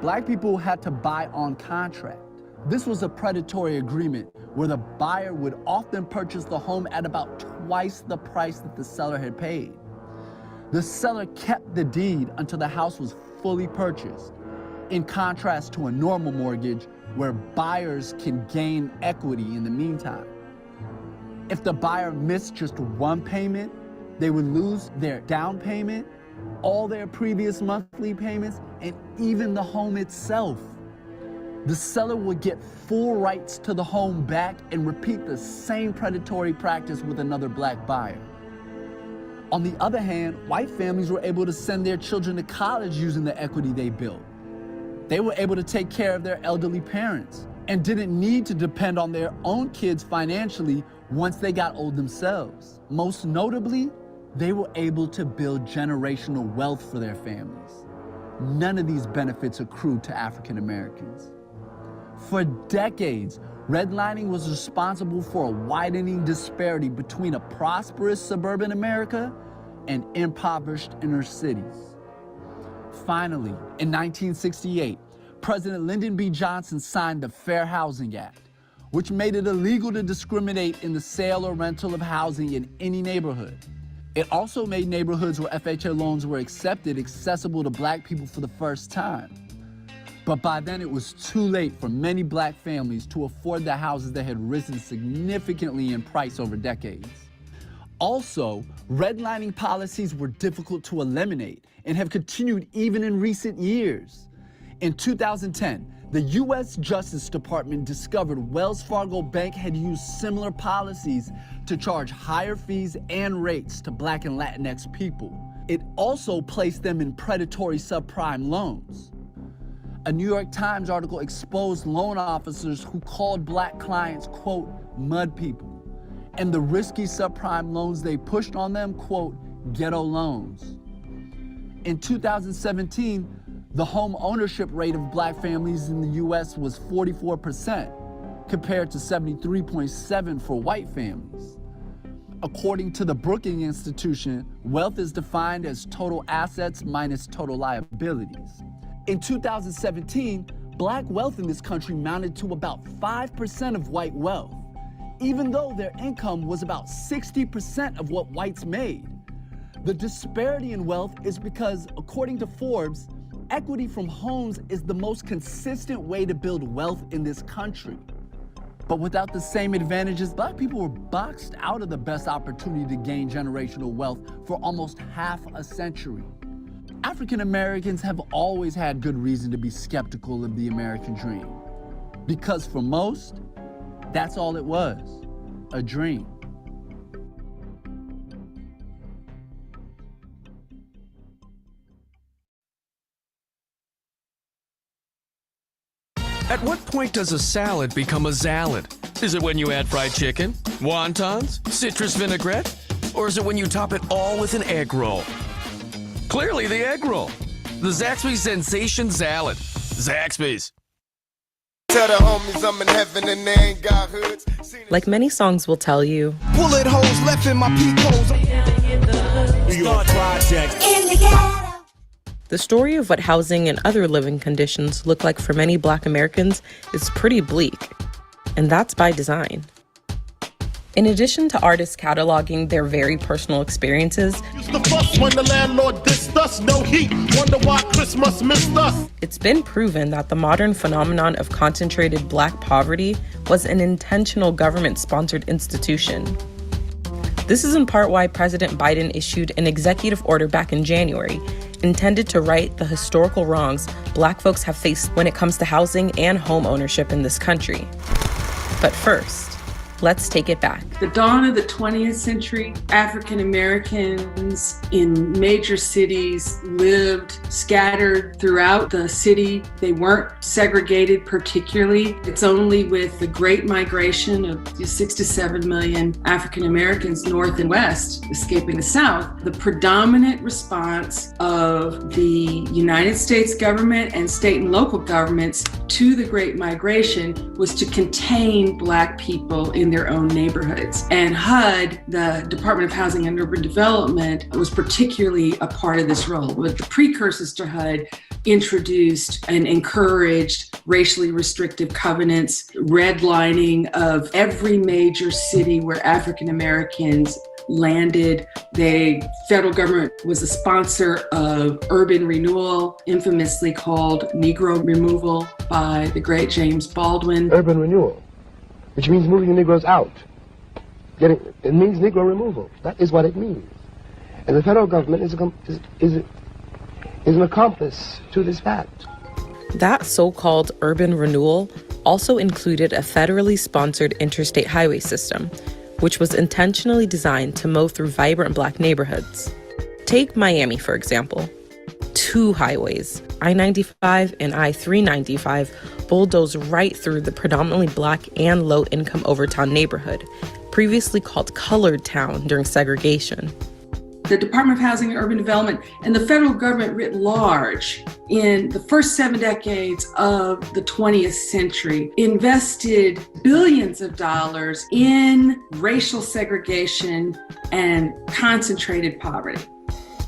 black people had to buy on contract. This was a predatory agreement where the buyer would often purchase the home at about twice the price that the seller had paid. The seller kept the deed until the house was fully purchased, in contrast to a normal mortgage where buyers can gain equity in the meantime. If the buyer missed just one payment, they would lose their down payment, all their previous monthly payments, and even the home itself. The seller would get full rights to the home back and repeat the same predatory practice with another black buyer. On the other hand, white families were able to send their children to college using the equity they built. They were able to take care of their elderly parents and didn't need to depend on their own kids financially once they got old themselves. Most notably, they were able to build generational wealth for their families. None of these benefits accrued to African Americans. For decades, redlining was responsible for a widening disparity between a prosperous suburban America and impoverished inner cities. Finally, in 1968, President Lyndon B. Johnson signed the Fair Housing Act, which made it illegal to discriminate in the sale or rental of housing in any neighborhood. It also made neighborhoods where FHA loans were accepted accessible to black people for the first time. But by then, it was too late for many black families to afford the houses that had risen significantly in price over decades. Also, redlining policies were difficult to eliminate and have continued even in recent years. In 2010, the U.S. Justice Department discovered Wells Fargo Bank had used similar policies to charge higher fees and rates to Black and Latinx people. It also placed them in predatory subprime loans. A New York Times article exposed loan officers who called black clients, quote, mud people, and the risky subprime loans they pushed on them, quote, ghetto loans. In 2017, the home ownership rate of black families in the U.S. was 44%, compared to 73.7% for white families. According to the Brookings Institution, wealth is defined as total assets minus total liabilities. In 2017, black wealth in this country amounted to about 5% of white wealth, even though their income was about 60% of what whites made. The disparity in wealth is because, according to Forbes, equity from homes is the most consistent way to build wealth in this country. But without the same advantages, black people were boxed out of the best opportunity to gain generational wealth for almost half a century. African Americans have always had good reason to be skeptical of the American dream. Because for most, that's all it was, a dream. At what point does a salad become a salad? Is it when you add fried chicken, wontons, citrus vinaigrette? Or is it when you top it all with an egg roll? Clearly the egg roll. The Zaxby's Sensation Salad. Zaxby's. Tell the homies I'm in heaven and they ain't got hoods. Like many songs will tell you, Bullet holes left in my peak holes. the story of what housing and other living conditions look like for many Black Americans is pretty bleak, and that's by design. In addition to artists cataloging their very personal experiences, When the landlord dissed us, no heat. Wonder why Christmas missed us. it's been proven that the modern phenomenon of concentrated Black poverty was an intentional government-sponsored institution. This is in part why President Biden issued an executive order back in January, intended to right the historical wrongs Black folks have faced when it comes to housing and home ownership in this country. But first, let's take it back. The dawn of the 20th century, African Americans in major cities lived scattered throughout the city. They weren't segregated particularly. It's only with the Great Migration of 6 to 7 million African Americans north and west escaping the South, the predominant response of the United States government and state and local governments to the Great Migration was to contain Black people in their own neighborhoods. And HUD, the Department of Housing and Urban Development, was particularly a part of this role. But the precursors to HUD introduced and encouraged racially restrictive covenants, redlining of every major city where African Americans landed. The federal government was a sponsor of urban renewal, infamously called Negro removal by the great James Baldwin. Urban renewal, which means moving Negroes out. It means Negro removal. That is what it means. And the federal government is an accomplice to this fact. That so-called urban renewal also included a federally sponsored interstate highway system, which was intentionally designed to mow through vibrant Black neighborhoods. Take Miami, for example. 2 highways, I-95 and I-395, bulldoze right through the predominantly Black and low-income Overtown neighborhood, previously called Colored Town during segregation. The Department of Housing and Urban Development and the federal government writ large in the first 7 decades of the 20th century invested billions of dollars in racial segregation and concentrated poverty.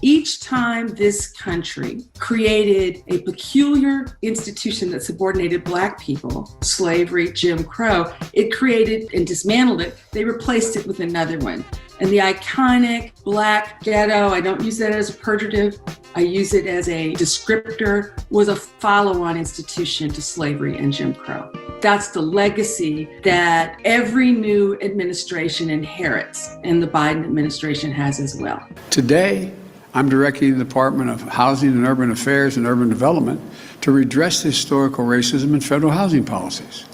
Each time this country created a peculiar institution that subordinated Black people, slavery, Jim Crow, it created and dismantled it. They replaced it with another one. And the iconic Black ghetto, I don't use that as a pejorative, I use it as a descriptor, was a follow-on institution to slavery and Jim Crow. That's the legacy that every new administration inherits, and the Biden administration has as well. Today, I'm directing the Department of Housing and Urban Affairs and Urban Development to redress the historical racism in federal housing policies.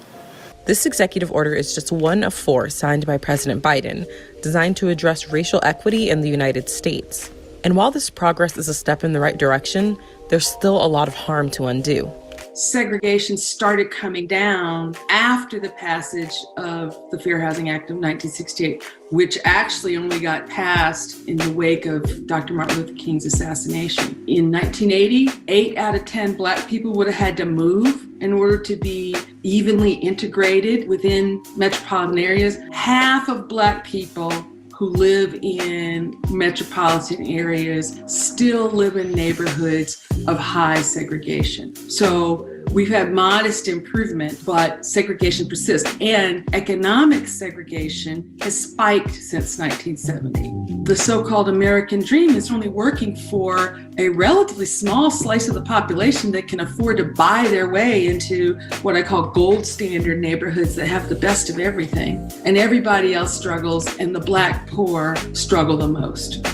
This executive order is just one of 4 signed by President Biden, designed to address racial equity in the United States. And while this progress is a step in the right direction, there's still a lot of harm to undo. segregation started coming down after the passage of the Fair Housing Act of 1968, which actually only got passed in the wake of Dr. Martin Luther King's assassination. In 1980, 8 out of 10 Black people would have had to move in order to be evenly integrated within metropolitan areas. Half of Black people who live in metropolitan areas still live in neighborhoods of high segregation. So we've had modest improvement, but segregation persists. And economic segregation has spiked since 1970. The so-called American dream is only working for a relatively small slice of the population that can afford to buy their way into what I call gold standard neighborhoods that have the best of everything. And everybody else struggles, and the Black poor struggle the most.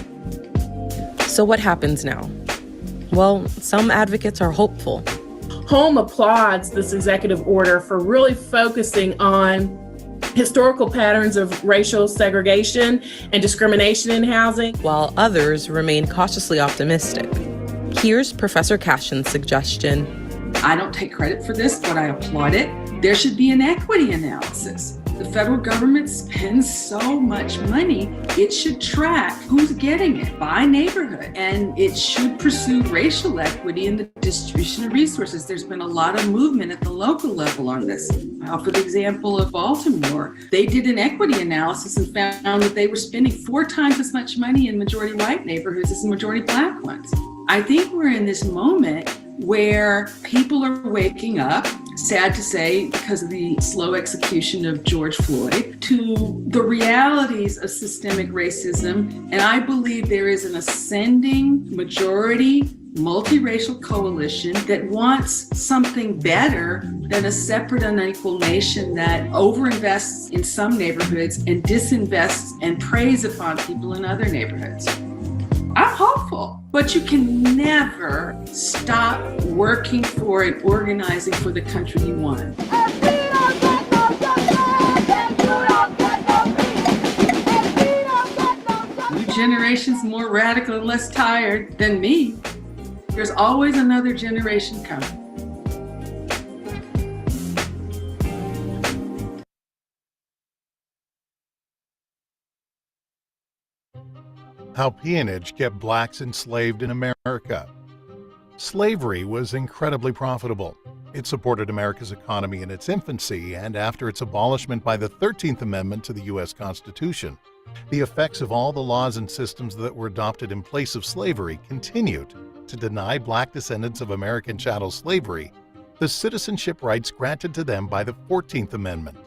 So what happens now? Well, some advocates are hopeful. Home applauds this executive order for really focusing on historical patterns of racial segregation and discrimination in housing, while others remain cautiously optimistic. Here's Professor Cashin's suggestion. I don't take credit for this, but I applaud it. There should be an equity analysis. The federal government spends so much money, it should track who's getting it by neighborhood, and it should pursue racial equity in the distribution of resources. There's been a lot of movement at the local level on this. I offer the example of Baltimore. They did an equity analysis and found that they were spending 4 times as much money in majority white neighborhoods as in majority Black ones. I think we're in this moment where people are waking up, sad to say, because of the slow execution of George Floyd, to the realities of systemic racism. And I believe there is an ascending majority multiracial coalition that wants something better than a separate unequal nation that overinvests in some neighborhoods and disinvests and preys upon people in other neighborhoods. I'm hopeful, but you can never stop working for and organizing for the country you want. New generation's more radical and less tired than me. There's always another generation coming. How peonage kept blacks enslaved in America. Slavery was incredibly profitable. It supported America's economy in its infancy and after its abolishment by the 13th Amendment to the U.S. Constitution. The effects of all the laws and systems that were adopted in place of slavery continued to deny black descendants of American chattel slavery the citizenship rights granted to them by the 14th Amendment.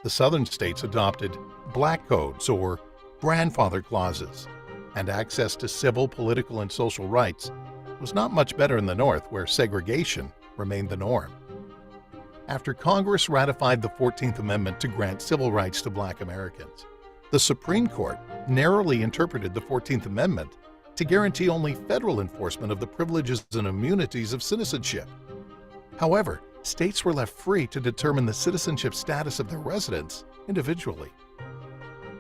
The Southern states adopted black codes or grandfather clauses, and access to civil, political, and social rights was not much better in the North, where segregation remained the norm. After Congress ratified the 14th Amendment to grant civil rights to Black Americans, the Supreme Court narrowly interpreted the 14th Amendment to guarantee only federal enforcement of the privileges and immunities of citizenship. However, states were left free to determine the citizenship status of their residents individually.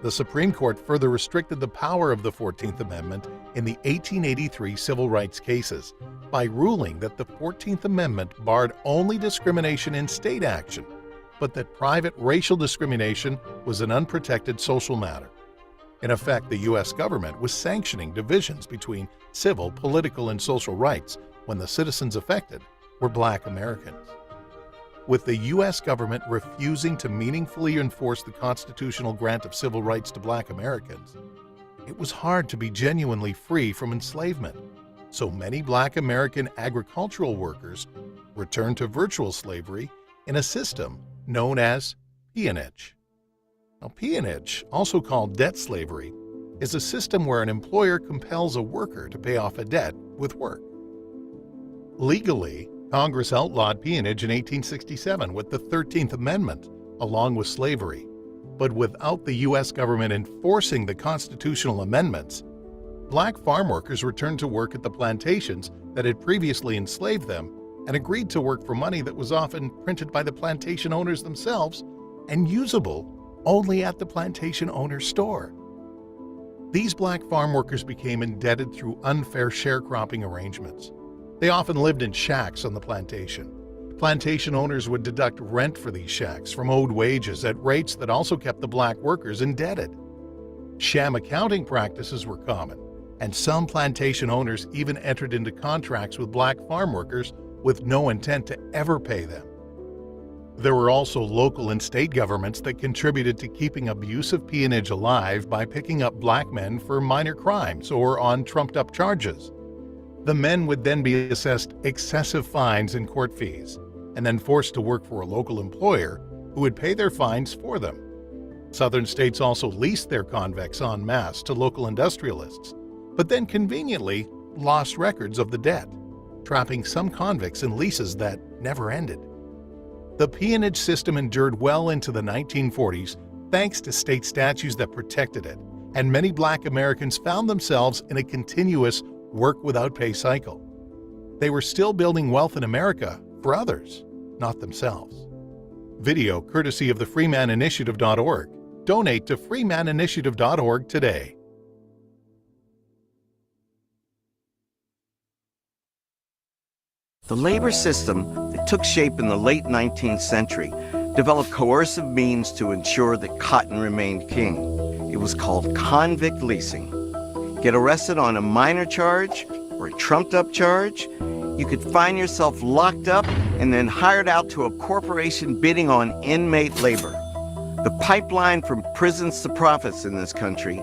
The Supreme Court further restricted the power of the 14th Amendment in the 1883 civil rights cases by ruling that the 14th Amendment barred only discrimination in state action, but that private racial discrimination was an unprotected social matter. In effect, the U.S. government was sanctioning divisions between civil, political, and social rights when the citizens affected were Black Americans. With the U.S. government refusing to meaningfully enforce the constitutional grant of civil rights to Black Americans, it was hard to be genuinely free from enslavement. So many Black American agricultural workers returned to virtual slavery in a system known as peonage. Now, peonage, also called debt slavery, is a system where an employer compels a worker to pay off a debt with work. Legally, Congress outlawed peonage in 1867 with the 13th Amendment, along with slavery. But without the U.S. government enforcing the constitutional amendments, Black farm workers returned to work at the plantations that had previously enslaved them and agreed to work for money that was often printed by the plantation owners themselves and usable only at the plantation owner's store. These Black farm workers became indebted through unfair sharecropping arrangements. They often lived in shacks on the plantation. Plantation owners would deduct rent for these shacks from owed wages at rates that also kept the black workers indebted. Sham accounting practices were common, and some plantation owners even entered into contracts with black farm workers with no intent to ever pay them. There were also local and state governments that contributed to keeping abusive peonage alive by picking up black men for minor crimes or on trumped-up charges. The men would then be assessed excessive fines and court fees, and then forced to work for a local employer who would pay their fines for them. Southern states also leased their convicts en masse to local industrialists, but then conveniently lost records of the debt, trapping some convicts in leases that never ended. The peonage system endured well into the 1940s thanks to state statutes that protected it, and many black Americans found themselves in a continuous work without pay cycle. They were still building wealth in America for others, not themselves. Video courtesy of the freemaninitiative.org. Donate to freemaninitiative.org today. The labor system that took shape in the late 19th century developed coercive means to ensure that cotton remained king. It was called convict leasing. Get arrested on a minor charge or a trumped-up charge, you could find yourself locked up and then hired out to a corporation bidding on inmate labor. The pipeline from prisons to profits in this country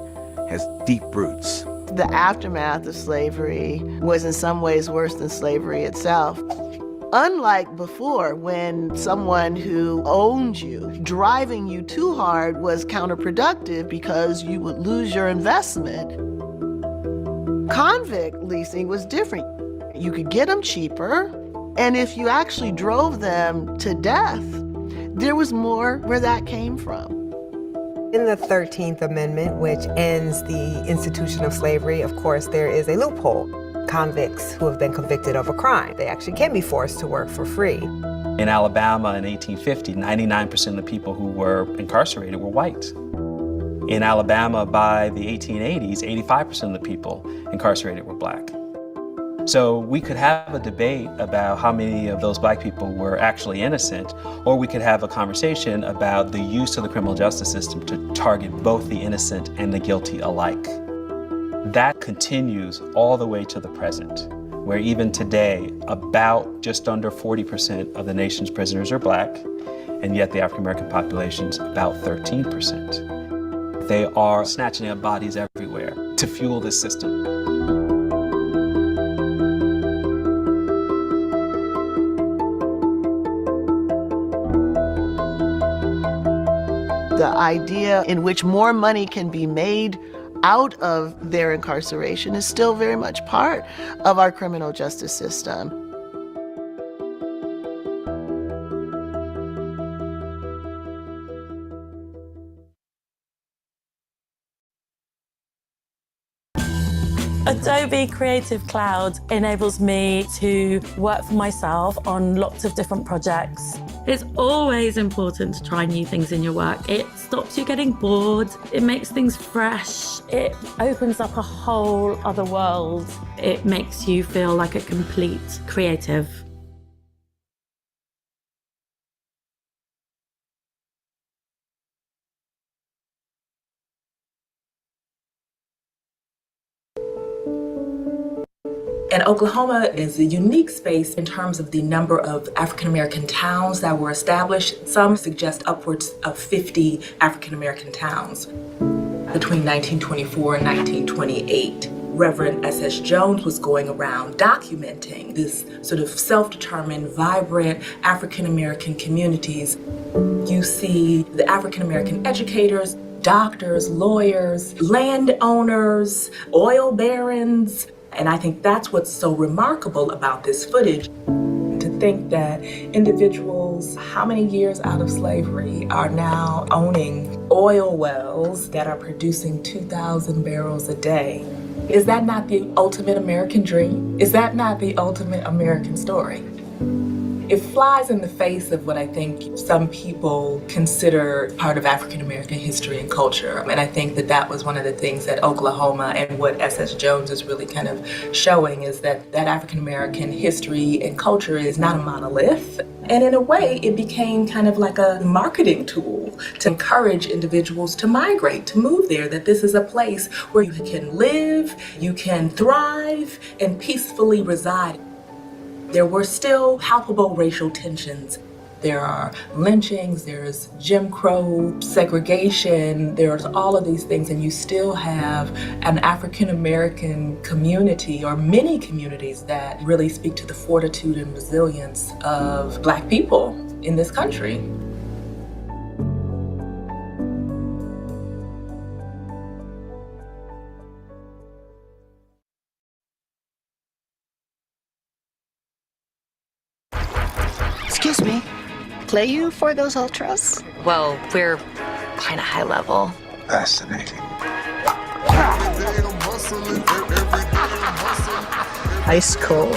has deep roots. The aftermath of slavery was in some ways worse than slavery itself. Unlike before, when someone who owned you, driving you too hard was counterproductive because you would lose your investment. Convict leasing was different. You could get them cheaper, and if you actually drove them to death, there was more where that came from. In the 13th Amendment, which ends the institution of slavery, of course, there is a loophole. Convicts who have been convicted of a crime, they actually can be forced to work for free. In Alabama in 1850, 99% of the people who were incarcerated were white. In Alabama by the 1880s, 85% of the people incarcerated were black. So we could have a debate about how many of those black people were actually innocent, or we could have a conversation about the use of the criminal justice system to target both the innocent and the guilty alike. That continues all the way to the present, where even today, about just under 40% of the nation's prisoners are black, and yet the African American population is about 13%. They are snatching up bodies everywhere to fuel this system. The idea in which more money can be made out of their incarceration is still very much part of our criminal justice system. Adobe Creative Cloud enables me to work for myself on lots of different projects. It's always important to try new things in your work. It stops you getting bored. It makes things fresh. It opens up a whole other world. It makes you feel like a complete creative. And Oklahoma is a unique space in terms of the number of African American towns that were established. Some suggest upwards of 50 African American towns. Between 1924 and 1928, Reverend S.S. Jones was going around documenting this sort of self-determined, vibrant African American communities. You see the African American educators, doctors, lawyers, landowners, oil barons. And I think that's what's so remarkable about this footage. To think that individuals, how many years out of slavery, are now owning oil wells that are producing 2,000 barrels a day. Is that not the ultimate American dream? Is that not the ultimate American story? It flies in the face of what I think some people consider part of African American history and culture. And I think that that was one of the things that Oklahoma and what S.S. Jones is really kind of showing is that African American history and culture is not a monolith. And in a way, it became kind of like a marketing tool to encourage individuals to migrate, to move there, that this is a place where you can live, you can thrive, and peacefully reside. There were still palpable racial tensions. There are lynchings, there's Jim Crow, segregation, there's all of these things, and you still have an African American community, or many communities, that really speak to the fortitude and resilience of Black people in this country. Excuse me, play you for those ultras? Well, we're kind of high level. Fascinating. Ice cold.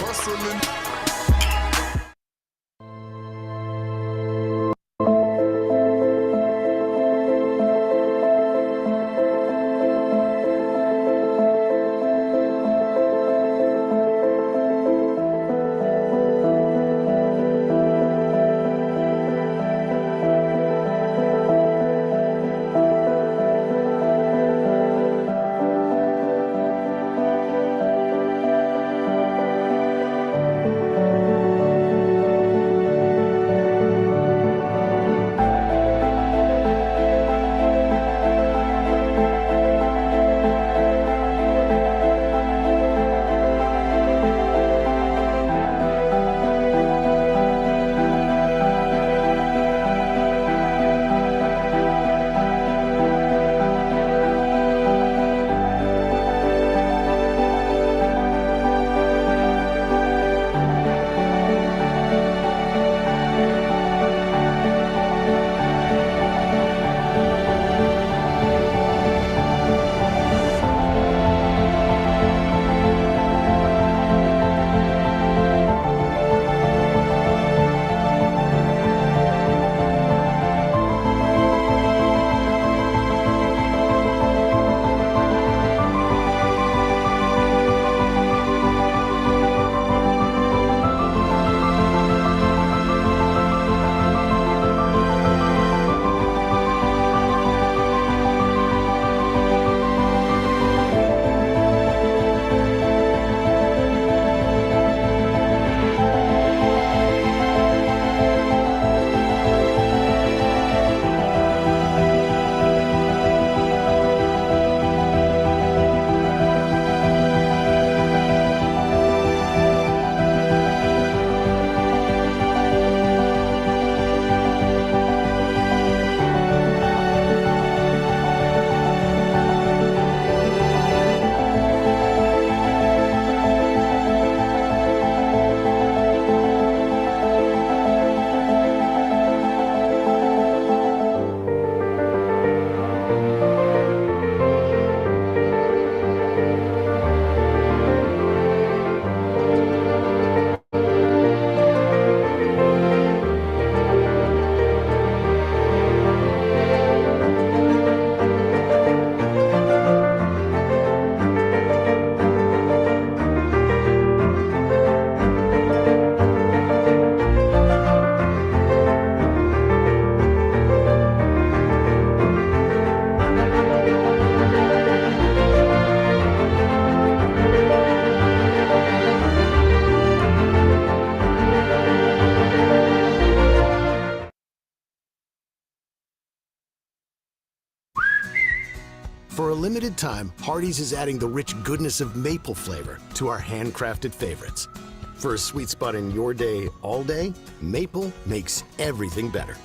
For a limited time, Hardee's is adding the rich goodness of maple flavor to our handcrafted favorites. For a sweet spot in your day, all day, maple makes everything better,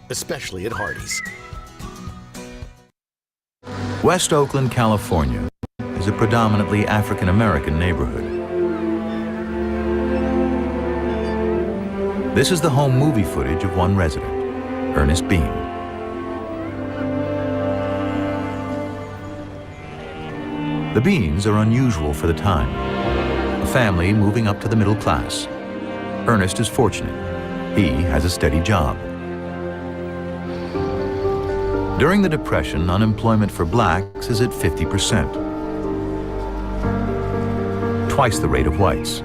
especially at Hardee's. West Oakland, California is a predominantly African-American neighborhood. This is the home movie footage of one resident, Ernest Bean. The Beans are unusual for the time, a family moving up to the middle class. Ernest is fortunate. He has a steady job. During the Depression, unemployment for blacks is at 50%, twice the rate of whites.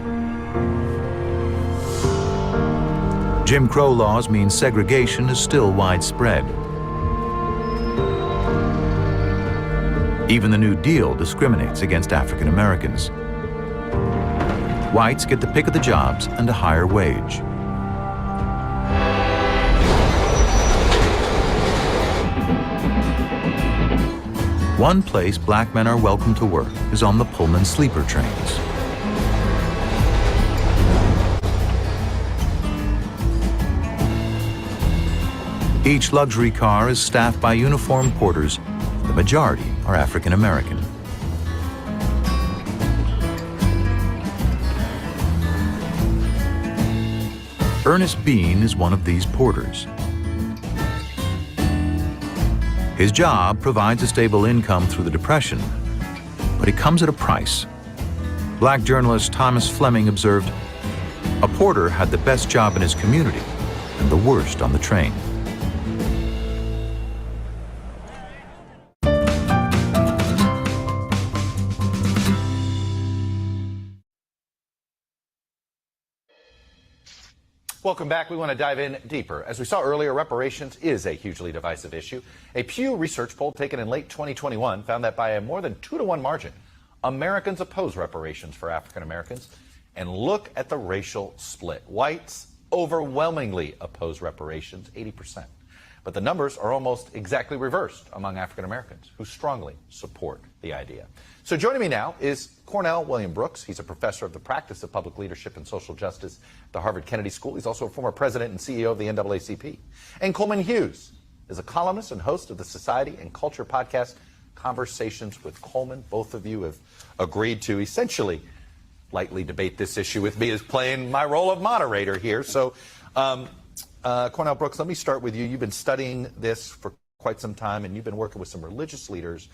Jim Crow laws mean segregation is still widespread. Even the New Deal discriminates against African Americans. Whites get the pick of the jobs and a higher wage. One place black men are welcome to work is on the Pullman sleeper trains. Each luxury car is staffed by uniformed porters. The majority are African American. Ernest Bean is one of these porters. His job provides a stable income through the Depression, but it comes at a price. Black journalist Thomas Fleming observed, "A porter had the best job in his community and the worst on the train." Welcome back. We want to dive in deeper. As we saw earlier, reparations is a hugely divisive issue. A Pew Research poll taken in late 2021 found that by a more than 2-to-1 margin, Americans oppose reparations for African Americans. And look at the racial split. Whites overwhelmingly oppose reparations, 80%. But the numbers are almost exactly reversed among African Americans who strongly support the idea. So joining me now is Cornell William Brooks. He's a professor of the practice of public leadership and social justice at the Harvard Kennedy School. He's also a former president and CEO of the NAACP. And Coleman Hughes is a columnist and host of the Society and Culture podcast, Conversations with Coleman. Both of you have agreed to essentially lightly debate this issue with me as playing my role of moderator here. So, Cornell Brooks, let me start with you. You've been studying this for quite some time, and you've been working with some religious leaders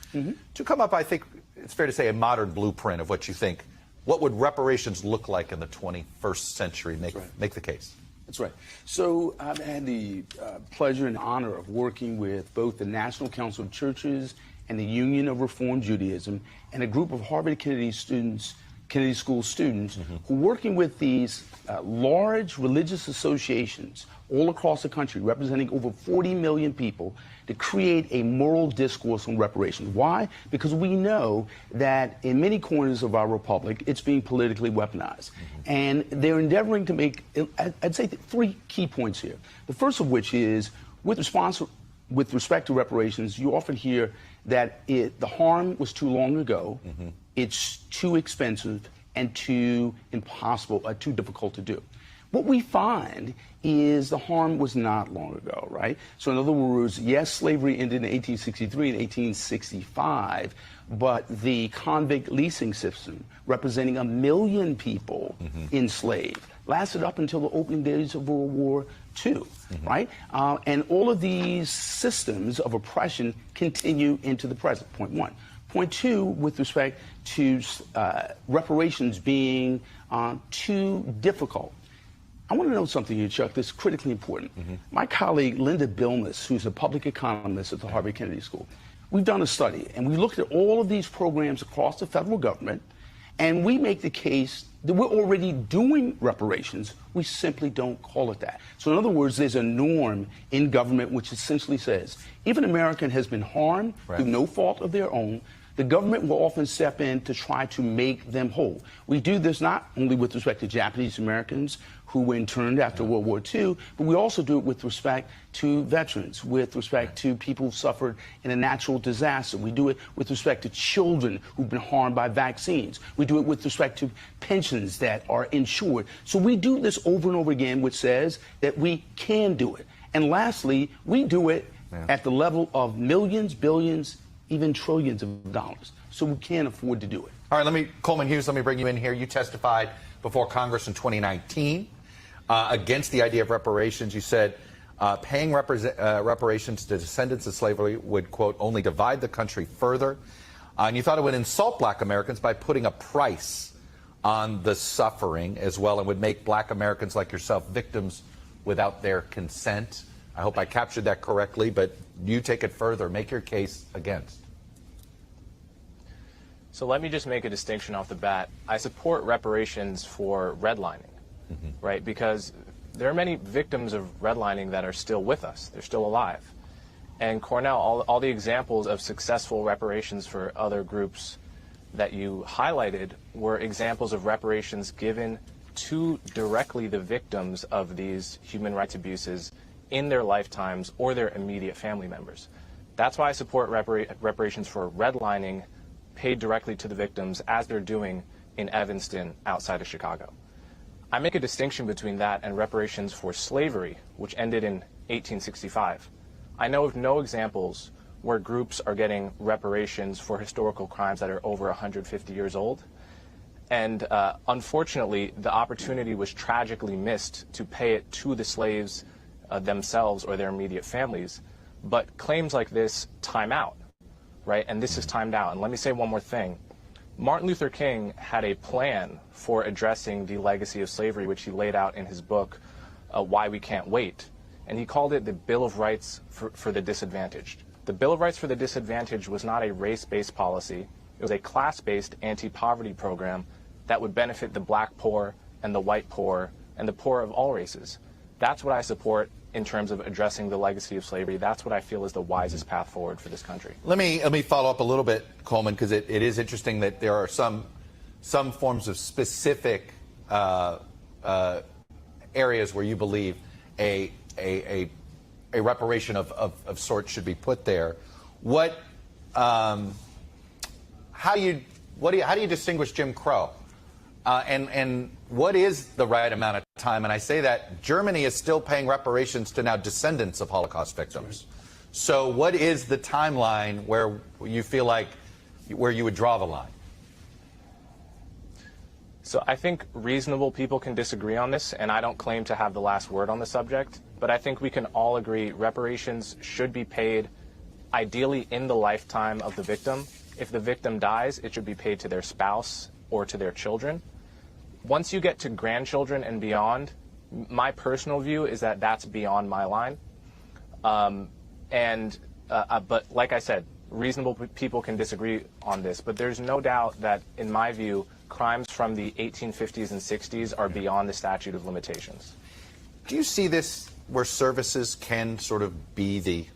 to come up, I think it's fair to say, a modern blueprint of what you think, what would reparations look like in the 21st century? Make the case. That's right. So I've had the pleasure and honor of working with both the National Council of Churches and the Union of Reform Judaism and a group of Harvard Kennedy School students who are working with these large religious associations all across the country, representing over 40 million people, to create a moral discourse on reparations. Why? Because we know that in many corners of our republic, it's being politically weaponized. And they're endeavoring to make, I'd say, 3 key points here. The first of which is, with respect to reparations, you often hear that the harm was too long ago, it's too expensive, and too impossible, too difficult to do. What we find is the harm was not long ago, right? So in other words, yes, slavery ended in 1863 and 1865, but the convict leasing system, representing 1 million people enslaved, lasted up until the opening days of World War II, right? And all of these systems of oppression continue into the present, point one. Point two, with respect to reparations being too difficult. I want to know something here, Chuck, that's critically important. My colleague, Linda Bilmes, who's a public economist at the Harvard Kennedy School, we've done a study, and we looked at all of these programs across the federal government, and we make the case that we're already doing reparations. We simply don't call it that. So in other words, there's a norm in government which essentially says, if an American has been harmed through no fault of their own, the government will often step in to try to make them whole. We do this not only with respect to Japanese Americans who were interned after World War II, but we also do it with respect to veterans, with respect to people who suffered in a natural disaster. We do it with respect to children who've been harmed by vaccines. We do it with respect to pensions that are insured. So we do this over and over again, which says that we can do it. And lastly, we do it at the level of millions, billions, even trillions of dollars. So we can't afford to do it. All right, Coleman Hughes, let me bring you in here. You testified before Congress in 2019 against the idea of reparations. You said paying reparations to descendants of slavery would, quote, only divide the country further. And you thought it would insult black Americans by putting a price on the suffering as well, and would make black Americans like yourself victims without their consent. I hope I captured that correctly, but you take it further. Make your case against. So let me just make a distinction off the bat. I support reparations for redlining, right? Because there are many victims of redlining that are still with us. They're still alive. And Cornell, all the examples of successful reparations for other groups that you highlighted were examples of reparations given to directly the victims of these human rights abuses in their lifetimes or their immediate family members. That's why I support reparations for redlining paid directly to the victims, as they're doing in Evanston outside of Chicago. I make a distinction between that and reparations for slavery, which ended in 1865. I know of no examples where groups are getting reparations for historical crimes that are over 150 years old. And unfortunately, the opportunity was tragically missed to pay it to the slaves themselves or their immediate families. But claims like this time out, right? And this is timed out. And let me say one more thing. Martin Luther King had a plan for addressing the legacy of slavery, which he laid out in his book, Why We Can't Wait. And he called it the Bill of Rights for the Disadvantaged. The Bill of Rights for the Disadvantaged was not a race-based policy. It was a class-based anti-poverty program that would benefit the black poor and the white poor and the poor of all races. That's what I support in terms of addressing the legacy of slavery. That's what I feel is the wisest path forward for this country. Let me follow up a little bit, Coleman, because it is interesting that there are some forms of specific areas where you believe a reparation of sorts should be put there. How do you distinguish Jim Crow? And what is the right amount of time? And I say that Germany is still paying reparations to now descendants of Holocaust victims. So what is the timeline where you feel like where you would draw the line? So I think reasonable people can disagree on this, and I don't claim to have the last word on the subject, but I think we can all agree reparations should be paid ideally in the lifetime of the victim. If the victim dies, it should be paid to their spouse or to their children. Once you get to grandchildren and beyond, my personal view is that that's beyond my line. But like I said, reasonable people can disagree on this, but there's no doubt that, in my view, crimes from the 1850s and 60s are beyond the statute of limitations. Do you see this where services can sort of be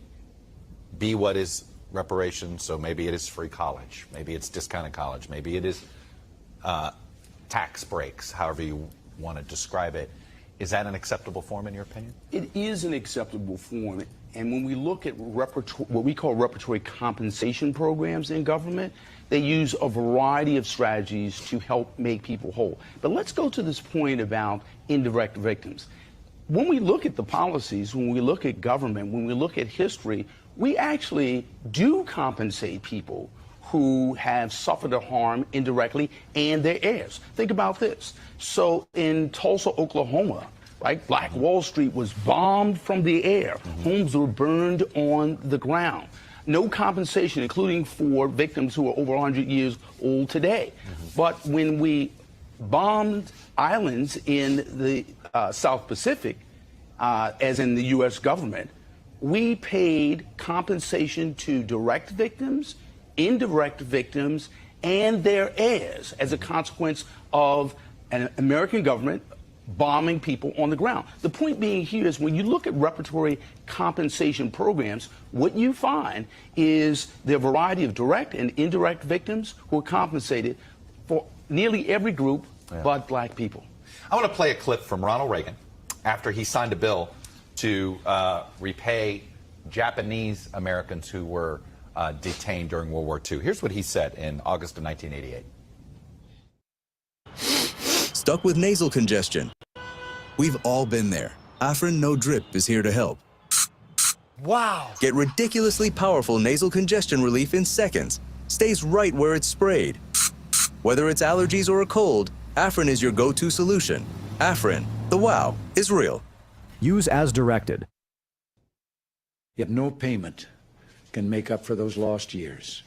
what is reparations? So maybe it is free college, maybe it's discounted college, maybe it is tax breaks, however you want to describe it. Is that an acceptable form in your opinion? It is an acceptable form. And when we look at what we call reparatory compensation programs in government, they use a variety of strategies to help make people whole. But let's go to this point about indirect victims. When we look at the policies, when we look at government, when we look at history, we actually do compensate people who have suffered a harm indirectly and their heirs. Think about this. So in Tulsa, Oklahoma, right, Black Wall Street was bombed from the air. Homes were burned on the ground. No compensation, including for victims who are over 100 years old today. But when we bombed islands in the South Pacific, as in the U.S. government, we paid compensation to direct victims, indirect victims, and their heirs as a consequence of an American government bombing people on the ground. The point being here is when you look at reparatory compensation programs, what you find is there are a variety of direct and indirect victims who are compensated for nearly every group but black people. I want to play a clip from Ronald Reagan after he signed a bill to repay Japanese Americans who were detained during World War II. Here's what he said in August of 1988. Stuck with nasal congestion? We've all been there. Afrin No Drip is here to help. Wow! Get ridiculously powerful nasal congestion relief in seconds. Stays right where it's sprayed. Whether it's allergies or a cold, Afrin is your go-to solution. Afrin, the wow is real. Use as directed. Yet no payment can make up for those lost years.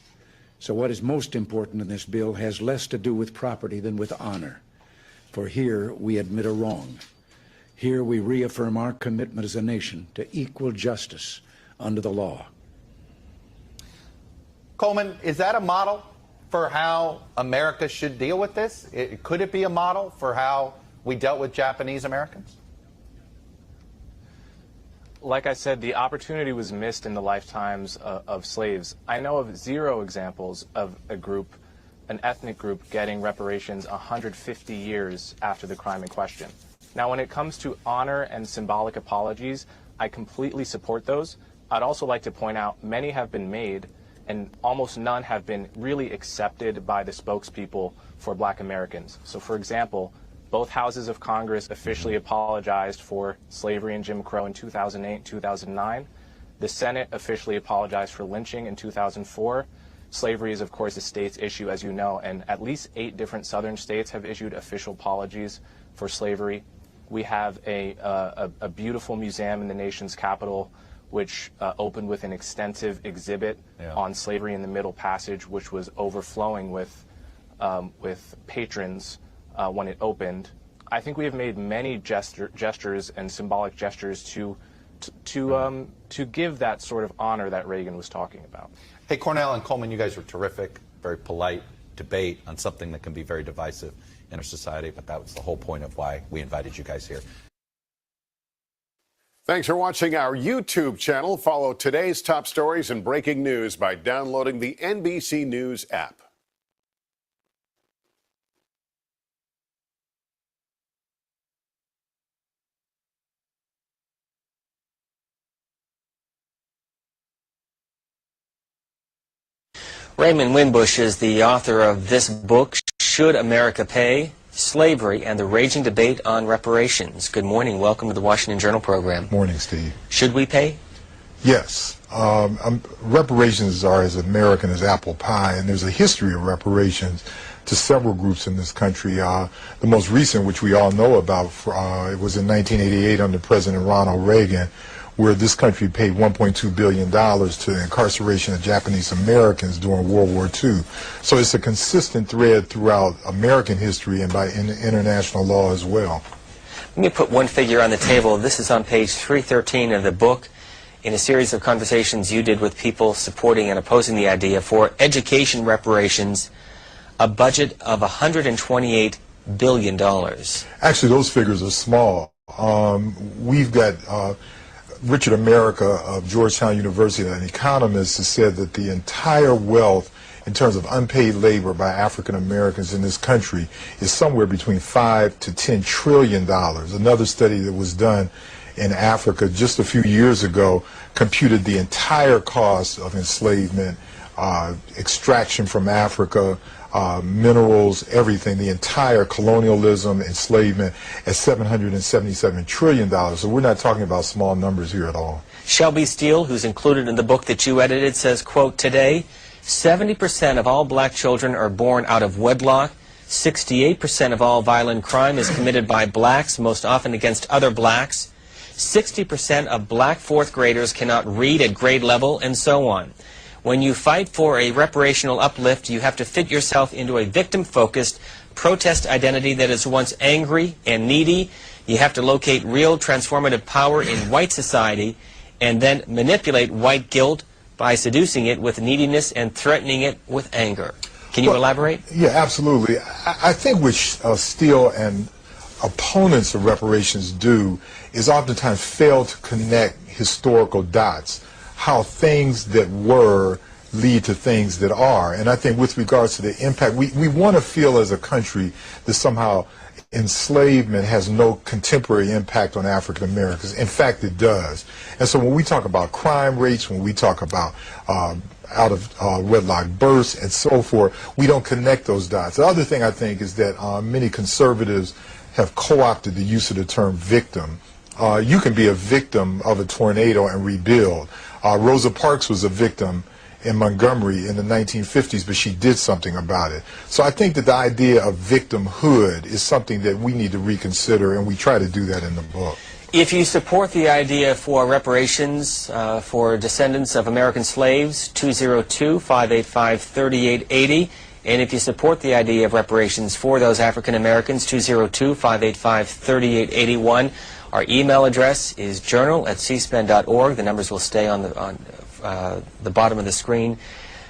So what is most important in this bill has less to do with property than with honor. For here we admit a wrong. Here we reaffirm our commitment as a nation to equal justice under the law. Coleman, is that a model for how America should deal with this? Could it be a model for how we dealt with Japanese Americans? Like I said, the opportunity was missed in the lifetimes of slaves. I know of 0 examples of a group, an ethnic group, getting reparations 150 years after the crime in question. Now, when it comes to honor and symbolic apologies, I completely support those. I'd also like to point out many have been made, and almost none have been really accepted by the spokespeople for Black Americans. So, for example, both houses of Congress officially apologized for slavery and Jim Crow in 2008 and 2009. The Senate officially apologized for lynching in 2004. Slavery is, of course, a state's issue, as you know, and at least 8 different southern states have issued official apologies for slavery. We have a beautiful museum in the nation's capital, which opened with an extensive exhibit on slavery in the Middle Passage, which was overflowing with patrons when it opened. I think we have made many gestures and symbolic gestures to give that sort of honor that Reagan was talking about. Hey, Cornell and Coleman, you guys were terrific, very polite debate on something that can be very divisive in our society, but that was the whole point of why we invited you guys here. Thanks for watching our YouTube channel. Follow today's top stories and breaking news by downloading the NBC News app. Raymond Winbush is the author of this book, Should America Pay? Slavery and the Raging Debate on Reparations. Good morning. Welcome to the Washington Journal program. Morning, Steve. Should we pay? Yes. Reparations are as American as apple pie, and there's a history of reparations to several groups in this country. The most recent, which we all know about, it was in 1988 under President Ronald Reagan, where this country paid $1.2 billion to the incarceration of Japanese Americans during World War II. So it's a consistent thread throughout American history and in international law as well. Let me put one figure on the table. This is on page 313 of the book, in a series of conversations you did with people supporting and opposing the idea for education reparations, a budget of $128 billion. Actually, those figures are small. We've got Richard America of Georgetown University, an economist, has said that the entire wealth in terms of unpaid labor by African Americans in this country is somewhere between $5 to $10 trillion. Another study that was done in Africa just a few years ago computed the entire cost of enslavement, extraction from Africa, minerals, everything, the entire colonialism, enslavement at $777 trillion. So we're not talking about small numbers here at all. Shelby Steele, who's included in the book that you edited, says, quote, today, 70% of all black children are born out of wedlock. 68% of all violent crime is committed by blacks, most often against other blacks. 60% of black fourth graders cannot read at grade level, and so on. When you fight for a reparational uplift, you have to fit yourself into a victim-focused protest identity that is once angry and needy. You have to locate real transformative power in white society and then manipulate white guilt by seducing it with neediness and threatening it with anger. Can you elaborate? Yeah, absolutely. I think what Steele and opponents of reparations do is oftentimes fail to connect historical dots, how things that were lead to things that are. And I think with regards to the impact, we want to feel as a country that somehow enslavement has no contemporary impact on African Americans. In fact, it does. And so when we talk about crime rates, when we talk about out of wedlock births and so forth, we don't connect those dots. The other thing I think is that many conservatives have co-opted the use of the term victim. You can be a victim of a tornado and rebuild. Rosa Parks was a victim in Montgomery in the 1950s, but she did something about it. So I think that the idea of victimhood is something that we need to reconsider, and we try to do that in the book. If you support the idea for reparations for descendants of American slaves, 202-585-3880. And if you support the idea of reparations for those African Americans, 202-585-3881. Our email address is journal@cspan.org. The numbers will stay on the bottom of the screen.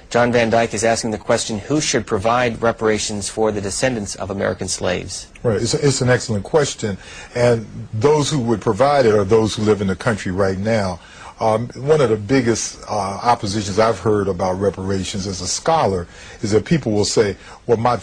John Van Dyke is asking the question, who should provide reparations for the descendants of American slaves? Right, it's an excellent question, and those who would provide it are those who live in the country right now. One of the biggest oppositions I've heard about reparations as a scholar is that people will say, well, my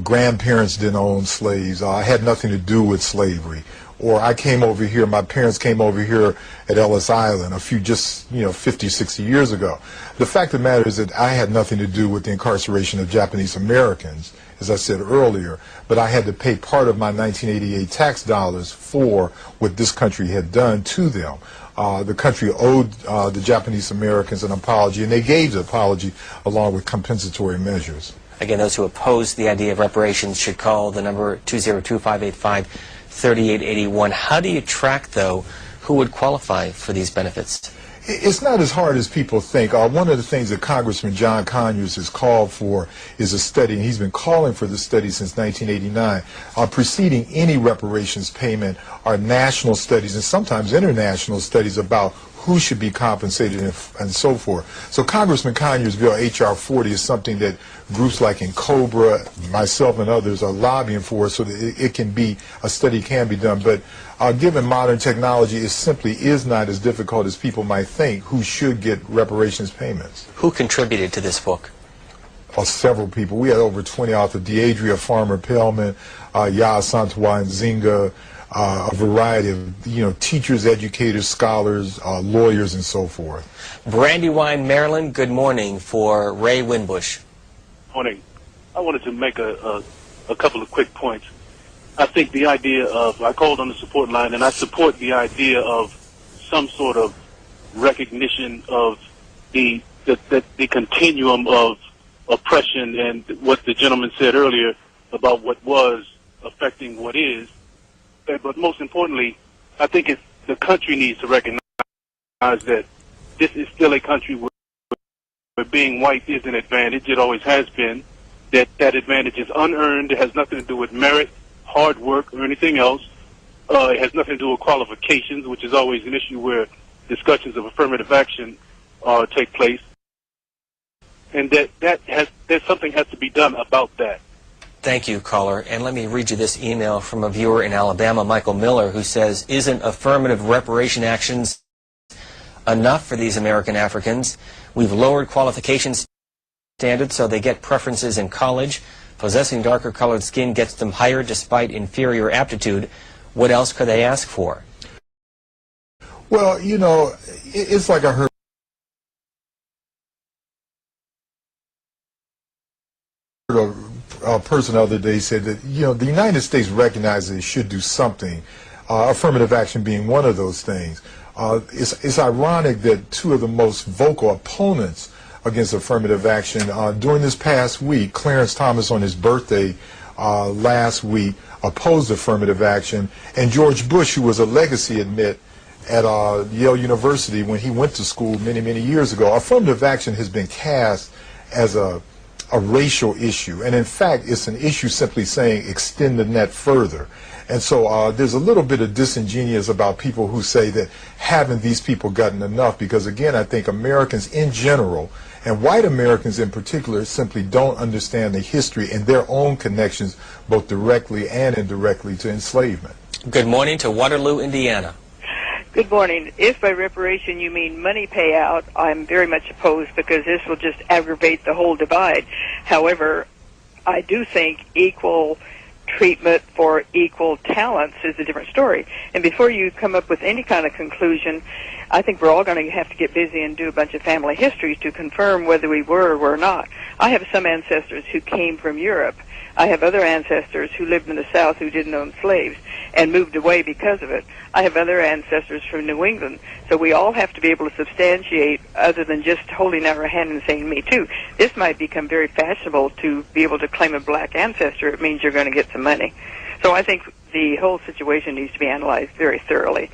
grandparents didn't own slaves, I had nothing to do with slavery. Or I came over here, my parents came over here at Ellis Island a few 50, 60 years ago. The fact of the matter is that I had nothing to do with the incarceration of Japanese Americans, as I said earlier, but I had to pay part of my 1988 tax dollars for what this country had done to them. The country owed the Japanese Americans an apology, and they gave the apology along with compensatory measures. Again, those who oppose the idea of reparations should call the number 202-585-3881. How do you track, though, who would qualify for these benefits? It's not as hard as people think. One of the things that Congressman John Conyers has called for is a study, and he's been calling for the study since 1989. Preceding any reparations payment are national studies and sometimes international studies about who should be compensated and so forth. So Congressman Conyers' bill, H.R. 40, is something that groups like Cobra, myself and others are lobbying for so that a study can be done. But given modern technology, it simply is not as difficult as people might think who should get reparations payments. Who contributed to this book? Several people. We had over 20 authors, Deidria Farmer-Pellman, Ya Santwa Nzinga, a variety of teachers, educators, scholars, lawyers, and so forth. Brandywine, Maryland, good morning for Ray Winbush. Morning. I wanted to make a couple of quick points. I think the idea of, I called on the support line, and I support the idea of some sort of recognition of the continuum of oppression and what the gentleman said earlier about what was affecting what is. But most importantly, I think the country needs to recognize that this is still a country where being white is an advantage. It always has been. That advantage is unearned. It has nothing to do with merit, hard work, or anything else. It has nothing to do with qualifications, which is always an issue where discussions of affirmative action take place. And that something has to be done about that. Thank you, caller. And let me read you this email from a viewer in Alabama, Michael Miller, who says, isn't affirmative reparation actions enough for these American Africans? We've lowered qualification standards so they get preferences in college. Possessing darker colored skin gets them hired despite inferior aptitude. What else could they ask for? Well, it's like I heard a person the other day said that, the United States recognizes it should do something, affirmative action being one of those things. It's ironic that two of the most vocal opponents against affirmative action during this past week, Clarence Thomas on his birthday last week opposed affirmative action, and George Bush, who was a legacy admit at Yale University when he went to school many, many years ago. Affirmative action has been cast as a racial issue, and in fact it's an issue simply saying extend the net further. And so there's a little bit of disingenuous about people who say that haven't these people gotten enough, because again I think Americans in general and white Americans in particular simply don't understand the history and their own connections both directly and indirectly to enslavement. Good morning to Waterloo, Indiana. Good morning. If by reparation you mean money payout, I'm very much opposed, because this will just aggravate the whole divide. However, I do think equal treatment for equal talents is a different story. And before you come up with any kind of conclusion, I think we're all going to have to get busy and do a bunch of family histories to confirm whether we were or were not. I have some ancestors who came from Europe. I have other ancestors who lived in the South who didn't own slaves and moved away because of it. I have other ancestors from New England. So we all have to be able to substantiate, other than just holding out our hand and saying, me too. This might become very fashionable to be able to claim a black ancestor. It means you're going to get some money. So I think the whole situation needs to be analyzed very thoroughly.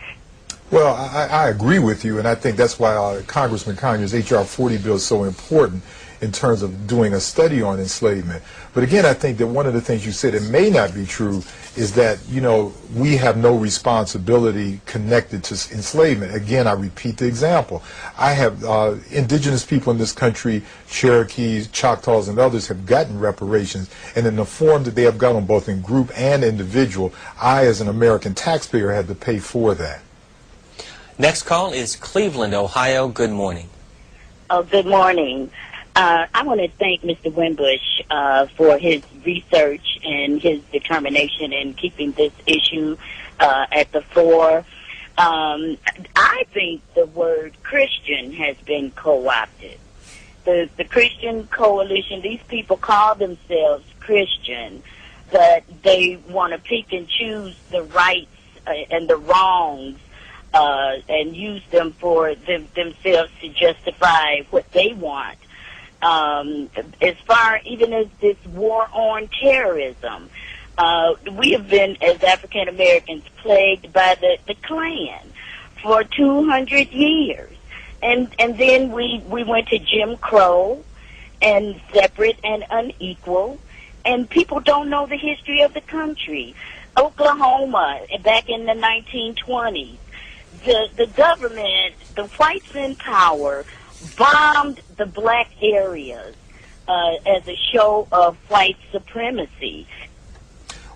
Well, I agree with you, and I think that's why Congressman Conyers' H.R. 40 bill is so important in terms of doing a study on enslavement. But again, I think that one of the things you said, it may not be true, is that, you know, we have no responsibility connected to enslavement. Again, I repeat the example. I have indigenous people in this country, Cherokees, Choctaws, and others have gotten reparations, and in the form that they have gotten, both in group and individual, I, as an American taxpayer, had to pay for that. Next call is Cleveland, Ohio. Good morning. Oh, good morning. I want to thank Mr. Wimbush for his research and his determination in keeping this issue at the fore. I think the word Christian has been co-opted. The Christian Coalition, these people call themselves Christian, but they want to pick and choose the rights and the wrongs and use them for themselves to justify what they want. As far even as this war on terrorism, we have been, as African Americans, plagued by the Klan for 200 years. And then we went to Jim Crow and separate and unequal, and people don't know the history of the country. Oklahoma, back in the 1920s, the government, the whites in power, bombed the black areas as a show of white supremacy.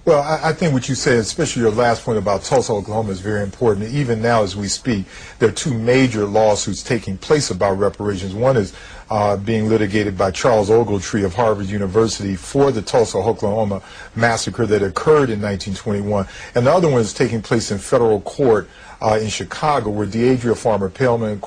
Well, I think what you said, especially your last point about Tulsa, Oklahoma, is very important. Even now as we speak, there are two major lawsuits taking place about reparations. One is being litigated by Charles Ogletree of Harvard University for the Tulsa, Oklahoma massacre that occurred in 1921. And the other one is taking place in federal court in Chicago, where Deidre Farmer Pellman,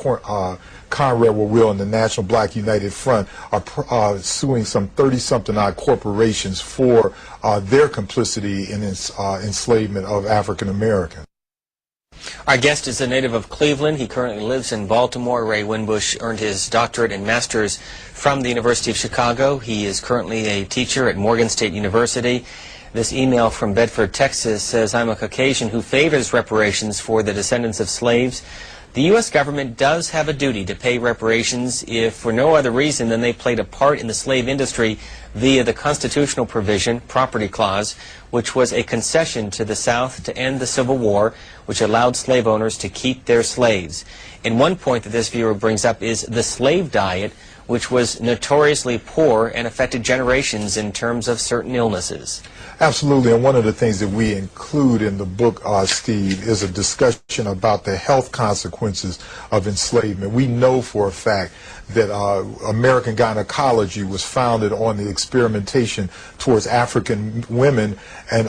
Conrad Will, and the National Black United Front are suing some 30-something odd corporations for their complicity in enslavement of African Americans. Our guest is a native of Cleveland. He currently lives in Baltimore. Ray Wimbush earned his doctorate and master's from the University of Chicago. He is currently a teacher at Morgan State University. This email from Bedford, Texas says, I'm a Caucasian who favors reparations for the descendants of slaves. The U.S. government does have a duty to pay reparations if for no other reason than they played a part in the slave industry via the constitutional provision, Property Clause, which was a concession to the South to end the Civil War, which allowed slave owners to keep their slaves. And one point that this viewer brings up is the slave diet, which was notoriously poor and affected generations in terms of certain illnesses. Absolutely, and one of the things that we include in the book, Steve, is a discussion about the health consequences of enslavement. We know for a fact that American gynecology was founded on the experimentation towards African women and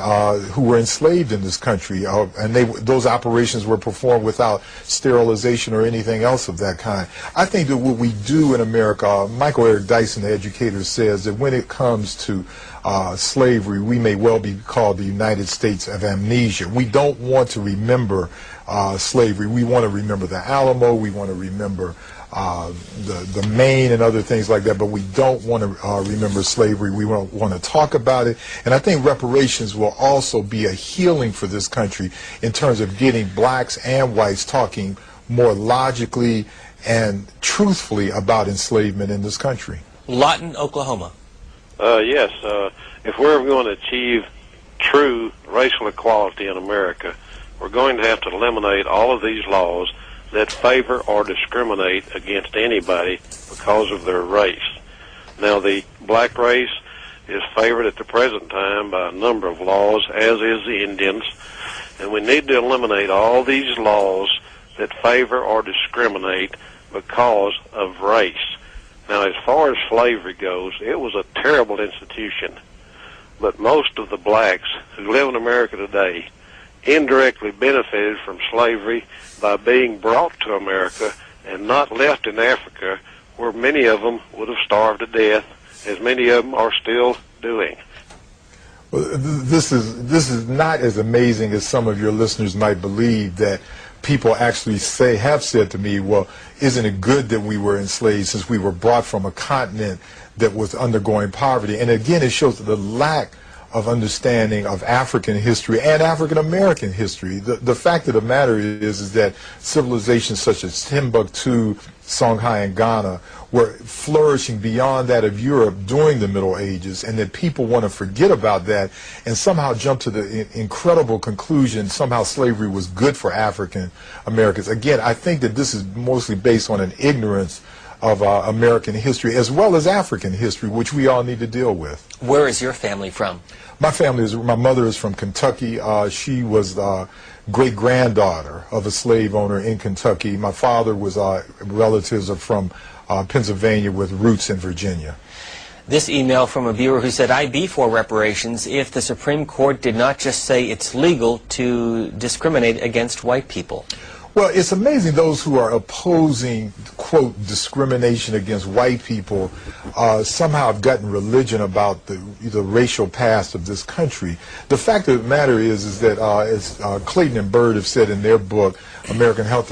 who were enslaved in this country, and those operations were performed without sterilization or anything else of that kind. I think that what we do in America, Michael Eric Dyson, the educator, says that when it comes to slavery, we may well be called the United States of amnesia. We don't want to remember slavery. We want to remember the Alamo. We want to remember the Maine and other things like that, but we don't want to remember slavery. We want to talk about it. And I think reparations will also be a healing for this country in terms of getting blacks and whites talking more logically and truthfully about enslavement in this country. Lawton, Oklahoma. Yes, if we're ever going to achieve true racial equality in America, we're going to have to eliminate all of these laws that favor or discriminate against anybody because of their race. Now, the black race is favored at the present time by a number of laws, as is the Indians, and we need to eliminate all these laws that favor or discriminate because of race. Now, as far as slavery goes, it was a terrible institution, but most of the blacks who live in America today indirectly benefited from slavery by being brought to America and not left in Africa, where many of them would have starved to death, as many of them are still doing. Well, this is not as amazing as some of your listeners might believe, that people actually have said to me, well, isn't it good that we were enslaved since we were brought from a continent that was undergoing poverty? And again, it shows the lack of understanding of African history and African American history. The fact of the matter is that civilizations such as Timbuktu, Songhai, and Ghana were flourishing beyond that of Europe during the Middle Ages, and that people want to forget about that and somehow jump to the incredible conclusion somehow slavery was good for African Americans. Again, I think that this is mostly based on an ignorance of American history as well as African history, which we all need to deal with. Where is your family from? My mother is from Kentucky. She was great-granddaughter of a slave owner in Kentucky. My father was relatives are from Pennsylvania with roots in Virginia. This email from a viewer who said, I'd be for reparations if the Supreme Court did not just say it's legal to discriminate against white people. Well, it's amazing those who are opposing, quote, discrimination against white people somehow have gotten religion about the racial past of this country. The fact of the matter is that, as Clayton and Bird have said in their book, American Health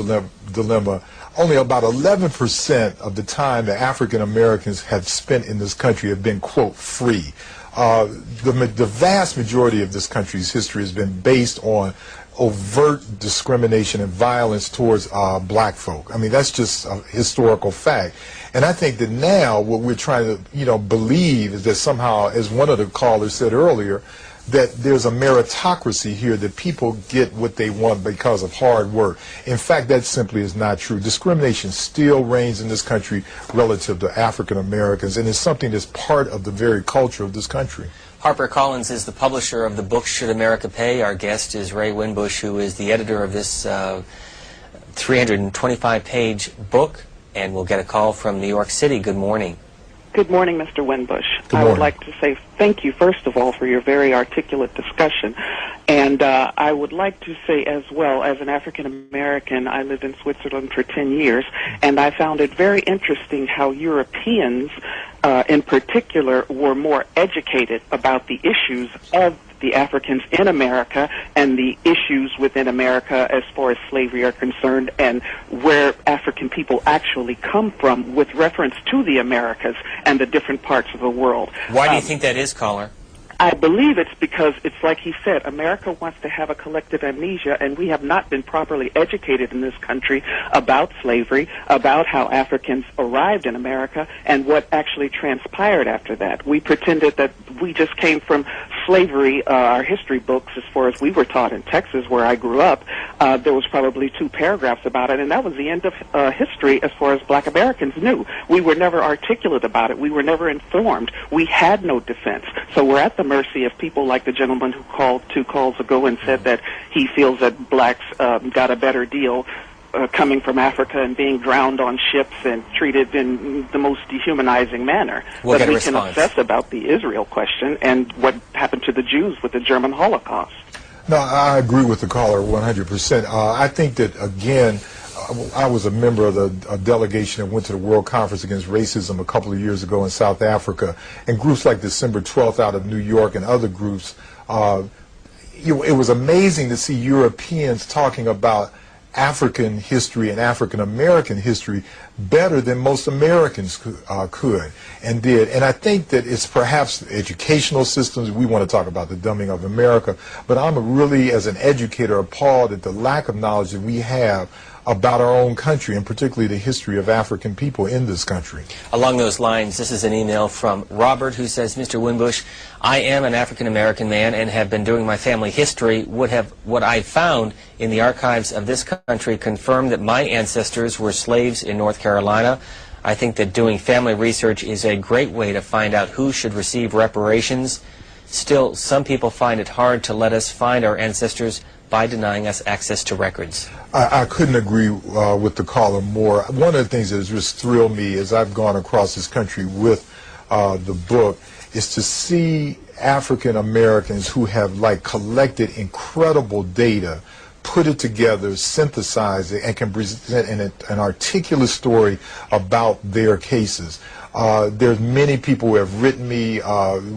Dilemma, only about 11% of the time that African Americans have spent in this country have been, quote, free. The vast majority of this country's history has been based on overt discrimination and violence towards black folk. I mean, that's just a historical fact. And I think that now what we're trying to, believe is that somehow, as one of the callers said earlier, that there's a meritocracy here, that people get what they want because of hard work. In fact, that simply is not true. Discrimination still reigns in this country relative to African Americans, and it's something that's part of the very culture of this country. Harper Collins is the publisher of the book Should America Pay? Our guest is Ray Winbush, who is the editor of this 325-page book, and we'll get a call from New York City. Good morning. Good morning, Mr. Winbush. Good morning. I would like to say thank you, first of all, for your very articulate discussion. And I would like to say as well, as an African American, I lived in Switzerland for 10 years, and I found it very interesting how Europeans, in particular, were more educated about the issues of the Africans in America and the issues within America as far as slavery are concerned, and where African people actually come from with reference to the Americas and the different parts of the world. Why do you think that is, caller? I believe it's because it's like he said, America wants to have a collective amnesia, and we have not been properly educated in this country about slavery, about how Africans arrived in America, and what actually transpired after that. We pretended that we just came from slavery. Our history books, as far as we were taught in Texas, where I grew up, there was probably 2 paragraphs about it, and that was the end of history as far as black Americans knew. We were never articulate about it. We were never informed. We had no defense. So we're at the mercy of people like the gentleman who called 2 calls ago and said that he feels that blacks got a better deal coming from Africa and being drowned on ships and treated in the most dehumanizing manner. We'll but get a we can response. obsess about the Israel question and what happened to the Jews with the German Holocaust. No, I agree with the caller 100%. I think that, again, I was a member of a delegation that went to the World Conference Against Racism a couple of years ago in South Africa, and groups like December 12th out of New York and other groups, it was amazing to see Europeans talking about African history and African American history better than most Americans could and did. And I think that it's perhaps educational systems. We want to talk about the dumbing of America, but I'm really, as an educator, appalled at the lack of knowledge that we have about our own country, and particularly the history of African people in this country. Along those lines, this is an email from Robert, who says, Mr. Winbush, I am an African-American man and have been doing my family history. What I found in the archives of this country confirmed that my ancestors were slaves in North Carolina. I think that doing family research is a great way to find out who should receive reparations. Still, some people find it hard to let us find our ancestors by denying us access to records. I couldn't agree with the caller more. One of the things that has just thrilled me as I've gone across this country with the book is to see African Americans who have collected incredible data, put it together, synthesize it, and can present an articulate story about their cases. There's many people who have written me,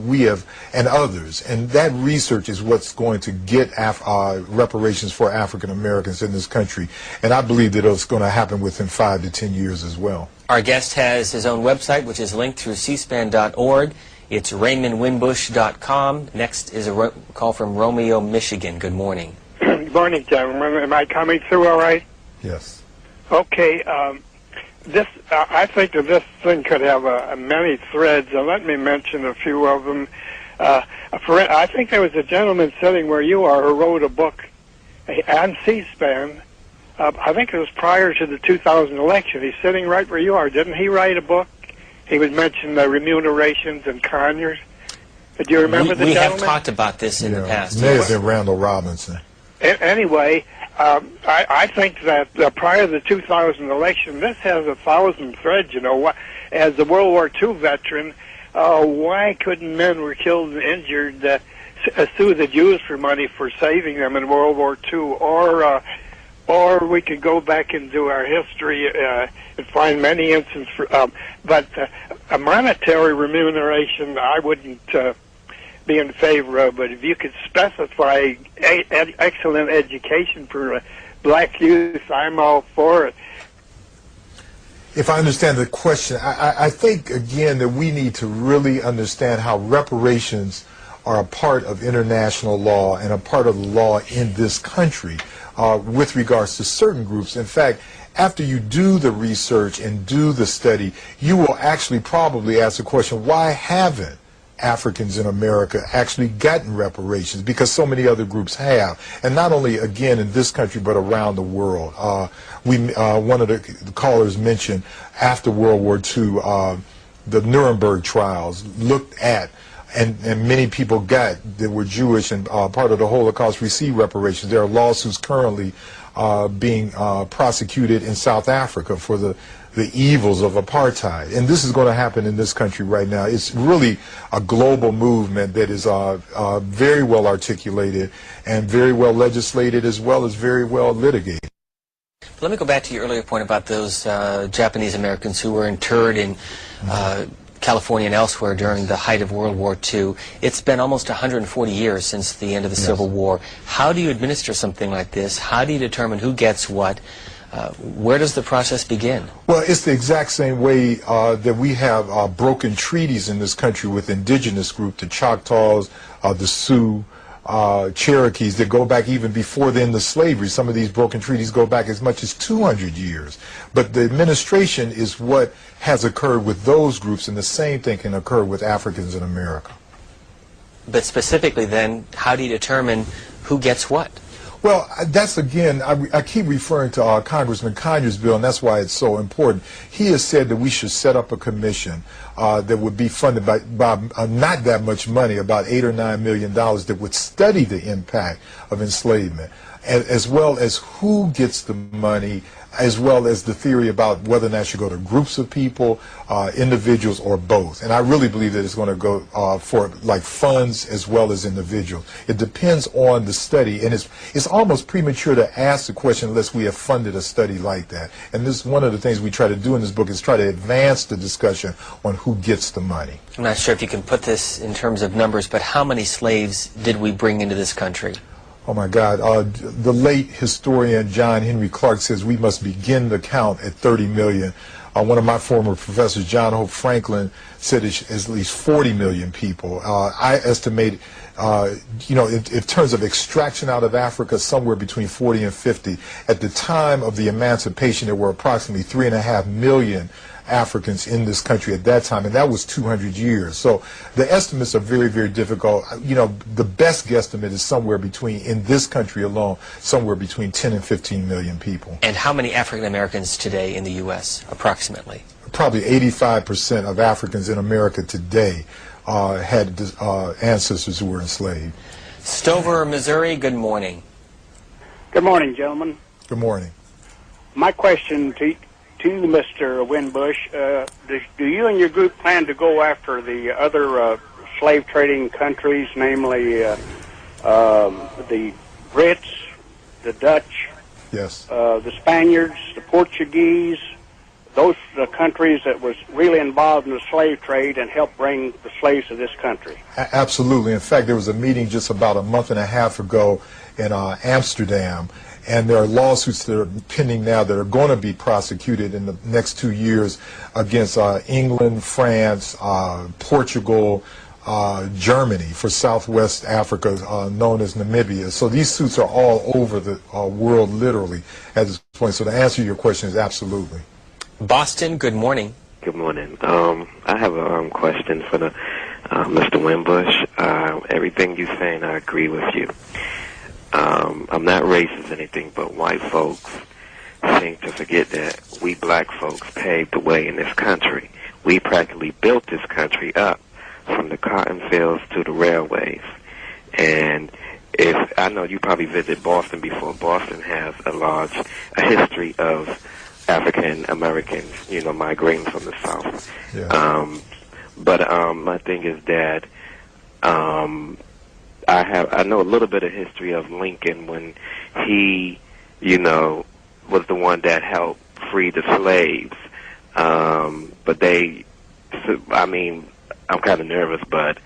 we have, and others, and that research is what's going to get reparations for African Americans in this country, and I believe that it's going to happen within 5 to 10 years as well. Our guest has his own website, which is linked through cspan.org. It's RaymondWinbush.com. Next is a call from Romeo, Michigan. Good morning. Good morning, gentlemen. Am I coming through all right? Yes. Okay. I think that this thing could have many threads. Let me mention a few of them. I think there was a gentleman sitting where you are who wrote a book on C-SPAN. I think it was prior to the 2000 election. He's sitting right where you are. Didn't he write a book? He was mentioning remunerations and Conyers. Do you remember the gentleman? We have talked about this in the past. May have been Randall Robinson. Anyway, I think that prior to the 2000 election, this has 1,000 threads. You know, as a World War II veteran, why couldn't men were killed and injured sue the Jews for money for saving them in World War II? Or we could go back and do our history and find many instances. But a monetary remuneration, I wouldn't be in favor of. But if you could specify excellent education for black youth, I'm all for it. If I understand the question, I think, again, that we need to really understand how reparations are a part of international law and a part of the law in this country with regards to certain groups. In fact, after you do the research and do the study, you will actually probably ask the question, why haven't Africans in America actually gotten reparations? Because so many other groups have, and not only, again, in this country, but around the world. One of the callers mentioned after World War II, the Nuremberg trials looked at, and many people that were Jewish and part of the Holocaust received reparations. There are lawsuits currently being prosecuted in South Africa for the evils of apartheid. And this is going to happen in this country right now. It's really a global movement that is very well articulated and very well legislated, as well as very well litigated. Let me go back to your earlier point about those Japanese Americans who were interred in California and elsewhere during the height of World War II. It's been almost 140 years since the end of the Civil War. How do you administer something like this? How do you determine who gets what? Where does the process begin? Well, it's the exact same way that we have broken treaties in this country with indigenous groups, the Choctaws, the Sioux, Cherokees, that go back even before the end of slavery. Some of these broken treaties go back as much as 200 years. But the administration is what has occurred with those groups, and the same thing can occur with Africans in America. But specifically then, how do you determine who gets what? Well, that's, again, I keep referring to Congressman Conyers' bill, and that's why it's so important. He has said that we should set up a commission that would be funded by not that much money, about $8 or $9 million, that would study the impact of enslavement, as well as who gets the money, as well as the theory about whether or not it should go to groups of people, individuals, or both. And I really believe that it's going to go for like funds as well as individuals. It depends on the study, and it's almost premature to ask the question unless we have funded a study like that. And this is one of the things we try to do in this book, is try to advance the discussion on who gets the money. I'm not sure if you can put this in terms of numbers, but how many slaves did we bring into this country? Oh my God, the late historian John Henry Clark says we must begin the count at 30 million. One of my former professors, John Hope Franklin, said it's at least 40 million people. I estimate, in terms of extraction out of Africa, somewhere between 40 and 50. At the time of the emancipation, there were approximately 3.5 million Africans in this country at that time, and that was 200 years. So the estimates are very, very difficult. The best guesstimate is somewhere between, in this country alone, somewhere between 10 and 15 million people. And how many African Americans today in the U.S., approximately? Probably 85% of Africans in America today had ancestors who were enslaved. Stover, Missouri, good morning. Good morning, gentlemen. Good morning. My question to Mr. Winbush, do you and your group plan to go after the other slave trading countries, namely the Brits, the Dutch, the Spaniards, the Portuguese, those countries that was really involved in the slave trade and helped bring the slaves to this country? Absolutely. In fact, there was a meeting just about a month and a half ago in Amsterdam, And there are lawsuits that are pending now that are going to be prosecuted in the next 2 years against England, France, Portugal, Germany for Southwest Africa, known as Namibia. So these suits are all over the world, literally, at this point. So to answer your question is absolutely. Boston, good morning. Good morning. I have a question for the Mr. Wimbush. Everything you're saying, I agree with you. I'm not racist or anything, but white folks seem to forget that we black folks paved the way in this country. We practically built this country up from the cotton fields to the railways. And if I know you probably visited Boston before, Boston has a history of African Americans, migrating from the South. Yeah. But my thing is that I know a little bit of history of Lincoln when he, was the one that helped free the slaves. But I'm kind of nervous, but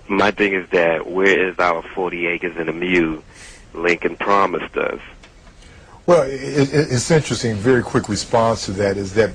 my thing is that where is our 40 acres and a mule Lincoln promised us? Well, it's interesting. Very quick response to that is that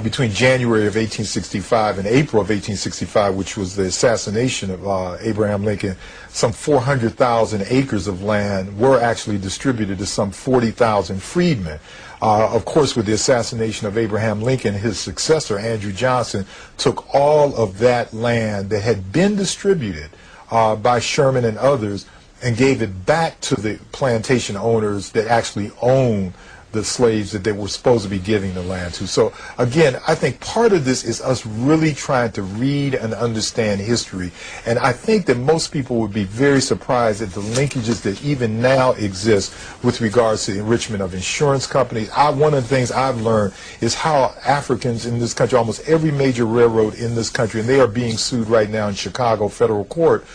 between January of 1865 and April of 1865, which was the assassination of Abraham Lincoln, some 400,000 acres of land were actually distributed to some 40,000 freedmen. Of course, with the assassination of Abraham Lincoln, his successor, Andrew Johnson, took all of that land that had been distributed by Sherman and others and gave it back to the plantation owners that actually owned the slaves that they were supposed to be giving the land to. So again, I think part of this is us really trying to read and understand history. And I think that most people would be very surprised at the linkages that even now exist with regards to the enrichment of insurance companies. One of the things I've learned is how Africans in this country, almost every major railroad in this country, and they are being sued right now in Chicago federal court,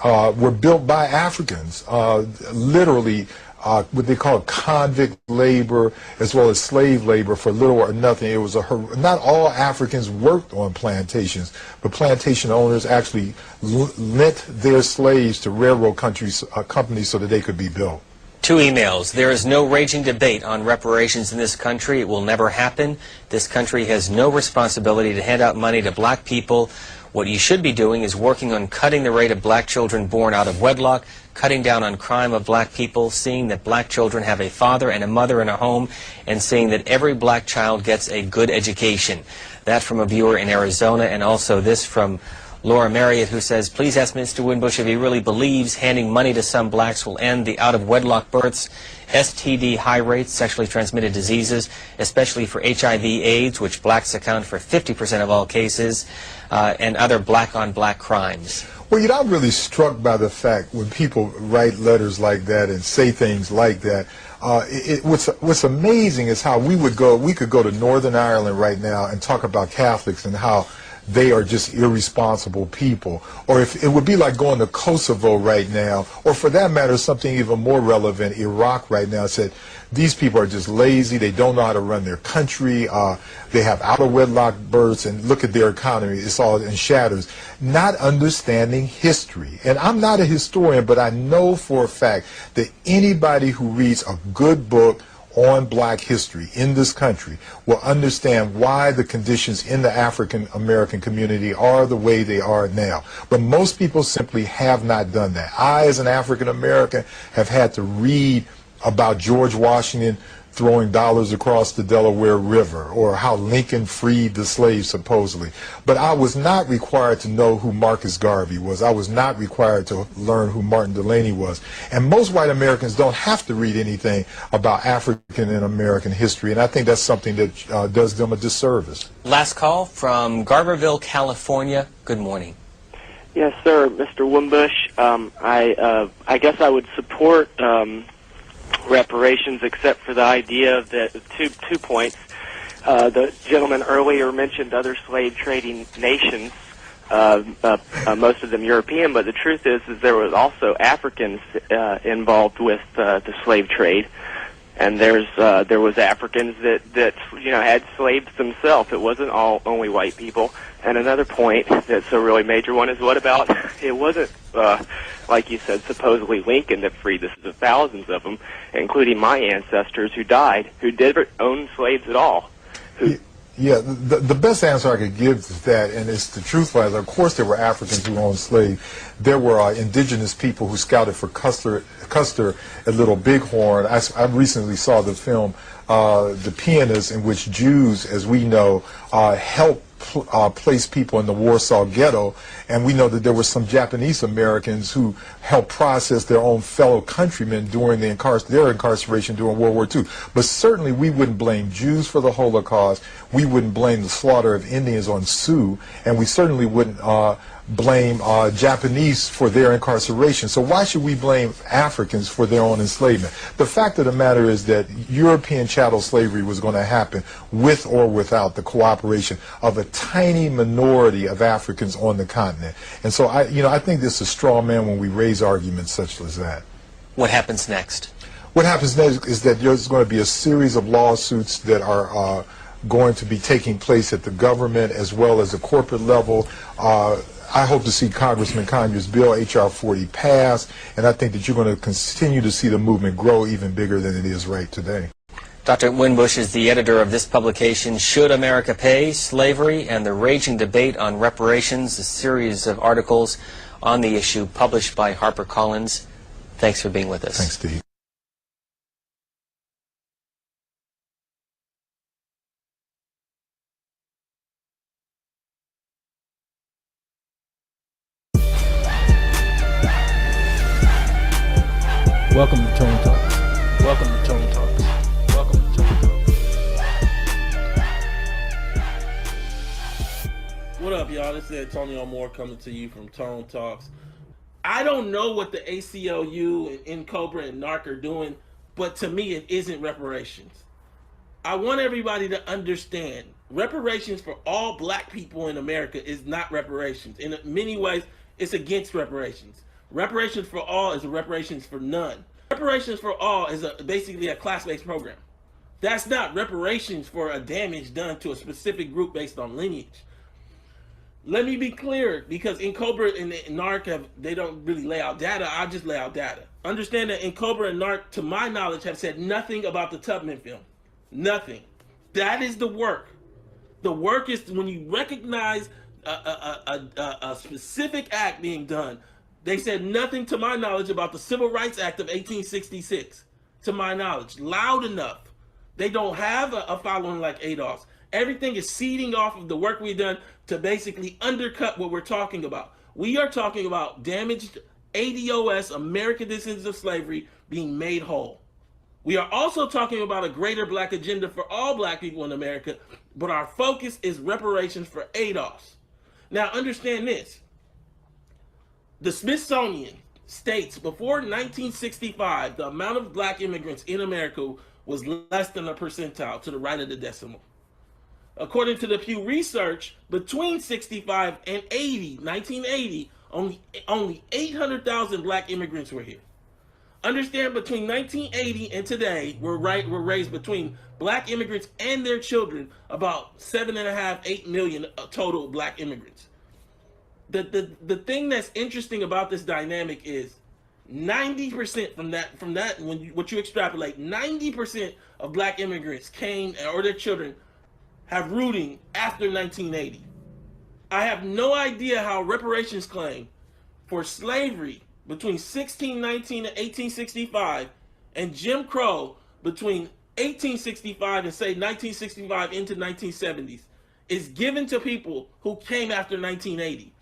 were built by Africans, literally what they call convict labor as well as slave labor for little or nothing. It was not all Africans worked on plantations, but plantation owners actually lent their slaves to railroad companies so that they could be built. 2 emails. There is no raging debate on reparations in this country. It will never happen. This country has no responsibility to hand out money to black people. What you should be doing is working on cutting the rate of black children born out of wedlock, cutting down on crime of black people, seeing that black children have a father and a mother in a home, and seeing that every black child gets a good education. That from a viewer in Arizona, and also this from Laura Marriott, who says, please ask Mr. Wimbush if he really believes handing money to some blacks will end the out-of-wedlock births, STD high rates, sexually transmitted diseases, especially for HIV/AIDS, which blacks account for 50% of all cases, and other black-on-black crimes. Well, I'm really struck by the fact when people write letters like that and say things like that. What's amazing is how we could go to Northern Ireland right now and talk about Catholics and how they are just irresponsible people. Or if it would be like going to Kosovo right now, or for that matter, something even more relevant, Iraq right now, said these people are just lazy, they don't know how to run their country, they have out-of-wedlock births, and look at their economy, it's all in shatters. Not understanding history. And I'm not a historian, but I know for a fact that anybody who reads a good book on black history in this country will understand why the conditions in the African American community are the way they are now. But most people simply have not done that. I, as an African American, have had to read about George Washington throwing dollars across the Delaware River, or how Lincoln freed the slaves supposedly. But I was not required to know who Marcus Garvey was. I was not required to learn who Martin Delany was. And most white Americans don't have to read anything about African and American history, and I think that's something that does them a disservice. Last call from Garberville, California. Good morning. Yes, sir, Mr. Wimbush. I guess I would support reparations, except for the idea that two points. The gentleman earlier mentioned other slave trading nations, most of them European, but the truth is there was also Africans involved with the slave trade, and there was Africans that had slaves themselves. It wasn't only white people. And another point that's a really major one is what about it wasn't like you said, supposedly Lincoln that freed this is thousands of them, including my ancestors who died, who didn't own slaves at all. Yeah, the best answer I could give is that, and it's the truth, of course there were Africans who owned slaves. There were indigenous people who scouted for Custer at Little Bighorn. I recently saw the film The Peonage, in which Jews, as we know, helped place people in the Warsaw Ghetto, and we know that there were some Japanese Americans who helped process their own fellow countrymen during their incarceration during World War II. But certainly we wouldn't blame Jews for the Holocaust, we wouldn't blame the slaughter of Indians on Sioux, and we certainly wouldn't blame Japanese for their incarceration. So why should we blame Africans for their own enslavement? The fact of the matter is that European chattel slavery was going to happen with or without the cooperation of a tiny minority of Africans on the continent. And so I think this is a straw man when we raise arguments such as that. What happens next? What happens next is that there's going to be a series of lawsuits that are going to be taking place at the government as well as the corporate level. I hope to see Congressman Conya's bill, H.R. 40, pass, and I think that you're going to continue to see the movement grow even bigger than it is right today. Dr. Winbush is the editor of this publication, Should America Pay? Slavery and the Raging Debate on Reparations, a series of articles on the issue published by HarperCollins. Thanks for being with us. Thanks, Steve. Welcome to Tone Talks. Welcome to Tone Talks. Welcome to Tone Talks. What up, y'all? This is Antonio Moore coming to you from Tone Talks. I don't know what the ACLU and NCOBRA and NARC are doing, but to me it isn't reparations. I want everybody to understand reparations for all black people in America is not reparations. In many ways, it's against reparations. Reparations for all is a reparations for none. Reparations for all is basically a class-based program. That's not reparations for a damage done to a specific group based on lineage. Let me be clear, because NCOBRA and NARC they don't really lay out data. I just lay out data. Understand that NCOBRA and NARC, to my knowledge, have said nothing about the Tubman film. Nothing. That is the work. The work is when you recognize a specific act being done. They said nothing, to my knowledge, about the Civil Rights Act of 1866, to my knowledge, loud enough. They don't have a following like Adolph's. Everything is seeding off of the work we've done to basically undercut what we're talking about. We are talking about damaged ADOS, American Descendants of Slavery, being made whole. We are also talking about a greater black agenda for all black people in America, but our focus is reparations for ADOS. Now understand this. The Smithsonian states before 1965, the amount of black immigrants in America was less than a percentile, to the right of the decimal. According to the Pew Research, between 65 and 1980, only 800,000 black immigrants were here. Understand, between 1980 and today, we're raised between black immigrants and their children about 7.5, 8 million total black immigrants. The thing that's interesting about this dynamic is 90% from that what you extrapolate, 90% of black immigrants came, or their children have rooting after 1980. I have no idea how reparations claim for slavery between 1619 and 1865 and Jim Crow between 1865 and say 1965 into 1970s is given to people who came after 1980.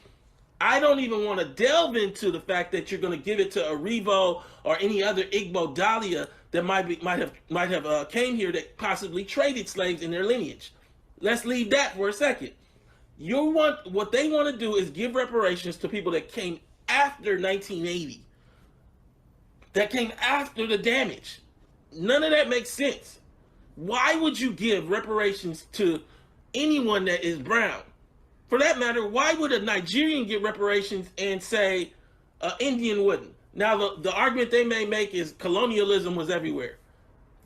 I don't even want to delve into the fact that you're going to give it to a Revo or any other Igbo Dahlia that might have came here that possibly traded slaves in their lineage. Let's leave that for a second. What they want to do is give reparations to people that came after 1980, that came after the damage. None of that makes sense. Why would you give reparations to anyone that is brown? For that matter, why would a Nigerian get reparations and say an Indian wouldn't? Now, the argument they may make is colonialism was everywhere.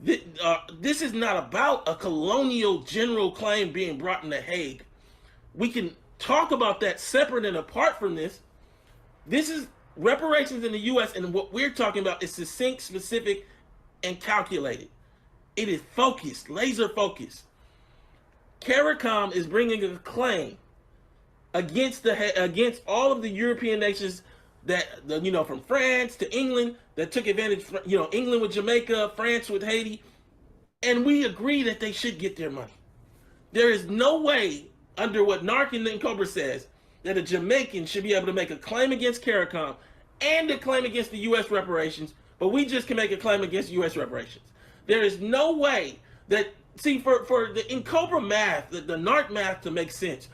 This is not about a colonial general claim being brought in The Hague. We can talk about that separate and apart from this. This is Reparations in the U.S. and what we're talking about is succinct, specific, and calculated. It is focused, laser focused. CARICOM is bringing a claim against all of the European nations that, from France to England, that took advantage, England with Jamaica, France with Haiti, and we agree that they should get their money. There is no way, under what NARC and Cobra says, that a Jamaican should be able to make a claim against CARICOM and a claim against the U.S. reparations, but we just can make a claim against U.S. reparations. There is no way that, for the in Cobra math, the NARC math to make sense,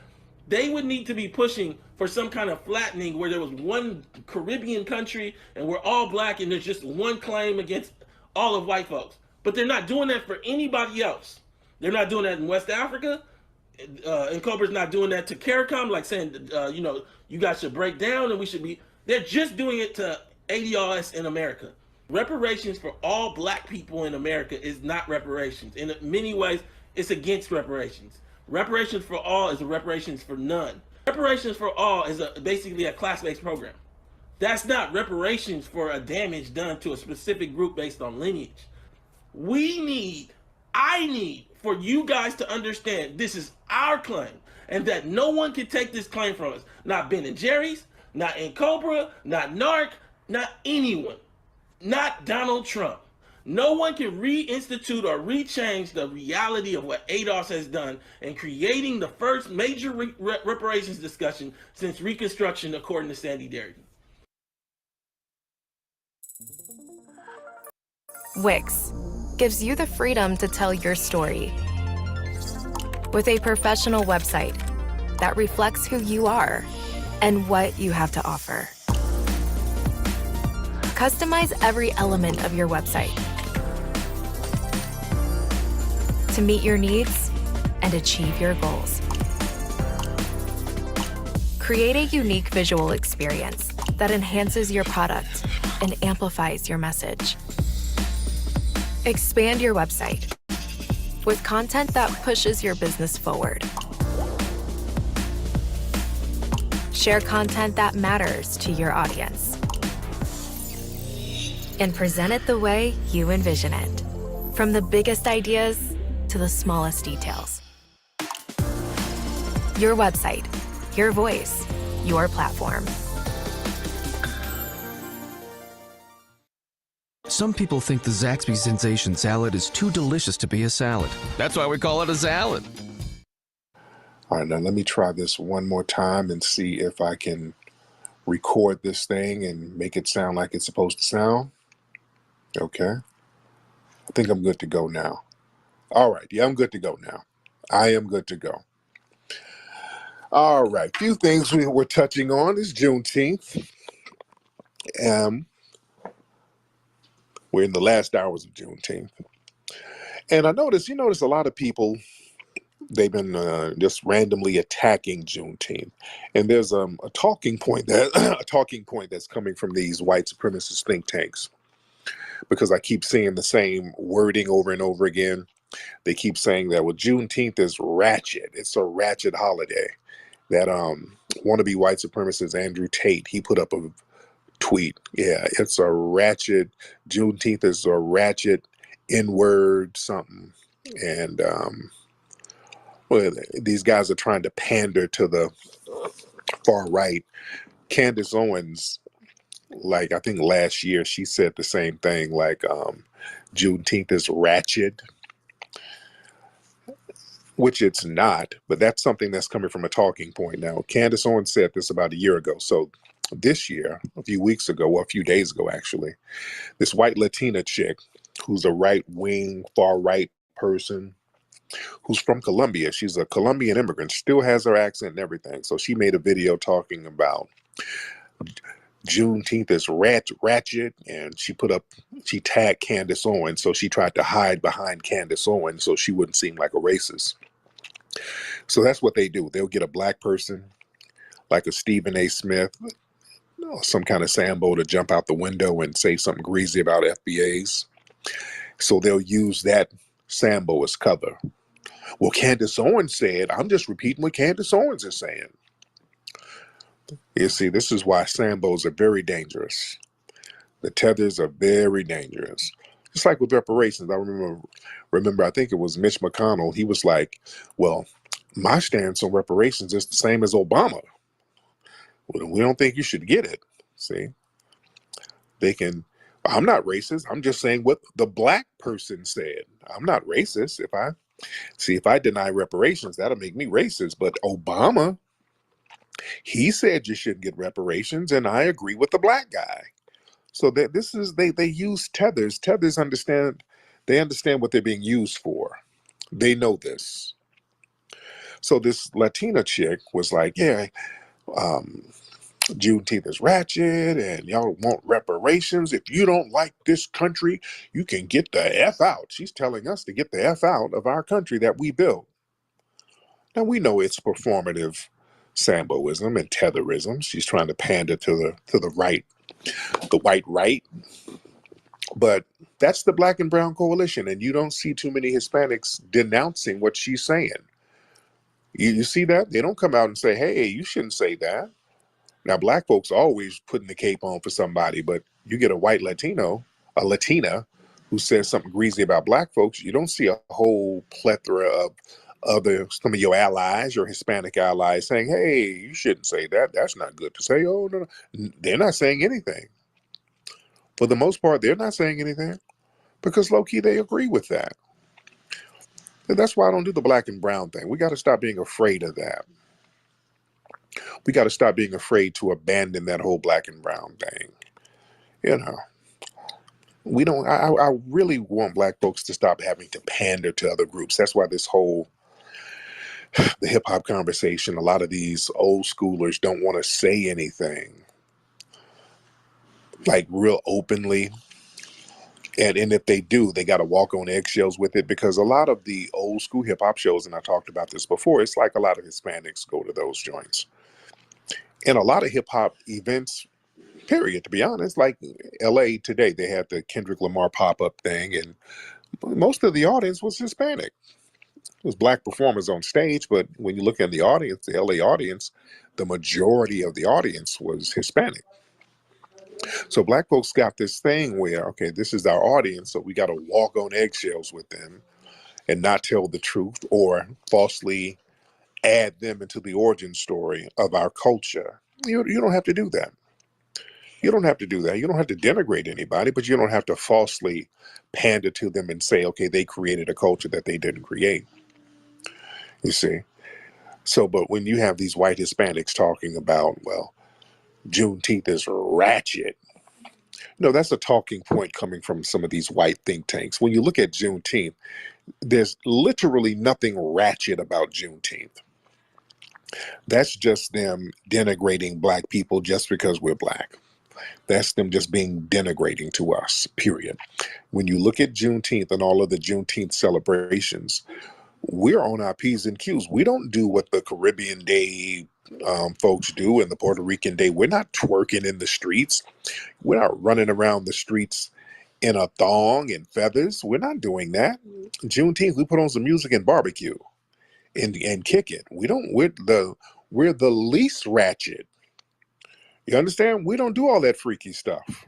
they would need to be pushing for some kind of flattening where there was one Caribbean country and we're all black and there's just one claim against all of white folks. But they're not doing that for anybody else. They're not doing that in West Africa. And Cobra's not doing that to CARICOM, like saying, you guys should break down and we should be. They're just doing it to ADRS in America. Reparations for all black people in America is not reparations. In many ways, it's against reparations. Reparations for all is a reparations for none. Reparations for all is basically a class-based program. That's not reparations for a damage done to a specific group based on lineage. I need for you guys to understand this is our claim and that no one can take this claim from us. Not Ben and Jerry's, not in Cobra, not NARC, not anyone. Not Donald Trump. No one can reinstitute or rechange the reality of what ADOS has done in creating the first major reparations discussion since Reconstruction, according to Sandy Darity. Wix gives you the freedom to tell your story with a professional website that reflects who you are and what you have to offer. Customize every element of your website to meet your needs and achieve your goals. Create a unique visual experience that enhances your product and amplifies your message. Expand your website with content that pushes your business forward. Share content that matters to your audience. And present it the way you envision it, from the biggest ideas to the smallest details. Your website, your voice, your platform. Some people think the Zaxby Sensation salad is too delicious to be a salad. That's why we call it a salad. All right, now let me try this one more time and see if I can record this thing and make it sound like it's supposed to sound. Okay. I think I'm good to go now. All right. Yeah, I'm good to go now. I am good to go. All right. Few things we're touching on is Juneteenth. We're in the last hours of Juneteenth. And I noticed, a lot of people, they've been just randomly attacking Juneteenth. And there's a talking point that's coming from these white supremacist think tanks. Because I keep seeing the same wording over and over again. They keep saying that, well, Juneteenth is ratchet. It's a ratchet holiday. That wannabe white supremacist Andrew Tate, he put up a tweet. Yeah, it's a ratchet. Juneteenth is a ratchet N-word something. And well, these guys are trying to pander to the far right. Candace Owens, like I think last year, she said the same thing, like Juneteenth is ratchet, which it's not, but that's something that's coming from a talking point now. Candace Owens said this about a year ago. So this year, a few weeks ago, or a few days ago, actually, this white Latina chick who's a right-wing, far-right person who's from Colombia. She's a Colombian immigrant, still has her accent and everything. So she made a video talking about Juneteenth is ratchet, and she tagged Candace Owens, so she tried to hide behind Candace Owens so she wouldn't seem like a racist. So that's what they do. They'll get a black person, like a Stephen A. Smith, some kind of Sambo, to jump out the window and say something greasy about FBAs. So they'll use that Sambo as cover. Well, Candace Owens said, I'm just repeating what Candace Owens is saying. You see, this is why Sambos are very dangerous. The tethers are very dangerous. Just like with reparations, I remember, I think it was Mitch McConnell. He was like, well, my stance on reparations is the same as Obama. Well, we don't think you should get it. See, I'm not racist. I'm just saying what the black person said. I'm not racist. If I deny reparations, that'll make me racist. But Obama, he said you shouldn't get reparations, and I agree with the black guy. So that they use tethers. Tethers understand what they're being used for. They know this. So this Latina chick was like, yeah, Juneteenth is ratchet and y'all want reparations. If you don't like this country, you can get the F out. She's telling us to get the F out of our country that we built. Now we know it's performative Samboism and tetherism. She's trying to pander to the right, the white right. But that's the black and brown coalition, and you don't see too many Hispanics denouncing what she's saying. You see that? They don't come out and say, hey, you shouldn't say that. Now, black folks are always putting the cape on for somebody, but you get a white Latino, a Latina, who says something greasy about black folks, you don't see a whole plethora of some of your allies, your Hispanic allies, saying, hey, you shouldn't say that. That's not good to say. Oh, no. They're not saying anything. For the most part, they're not saying anything because low-key they agree with that. And that's why I don't do the black and brown thing. We got to stop being afraid of that. We got to stop being afraid to abandon that whole black and brown thing. You know, we don't, I really want black folks to stop having to pander to other groups. That's why this whole, the hip hop conversation, a lot of these old schoolers don't want to say anything like real openly. And if they do, they got to walk on eggshells with it, because a lot of the old school hip hop shows, and I talked about this before, it's like a lot of Hispanics go to those joints. And a lot of hip hop events, period, to be honest, like LA today, they had the Kendrick Lamar pop-up thing, and most of the audience was Hispanic. It was black performers on stage, but when you look at the audience, the LA audience, the majority of the audience was Hispanic. So black folks got this thing where, okay, this is our audience, so we got to walk on eggshells with them and not tell the truth or falsely add them into the origin story of our culture. You don't have to do that. You don't have to do that. You don't have to denigrate anybody, but you don't have to falsely pander to them and say, okay, they created a culture that they didn't create. You see? So, but when you have these white Hispanics talking about, well, Juneteenth is ratchet. No, that's a talking point coming from some of these white think tanks. When you look at Juneteenth, there's literally nothing ratchet about Juneteenth. That's just them denigrating black people just because we're black. That's them just being denigrating to us, period. When you look at Juneteenth and all of the Juneteenth celebrations, we're on our P's and Q's. We don't do what the Caribbean Day folks do and the Puerto Rican Day. We're not twerking in the streets. We're not running around the streets in a thong and feathers. We're not doing that. Juneteenth, we put on some music and barbecue and kick it. We're the least ratchet. You understand? We don't do all that freaky stuff.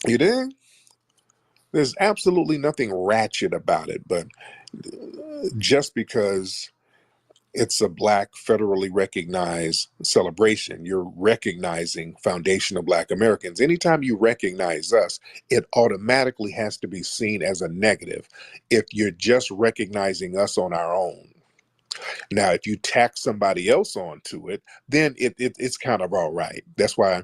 You dig? There's absolutely nothing ratchet about it, but just because it's a black federally recognized celebration, you're recognizing foundational black Americans. Anytime you recognize us, it automatically has to be seen as a negative if you're just recognizing us on our own. Now, if you tack somebody else onto it, then it's kind of all right. That's why,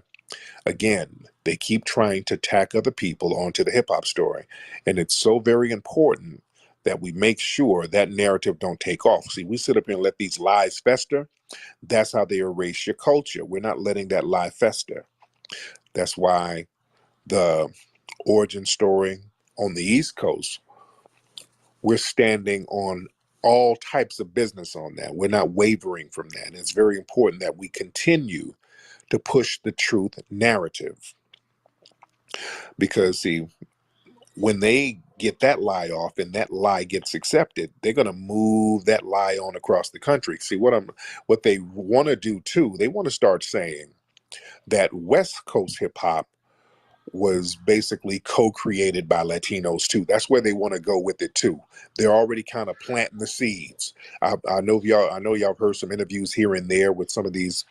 again, they keep trying to tack other people onto the hip hop story. And it's so very important that we make sure that narrative don't take off. See, we sit up here and let these lies fester. That's how they erase your culture. We're not letting that lie fester. That's why the origin story on the East Coast, we're standing on all types of business on that. We're not wavering from that. And it's very important that we continue to push the truth narrative. Because, see, when they get that lie off and that lie gets accepted, they're going to move that lie on across the country. See, what they want to do too, they want to start saying that West Coast hip hop was basically co-created by Latinos too. That's where they want to go with it too. They're already kind of planting the seeds. I know y'all heard some interviews here and there with some of these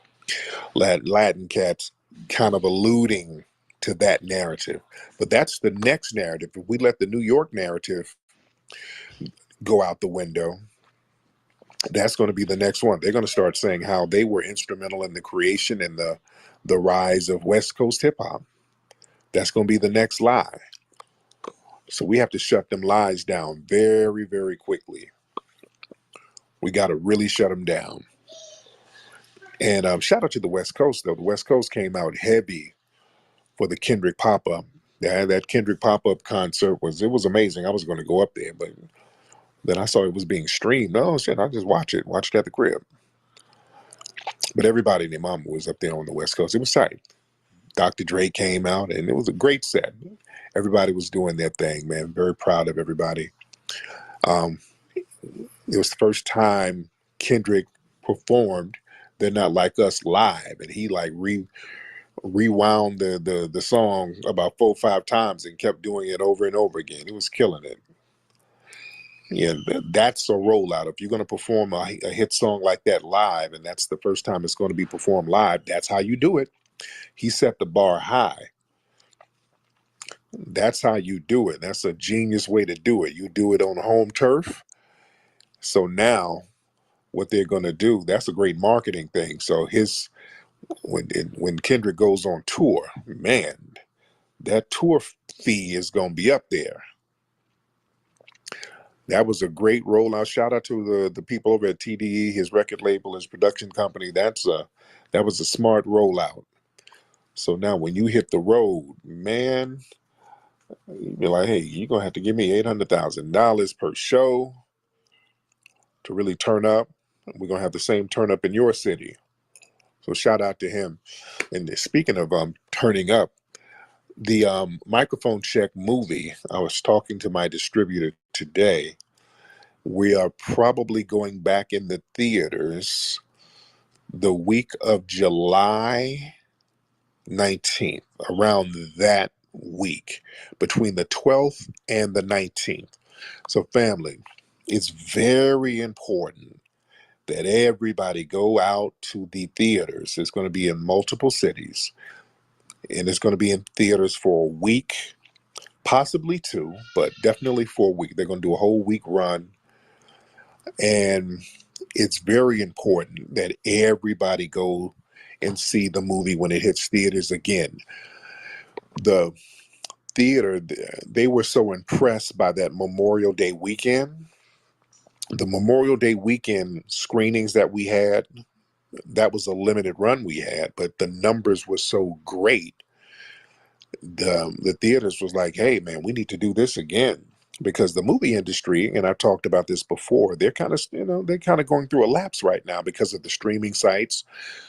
Latin cats kind of alluding to that narrative. But that's the next narrative. If we let the New York narrative go out the window, that's going to be the next one. They're going to start saying how they were instrumental in the creation and the rise of West Coast hip hop. That's going to be the next lie. So we have to shut them lies down very, very quickly. We got to really shut them down. And shout out to the West Coast, though. The West Coast came out heavy for the Kendrick pop-up. Yeah, that Kendrick pop-up concert was amazing. I was going to go up there, but then I saw it was being streamed. Oh, shit, I just watch it at the crib. But everybody and their mama was up there on the West Coast. It was tight. Dr. Dre came out, and it was a great set. Everybody was doing their thing, man. Very proud of everybody. It was the first time Kendrick performed They're Not Like Us live, and he like rewound the song about 4 or 5 times and kept doing it over and over again. He was killing it. Yeah, that's a rollout. If you're going to perform a hit song like that live, and that's the first time it's going to be performed live, that's how you do it. He set the bar high. That's how you do it. That's a genius way to do it. You do it on home turf. So now what they're going to do, that's a great marketing thing. So when Kendrick goes on tour, man, that tour fee is going to be up there. That was a great rollout. Shout out to the people over at TDE, his record label, his production company. That was a smart rollout. So now when you hit the road, man, you'd be like, hey, you're going to have to give me $800,000 per show to really turn up. We're going to have the same turn up in your city. So shout out to him. And speaking of turning up, the Microphone Check movie, I was talking to my distributor today. We are probably going back in the theaters the week of July 19th, around that week, between the 12th and the 19th. So family, it's very important that everybody go out to the theaters. It's going to be in multiple cities, and it's going to be in theaters for a week, possibly 2, but definitely for a week. They're going to do a whole week run. And it's very important that everybody go and see the movie when it hits theaters again. The theater, they were so impressed by that Memorial Day weekend. The Memorial Day weekend screenings that we had, that was a limited run we had, but the numbers were so great. The theaters was like, hey, man, we need to do this again. Because the movie industry, and I've talked about this before, they're kind of going through a lapse right now because of the streaming sites.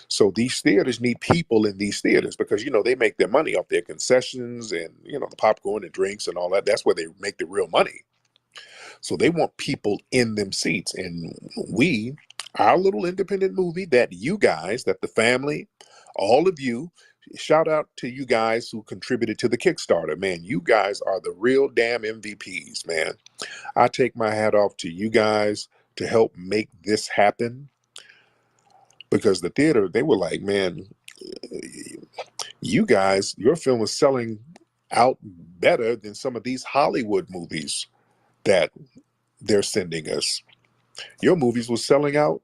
So these theaters need people in these theaters because, they make their money off their concessions and, the popcorn and drinks and all that. That's where they make the real money. So they want people in them seats. And our little independent movie that the family, all of you, shout out to you guys who contributed to the Kickstarter. Man, you guys are the real damn MVPs, man. I take my hat off to you guys to help make this happen. Because the theater, they were like, man, you guys, your film was selling out better than some of these Hollywood movies that they're sending us. Your movies were selling out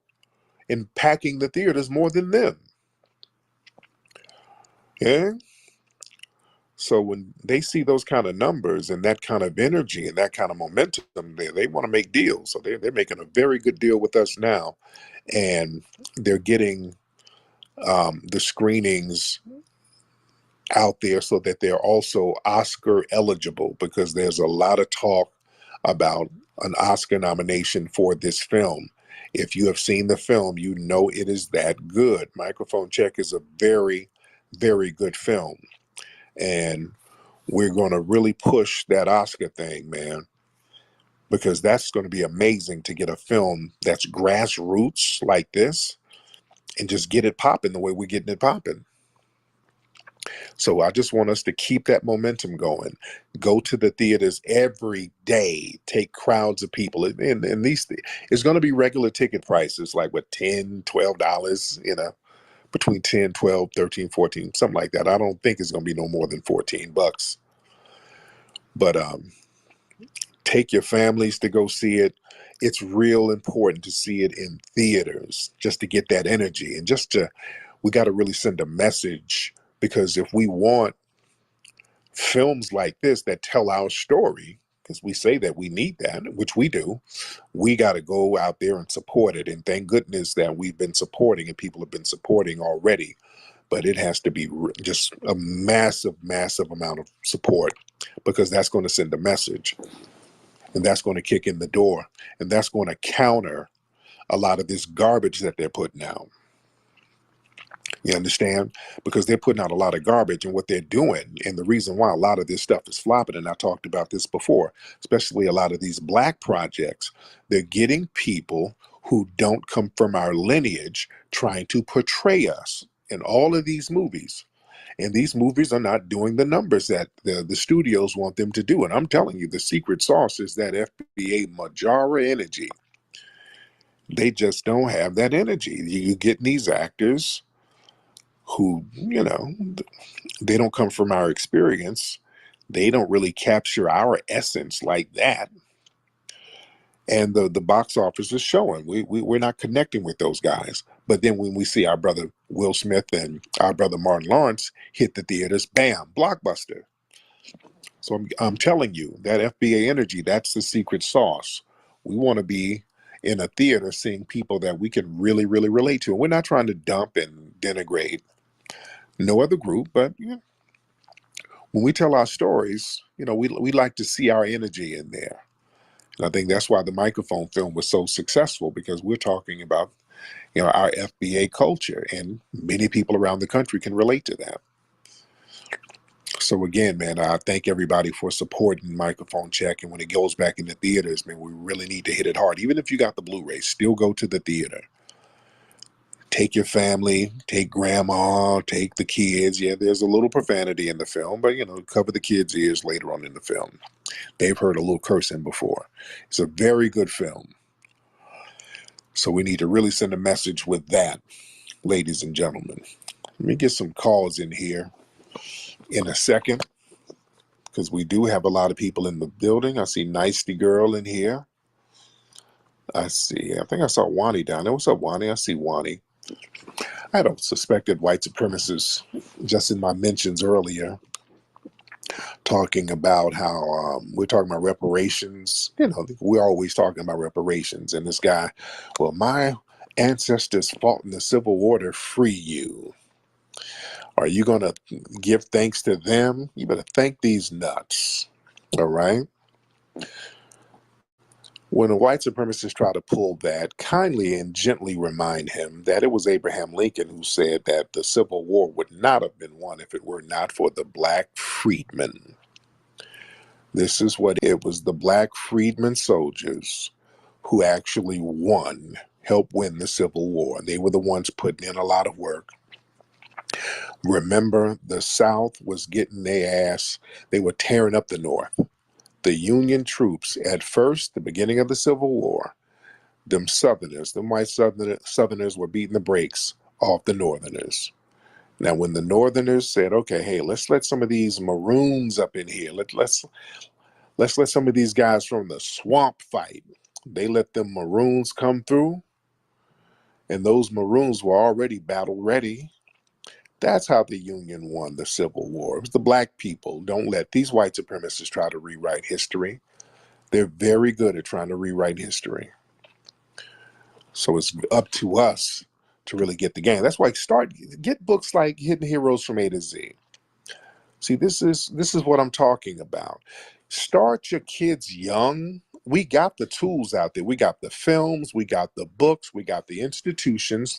and packing the theaters more than them. Yeah. So when they see those kind of numbers and that kind of energy and that kind of momentum, they want to make deals. So they're making a very good deal with us now. And they're getting the screenings out there so that they're also Oscar eligible, because there's a lot of talk about an Oscar nomination for this film. If you have seen the film, you know it is that good. Microphone Check is a very, very good film. And we're going to really push that Oscar thing, man, because that's going to be amazing to get a film that's grassroots like this and just get it popping the way we're getting it popping. So I just want us to keep that momentum going. Go to the theaters every day. Take crowds of people. And these, it's going to be regular ticket prices, like what, $10, $12, between 10, 12, 13, 14, something like that. I don't think it's going to be no more than $14. But take your families to go see it. It's real important to see it in theaters just to get that energy and we got to really send a message, because if we want films like this that tell our story, because we say that we need that, which we do, we got to go out there and support it. And thank goodness that we've been supporting and people have been supporting already. But it has to be just a massive, massive amount of support, because that's going to send a message. And that's going to kick in the door. And that's going to counter a lot of this garbage that they're putting out. You understand? Because they're putting out a lot of garbage, and what they're doing, and the reason why a lot of this stuff is flopping, and I talked about this before, especially a lot of these black projects, they're getting people who don't come from our lineage trying to portray us in all of these movies. And these movies are not doing the numbers that the studios want them to do. And I'm telling you, the secret sauce is that FBA Majara energy. They just don't have that energy. You get these actors who, they don't come from our experience. They don't really capture our essence like that. And the box office is showing. We're not connecting with those guys. But then when we see our brother Will Smith and our brother Martin Lawrence hit the theaters, bam, blockbuster. So I'm telling you, that FBA energy, that's the secret sauce. We want to be in a theater seeing people that we can really, really relate to. And we're not trying to dump and denigrate no other group, but when we tell our stories, we like to see our energy in there. And I think that's why the microphone film was so successful, because we're talking about, our FBA culture, and many people around the country can relate to that. So again, man, I thank everybody for supporting Microphone Check. And when it goes back in the theaters, man, we really need to hit it hard. Even if you got the Blu-ray, still go to the theater. Take your family, take grandma, take the kids. Yeah, there's a little profanity in the film, but, cover the kids' ears later on in the film. They've heard a little cursing before. It's a very good film. So we need to really send a message with that, ladies and gentlemen. Let me get some calls in here in a second, because we do have a lot of people in the building. I see Nicety Girl in here. I think I saw Wani down there. What's up, Wani? I see Wani. I had a suspected white supremacist just in my mentions earlier, talking about how we're talking about reparations. We're always talking about reparations. And this guy, well, my ancestors fought in the Civil War to free you. Are you going to give thanks to them? You better thank these nuts. All right? When a white supremacist try to pull that, kindly and gently remind him that it was Abraham Lincoln who said that the Civil War would not have been won if it were not for the black freedmen. This is what it was, the black freedmen soldiers who actually helped win the Civil War. They were the ones putting in a lot of work. Remember, the South was getting their ass. They were tearing up the North. The Union troops, at first, the beginning of the Civil War, them white Southerners were beating the brakes off the Northerners. Now, when the Northerners said, okay, hey, let's let some of these Maroons up in here. Let's let some of these guys from the swamp fight. They let them Maroons come through, and those Maroons were already battle ready. That's how the Union won the Civil War. It was the black people. Don't let these white supremacists try to rewrite history. They're very good at trying to rewrite history. So it's up to us to really get the game. That's why get books like Hidden Heroes from A to Z. See, this is what I'm talking about. Start your kids young. We got the tools out there. We got the films, we got the books, we got the institutions.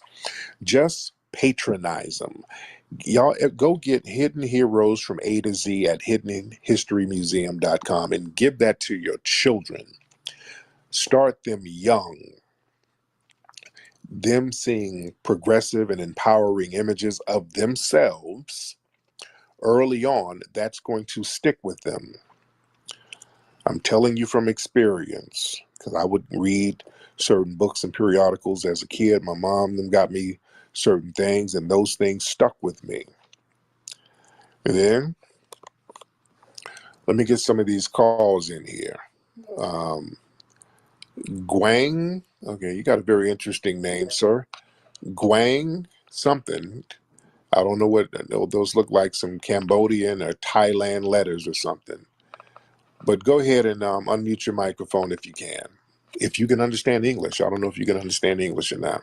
Just patronize them. Y'all go get Hidden Heroes from A to Z at hiddenhistorymuseum.com and give that to your children. Start them young. Them seeing progressive and empowering images of themselves early on, that's going to stick with them. I'm telling you from experience, because I would read certain books and periodicals as a kid. My mom them got me certain things, and those things stuck with me. And then, let me get some of these calls in here. Guang, okay, you got a very interesting name, sir. Guang something. I don't know what those look like, some Cambodian or Thailand letters or something. But go ahead and unmute your microphone if you can. If you can understand English. I don't know if you can understand English or not.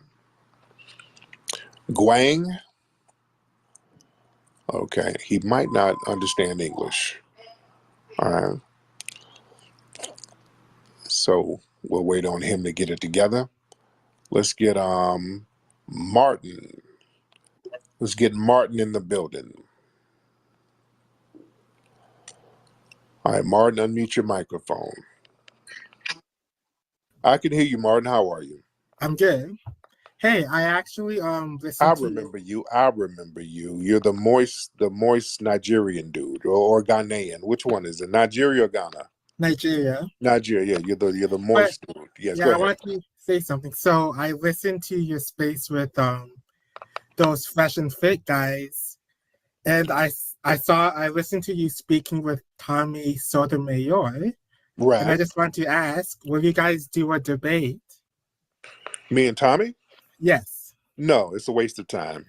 Guang? Okay, he might not understand English. All right. So we'll wait on him to get it together. Let's get Martin. Let's get Martin in the building. All right, Martin, unmute your microphone. I can hear you, Martin. How are you? I'm good. Hey, I actually listened I to remember you. I remember you. You're the moist Nigerian dude, or Ghanaian. Which one is it? Nigeria or Ghana? Nigeria. Nigeria. You're the But moist dude. Yes, yeah, go I ahead. want to say something. So I listened to your space with those fresh and fit guys, and I listened to you speaking with Tommy Sotomayor, and I Right. just want to ask, will you guys do a debate? Me and Tommy? Yes. No, it's a waste of time.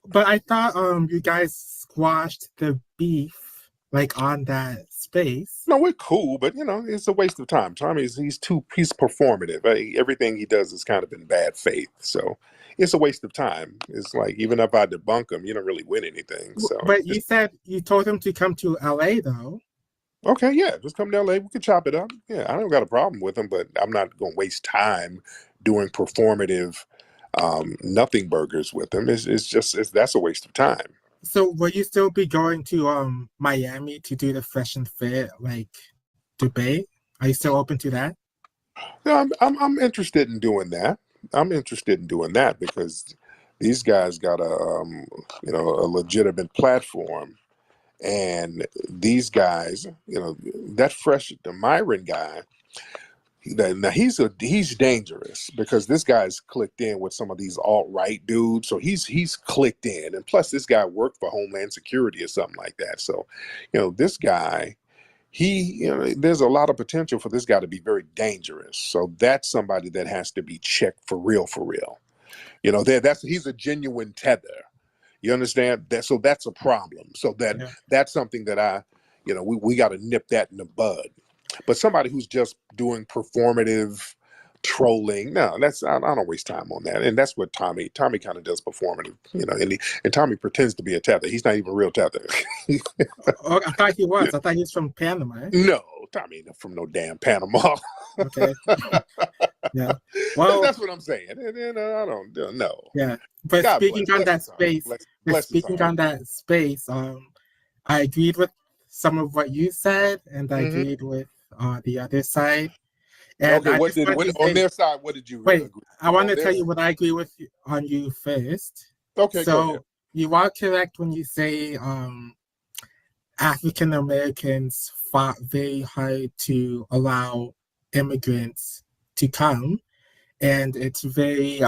But I thought you guys squashed the beef like on that space. No, we're cool, but it's a waste of time. Tommy's he's performative. Everything he does is kind of in bad faith, so it's a waste of time. It's like even if I debunk him, you don't really win anything. So But you said you told him to come to LA though. okay, yeah, just come to LA. We could chop it up. Yeah, I don't got a problem with him, but I'm not going to waste time doing performative nothing burgers with him. That's a waste of time. So will you still be going to Miami to do the fresh and fit like debate? Are you still open to that? Yeah, I'm interested in doing that. I'm interested in doing that because these guys got a legitimate platform, and these guys, the Myron guy. Now he's dangerous because this guy's clicked in with some of these alt-right dudes, so he's clicked in, and plus this guy worked for Homeland Security or something like that. So, this guy, there's a lot of potential for this guy to be very dangerous. So that's somebody that has to be checked for real, for real. He's a genuine tether. You understand that? So that's a problem. So that's something that we got to nip that in the bud. But somebody who's just doing performative trolling, no, I don't waste time on that. And that's what Tommy kind of does performative, and Tommy pretends to be a tether. He's not even a real tether. Oh, I thought he was. I thought he was from Panama. No, Tommy ain't from no damn Panama. Okay. Yeah. Well, that's what I'm saying. And I don't know. Yeah. But God speaking bless. on that space, I agreed with some of what you said, and I agreed with the other side. And Okay, on their side, what did you wait? agree? I want to tell you what I agree with on you first. Okay, go ahead. So you are correct when you say African Americans fought very hard to allow immigrants to come, and it's very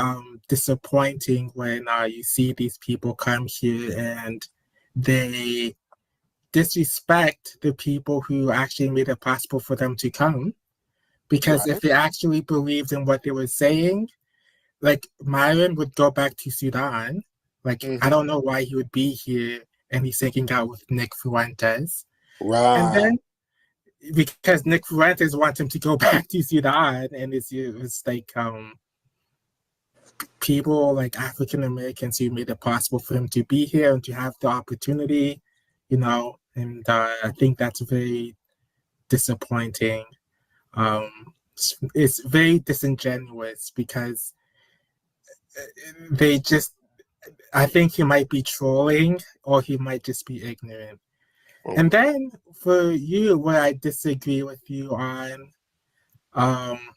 disappointing when you see these people come here and they disrespect the people who actually made it possible for them to come. Because if they actually believed in what they were saying, like Myron would go back to Sudan. Like, I don't know why he would be here and he's hanging out with Nick Fuentes. Right. And then, because Nick Fuentes wants him to go back to Sudan, and it's like people like African Americans who made it possible for him to be here and to have the opportunity, and I think that's very disappointing. It's very disingenuous because I think he might be trolling or he might just be ignorant. Oh. And then for you, where I disagree with you on,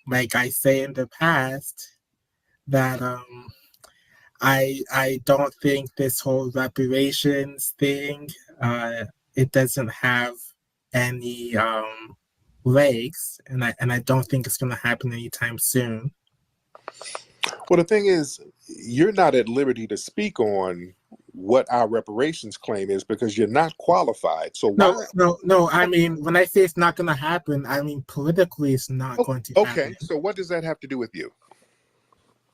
like I say in the past, that I don't think this whole reparations thing, it doesn't have any legs, and I don't think it's gonna happen anytime soon. Well, the thing is, you're not at liberty to speak on what our reparations claim is because you're not qualified. So why? No. I mean, when I say it's not going to happen, I mean politically it's not going to happen. Okay, so what does that have to do with you?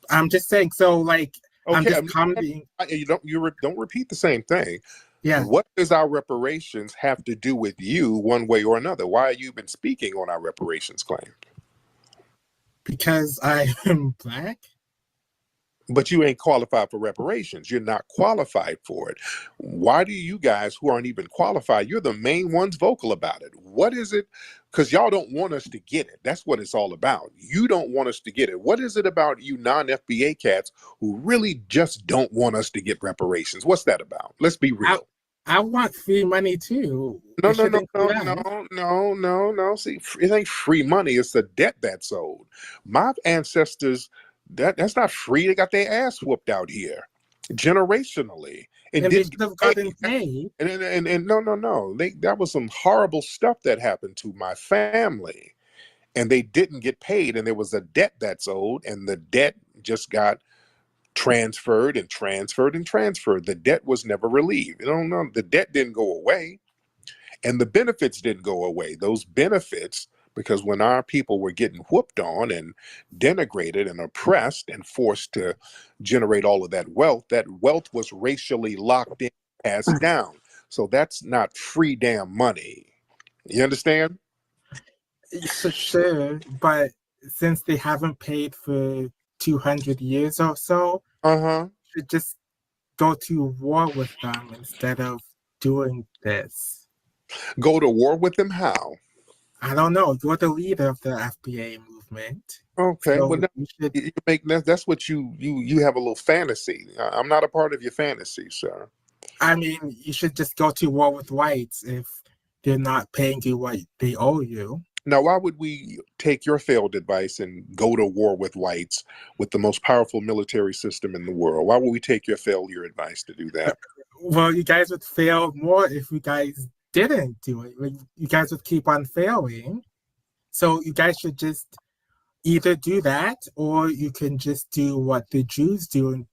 I'm just saying. So, like, I'm Okay, just commenting. Don't repeat the same thing. Yeah. What does our reparations have to do with you, one way or another? Why are you even speaking on our reparations claim? Because I am Black. But you ain't qualified for reparations. You're not qualified for it. Why do you guys who aren't even qualified, you're the main ones vocal about it? What is it? Because y'all don't want us to get it. That's what it's all about. You don't want us to get it. What is it about you non-FBA cats who really just don't want us to get reparations? What's that about? Let's be real. I want free money too. No. See, it ain't free money. It's the debt that's owed. My ancestors, that's not free. They got their ass whooped out here, generationally, and they should have gotten paid. And no. That was some horrible stuff that happened to my family, and they didn't get paid. And there was a debt that's owed, and the debt just got transferred and transferred and transferred. The debt was never relieved. The debt didn't go away, and the benefits didn't go away. Those benefits, because when our people were getting whooped on and denigrated and oppressed and forced to generate all of that wealth was racially locked in, passed down. So that's not free damn money. You understand? For sure, but since they haven't paid for 200 years or so, should just go to war with them instead of doing this. Go to war with them? How? I don't know. You're the leader of the FBA movement. Okay, so well, you make that's what you have a little fantasy. I'm not a part of your fantasy, sir. I mean, you should just go to war with whites if they're not paying you what they owe you. Now, why would we take your failed advice and go to war with whites with the most powerful military system in the world? Why would we take your failure advice to do that? Well, you guys would fail more if you guys didn't do it. Like, you guys would keep on failing. So you guys should just either do that or you can just do what the Jews do and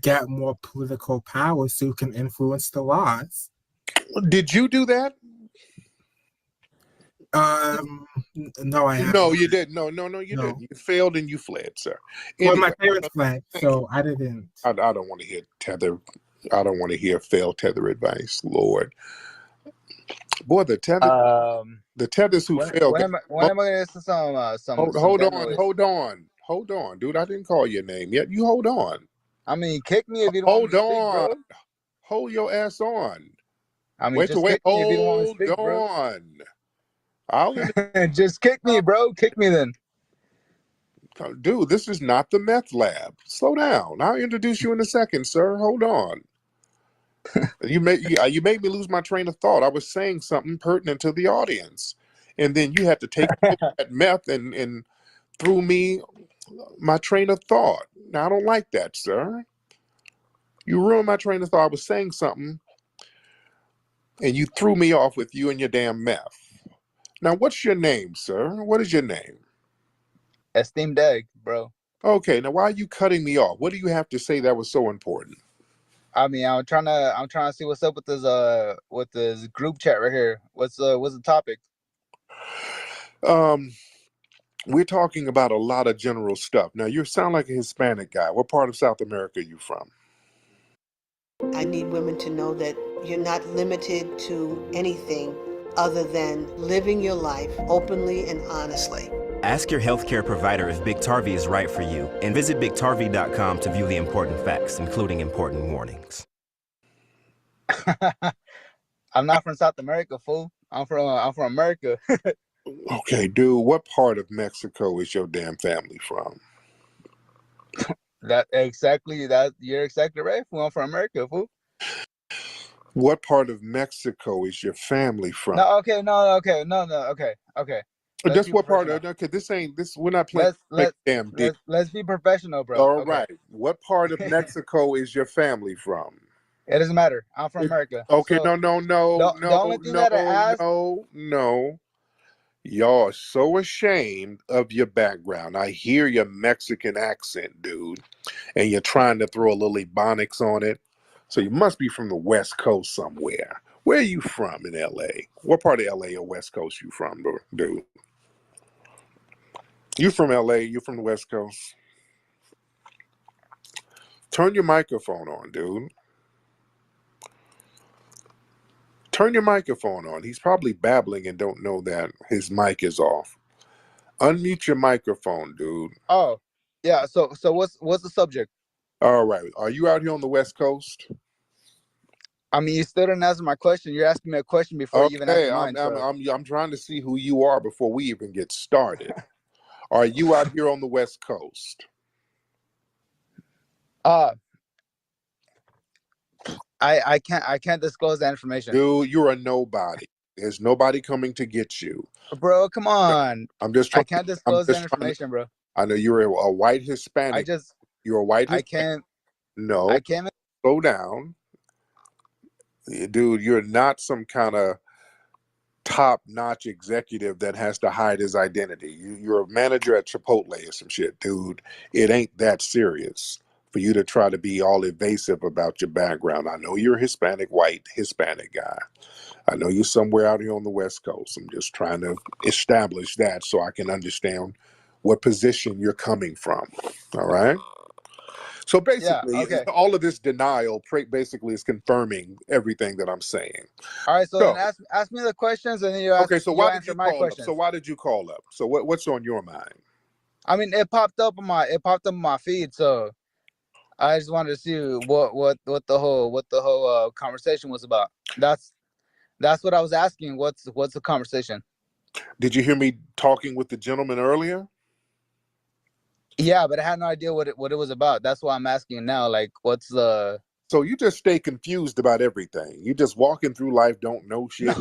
get more political power so you can influence the laws. Did you do that? No, I haven't. No, you didn't. No, you didn't. You failed and you fled, sir. Well, my parents fled, so I didn't. I don't want to hear tether. I don't want to hear failed tether advice, Lord. Boy, the tethers who failed. When am I going to listen to some? Hold on, dude. I didn't call your name yet. You hold on. I mean, kick me if you don't want to speak, bro. Hold your ass on. I mean, just kick me if you don't want to speak, bro. I'll just kick me, bro. Kick me then. Dude, this is not the meth lab. Slow down. I'll introduce you in a second, sir. Hold on. You made me lose my train of thought. I was saying something pertinent to the audience, and then you had to take that meth and threw me my train of thought. Now I don't like that, sir. You ruined my train of thought. I was saying something, and you threw me off with you and your damn meth. Now, what's your name, sir? What is your name? Esteemed Egg, bro. Okay, now why are you cutting me off? What do you have to say that was so important? I mean, I'm trying to see what's up with this group chat right here. What's the topic? We're talking about a lot of general stuff. Now, you sound like a Hispanic guy. What part of South America are you from? I need women to know that you're not limited to anything other than living your life openly and honestly. Ask your healthcare provider if Biktarvy is right for you, and visit Biktarvy.com to view the important facts, including important warnings. I'm not from South America, fool. I'm from America. Okay, dude, what part of Mexico is your damn family from? You're exactly right. Fool. I'm from America, fool. What part of Mexico is your family from? No, okay, no, okay, no, okay. Let's That's be what part professional. of, okay, this, we're not playing damn deal. Let's be professional, bro. All Okay. right. What part of Mexico is your family from? It doesn't matter. I'm from America. Okay, So the only thing that I asked. no. Y'all are so ashamed of your background. I hear your Mexican accent, dude, and you're trying to throw a little Ebonics on it. So you must be from the West Coast somewhere. Where are you from in LA? What part of LA or West Coast you from, dude? You from LA? You from the West Coast? Turn your microphone on, dude. Turn your microphone on. He's probably babbling and don't know that his mic is off. Unmute your microphone, dude. Oh, yeah. So what's the subject? All right. Are you out here on the West Coast? I mean, you still didn't answer my question. You're asking me a question before you even answer mine. I'm trying to see who you are before we even get started. Are you out here on the West Coast? I can't disclose that information. Dude, you're a nobody. There's nobody coming to get you. Bro, come on. I'm just trying. I can't disclose that information, bro. I know you're a white Hispanic. You're a white Hispanic. I can't. No. I can't. Slow down. Dude, you're not some kind of top-notch executive that has to hide his identity. You're a manager at Chipotle or some shit, dude. It ain't that serious for you to try to be all evasive about your background. I know you're a white Hispanic guy. I know you're somewhere out here on the West Coast. I'm just trying to establish that so I can understand what position you're coming from. All right? So basically, all of this denial basically is confirming everything that I'm saying. All right, so then ask me the questions, and then you answer my questions. So why did you call up? So what's on your mind? I mean, it popped up on my feed, so I just wanted to see what the whole conversation was about. That's what I was asking. What's the conversation? Did you hear me talking with the gentleman earlier? Yeah, but I had no idea what it was about. That's why I'm asking now. Like, what's the? So you just stay confused about everything. You just walking through life, don't know shit.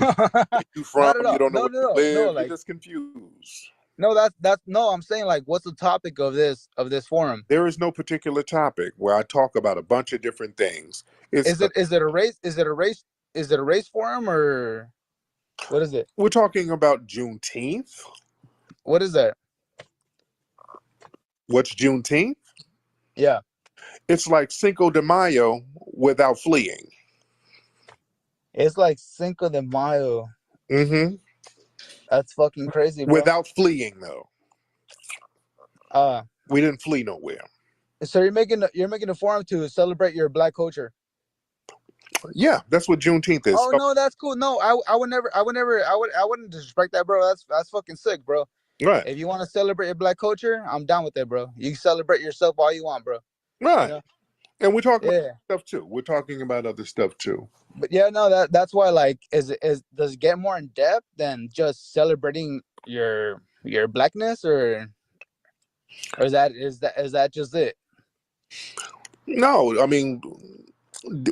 You from? You don't know where you live. You're just confused. No, that's no. I'm saying, like, what's the topic of this forum? There is no particular topic where I talk about a bunch of different things. Is it a race forum, or what is it? We're talking about Juneteenth. What is that? What's Juneteenth? Yeah. It's like Cinco de Mayo without fleeing. It's like Cinco de Mayo. Mm-hmm. That's fucking crazy, bro. Without fleeing, though. We didn't flee nowhere. So you're making a forum to celebrate your black culture. Yeah, that's what Juneteenth is. Oh no, that's cool. No, I wouldn't disrespect that, bro. That's fucking sick, bro. Right. If you want to celebrate your black culture, I'm down with that, bro. You can celebrate yourself all you want, bro. Right. You know? And we're talking about stuff too. We're talking about other stuff too. But yeah, no, that's why, like, does it get more in depth than just celebrating your blackness, or is that just it? No, I mean,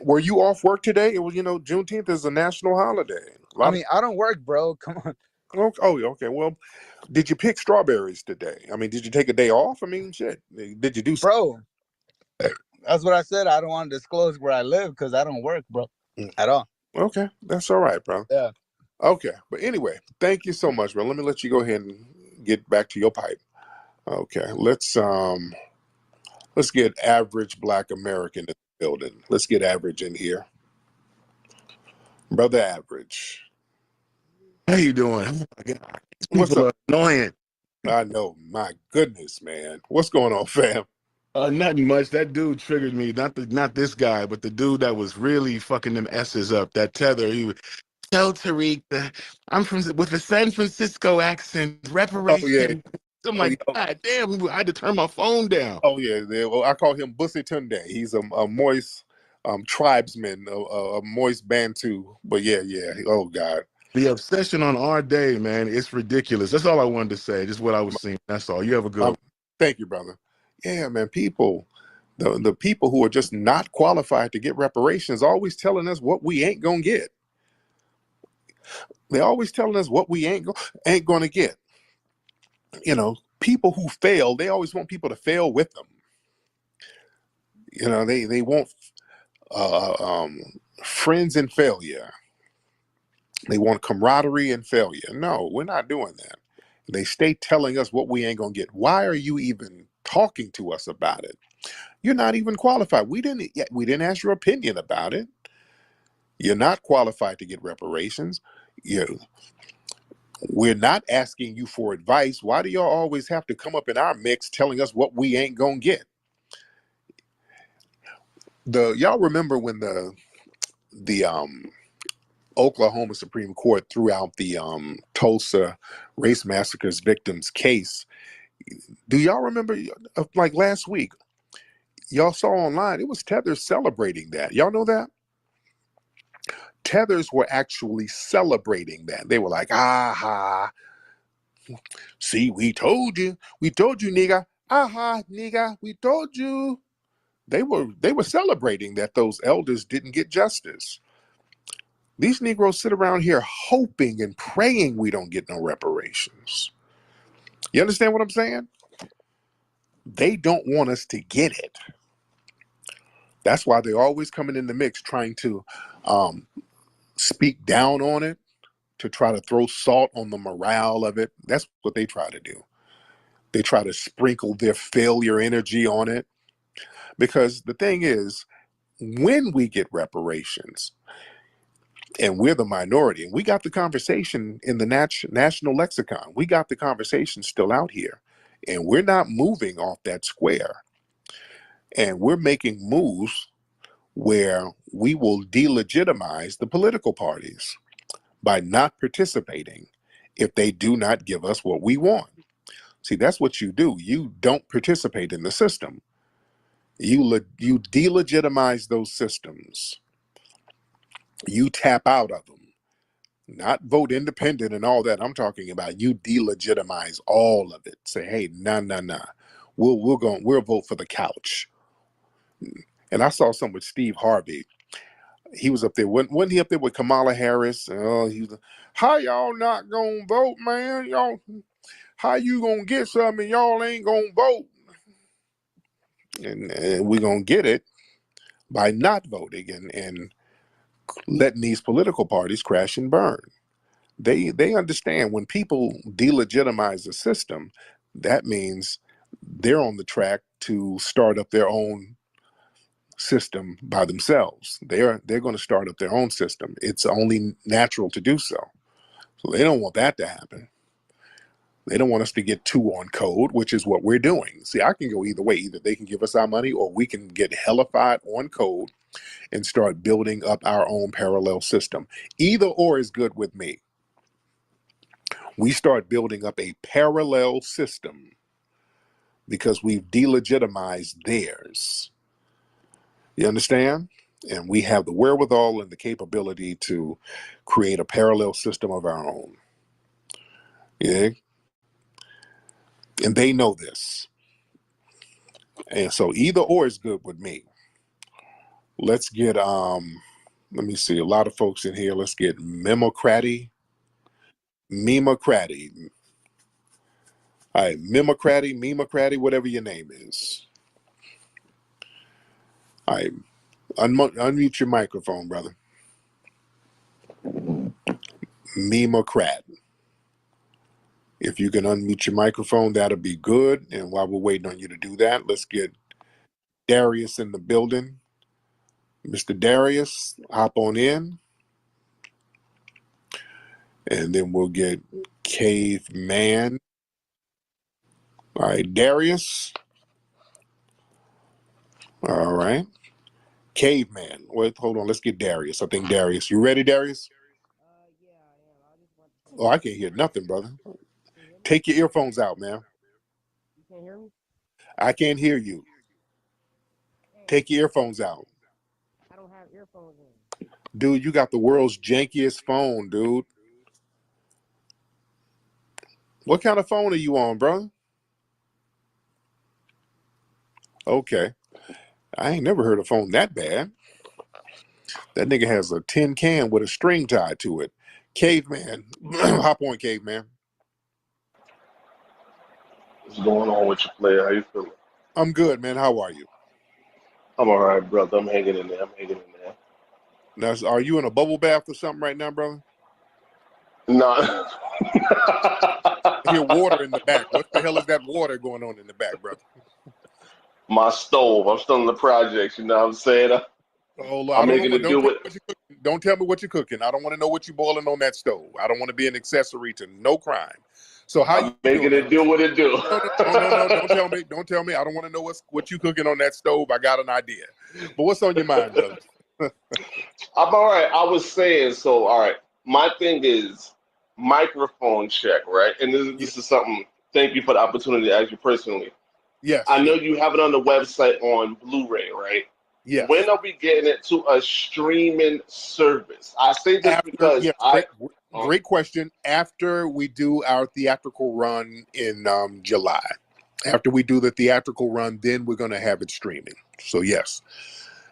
were you off work today? It was, Juneteenth is a national holiday. I mean, I don't work, bro. Come on. Oh, okay. Well, did you pick strawberries today? I mean, did you take a day off? I mean, shit. Did you do something? Bro, that's what I said. I don't want to disclose where I live because I don't work, bro, at all. Okay, that's all right, bro. Yeah. Okay, but anyway, thank you so much, bro. Let me let you go ahead and get back to your pipe. Okay, let's get average black American in the building. Let's get average in here. Brother Average. How you doing? Oh my God. What's People up? are annoying. I know. My goodness, man. What's going on, fam? Nothing much. That dude triggered me. Not this guy, but the dude that was really fucking them S's up. That tether. He was, tell Tariq that I'm with a San Francisco accent. Reparations. Oh, yeah. I'm like, God damn, I had to turn my phone down. Oh, yeah. Well, I call him Bussy Tunde. He's a moist tribesman, a moist Bantu. But yeah. Oh, God. The obsession on our day, man, it's ridiculous. That's all I wanted to say. Just what I was seeing. That's all. You have a good one. Thank you, brother. Yeah, man. People, The people who are just not qualified to get reparations always telling us what we ain't gonna get. They're always telling us what we ain't gonna get. You know, people who fail, they always want people to fail with them. You know, they want friends in failure. They want camaraderie in failure. No, we're not doing that. They stay telling us what we ain't gonna get. Why are you even talking to us about it? You're not even qualified. We didn't ask your opinion about it. You're not qualified to get reparations. We're not asking you for advice. Why do y'all always have to come up in our mix telling us what we ain't gonna get? Y'all remember when the Oklahoma Supreme Court threw out the Tulsa race massacres victims case? Do y'all remember, like last week, y'all saw online, it was Tethers celebrating that. Y'all know that? Tethers were actually celebrating that. They were like, aha, see, we told you, nigga, aha, nigga, we told you. They were celebrating that those elders didn't get justice. These Negroes sit around here hoping and praying we don't get no reparations. You understand what I'm saying? They don't want us to get it. That's why they're always coming in the mix trying to speak down on it, to try to throw salt on the morale of it. That's what they try to do. They try to sprinkle their failure energy on it. Because the thing is, when we get reparations, and we're the minority, and we got the conversation in the national lexicon, we got the conversation still out here, and we're not moving off that square. And we're making moves where we will delegitimize the political parties by not participating if they do not give us what we want. See, that's what you do. You don't participate in the system. You delegitimize those systems. You tap out of them. Not vote independent and all that. I'm talking about you delegitimize all of it. Say, hey, nah. We'll vote for the couch. And I saw something with Steve Harvey. He was up there. Wasn't he up there with Kamala Harris? Oh, he was. How y'all not gonna vote, man? Y'all, how you gonna get something and y'all ain't gonna vote? And we're gonna get it by not voting and letting these political parties crash and burn. They understand when people delegitimize the system, that means they're on the track to start up their own system by themselves. They're going to start up their own system. It's only natural to do so. So they don't want that to happen. They don't want us to get two on code, which is what we're doing. See, I can go either way. Either they can give us our money or we can get hellified on code and start building up our own parallel system. Either or is good with me. We start building up a parallel system because we've delegitimized theirs. You understand? And we have the wherewithal and the capability to create a parallel system of our own. Yeah? And they know this. And so either or is good with me. Let's get, let me see, a lot of folks in here. Let's get Memocraty. All right, Memocraty, whatever your name is. All right, unmute your microphone, brother. Memocrat. If you can unmute your microphone, that'll be good. And while we're waiting on you to do that, let's get Darius in the building. Mr. Darius, hop on in. And then we'll get Caveman. All right, Darius. All right. Caveman. Wait, hold on. Let's get Darius. I think Darius. You ready, Darius? Oh, I can't hear nothing, brother. Take your earphones out, man. You can't hear me? I can't hear you. Take your earphones out. I don't have earphones in. Dude, you got the world's jankiest phone, dude. What kind of phone are you on, bro? Okay. I ain't never heard a phone that bad. That nigga has a tin can with a string tied to it. Caveman. Hop on, Caveman. What's going on with you, player? How you feeling? I'm good, man. How are you? I'm all right, brother. I'm hanging in there. I'm hanging in there. Now, are you in a bubble bath or something right now, brother? No. I hear water in the back. What the hell is that water going on in the back, brother? My stove. I'm still in the projects. You know what I'm saying? Oh, I'm making it do it. Don't tell me what you're cooking. I don't want to know what you're boiling on that stove. I don't want to be an accessory to no crime. So how I'm making it do what it do. No, don't tell me. Don't tell me. I don't want to know what you cooking on that stove. I got an idea. But what's on your mind, brother? I'm all right. I was saying, so all right. My thing is microphone check, right? And this is something. Thank you for the opportunity to ask you personally. Yes. I know you have it on the website on Blu-ray, right? Yes. When are we getting it to a streaming service? I say this because great question. After we do our theatrical run in July, after we do the theatrical run, then we're going to have it streaming. So yes.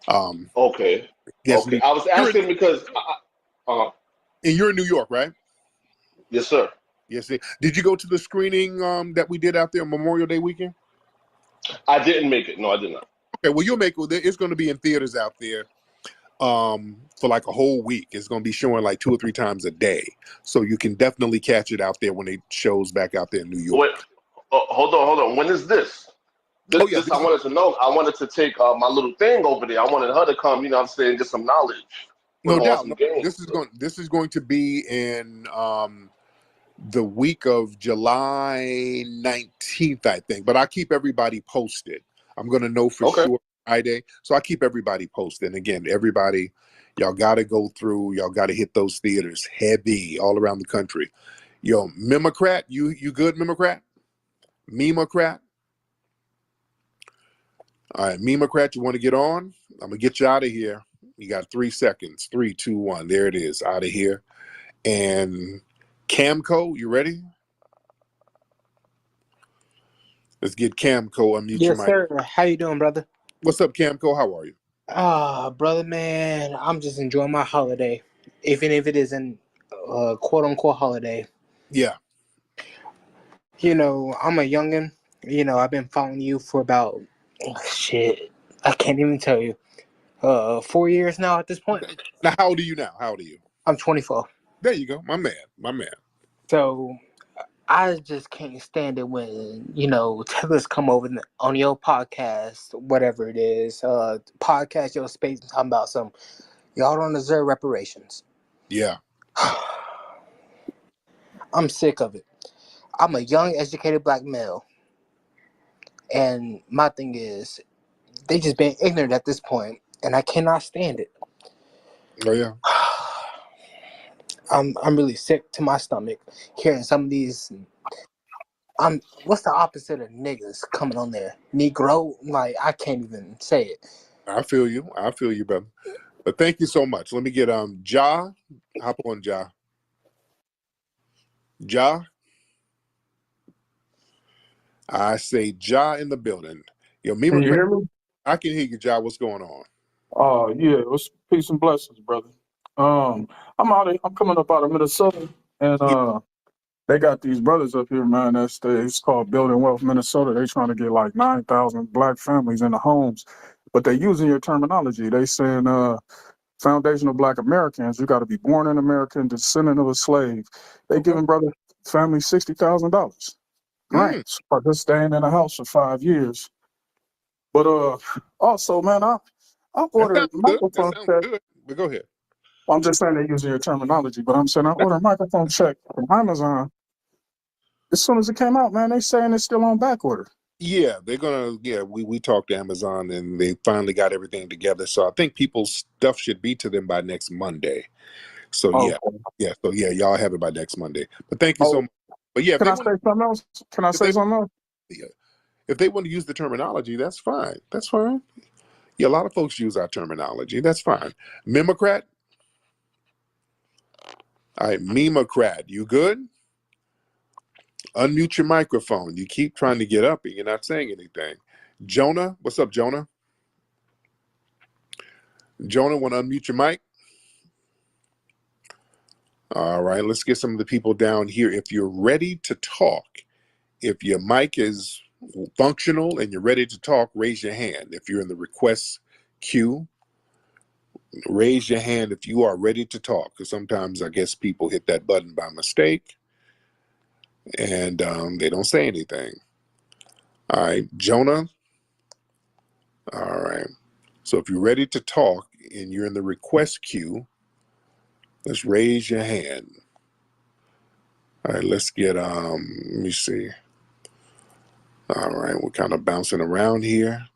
Okay. Yes, okay. I was asking because. And you're in New York, right? Yes, sir. Yes. Did you go to the screening that we did out there on Memorial Day weekend? I didn't make it. No, I did not. Okay, well, you'll make it. It's going to be in theaters out there for like a whole week. It's going to be showing like 2 or 3 times a day. So you can definitely catch it out there when it shows back out there in New York. Wait, hold on. When is this? This I wanted to know. I wanted to take my little thing over there. I wanted her to come, you know what I'm saying, get some knowledge. No doubt. This is going to be in the week of July 19th, I think. But I keep everybody posted. I'm going to know for sure Friday. So I keep everybody posted. And again, everybody, y'all got to go through. Y'all got to hit those theaters heavy all around the country. Yo, Memocrat, you good, Memocrat? Memocrat? All right, Memocrat, you want to get on? I'm going to get you out of here. You got 3 seconds. 3, 2, 1. There it is. Out of here. And Camco, you ready? Let's get Camco. Unmute your Yes, mic. sir. How you doing, brother? What's up, Camco? How are you? Brother, man, I'm just enjoying my holiday, even if it isn't a quote-unquote holiday. Yeah. You know, I'm a youngin'. You know, I've been following you for about, I can't even tell you. 4 years now at this point. Now, how old are you now? How old are you? I'm 24. There you go. My man. So I just can't stand it when, you know, tellers come over on your podcast, whatever it is, podcast your space and talking about y'all don't deserve reparations. Yeah. I'm sick of it. I'm a young, educated black male. And my thing is, they just being ignorant at this point, and I cannot stand it. Oh, yeah. I'm really sick to my stomach hearing some of these. What's the opposite of niggas coming on there? Negro? Like, I can't even say it. I feel you, brother. But thank you so much. Let me get Ja. Hop on, Ja. Ja. I say Ja in the building. Yo, Can you hear me? I can hear you, Ja. What's going on? Oh yeah, it's peace and blessings, brother. I'm coming up out of Minnesota, and they got these brothers up here, man. It's called Building Wealth Minnesota. They trying to get like 9,000 black families in the homes, but they using your terminology. They saying foundational black Americans. You got to be born in America and descendant of a slave. They giving brother families $60,000 grants for just staying in a house for 5 years. But also, man, I ordered microphone check. Good. But go ahead. Well, I'm just saying they're using your terminology, but I'm saying I ordered a microphone check from Amazon. As soon as it came out, man, they saying it's still on back order. Yeah, they're gonna. Yeah, we talked to Amazon and they finally got everything together. So I think people's stuff should be to them by next Monday. So So y'all have it by next Monday. But thank you so much. But yeah, can I say something else? Can I say something else? Yeah. If they want to use the terminology, that's fine. That's fine. Yeah, a lot of folks use our terminology. That's fine. Memocrat? All right, Memocrat, you good? Unmute your microphone. You keep trying to get up and you're not saying anything. Jonah, what's up, Jonah? Jonah, want to unmute your mic? All right, let's get some of the people down here. If you're ready to talk, if your mic is functional and you're ready to talk, raise your hand. If you're in the request queue, raise your hand if you are ready to talk, because sometimes I guess people hit that button by mistake and they don't say anything. All right, Jonah. All right. So if you're ready to talk and you're in the request queue, let's raise your hand. All right, let's get, let me see. All right, we're kind of bouncing around here.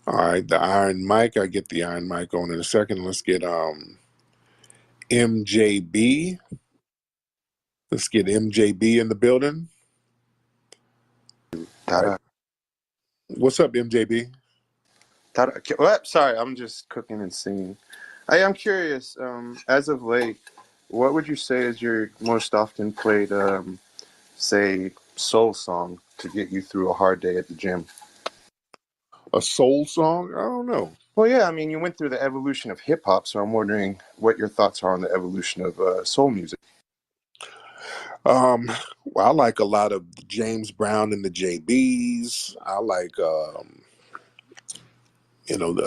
All right, the iron mic, I get the iron mic on in a second. Let's get MJB. Let's get MJB in the building. What's up, MJB? What? Sorry, I'm just cooking and singing. I'm curious, as of late, what would you say is your most often played, say, soul song to get you through a hard day at the gym? A soul song? I don't know. Well, yeah, I mean, you went through the evolution of hip-hop, so I'm wondering what your thoughts are on the evolution of soul music. Well, I like a lot of James Brown and the JBs. I like,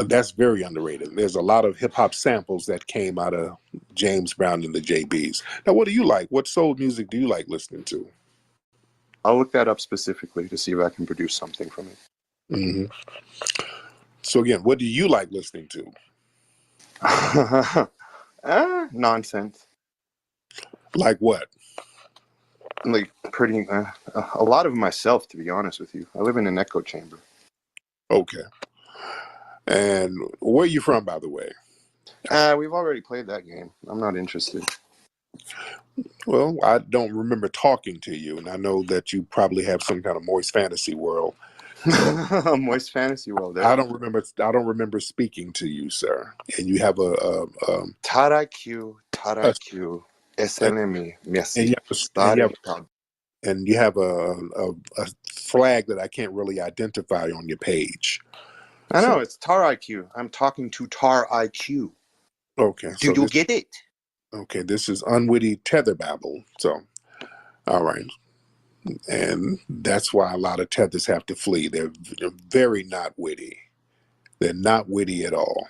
that's very underrated. There's a lot of hip hop samples that came out of James Brown and the JBs. Now, what do you like? What soul music do you like listening to? I'll look that up specifically to see if I can produce something from it. Mm-hmm. So again, what do you like listening to? Nonsense. Like what? Like pretty, a lot of myself, to be honest with you. I live in an echo chamber. Okay. And where are you from, by the way? We've already played that game. I'm not interested. Well, I don't remember talking to you, and I know that you probably have some kind of moist fantasy world. Moist fantasy world. I don't remember speaking to you, sir. And you have a Taraku, es enemy, merci. And you have a flag that I can't really identify on your page. I know, it's Tar IQ. I'm talking to Tar IQ. Okay. Do you get it? Okay, this is unwitty tether babble. So, all right. And that's why a lot of tethers have to flee. They're very not witty. They're not witty at all.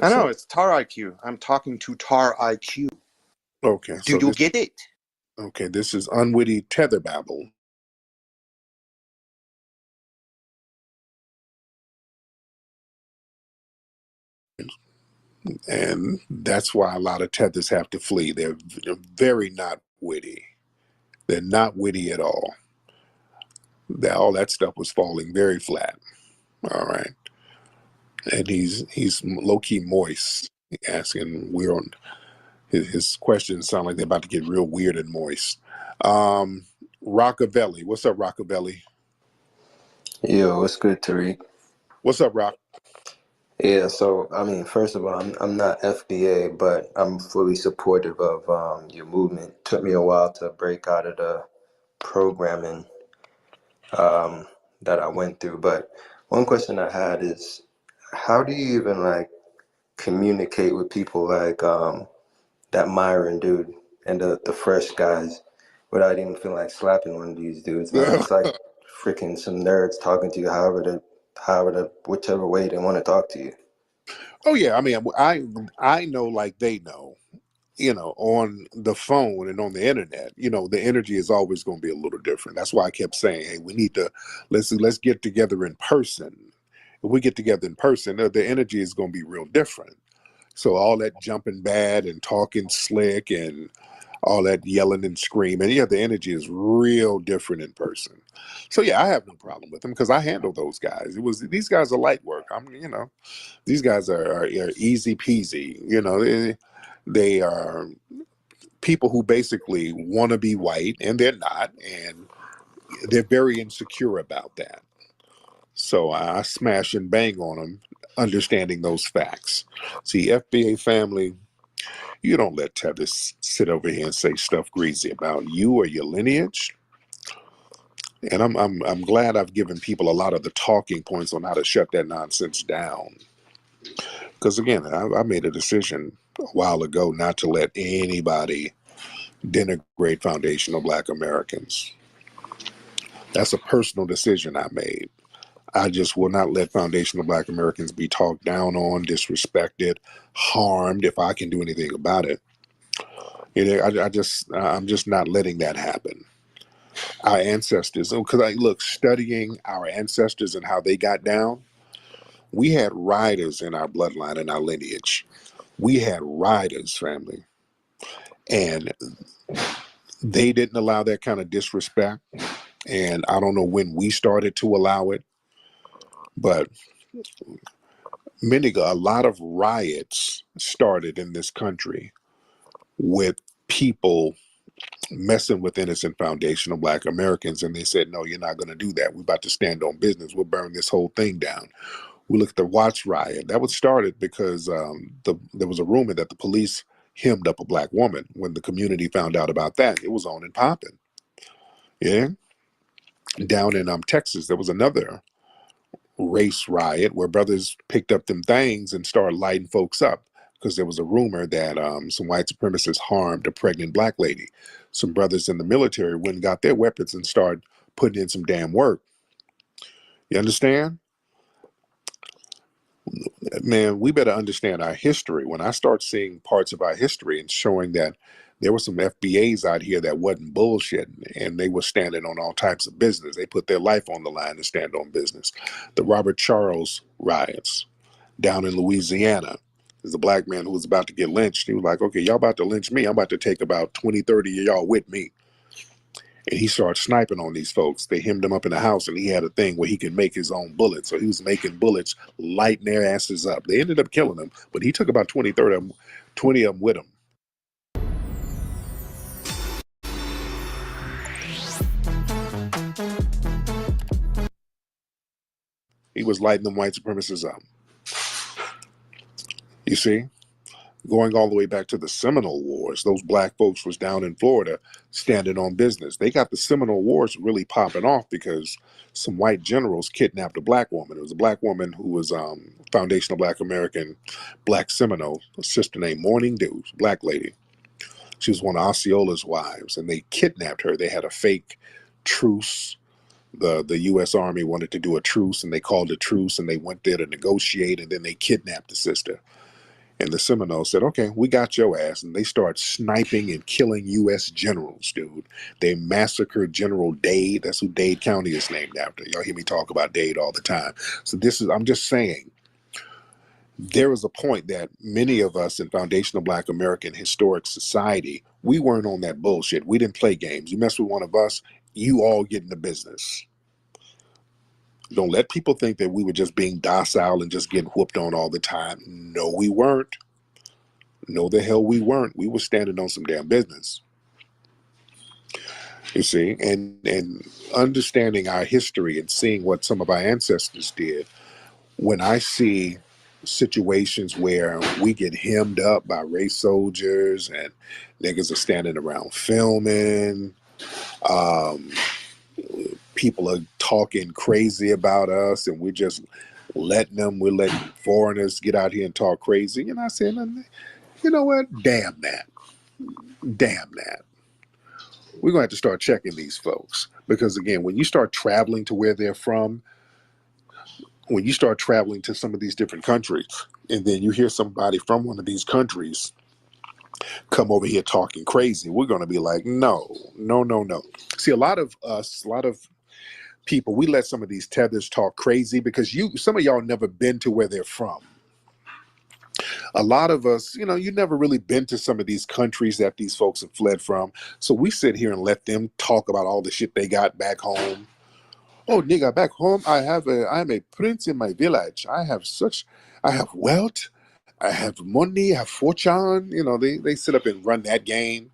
I know, it's Tar IQ. I'm talking to Tar IQ. Okay. Do you get it? Okay, this is unwitty tether babble. And that's why a lot of tethers have to flee. They're very not witty. They're not witty at all. All that stuff was falling very flat. All right. And he's low-key moist, asking weird. His questions sound like they're about to get real weird and moist. Rockavelli. What's up, Rockavelli? Yo, what's good, Tariq? What's up, Rock? Yeah, so I mean, first of all, I'm not FBA, but I'm fully supportive of your movement. Took me a while to break out of the programming that I went through, but one question I had is, how do you even like communicate with people like that Myron dude and the fresh guys without even feeling like slapping one of these dudes, man? It's like freaking some nerds talking to you whichever way they want to talk to you. Oh yeah, I mean, I know like they know, on the phone and on the internet, the energy is always going to be a little different. That's why I kept saying, hey, we need to let's get together in person. If we get together in person, the energy is going to be real different. So all that jumping bad and talking slick and all that yelling and screaming. Yeah, the energy is real different in person. So yeah, I have no problem with them because I handle those guys. These guys are light work. These guys are easy peasy. They are people who basically want to be white and they're not, and they're very insecure about that. So I smash and bang on them, understanding those facts. See, FBA family, you don't let Tethers sit over here and say stuff greasy about you or your lineage. And I'm glad I've given people a lot of the talking points on how to shut that nonsense down. Because again, I made a decision a while ago not to let anybody denigrate foundational Black Americans. That's a personal decision I made. I just will not let foundational Black Americans be talked down on, disrespected, harmed if I can do anything about it. I'm just not letting that happen. Our ancestors, because studying our ancestors and how they got down, we had riders in our bloodline and our lineage. We had riders, family. And they didn't allow that kind of disrespect. And I don't know when we started to allow it, but a lot of riots started in this country with people messing with innocent foundational Black Americans. And they said, no, you're not going to do that. We're about to stand on business. We'll burn this whole thing down. We look at the Watts riot. That was started because there was a rumor that the police hemmed up a Black woman. When the community found out about that, it was on and popping. Yeah. Down in Texas, there was another race riot where brothers picked up them things and started lighting folks up because there was a rumor that some white supremacists harmed a pregnant Black lady. Some brothers in the military went and got their weapons and started putting in some damn work. You understand? Man, we better understand our history. When I start seeing parts of our history and showing that there were some FBAs out here that wasn't bullshitting and they were standing on all types of business. They put their life on the line to stand on business. The Robert Charles riots down in Louisiana. There's a Black man who was about to get lynched. He was like, okay, y'all about to lynch me. I'm about to take about 20, 30 of y'all with me. And he started sniping on these folks. They hemmed him up in the house, and he had a thing where he could make his own bullets. So he was making bullets, lighting their asses up. They ended up killing them, but he took about 20, 30 of them, 20 of them with him. He was lighting them white supremacists up. You see? Going all the way back to the Seminole Wars, those Black folks was down in Florida standing on business. They got the Seminole Wars really popping off because some white generals kidnapped a Black woman. It was a Black woman who was foundational Black American, Black Seminole, a sister named Morning Dew, Black lady. She was one of Osceola's wives, and they kidnapped her. They had a fake truce. The U.S. Army wanted to do a truce, and they called a truce, and they went there to negotiate, and then they kidnapped the sister. And the Seminoles said, okay, we got your ass. And they start sniping and killing U.S. generals, dude. They massacred General Dade. That's who Dade County is named after. Y'all hear me talk about Dade all the time. So I'm just saying, there was a point that many of us in foundational Black American historic society, we weren't on that bullshit. We didn't play games. You mess with one of us, you all get in the business. Don't let people think that we were just being docile and just getting whooped on all the time. No, we weren't. No, the hell we weren't. We were standing on some damn business. You see, and understanding our history and seeing what some of our ancestors did. When I see situations where we get hemmed up by race soldiers and niggas are standing around filming, people are talking crazy about us, and we're just we're letting foreigners get out here and talk crazy. And I said, you know what? Damn that. We're going to have to start checking these folks. Because again, when you start traveling to where they're from, when you start traveling to some of these different countries, and then you hear somebody from one of these countries come over here talking crazy, we're going to be like, no. See, a lot of people, we let some of these tethers talk crazy because some of y'all never been to where they're from. A lot of us, you know, you never really been to some of these countries that these folks have fled from. So we sit here and let them talk about all the shit they got back home. Oh, nigga, back home, I'm a prince in my village. I have wealth, I have money, I have fortune. You know, they sit up and run that game.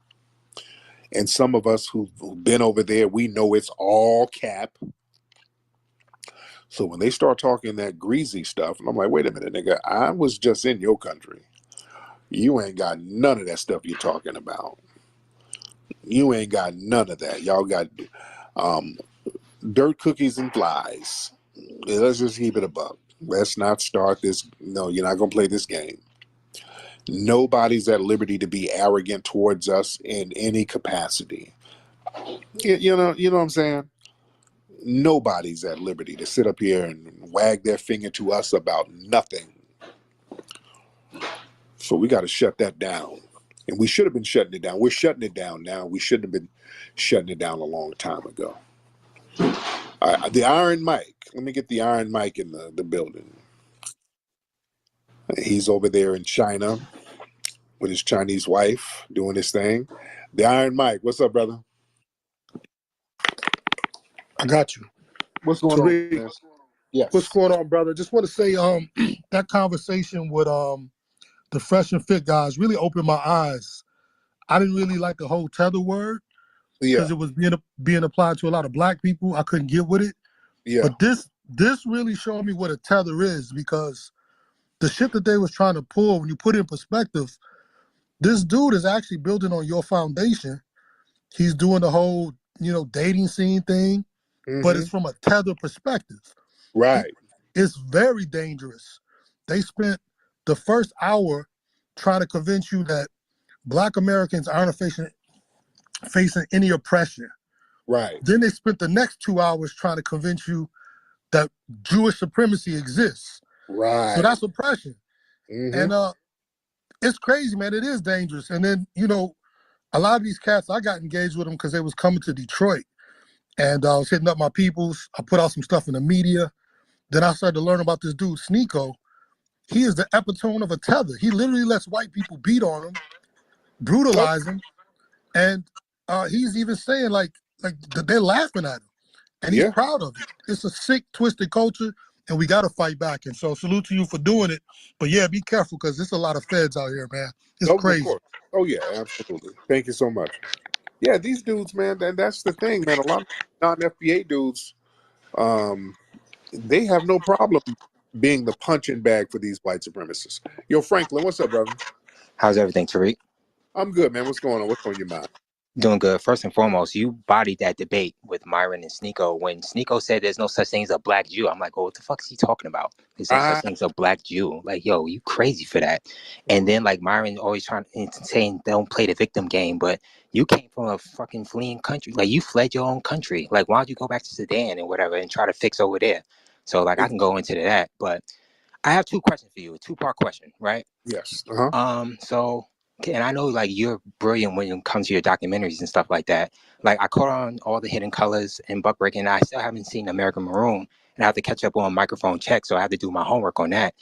And some of us who've been over there, we know it's all cap. So when they start talking that greasy stuff, and I'm like, wait a minute, nigga, I was just in your country. You ain't got none of that stuff you're talking about. You ain't got none of that. Y'all got um, dirt, cookies, and flies. Let's just keep it a buck. Let's not start this. No, you're not going to play this game. Nobody's at liberty to be arrogant towards us in any capacity. You know what I'm saying? Nobody's at liberty to sit up here and wag their finger to us about nothing. So we got to shut that down. And we should have been shutting it down. We're shutting it down now. We shouldn't have been shutting it down a long time ago. The Iron Mike. Let me get the Iron Mike in the building. He's over there in China with his Chinese wife doing his thing. The Iron Mike. What's up, brother? I got you. What's going on, Tariq, man? Yes. what's going on, brother? Just want to say that conversation with the Fresh and Fit guys really opened my eyes. I didn't really like the whole tether word because it was being applied to a lot of black people. I couldn't get with it. Yeah. But this really showed me what a tether is, because the shit that they was trying to pull, when you put it in perspective, this dude is actually building on your foundation. He's doing the whole, dating scene thing, but it's from a tether perspective. Right. It's very dangerous. They spent the first hour trying to convince you that Black Americans aren't facing any oppression. Right. Then they spent the next 2 hours trying to convince you that Jewish supremacy exists. Right. So that's oppression. And it's crazy, man. It is dangerous. And then, a lot of these cats, I got engaged with them because they was coming to Detroit. And I was hitting up my peoples. I put out some stuff in the media. Then I started to learn about this dude, Sneeko. He is the epitome of a tether. He literally lets white people beat on him, brutalize him. And he's even saying like they're laughing at him. And he's proud of it. It's a sick, twisted culture, and we got to fight back. And so salute to you for doing it. But yeah, be careful, because there's a lot of feds out here, man. It's crazy. Of course. Oh, yeah, absolutely. Thank you so much. Yeah, these dudes, man, and that's the thing, man. A lot of non-FBA dudes, they have no problem being the punching bag for these white supremacists. Yo, Franklin, what's up, brother? How's everything, Tariq? I'm good, man. What's going on? What's on your mind? Doing good. First and foremost, you bodied that debate with Myron and Sneeko. When Sneeko said there's no such thing as a black Jew, I'm like, oh, what the fuck is he talking about? There's no such thing as a black Jew. Like, yo, you crazy for that. And then, like, Myron always saying don't play the victim game, but you came from a fucking fleeing country. Like, you fled your own country. Like, why don't you go back to Sudan and whatever and try to fix over there? So, like, I can go into that. But I have two questions for you, a two-part question, right? Yes. And I know, like, you're brilliant when it comes to your documentaries and stuff like that. Like, I caught on all the Hidden Colors and Buckbreaking, and I still haven't seen American Maroon, and I have to catch up on Microphone Check, so I have to do my homework on that.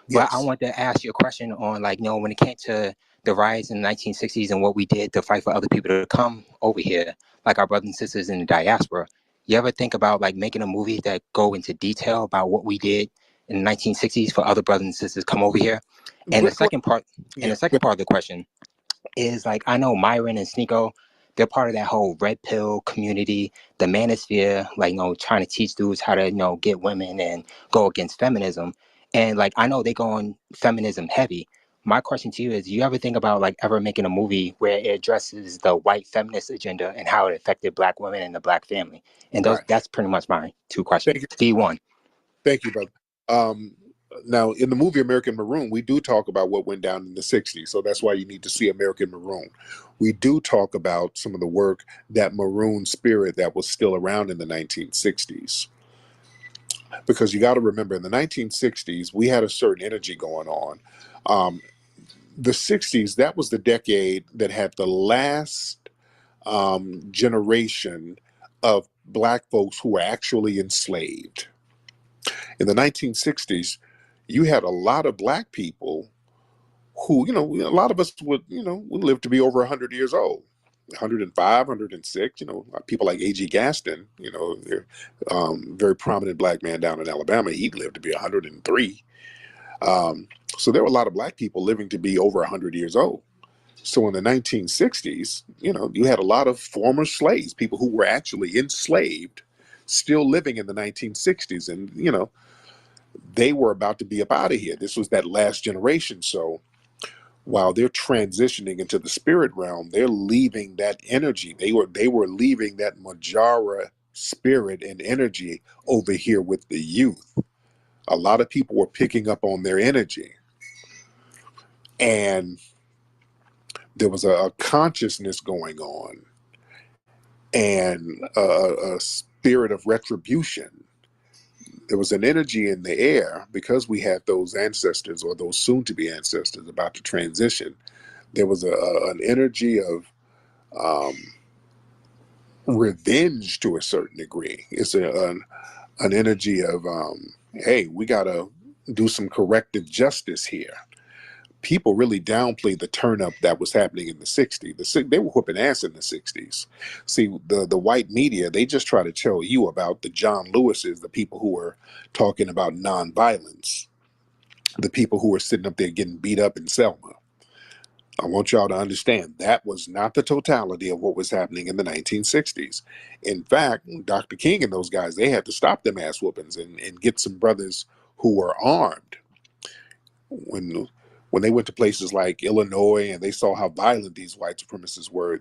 But I want to ask you a question on, like, when it came to the riots in the 1960s and what we did to fight for other people to come over here, like our brothers and sisters in the diaspora. You ever think about, like, making a movie that go into detail about what we did in the 1960s for other brothers and sisters come over here? And the second part of the question is, like, I know Myron and Sneeko, they're part of that whole red pill community, the manosphere, like, trying to teach dudes how to, get women and go against feminism. And, like, I know they go on feminism heavy. My question to you is, do you ever think about, like, ever making a movie where it addresses the white feminist agenda and how it affected black women and the black family? And that's pretty much my two questions. D1. Thank you, brother. Now, in the movie American Maroon, we do talk about what went down in the 60s. So that's why you need to see American Maroon. We do talk about some of the work, that Maroon spirit that was still around in the 1960s. Because you got to remember, in the 1960s, we had a certain energy going on. The 60s, that was the decade that had the last generation of black folks who were actually enslaved. In the 1960s, you had a lot of black people who, a lot of us would live to be over 100 years old. 105, 106, people like A.G. Gaston, very prominent black man down in Alabama. He lived to be 103. So there were a lot of black people living to be over 100 years old. So in the 1960s, you had a lot of former slaves, people who were actually enslaved, still living in the 1960s. And, they were about to be up out of here. This was that last generation. So while they're transitioning into the spirit realm, they're leaving that energy. They were leaving that Majara spirit and energy over here with the youth. A lot of people were picking up on their energy. And there was a consciousness going on and a spirit of retribution. There was an energy in the air because we had those ancestors, or those soon-to-be ancestors, about to transition. There was an energy of revenge to a certain degree. It's an energy of, hey, we got to do some corrective justice here. People really downplayed the turn up that was happening in the 60s. They were whooping ass in the 60s. See, the white media, they just try to tell you about the John Lewises, the people who were talking about nonviolence, the people who were sitting up there getting beat up in Selma. I want y'all to understand that was not the totality of what was happening in the 1960s. In fact, Dr. King and those guys, they had to stop them ass whoopings and get some brothers who were armed. When they went to places like Illinois and they saw how violent these white supremacists were,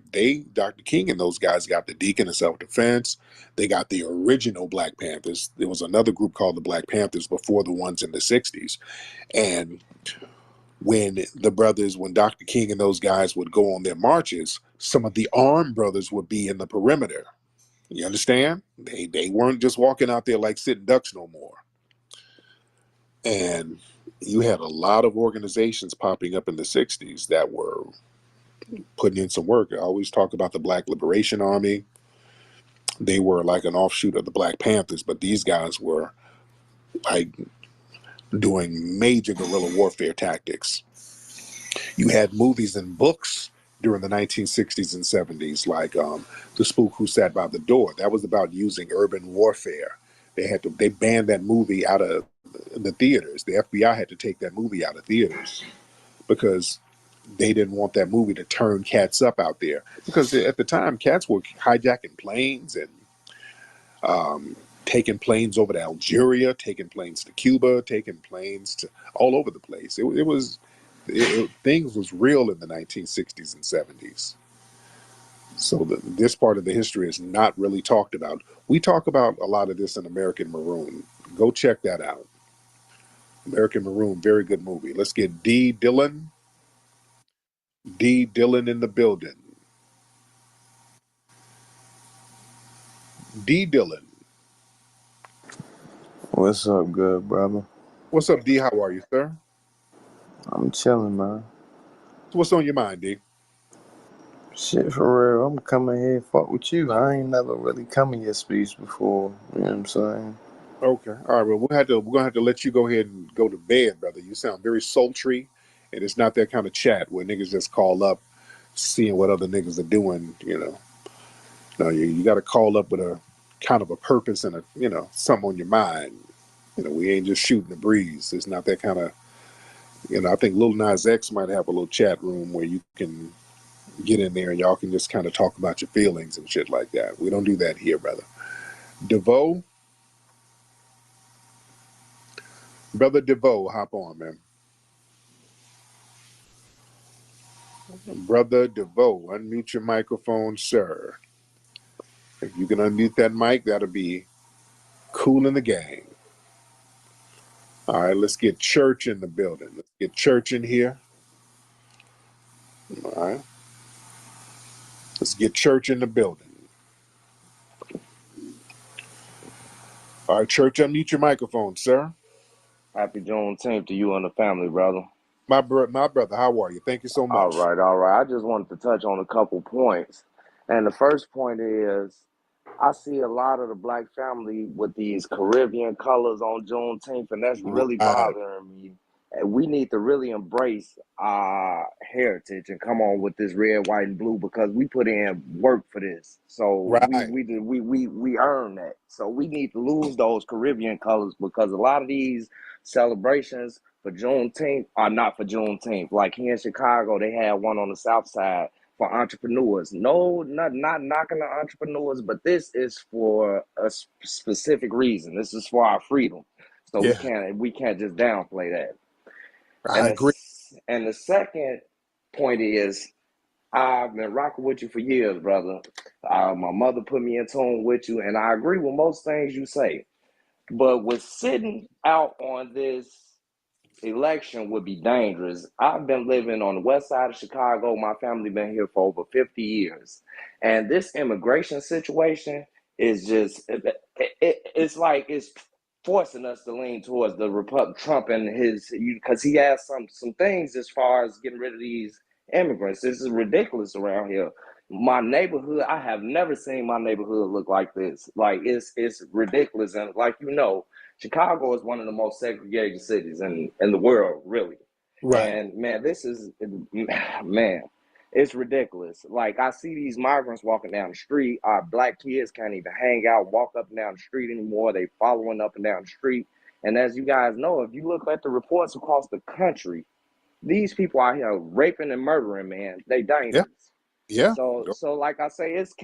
Dr. King and those guys got the Deacon of Self-Defense. They got the original Black Panthers. There was another group called the Black Panthers before the ones in the 60s. And when Dr. King and those guys would go on their marches, some of the armed brothers would be in the perimeter. You understand? They weren't just walking out there like sitting ducks no more. And you had a lot of organizations popping up in the 60s that were putting in some work. I always talk about the Black Liberation Army. They were like an offshoot of the Black Panthers, but these guys were like doing major guerrilla warfare tactics. You had movies and books during the 1960s and 70s, like The Spook Who Sat by the Door. That was about using urban warfare. They banned that movie out of the theaters. The FBI had to take that movie out of theaters because they didn't want that movie to turn cats up out there. Because at the time, cats were hijacking planes and taking planes over to Algeria, taking planes to Cuba, taking planes to all over the place. Things was real in the 1960s and 70s. So this part of the history is not really talked about. We talk about a lot of this in American Maroon. Go check that out. American Maroon, very good movie. Let's get D. Dillon. D. Dillon in the building. D. Dillon. What's up, good brother? What's up, D? How are you, sir? I'm chilling, man. So what's on your mind, D? Shit, for real. I'm coming here fuck with you. I ain't never really come in your speech before. You know what I'm saying? Okay. All right. Well, we're gonna have to let you go ahead and go to bed, brother. You sound very sultry, and it's not that kind of chat where niggas just call up, seeing what other niggas are doing. No, you got to call up with a kind of a purpose and something on your mind. We ain't just shooting the breeze. It's not that kind of. I think Lil Nas X might have a little chat room where you can get in there and y'all can just kind of talk about your feelings and shit like that. We don't do that here, brother. DeVoe. Brother DeVoe, hop on, man. Brother DeVoe, unmute your microphone, sir. If you can unmute that mic, that'll be cool in the gang. All right, let's get Church in the building. Let's get Church in here. All right. Let's get Church in the building. All right, Church, unmute your microphone, sir. Happy Juneteenth to you and the family, brother. My brother, how are you? Thank you so much. All right. I just wanted to touch on a couple points. And the first point is, I see a lot of the black family with these Caribbean colors on Juneteenth, and that's really bothering me. we need to really embrace our heritage and come on with this red, white, and blue because we put in work for this. So Right. we earn that. So we need to lose those Caribbean colors because a lot of these celebrations for Juneteenth are not for Juneteenth. Like here in Chicago, they had one on the South Side for entrepreneurs. No, not knocking the entrepreneurs, but this is for a specific reason. This is for our freedom. So Yeah, we can't just downplay that. I And agree. the second point is I've been rocking with you for years, brother. My mother put me in tune with you, and I agree with most things you say. But with sitting out on this election would be dangerous. I've been living on the west side of Chicago. My family been here for over 50 years. And this immigration situation is just, it's like it's forcing us to lean towards the Trump and his, because he has some things as far as getting rid of these immigrants. This is ridiculous around here. My neighborhood, I have never seen my neighborhood look like this. Like it's ridiculous. And like Chicago is one of the most segregated cities in the world, really. Right. And man, it's ridiculous. Like I see these migrants walking down the street. Our black kids can't even hang out, walk up and down the street anymore. They following up and down the street. And as you guys know, if you look at the reports across the country, these people out here raping and murdering, man, they dangerous. Yeah. So like I say, it's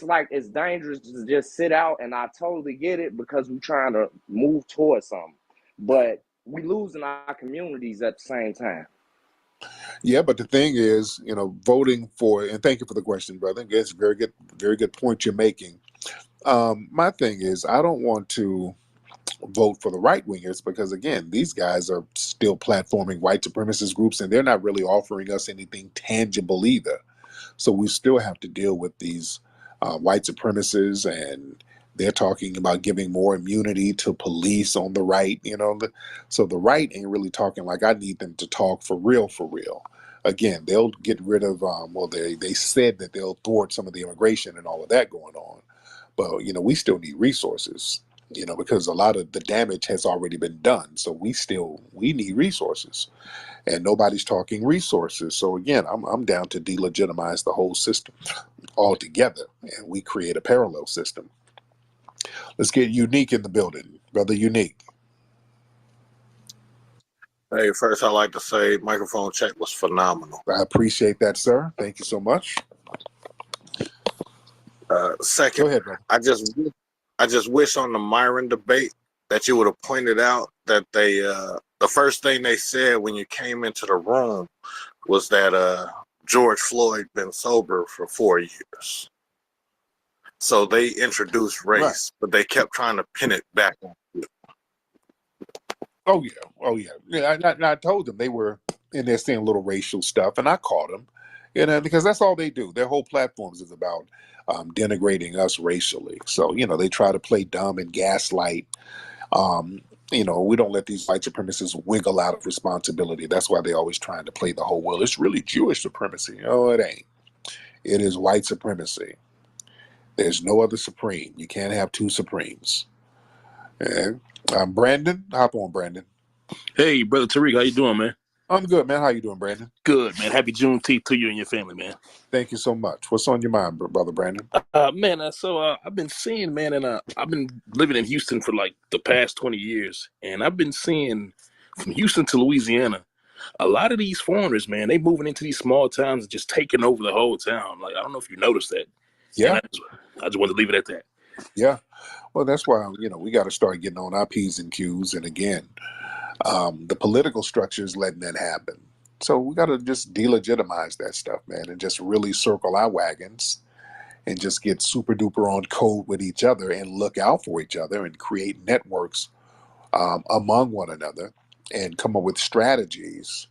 like it's dangerous to just sit out, and I totally get it because we're trying to move towards something, but we losing our communities at the same time. Yeah, but the thing is, voting for, and thank you for the question, brother. It's a very good point you're making. My thing is, I don't want to vote for the right wingers because, again, these guys are still platforming white supremacist groups, and they're not really offering us anything tangible either. So we still have to deal with these white supremacists, and they're talking about giving more immunity to police on the right. So the right ain't really talking like I need them to talk for real, for real. Again, they'll get rid of, they said that they'll thwart some of the immigration and all of that going on. But, we still need resources, because a lot of the damage has already been done. So we need resources, and nobody's talking resources. So again, I'm down to delegitimize the whole system altogether, and we create a parallel system. Let's get Unique in the building. Brother Unique. Hey, first I'd like to say microphone check was phenomenal. I appreciate that, sir. Thank you so much. Second, go ahead, brother. I just wish on the Myron debate that you would have pointed out that they the first thing they said when you came into the room was that George Floyd been sober for 4 years. So they introduced race, right, but they kept trying to pin it back on you. Oh yeah. I told them they were in there saying little racial stuff, and I caught them, because that's all they do. Their whole platforms is about denigrating us racially. So they try to play dumb and gaslight. We don't let these white supremacists wiggle out of responsibility. That's why they're always trying to play the whole, well, it's really Jewish supremacy. Oh, it ain't. It is white supremacy. There's no other supreme. You can't have two supremes. And Brandon, hop on, Brandon. Hey, brother Tariq, how you doing, man? I'm good, man. How you doing, Brandon? Good, man. Happy Juneteenth to you and your family, man. Thank you so much. What's on your mind, brother Brandon? So I've been seeing, man, and I've been living in Houston for like the past 20 years, and I've been seeing from Houston to Louisiana, a lot of these foreigners, man, they moving into these small towns and just taking over the whole town. Like, I don't know if you noticed that. Yeah. I just wanted to leave it at that. Yeah. Well, that's why, we got to start getting on our P's and Q's. And again, the political structure is letting that happen. So we got to just delegitimize that stuff, man, and just really circle our wagons and just get super duper on code with each other and look out for each other and create networks among one another and come up with strategies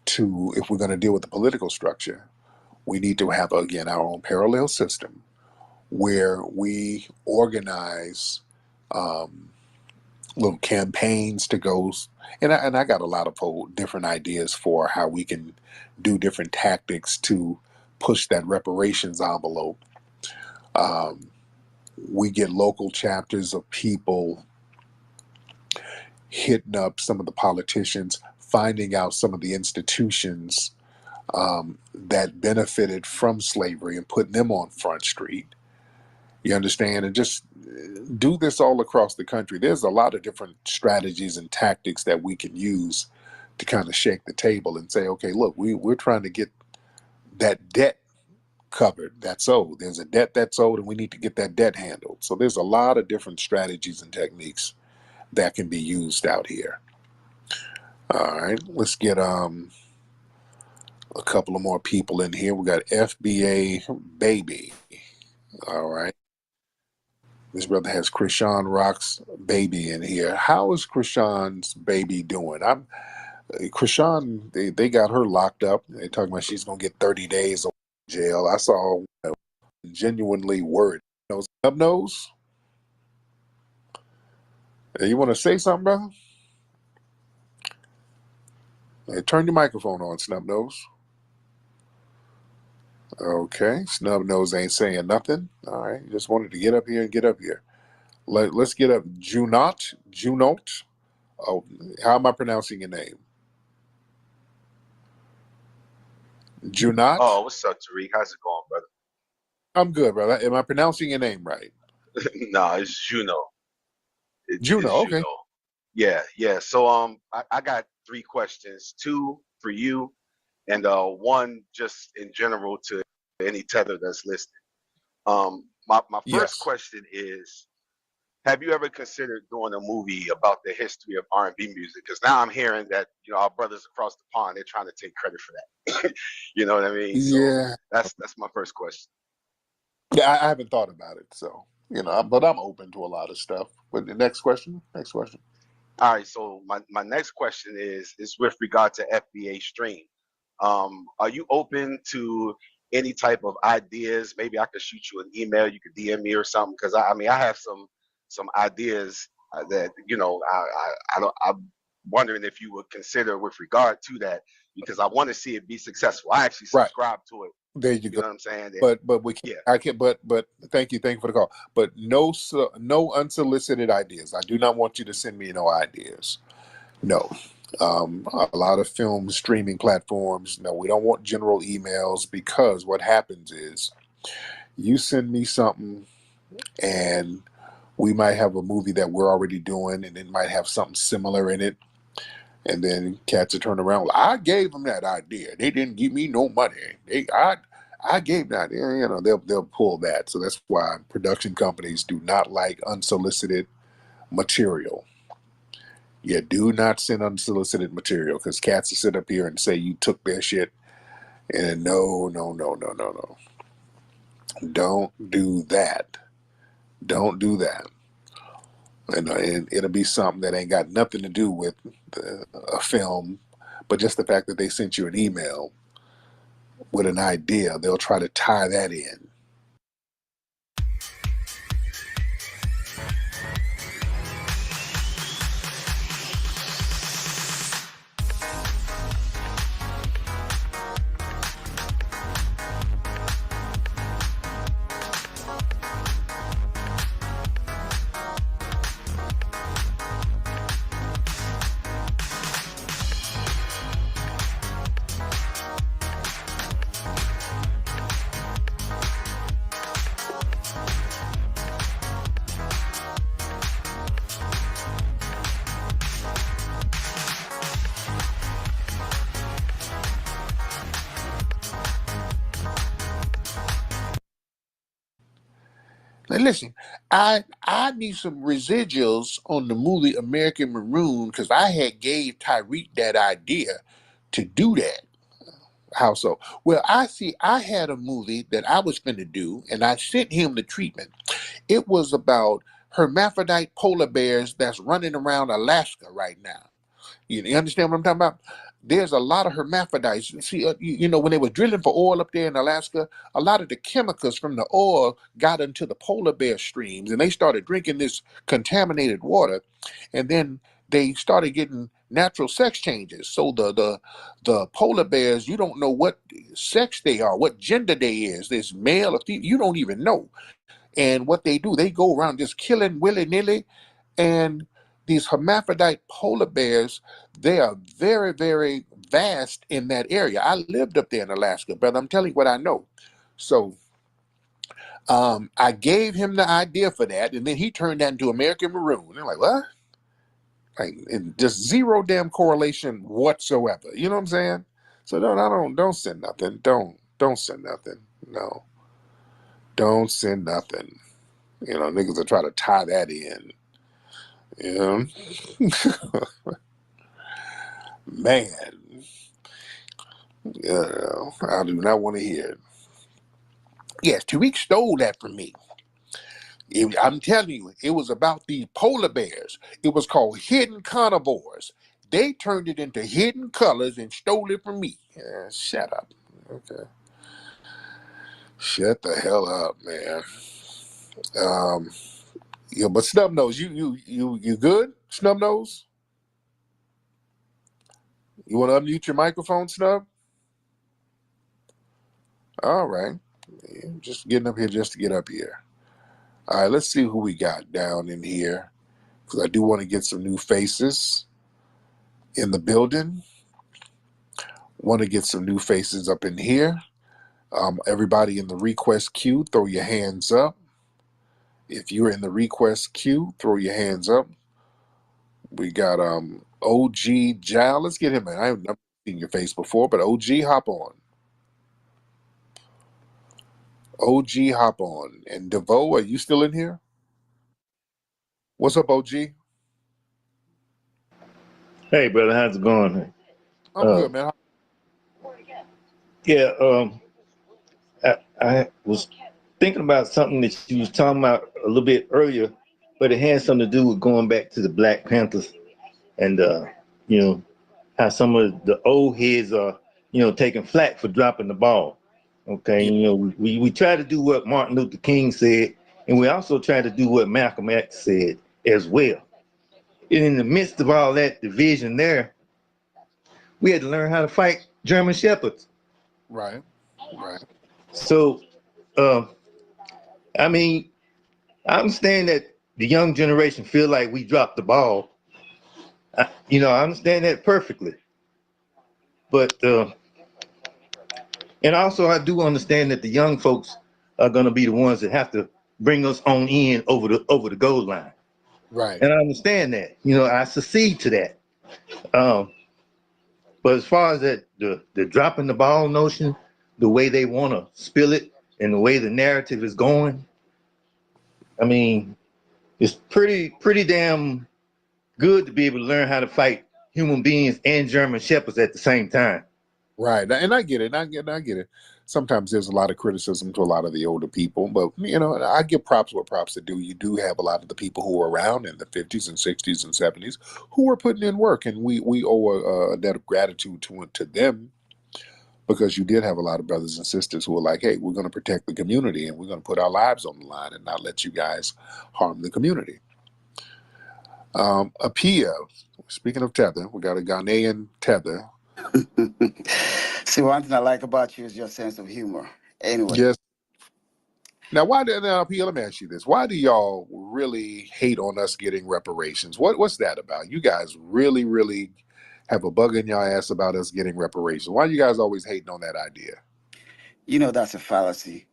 to, if we're going to deal with the political structure, we need to have, again, our own parallel system where we organize little campaigns to go, and I got a lot of different ideas for how we can do different tactics to push that reparations envelope. We get local chapters of people hitting up some of the politicians, finding out some of the institutions that benefited from slavery and putting them on Front Street. You understand? And just do this all across the country. There's a lot of different strategies and tactics that we can use to kind of shake the table and say, okay, look, we're trying to get that debt covered that's owed. There's a debt that's owed, and we need to get that debt handled. So there's a lot of different strategies and techniques that can be used out here. All right, let's get a couple of more people in here. We got FBA Baby. All right. This brother has Krishan Rock's Baby in here. How is Krishan's baby doing? Krishan, they got her locked up. They're talking about she's going to get 30 days of jail. I saw genuinely worried. Snub Nose? You want to say something, brother? Hey, turn your microphone on, Snub Nose. Okay, Snub Nose ain't saying nothing. All right, just wanted to get up here and get up here. Let's get up. Junot. Oh, how am I pronouncing your name? Junot? Oh, what's up, Tariq? How's it going, brother? I'm good, brother. Am I pronouncing your name right? No, it's Juno. Juno, okay. Juno. Yeah. So I got 3 questions, 2 for you, and 1 just in general to any tether that's listening. My first question is, have you ever considered doing a movie about the history of R&B music? Because now I'm hearing that our brothers across the pond, they're trying to take credit for that. You know what I mean? Yeah. So that's my first question. Yeah, I haven't thought about it, so but I'm open to a lot of stuff. But the next question. All right. So my next question is with regard to FBA Stream. Are you open to any type of ideas? Maybe I could shoot you an email. You could DM me or something, because I have some ideas that I'm wondering if you would consider with regard to that, because I want to see it be successful. I actually subscribe to it. There you go. You know what I'm saying? But we can't. Yeah. I can't. But thank you for the call. But no unsolicited ideas. I do not want you to send me no ideas. No. A lot of film streaming platforms. No, we don't want general emails, because what happens is you send me something, and we might have a movie that we're already doing, and it might have something similar in it. And then cats will turn around. Well, I gave them that idea. They didn't give me no money. I gave that. They'll pull that. So that's why production companies do not like unsolicited material. You do not send unsolicited material, because cats will sit up here and say you took their shit. And no. Don't do that. Don't do that. And it'll be something that ain't got nothing to do with a film, but just the fact that they sent you an email with an idea, they'll try to tie that in. Now listen, I need some residuals on the movie American Maroon, because I had gave Tyreek that idea to do that. How so? Well, I had a movie that I was finna do, and I sent him the treatment. It was about hermaphrodite polar bears that's running around Alaska right now. You understand what I'm talking about? There's a lot of hermaphrodites. See, when they were drilling for oil up there in Alaska, a lot of the chemicals from the oil got into the polar bear streams, and they started drinking this contaminated water, and then they started getting natural sex changes. So the polar bears, you don't know what sex they are, what gender they is. There's male or female, you don't even know. And what they do, they go around just killing willy-nilly, and these hermaphrodite polar bears, they are very, very vast in that area. I lived up there in Alaska, brother. I'm telling you what I know. So I gave him the idea for that, and then he turned that into American Maroon. They're like, what? Like, and just zero damn correlation whatsoever. You know what I'm saying? So don't send nothing. Don't send nothing. No, don't send nothing. You know, niggas will try to tie that in. You know, man. I do not want to hear it. Yes, Tariq stole that from me. I'm telling you, it was about the polar bears. It was called hidden carnivores. They turned it into hidden colors and stole it from me. Shut up. Okay. Shut the hell up, man. Yeah, but Snubnose, you good? Snubnose? You want to unmute your microphone, Snub? All right. Yeah, just getting up here just to get up here. All right, let's see who we got down in here, because I do want to get some new faces in the building. Want to get some new faces up in here. Everybody in the request queue, throw your hands up. If you're in the request queue, throw your hands up. We got OG Jal. Let's get him in. I've never seen your face before, but OG, hop on. OG, hop on. And DeVoe, are you still in here? What's up, OG? Hey, brother, how's it going? I'm good, man. Yeah, I was thinking about something that you was talking about a little bit earlier, but it had something to do with going back to the Black Panthers and, you know, how some of the old heads are, you know, taking flack for dropping the ball. Okay, Yeah. you know, we try to do what Martin Luther King said, and we also try to do what Malcolm X said as well. And in the midst of all that division there, we had to learn how to fight German Shepherds. Right. So, I mean, I understand that the young generation feel like we dropped the ball. You know, I understand that perfectly. But, and also I do understand that the young folks are going to be the ones that have to bring us on in over the goal line. Right. And I understand that. You know, I succeed to that. But as far as that, the dropping the ball notion, the way they want to spill it and the way the narrative is going, I mean, it's pretty damn good to be able to learn how to fight human beings and German shepherds at the same time. Right. And I get it. I get it. Sometimes there's a lot of criticism to a lot of the older people, but, you know, I give props what props to do. You do have a lot of the people who were around in the 50s and 60s and 70s who were putting in work, and we owe a debt of gratitude to them, because you did have a lot of brothers and sisters who were like, hey, we're going to protect the community and we're going to put our lives on the line and not let you guys harm the community. Apia, speaking of tether, we got a Ghanaian tether. See, one thing I like about you is your sense of humor. Anyway. Yes. Now, Apia, let me ask you this. Why do y'all really hate on us getting reparations? What's that about? You guys really, really have a bug in your ass about us getting reparations. Why are you guys always hating on that idea? You know that's a fallacy.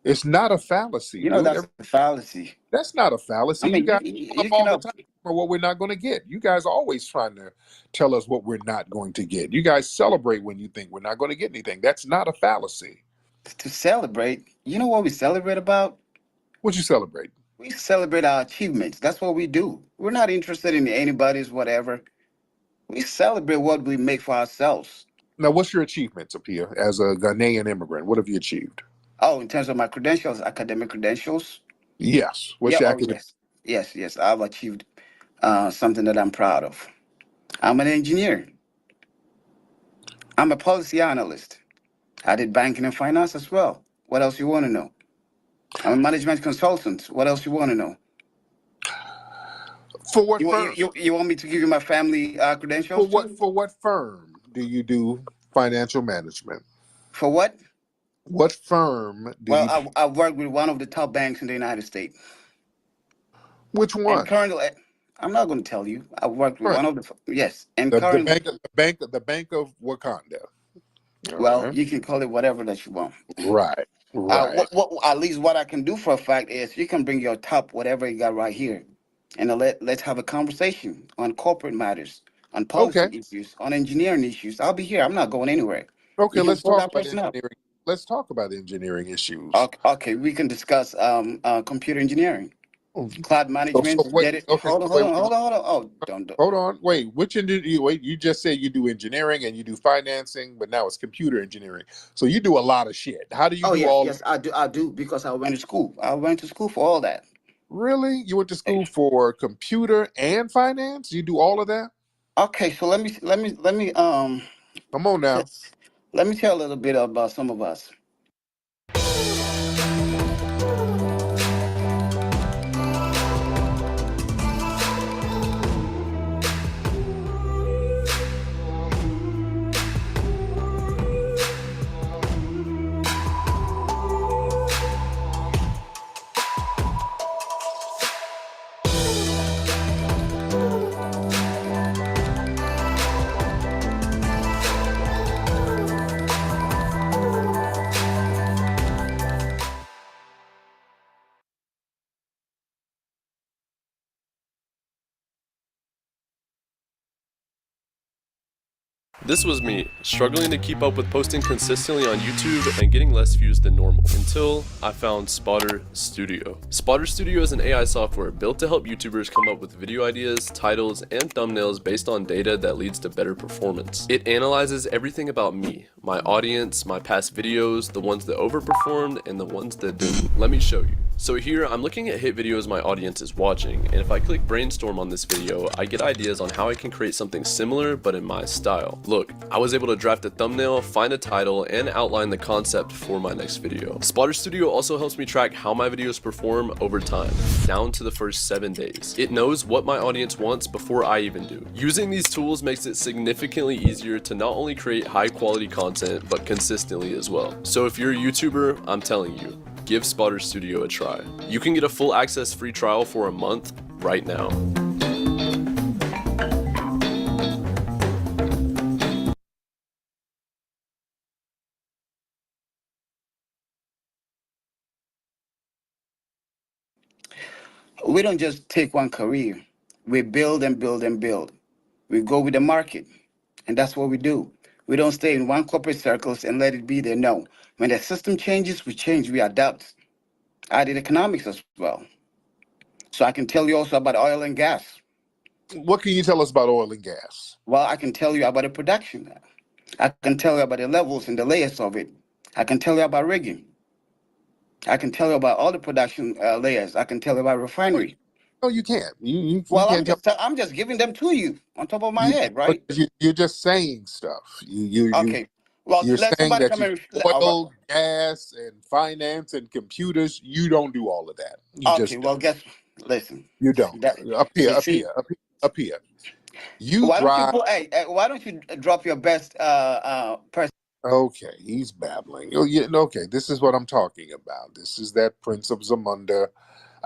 It's not a fallacy, You know dude. that's a fallacy. That's not a fallacy. I mean, you guys you all cannot. the time for what we're not going to get. You guys are always trying to tell us what we're not going to get. You guys celebrate when you think we're not going to get anything. That's not a fallacy. To celebrate, you know what we celebrate about? What you celebrate? We celebrate our achievements. That's what we do. We're not interested in anybody's whatever. We celebrate what we make for ourselves. Now, what's your achievements, Apia, as a Ghanaian immigrant? What have you achieved? Oh, in terms of my credentials, academic credentials? Yes. What's Yeah, your oh academic? yes. I've achieved something that I'm proud of. I'm an engineer. I'm a policy analyst. I did banking and finance as well. What else you want to know? I'm a management consultant. What else you want to know? For what firm? You want me to give you my family credentials too? For what firm do you do financial management? For what? What firm do you? Well, I work with one of the top banks in the United States. Which one? And currently, I'm not going to tell you. I worked with Right. one of yes, and The currently, bank of Wakanda. All well, right. you can call it whatever that you want. Right. Right. What at least what I can do for a fact is you can bring your top whatever you got right here, and let's have a conversation on corporate matters, on policy Okay. issues, on engineering issues. I'll be here. I'm not going anywhere. Okay. You can Let's pull talk that about person up. engineering. Let's talk about engineering issues. Okay, okay, we can discuss computer engineering, cloud So management. wait. Get it? Okay. Hold on, So hold wait. on, hold on, hold on. Oh, don't do. Hold on. Wait. Which wait? You just said you do engineering and you do financing, but now it's computer engineering. So you do a lot of shit. How do you Oh do yes, all? yes, I do because I went to school. I went to school for all that. Really? You went to school for computer and finance? You do all of that? Okay, so let me Come on now. let me tell a little bit about some of us. This was me, struggling to keep up with posting consistently on YouTube and getting less views than normal, until I found Spotter Studio. Spotter Studio is an AI software built to help YouTubers come up with video ideas, titles, and thumbnails based on data that leads to better performance. It analyzes everything about me, my audience, my past videos, the ones that overperformed, and the ones that didn't. Let me show you. So here, I'm looking at hit videos my audience is watching, and if I click brainstorm on this video, I get ideas on how I can create something similar but in my style. Look, I was able to draft a thumbnail, find a title, and outline the concept for my next video. Spotter Studio also helps me track how my videos perform over time, down to the first 7 days. It knows what my audience wants before I even do. Using these tools makes it significantly easier to not only create high quality content, but consistently as well. So if you're a YouTuber, I'm telling you, give Spotter Studio a try. You can get a full access free trial for a month right now. We don't just take one career. We build and build and build. We go with the market, and that's what we do. We don't stay in one corporate circles and let it be there. No. When the system changes, we change, we adapt. I did economics as well. So I can tell you also about oil and gas. What can you tell us about oil and gas? Well, I can tell you about the production. I can tell you about the levels and the layers of it. I can tell you about rigging. I can tell you about all the production layers. I can tell you about refinery. No, you can't. You Well, can't tell. I'm just giving them to you on top of my You, head, right? you're just saying stuff. Okay. Well, You're let saying somebody that come you and. do oil, gas, and finance and computers. You don't do all of that. You Okay. just Well, don't. listen. You don't. That Up here, you up see. here, up here. You Why don't you drive. put? Hey, why don't you drop your best person? Okay, he's babbling. Oh, yeah, okay, this is what I'm talking about. This is that Prince of Zamunda.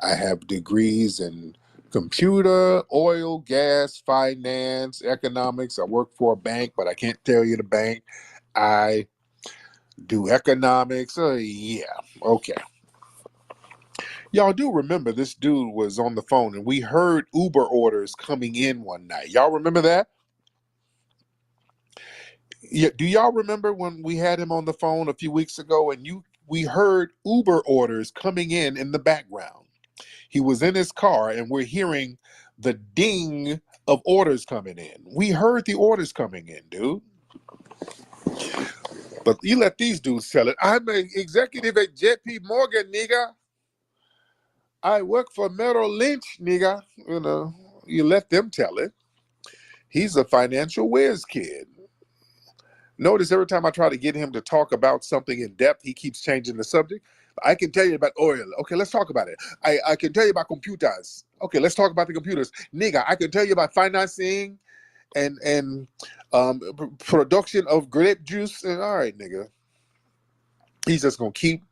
I have degrees in computer, oil, gas, finance, economics. I work for a bank, but I can't tell you the bank. I do economics. Yeah, okay. Y'all do remember this dude was on the phone and we heard Uber orders coming in one night. Y'all remember that? Yeah, do y'all remember when we had him on the phone a few weeks ago and we heard Uber orders coming in the background? He was in his car and we're hearing the ding of orders coming in. We heard the orders coming in, dude. But you let these dudes tell it. I'm an executive at JP Morgan, nigga. I work for Merrill Lynch, nigga. You know, you let them tell it. He's a financial whiz kid. Notice every time I try to get him to talk about something in depth, he keeps changing the subject. I can tell you about oil. Okay, let's talk about it. I can tell you about computers. Okay, let's talk about the computers. Nigga, I can tell you about financing and production of grape juice. And all right, nigga. He's just going to keep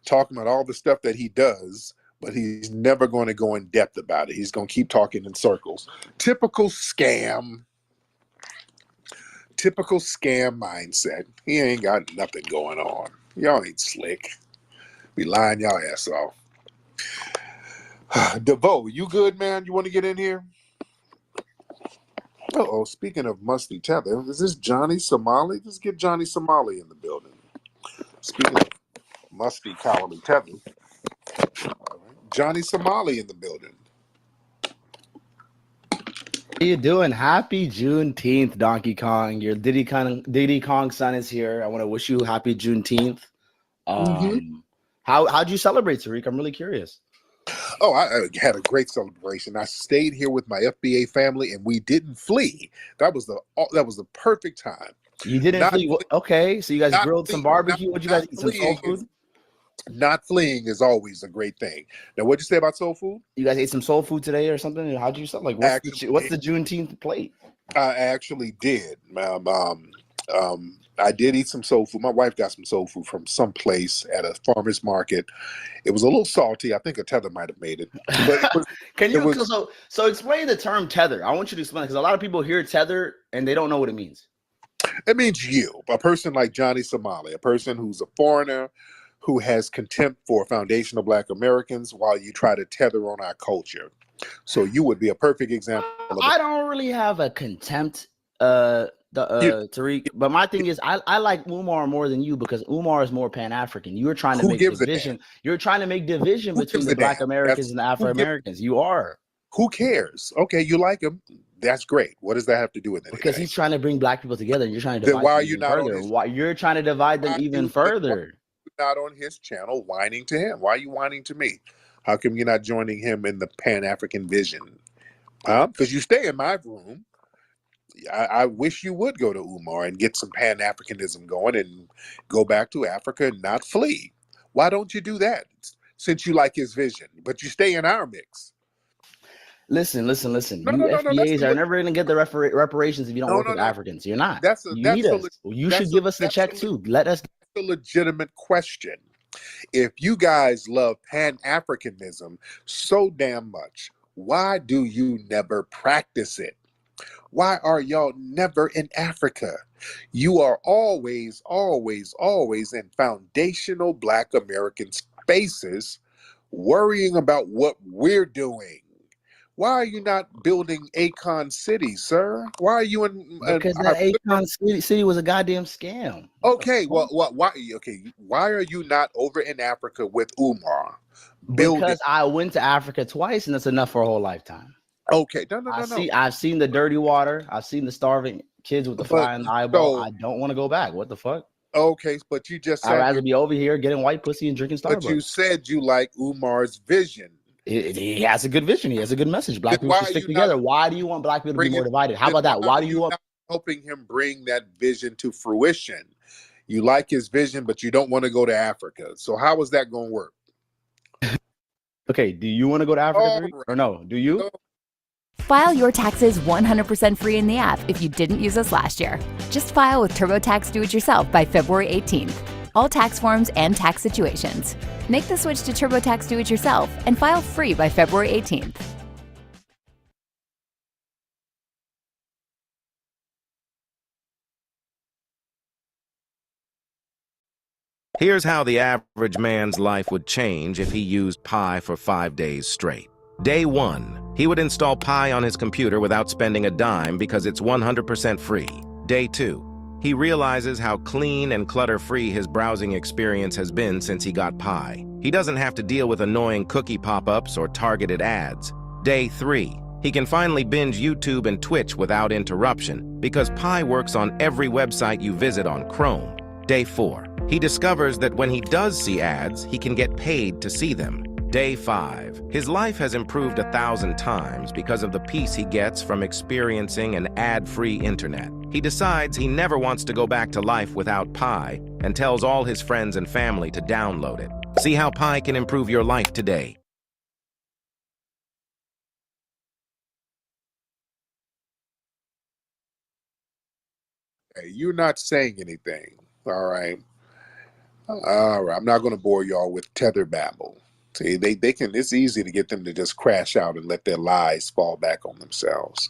talking about all the stuff that he does, but he's never going to go in depth about it. He's going to keep talking in circles. Typical scam mindset. He ain't got nothing going on. Y'all ain't slick. Be lying y'all ass off. DeVoe, you good, man? You want to get in here? Uh-oh, speaking of Musty Tether, is this Johnny Somali? Let's get Johnny Somali in the building. Speaking of Musty Calorie Tether, Johnny Somali in the building. How you doing? Happy Juneteenth, Donkey Kong. Your Diddy Kong son is here. I want to wish you happy Juneteenth. How'd you celebrate, Tariq? I'm really curious. Oh, I had a great celebration. I stayed here with my FBA family, and we didn't flee. That was the perfect time. You didn't flee? Okay, so you guys grilled some barbecue. What'd you guys eat? Some soul food? Not fleeing is always a great thing. Now, what'd you say about soul food? You guys ate some soul food today or something? How'd you celebrate? What's the Juneteenth plate? I actually did. I did eat some soul food. My wife got some soul food from some place at a farmer's market. It was a little salty. I think a tether might have made it. But so explain the term tether. I want you to explain, because a lot of people hear tether and they don't know what it means. It means a person like Johnny Somali, a person who's a foreigner, who has contempt for foundational Black Americans while you try to tether on our culture. So you would be a perfect example. I don't really have a contempt, Tariq, but my thing is I like Umar more than you, because Umar is more Pan-African. You're trying to make division. You're trying to make division between the Black Americans and the Afro-Americans. You are. Who cares? Okay, you like him. That's great. What does that have to do with it? Because he's trying to bring Black people together, and you're trying to divide them. Why are you you not further? Why you're trying to divide them even further? Not on his channel whining to him. Why are you whining to me? How come you're not joining him in the Pan-African vision? Because you stay in my room. I wish you would go to Umar and get some Pan-Africanism going and go back to Africa and not flee. Why don't you do that, since you like his vision? But you stay in our mix. Listen. You FBAs are never going to get the reparations if you don't work with Africans. You're not. You need us. You should give us the check too. Let us. That's a legitimate question. If you guys love Pan-Africanism so damn much, why do you never practice it? Why are y'all never in Africa? You are always in foundational Black American spaces, worrying about what we're doing. Why are you not building Akon City, sir? Why are you in? Because that Akon City was a goddamn scam. Okay, well, why? Okay, why are you not over in Africa with Umar? Because I went to Africa twice, and that's enough for a whole lifetime. Okay, no. I've seen the dirty water. I've seen the starving kids with the fly in the eyeball. I don't want to go back. What the fuck? Okay, but you just said I'd rather be over here getting white pussy and drinking Starbucks. But you said you like Umar's vision. He has a good vision. He has a good message. Black people should stick together. Why do you want Black people to be more divided? How about that? Why do you want helping him bring that vision to fruition? You like his vision, but you don't want to go to Africa. So how is that going to work? Okay, do you want to go to Africa or no? Do you? File your taxes 100% free in the app if you didn't use us last year. Just file with TurboTax Do-It-Yourself by February 18th. All tax forms and tax situations. Make the switch to TurboTax Do-It-Yourself and file free by February 18th. Here's how the average man's life would change if he used Pi for 5 days straight. Day 1, he would install Pi on his computer without spending a dime because it's 100% free. Day 2, he realizes how clean and clutter-free his browsing experience has been since he got Pi. He doesn't have to deal with annoying cookie pop-ups or targeted ads. Day 3, he can finally binge YouTube and Twitch without interruption because Pi works on every website you visit on Chrome. Day 4, he discovers that when he does see ads, he can get paid to see them. Day 5, his life has improved 1,000 times because of the peace he gets from experiencing an ad-free internet. He decides he never wants to go back to life without Pi and tells all his friends and family to download it. See how Pi can improve your life today. Hey, you're not saying anything, all right? All right, I'm not going to bore y'all with tether babble. See, they can. It's easy to get them to just crash out and let their lies fall back on themselves.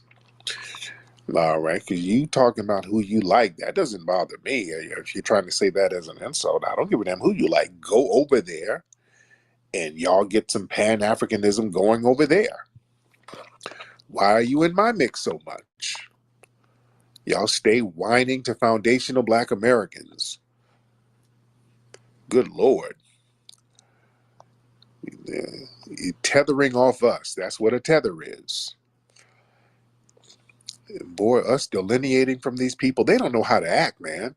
All right, because you talking about who you like, that doesn't bother me. If you're trying to say that as an insult, I don't give a damn who you like. Go over there and y'all get some Pan-Africanism going over there. Why are you in my mix so much? Y'all stay whining to foundational Black Americans. Good Lord. You're tethering off us. That's what a tether is. Boy, us delineating from these people, they don't know how to act, man.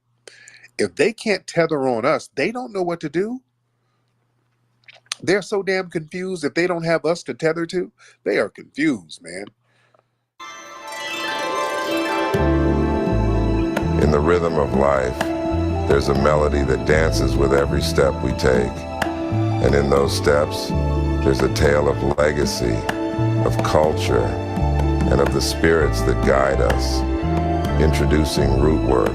If they can't tether on us, they don't know what to do. They're so damn confused. If they don't have us to tether to, they are confused, man. In the rhythm of life, there's a melody that dances with every step we take. And in those steps, there's a tale of legacy, of culture, and of the spirits that guide us. Introducing Root Work.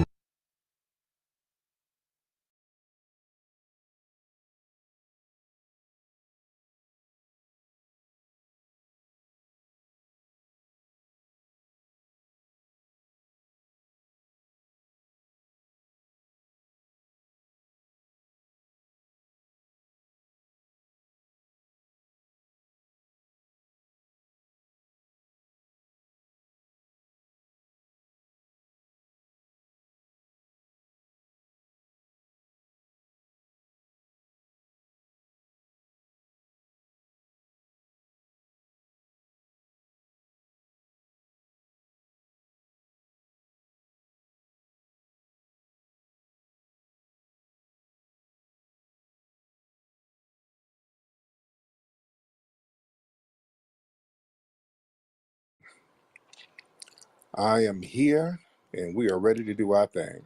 I am here, and we are ready to do our thing.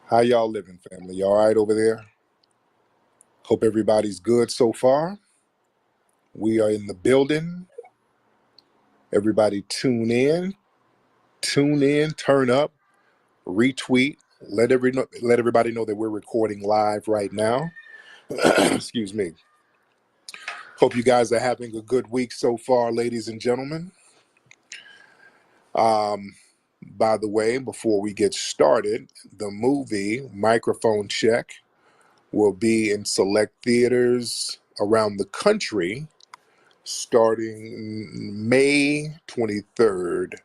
How y'all living, family? Y'all all right over there? Hope everybody's good so far. We are in the building. Everybody tune in, turn up, retweet, let everybody know that we're recording live right now. Excuse me. Hope you guys are having a good week so far, ladies and gentlemen. By the way, before we get started, the movie Microphone Check will be in select theaters around the country starting May 23rd,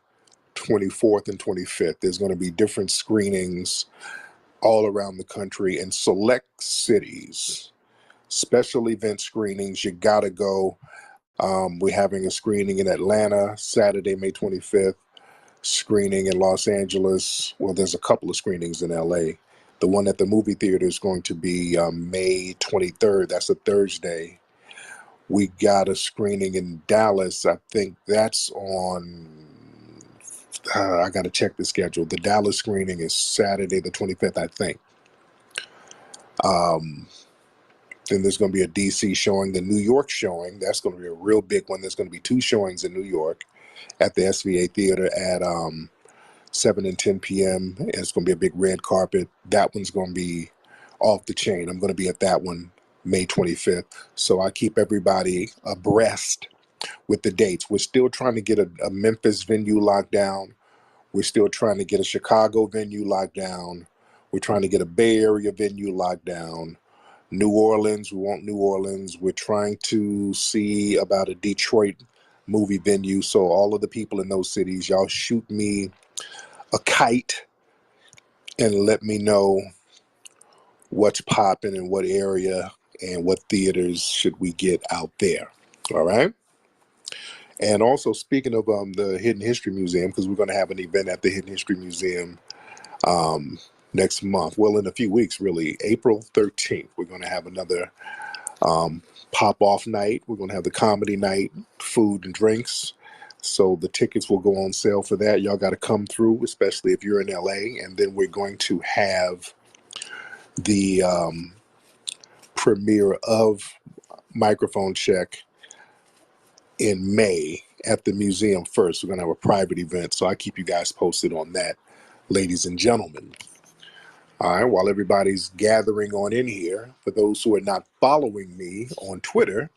24th, and 25th. There's going to be different screenings all around the country in select cities. Special event screenings, you got to go. We're having a screening in Atlanta, Saturday, May 25th. Screening in Los Angeles. Well, there's a couple of screenings in LA. The one at the movie theater is going to be May 23rd. That's a Thursday. We got a screening in Dallas. I think that's on, I got to check the schedule. The Dallas screening is Saturday the 25th, I think. Then there's going to be a DC showing, the New York showing. That's going to be a real big one. There's going to be 2 showings in New York at the SVA Theater at 7 and 10 p.m. It's going to be a big red carpet. That one's going to be off the chain. I'm going to be at that one May 25th. So I keep everybody abreast with the dates. We're still trying to get a Memphis venue locked down. We're still trying to get a Chicago venue locked down. We're trying to get a Bay Area venue locked down. New Orleans, we want New Orleans. We're trying to see about a Detroit movie venue. So all of the people in those cities, y'all shoot me a kite and let me know what's popping in what area and what theaters should we get out there. All right. And also, speaking of the Hidden History Museum, because we're going to have an event at the Hidden History Museum next month. Well, in a few weeks, really. April 13th, we're going to have another pop-off night. We're going to have the comedy night, food and drinks. So the tickets will go on sale for that. Y'all got to come through, especially if you're in LA. And then we're going to have the premiere of Microphone Check in May at the museum first. We're going to have a private event. So I keep you guys posted on that, ladies and gentlemen. All right, while everybody's gathering on in here, for those who are not following me on Twitter,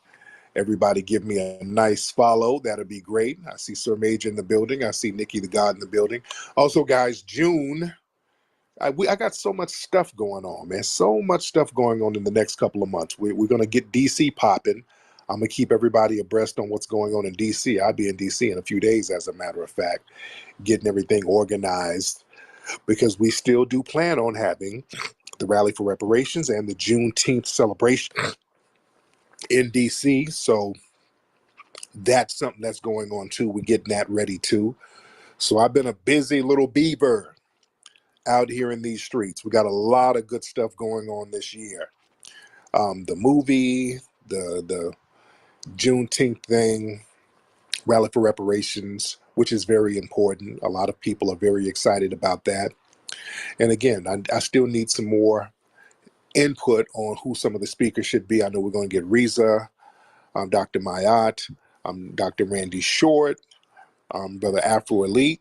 everybody give me a nice follow. That'll be great. I see Sir Major in the building. I see Nikki the God in the building. Also, guys, June, I got so much stuff going on, man. So much stuff going on in the next couple of months. We're going to get DC popping. I'm going to keep everybody abreast on what's going on in DC. I'll be in DC in a few days, as a matter of fact, getting everything organized, because we still do plan on having the Rally for Reparations and the Juneteenth celebration in DC. So that's something that's going on too. We're getting that ready too. So I've been a busy little beaver out here in these streets. We got a lot of good stuff going on this year. The movie, the Juneteenth thing, Rally for Reparations, which is very important. A lot of people are very excited about that. And again, I still need some more input on who some of the speakers should be. I know we're going to get Reza, Dr. Mayat, Dr. Randy Short, Brother Afro Elite,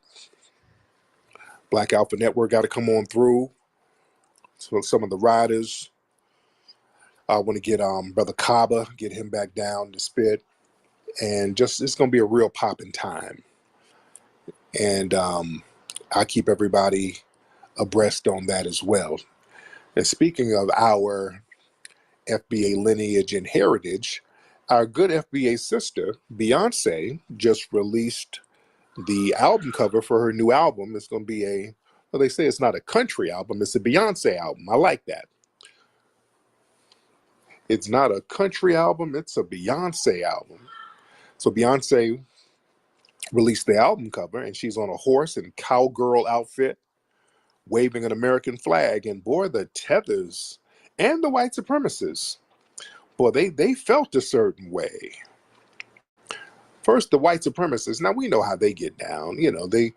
Black Alpha Network got to come on through. So some of the riders, I want to get Brother Kaba, get him back down to spit. And just, it's going to be a real popping time. And I keep everybody abreast on that as well. And speaking of our FBA lineage and heritage, our good FBA sister, Beyonce, just released the album cover for her new album. It's going to be well, they say it's not a country album, it's a Beyonce album. I like that. It's not a country album, it's a Beyonce album. So Beyonce released the album cover, and she's on a horse and cowgirl outfit, waving an American flag. And boy, the tethers and the white supremacists, boy, they felt a certain way. First, the white supremacists. Now, we know how they get down. You know, they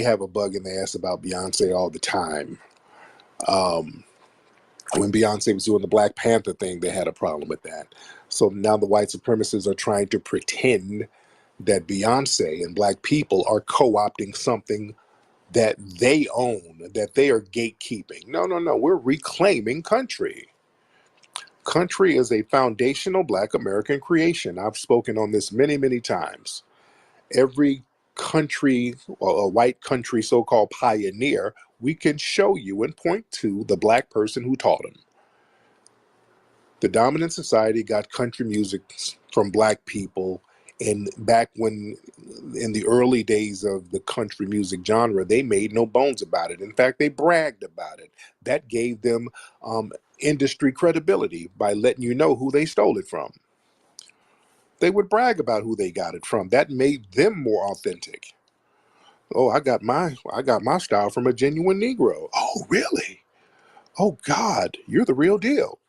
have a bug in their ass about Beyonce all the time. When Beyonce was doing the Black Panther thing, they had a problem with that. So now the white supremacists are trying to pretend that Beyonce and Black people are co-opting something that they own, that they are gatekeeping. No. We're reclaiming country. Country is a foundational Black American creation. I've spoken on this many, many times. Every country, or a white country so-called pioneer, we can show you and point to the Black person who taught him. The dominant society got country music from Black people, and back when, in the early days of the country music genre, they made no bones about it. In fact, they bragged about it. That gave them industry credibility by letting you know who they stole it from. They would brag about who they got it from. That made them more authentic. Oh, I got my style from a genuine Negro. Oh, really? Oh, God, you're the real deal.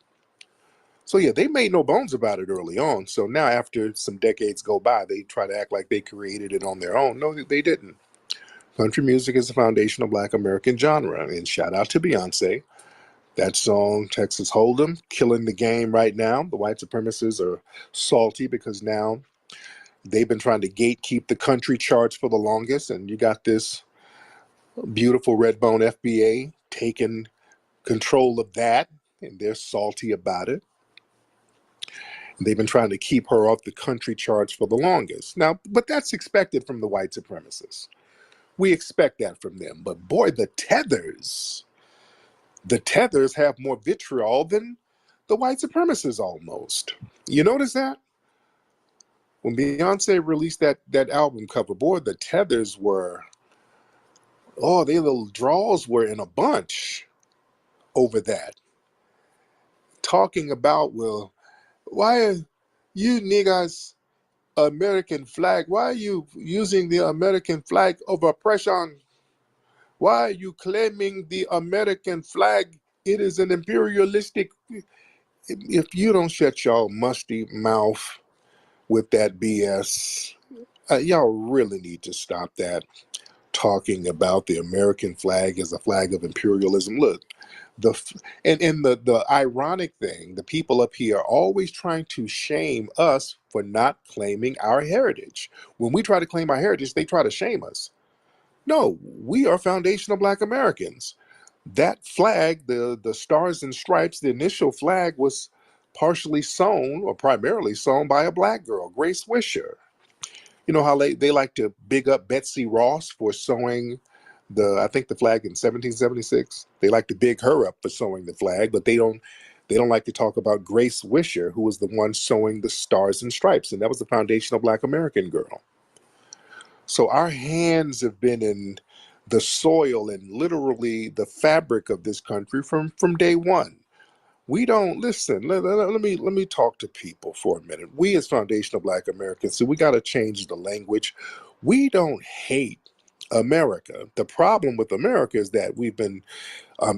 So yeah, they made no bones about it early on. So now, after some decades go by, they try to act like they created it on their own. No, they didn't. Country music is the foundational Black American genre. And shout out to Beyonce. That song, Texas Hold'em, killing the game right now. The white supremacists are salty because now they've been trying to gatekeep the country charts for the longest. And you got this beautiful Redbone FBA taking control of that. And they're salty about it. They've been trying to keep her off the country charts for the longest. Now, but that's expected from the white supremacists. We expect that from them. But boy, the tethers have more vitriol than the white supremacists almost. You notice that? When Beyonce released that album cover, boy, the tethers were, their little draws were in a bunch over that. Talking about, well, why are you niggas American flag? Why are you using the American flag of oppression? Why are you claiming the American flag? It is an imperialistic. If you don't shut your musty mouth with that BS, y'all really need to stop that. Talking about the American flag as a flag of imperialism. Look, the ironic thing, the people up here are always trying to shame us for not claiming our heritage. When we try to claim our heritage, they try to shame us. No, we are foundational Black Americans. That flag, the Stars and Stripes, the initial flag was partially sewn or primarily sewn by a black girl, Grace Wisher. You know how they like to big up Betsy Ross for sewing I think the flag in 1776. They like to big her up for sewing the flag, but they don't like to talk about Grace Wisher, who was the one sewing the Stars and Stripes, and that was the foundational Black American girl. So our hands have been in the soil and literally the fabric of this country from day one. We don't listen. Let me talk to people for a minute. We as foundational Black Americans, so we got to change the language. We don't hate America. The problem with America is that we've been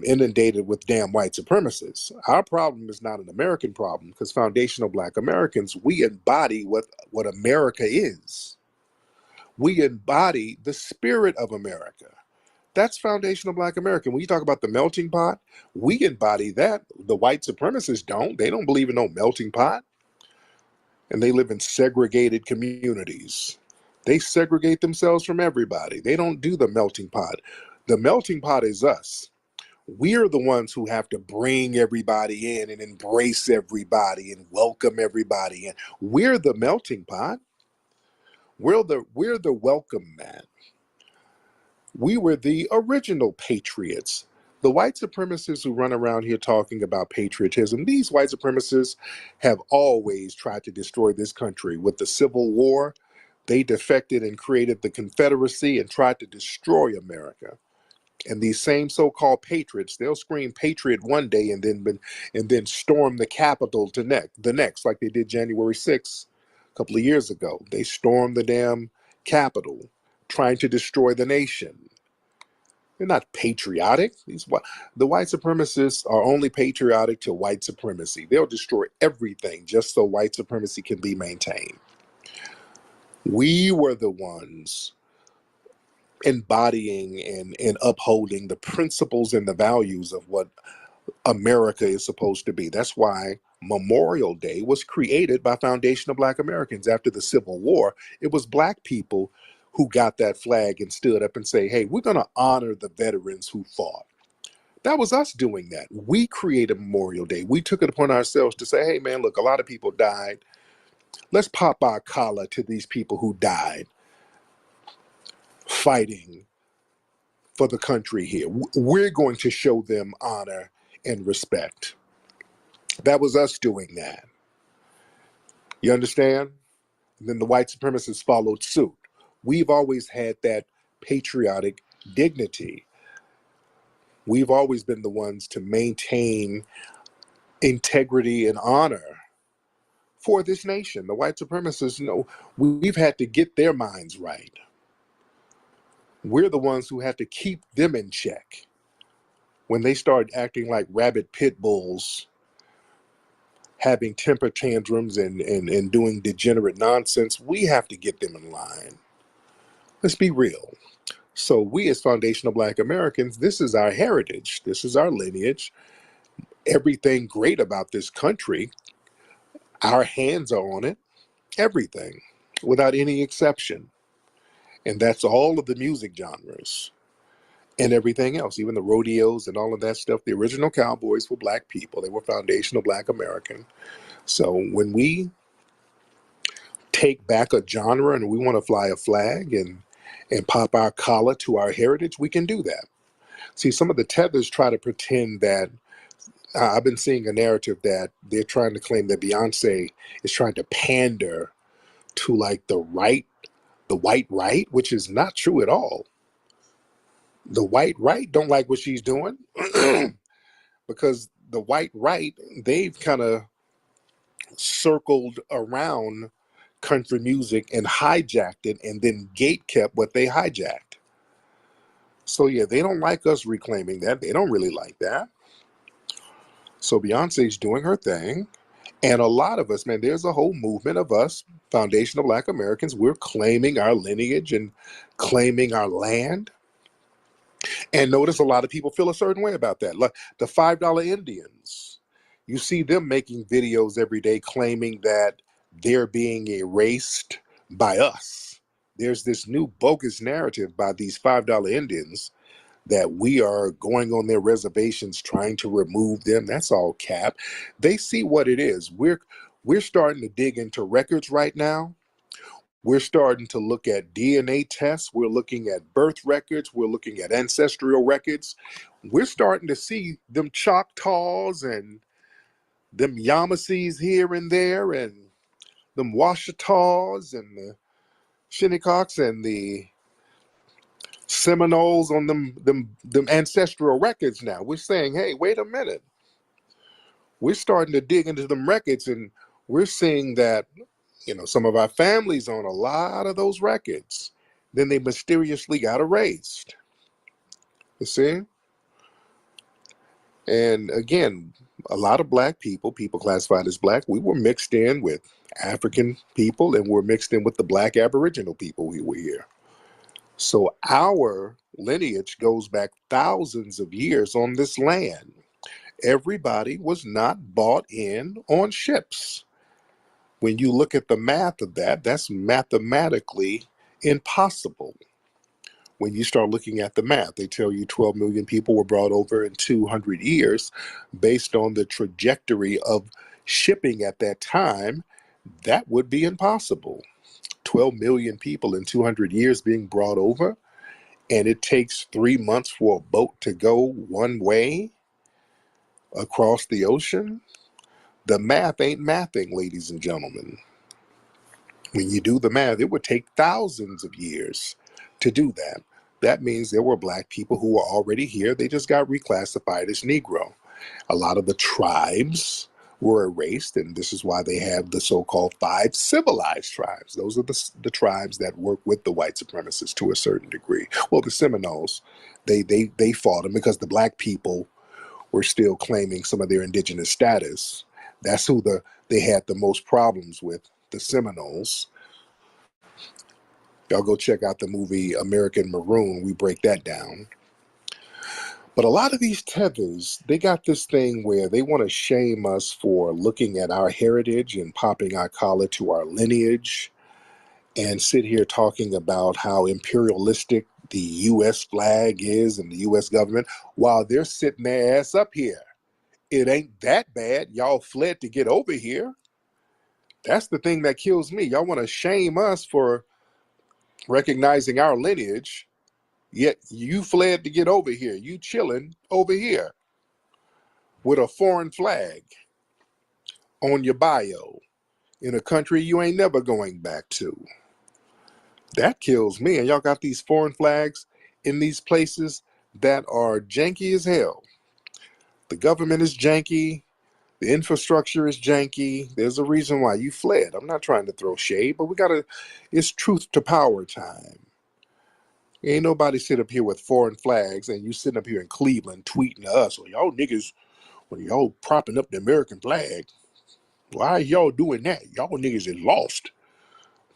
inundated with damn white supremacists. Our problem is not an American problem, because foundational Black Americans, we embody what America is. We embody the spirit of America. That's foundational Black American. When you talk about the melting pot, we embody that. The white supremacists don't. They don't believe in no melting pot. And they live in segregated communities. They segregate themselves from everybody. They don't do the melting pot. The melting pot is us. We're the ones who have to bring everybody in and embrace everybody and welcome everybody in. We're the melting pot. We're the welcome mat. We were the original patriots. The white supremacists who run around here talking about patriotism, these white supremacists have always tried to destroy this country. With the Civil War, they defected and created the Confederacy and tried to destroy America. And these same so-called patriots, they'll scream patriot one day and then storm the Capitol the next, like they did January 6th a couple of years ago. They stormed the damn Capitol, trying to destroy the nation. They're not patriotic. The white supremacists are only patriotic to white supremacy. They'll destroy everything just so white supremacy can be maintained. We were the ones embodying and upholding the principles and the values of what America is supposed to be. That's why Memorial Day was created by foundational Black Americans. After the Civil War, it was Black people who got that flag and stood up and say, hey, we're going to honor the veterans who fought. That was us doing that. We created Memorial Day. We took it upon ourselves to say, hey, man, look, a lot of people died. Let's pop our collar to these people who died fighting for the country here. We're going to show them honor and respect. That was us doing that. You understand? And then the white supremacists followed suit. We've always had that patriotic dignity. We've always been the ones to maintain integrity and honor for this nation. The white supremacists, we've had to get their minds right. We're the ones who have to keep them in check. When they start acting like rabid pit bulls, having temper tantrums and doing degenerate nonsense, we have to get them in line. Let's be real. So we as foundational Black Americans, this is our heritage. This is our lineage. Everything great about this country, our hands are on it. Everything, without any exception. And that's all of the music genres and everything else, even the rodeos and all of that stuff. The original cowboys were Black people. They were foundational Black American. So when we take back a genre and we want to fly a flag and pop our collar to our heritage, we can do that. See, some of the tethers try to pretend that I've been seeing a narrative that they're trying to claim that Beyonce is trying to pander to like the white right, which is not true at all. The white right don't like what she's doing because the white right, they've kind of circled around country music and hijacked it and then gatekept what they hijacked. So yeah, they don't like us reclaiming that. They don't really like that. So Beyonce's doing her thing. And a lot of us, man, there's a whole movement of us, foundational Black Americans. We're claiming our lineage and claiming our land. And notice a lot of people feel a certain way about that. Like the $5 Indians, you see them making videos every day claiming that they're being erased by us. There's this new bogus narrative by these $5 Indians that we are going on their reservations trying to remove them. That's all cap. They see what it is. We're starting to dig into records right now. We're starting to look at DNA tests. We're looking at birth records. We're looking at ancestral records. We're starting to see them Choctaws and them Yamasees here and there, and them Washitaws and the Shinnecox and the Seminoles on them ancestral records now. We're saying, hey, wait a minute. We're starting to dig into them records, and we're seeing that, some of our families own a lot of those records. Then they mysteriously got erased. You see? And again, a lot of black people classified as black, we were mixed in with African people, and we're mixed in with the black Aboriginal people who were here. So our lineage goes back thousands of years on this land. Everybody was not bought in on ships. When you look at the math of that, that's mathematically impossible. When you start looking at the math, they tell you 12 million people were brought over in 200 years. Based on the trajectory of shipping at that time, that would be impossible. 12 million people in 200 years being brought over, and it takes 3 months for a boat to go one way across the ocean. The math ain't mathing, ladies and gentlemen. When you do the math, it would take thousands of years to do that. That means there were black people who were already here. They just got reclassified as Negro. A lot of the tribes were erased, and this is why they have the so-called 5 civilized tribes. Those are the tribes that work with the white supremacists to a certain degree. Well, the Seminoles, they fought them because the black people were still claiming some of their indigenous status. That's who they had the most problems with, the Seminoles. Y'all go check out the movie American Maroon. We break that down. But a lot of these tethers, they got this thing where they want to shame us for looking at our heritage and popping our collar to our lineage, and sit here talking about how imperialistic the U.S. flag is and the U.S. government, while they're sitting their ass up here. It ain't that bad. Y'all fled to get over here. That's the thing that kills me. Y'all want to shame us for recognizing our lineage, yet you fled to get over here. You chilling over here with a foreign flag on your bio in a country you ain't never going back to. That kills me. And y'all got these foreign flags in these places that are janky as hell. The government is janky. The infrastructure is janky. There's a reason why you fled. I'm not trying to throw shade, but it's truth to power time. Ain't nobody sit up here with foreign flags and you sitting up here in Cleveland tweeting to us, well, y'all niggas, when y'all propping up the American flag, why are y'all doing that? Y'all niggas is lost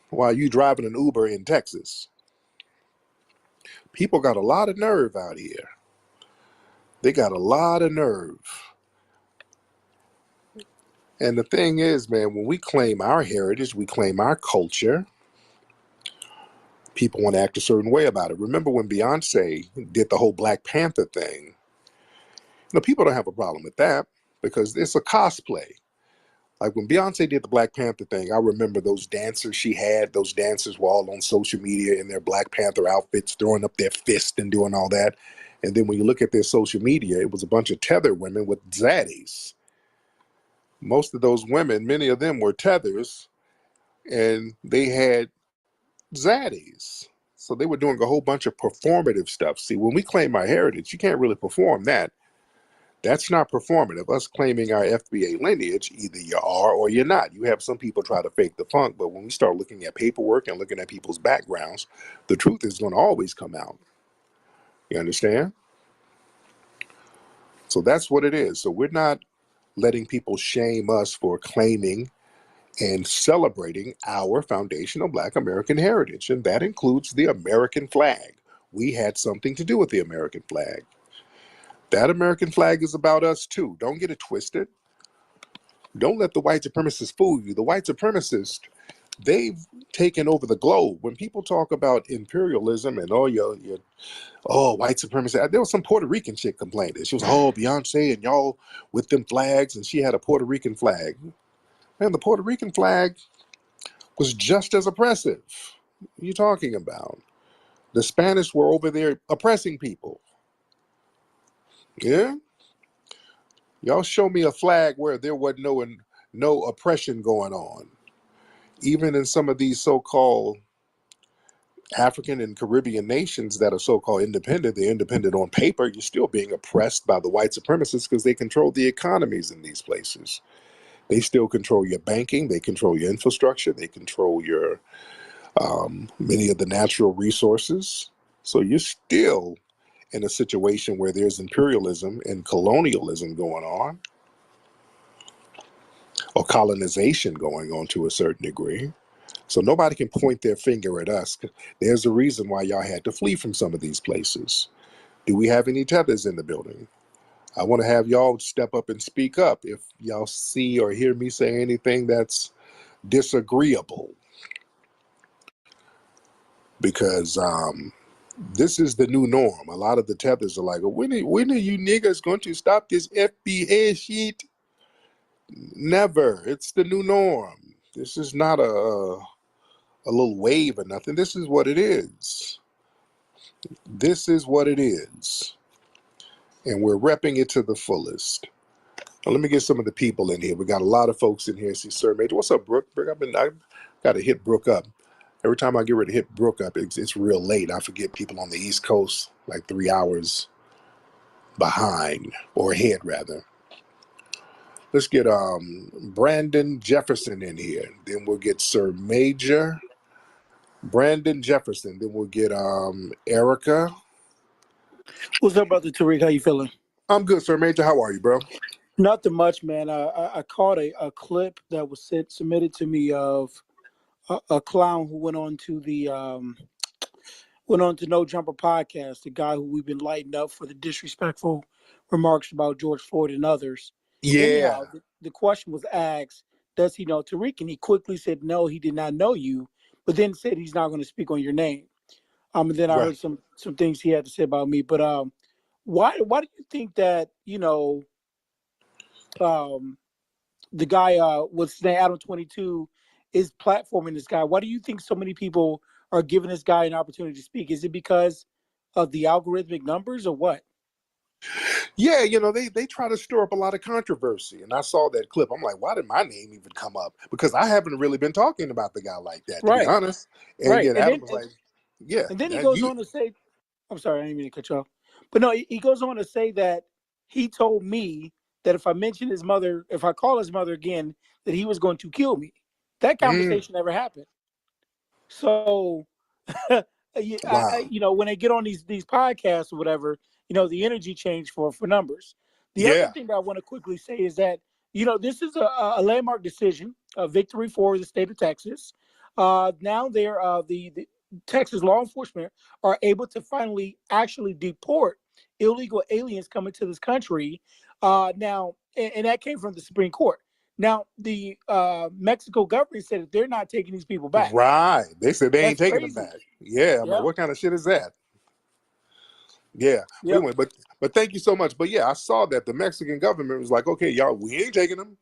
while you driving an Uber in Texas. People got a lot of nerve out here. They got a lot of nerve. And the thing is, man, when we claim our heritage, we claim our culture, people want to act a certain way about it. Remember when Beyonce did the whole Black Panther thing? People don't have a problem with that because it's a cosplay. Like when Beyonce did the Black Panther thing, I remember those dancers she had. Those dancers were all on social media in their Black Panther outfits, throwing up their fist and doing all that. And then when you look at their social media, it was a bunch of tether women with zaddies. Most of those women, many of them were tethers, and they had zaddies. So they were doing a whole bunch of performative stuff. See, when we claim our heritage, you can't really perform that. That's not performative. Us claiming our FBA lineage, either you are or you're not. You have some people try to fake the funk, but when we start looking at paperwork and looking at people's backgrounds, the truth is going to always come out. You understand? So that's what it is. So we're not letting people shame us for claiming and celebrating our foundational Black American heritage, and that includes the American flag. We had something to do with the American flag. That American flag is about us too. Don't get it twisted. Don't let the white supremacists fool you. The white supremacists, they've taken over the globe. When people talk about imperialism and all your white supremacy, there was some Puerto Rican chick complaining. She was, oh, Beyonce and y'all with them flags, and she had a Puerto Rican flag. Man, the Puerto Rican flag was just as oppressive. What are you talking about? The Spanish were over there oppressing people. Yeah? Y'all show me a flag where there wasn't no oppression going on. Even in some of these so-called African and Caribbean nations that are so-called independent, they're independent on paper, you're still being oppressed by the white supremacists because they control the economies in these places. They still control your banking, they control your infrastructure, they control your many of the natural resources. So you're still in a situation where there's imperialism and colonialism going on, or colonization going on to a certain degree. So nobody can point their finger at us. There's a reason why y'all had to flee from some of these places. Do we have any tethers in the building? I want to have y'all step up and speak up if y'all see or hear me say anything that's disagreeable. Because this is the new norm. A lot of the tethers are like, when are you niggas going to stop this FBA shit? Never. It's the new norm. This is not a little wave or nothing. This is what it is. This is what it is. And we're repping it to the fullest. Now, let me get some of the people in here. We got a lot of folks in here. See Sir Major. What's up, Brooke? I've got to hit Brooke up. Every time I get ready to hit Brooke up, it's real late. I forget people on the East Coast, like 3 hours behind, or ahead rather. Let's get Brandon Jefferson in here. Then we'll get Sir Major. Brandon Jefferson. Then we'll get Erica. What's up, brother Tariq? How you feeling? I'm good, Sir Major. How are you, bro? Nothing much, man. I caught a clip that was submitted to me of a clown who went on to No Jumper podcast, the guy who we've been lighting up for the disrespectful remarks about George Floyd and others. Yeah. Anyhow, the question was asked, does he know Tariq? And he quickly said, no, he did not know you, but then said he's not going to speak on your name. And then I heard some things he had to say about me. But why do you think that, the guy, what's his name, Adam 22, is platforming this guy? Why do you think so many people are giving this guy an opportunity to speak? Is it because of the algorithmic numbers or what? Yeah, they try to stir up a lot of controversy. And I saw that clip. I'm like, why did my name even come up? Because I haven't really been talking about the guy like that, to be honest. And yet Adam was like, yeah. And then he goes on to say, I'm sorry, I didn't mean to cut you off. But no, he goes on to say that he told me that if I mention his mother, if I call his mother again, that he was going to kill me. That conversation never happened. So, when they get on these podcasts or whatever, the energy change for numbers. The other thing that I want to quickly say is that, this is a landmark decision, a victory for the state of Texas. Now the Texas law enforcement are able to finally actually deport illegal aliens coming to this country. Now, and that came from the Supreme Court. Now, the Mexico government said that they're not taking these people back. Right. They said they ain't taking crazy. them back. Yeah. I'm like, what kind of shit is that? Yeah. Anyway, but thank you so much. But yeah, I saw that the Mexican government was like, okay, y'all, we ain't taking them.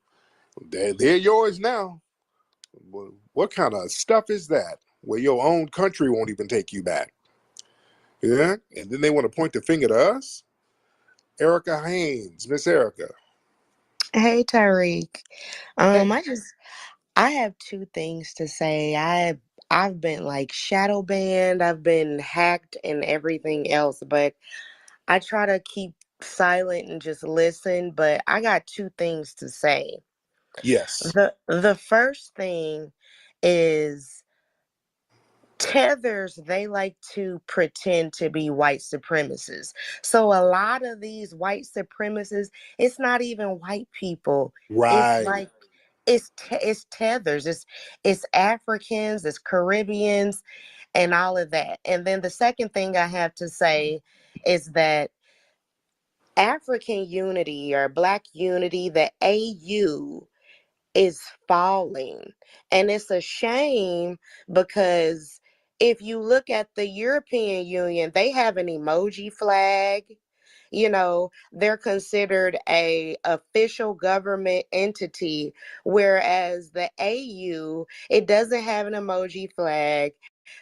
They're yours now. What kind of stuff is that? Where your own country won't even take you back. Yeah. And then they want to point the finger to us. Erica Haynes, Miss Erica. Hey, Tariq. I have two things to say. I've been like shadow banned, I've been hacked and everything else, but I try to keep silent and just listen, but I got two things to say. Yes. The first thing is tethers, they like to pretend to be white supremacists. So a lot of these white supremacists, it's not even white people. Right. It's like it's tethers, it's Africans, it's Caribbeans, and all of that. And then the second thing I have to say is that African unity or Black unity, the AU, is falling. And it's a shame because if you look at the European Union, they have an emoji flag. They're considered a official government entity, whereas the AU, it doesn't have an emoji flag.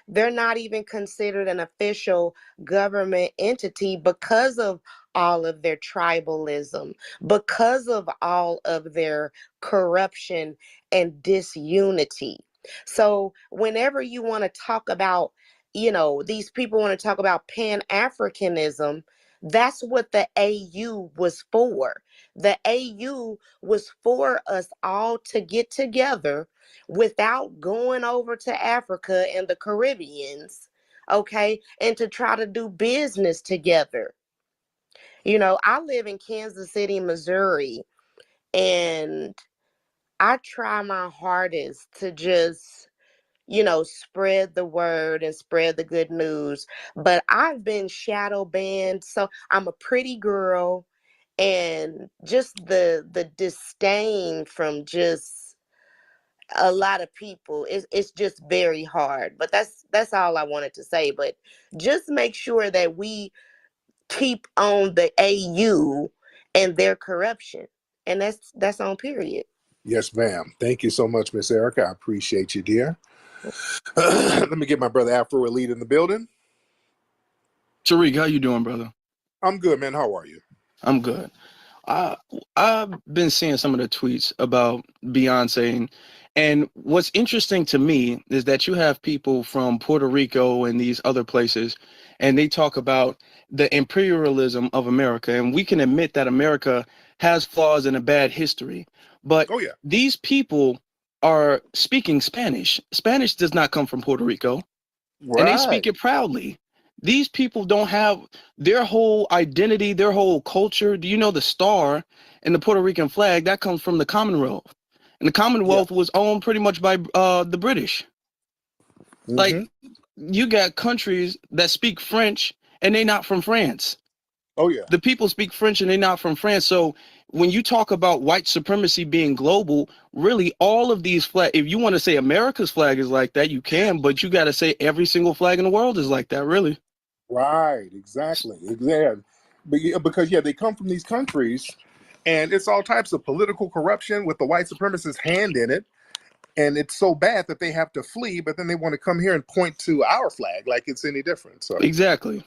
They're not even considered an official government entity because of all of their tribalism, because of all of their corruption and disunity. So whenever you want to talk about, these people want to talk about Pan-Africanism, that's what the AU was for. The AU was for us all to get together without going over to Africa and the Caribbeans, okay, and to try to do business together. I live in Kansas City, Missouri, and I try my hardest to just spread the word and spread the good news. But I've been shadow banned. So I'm a pretty girl, and just the disdain from just a lot of people, it's just very hard. But that's all I wanted to say. But just make sure that we keep on the AU and their corruption. And that's on period. Yes, ma'am. Thank you so much, Miss Erica. I appreciate you, dear. Let me get my brother Afro Elite in the building. Tariq, how you doing, brother? I'm good, man. How are you? I'm good. I've been seeing some of the tweets about Beyonce, and what's interesting to me is that you have people from Puerto Rico and these other places, and they talk about the imperialism of America, and we can admit that America has flaws and a bad history, but these people are speaking Spanish. Spanish does not come from Puerto Rico, and they speak it proudly. These people don't have their whole identity, their whole culture. Do you know the star and the Puerto Rican flag that comes from the Commonwealth? And the Commonwealth was owned pretty much by the British. Like, you got countries that speak French and they're not from France. Oh yeah. The people speak French and they're not from France. So when you talk about white supremacy being global, really all of these flags, if you want to say America's flag is like that, you can, but you got to say every single flag in the world is like that, really. Right, exactly. Because they come from these countries, and it's all types of political corruption with the white supremacist hand in it, and it's so bad that they have to flee. But then they want to come here and point to our flag like it's any different. So exactly,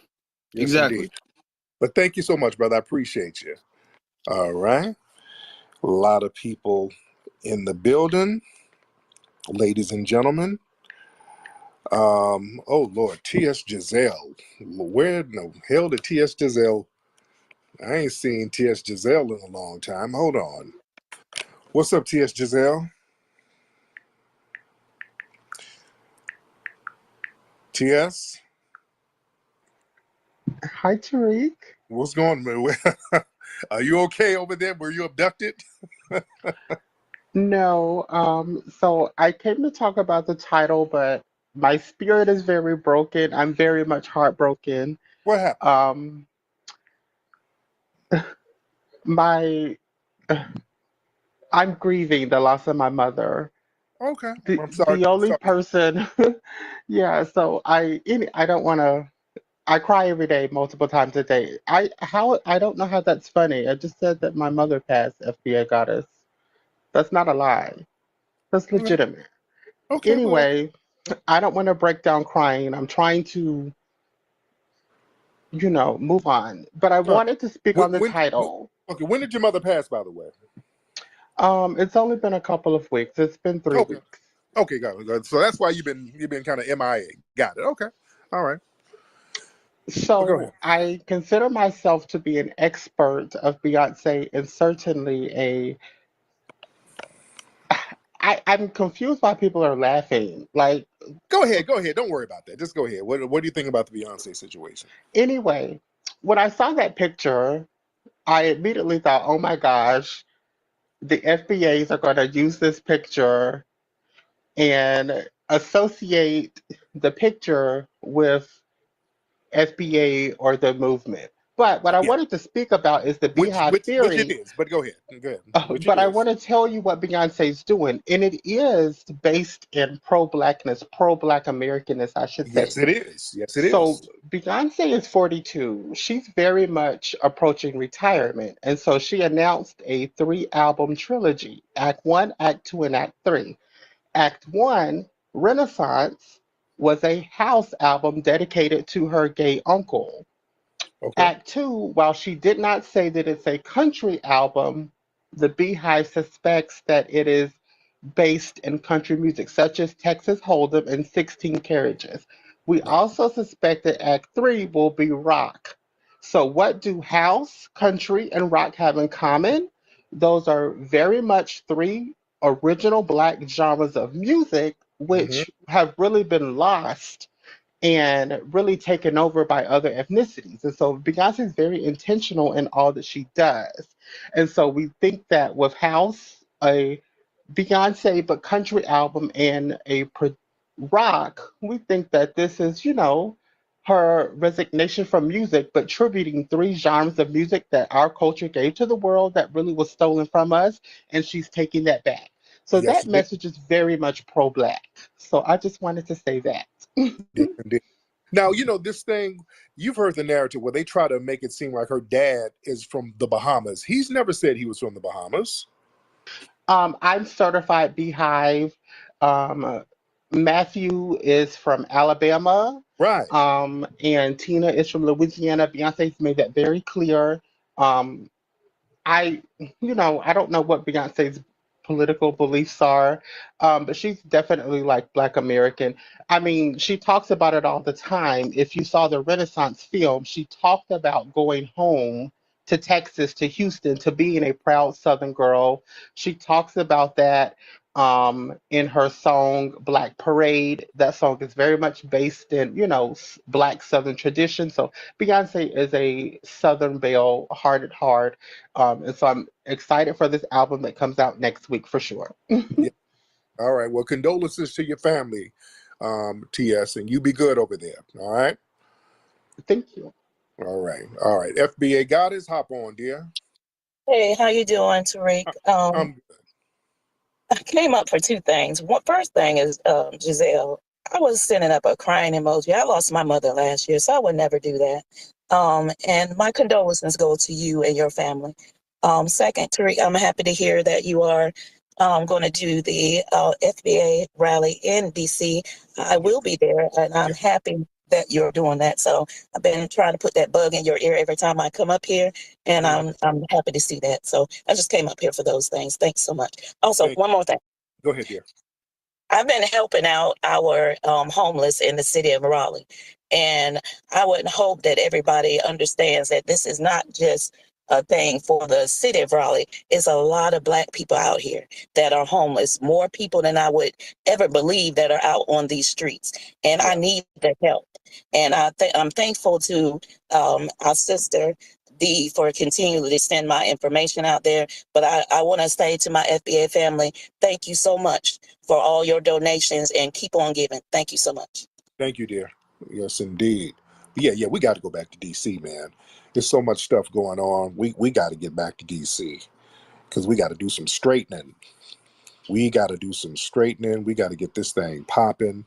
yes, indeed. But thank you so much, brother. I appreciate you. All right, a lot of people in the building, ladies and gentlemen. Oh Lord, T.S. Giselle. Where in the hell did T.S. Giselle? I ain't seen T.S. Giselle in a long time. Hold on. What's up, T.S. Giselle? T.S.? Hi, Tariq. What's going on? Are you okay over there? Were you abducted? No, so I came to talk about the title, but my spirit is very broken. I'm very much heartbroken. What happened? My, I'm grieving the loss of my mother. Okay. I'm sorry. The only person, yeah, so I don't want to, I cry every day, multiple times a day. I don't know how that's funny. I just said that my mother passed, FBI goddess. That's not a lie. That's legitimate. Okay. Anyway, I don't want to break down crying. I'm trying to, move on. But I wanted to speak on the title. Okay, when did your mother pass, by the way? It's only been a couple of weeks. It's been 3 weeks. Okay, got it. So that's why you've been kind of MIA. Got it. Okay. All right. So I consider myself to be an expert of Beyonce and certainly I'm confused why people are laughing. Like, go ahead. Don't worry about that. Just go ahead. What do you think about the Beyonce situation? Anyway, when I saw that picture, I immediately thought, oh my gosh, the FBAs are going to use this picture and associate the picture with FBA or the movement. But what I wanted to speak about is the Beehive Which it theory. is, but go ahead. Go ahead. Which it But I is. want to tell you what Beyonce's doing, and it is based in pro-blackness, pro-black Americanness, I should say. Yes, it is. Yes, it So is. Beyonce is 42. She's very much approaching retirement, and so she announced a three-album trilogy: Act One, Act Two, and Act Three. Act One, Renaissance, was a house album dedicated to her gay uncle. Okay. Act Two, while she did not say that it's a country album, the Beehive suspects that it is based in country music, such as Texas Hold'em and 16 Carriages. We Right. also suspect that Act Three will be rock. So, what do house, country, and rock have in common? Those are very much three original black genres of music, Hmm. which have really been lost and really taken over by other ethnicities. And so Beyonce is very intentional in all that she does. And so we think that with House, a Beyonce but country album, and rock, we think that this is, her resignation from music, but tributing three genres of music that our culture gave to the world that really was stolen from us, and she's taking that back. So Yes, that it message is very much pro-black. So I just wanted to say that. did. Indeed. Now, this thing, you've heard the narrative where they try to make it seem like her dad is from the Bahamas. He's never said he was from the Bahamas. I'm certified Beehive. Um, Matthew is from Alabama. Right. And Tina is from Louisiana. Beyonce's made that very clear. Um, I, I don't know what Beyonce's political beliefs are, but she's definitely like Black American. I mean, she talks about it all the time. If you saw the Renaissance film, she talked about going home to Texas, to Houston, to being a proud Southern girl. She talks about that in her song Black Parade. That song is very much based in, Black Southern tradition. So Beyonce is a Southern belle, heart at heart. And so I'm excited for this album that comes out next week for sure. Yeah. All right. Well, condolences to your family, TS, and you be good over there. All right. Thank you. All right. All right. FBA Goddess, hop on, dear. Hey, how you doing, Tariq? I'm good. I came up for two things. One first thing is Giselle. I was sending up a crying emoji. I lost my mother last year, so I would never do that. And my condolences go to you and your family. Second, Tariq, I'm happy to hear that you are going to do the FBA rally in DC. I will be there, and I'm happy that you're doing that. So I've been trying to put that bug in your ear every time I come up here, and I'm happy to see that. So I just came up here for those things. Thanks so much. Also, one more thing. Go ahead, dear. I've been helping out our homeless in the city of Raleigh, and I would hope that everybody understands that this is not just a thing for the city of Raleigh. It's a lot of Black people out here that are homeless, more people than I would ever believe that are out on these streets, and I need the help. And I'm thankful to our sister D for continuing to send my information out there. But I want to say to my FBA family, thank you so much for all your donations, and keep on giving. Thank you so much. Thank you, dear. Yes, indeed. Yeah, we got to go back to DC, man. There's so much stuff going on. We got to get back to DC because we got to do some straightening. We got to do some straightening. We got to get this thing popping.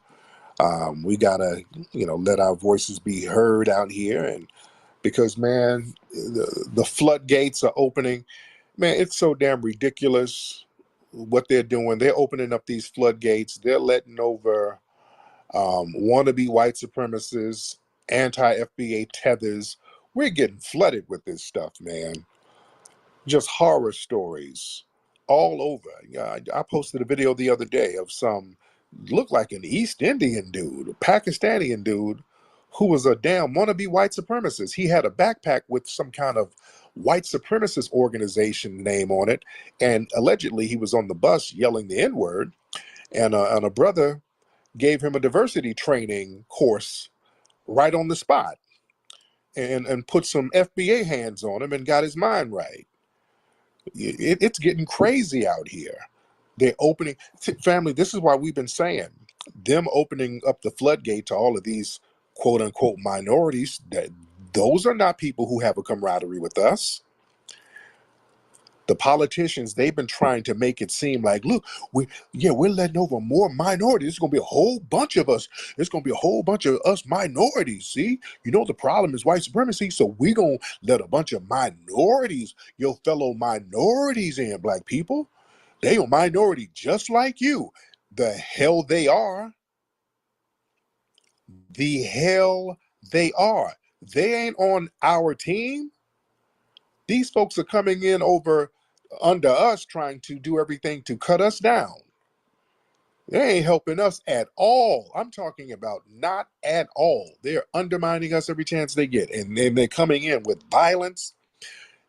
We got to, let our voices be heard out here. And because, man, the floodgates are opening. Man, it's so damn ridiculous what they're doing. They're opening up these floodgates. They're letting over wannabe white supremacists, anti-FBA tethers. We're getting flooded with this stuff, man. Just horror stories all over. Yeah, I posted a video the other day of some looked like an East Indian dude, a Pakistani dude, who was a damn wannabe white supremacist. He had a backpack with some kind of white supremacist organization name on it, and allegedly he was on the bus yelling the N-word, and a brother gave him a diversity training course right on the spot and put some FBA hands on him and got his mind right. It's getting crazy out here. They're opening, family, this is why we've been saying, them opening up the floodgate to all of these quote unquote minorities, that Those are not people who have a camaraderie with us. The politicians, they've been trying to make it seem like, look, we're letting over more minorities. It's going to be a whole bunch of us. It's going to be a whole bunch of us minorities. See, the problem is white supremacy. So we're going to let a bunch of minorities, your fellow minorities in, black people. They are minority just like you. The hell they are. The hell they are. They ain't on our team. These folks are coming in under us, trying to do everything to cut us down. They ain't helping us at all. I'm talking about not at all. They're undermining us every chance they get. And then they're coming in with violence.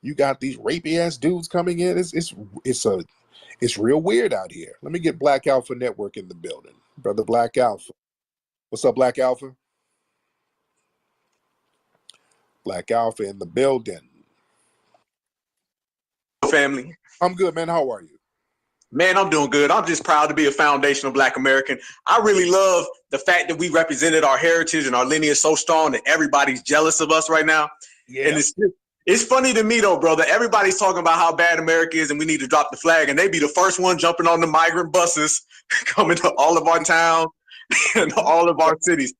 You got these rapey ass dudes coming in. It's real weird out here. Let me get Black Alpha Network in the building. Brother Black Alpha. What's up, Black Alpha? Black Alpha in the building. Family. I'm good, man. How are you? Man, I'm doing good. I'm just proud to be a foundational Black American. I really love the fact that we represented our heritage and our lineage so strong that everybody's jealous of us right now. Yeah. And it's funny to me though, brother. Everybody's talking about how bad America is and we need to drop the flag, and they be the first one jumping on the migrant buses coming to all of our towns and all of our cities.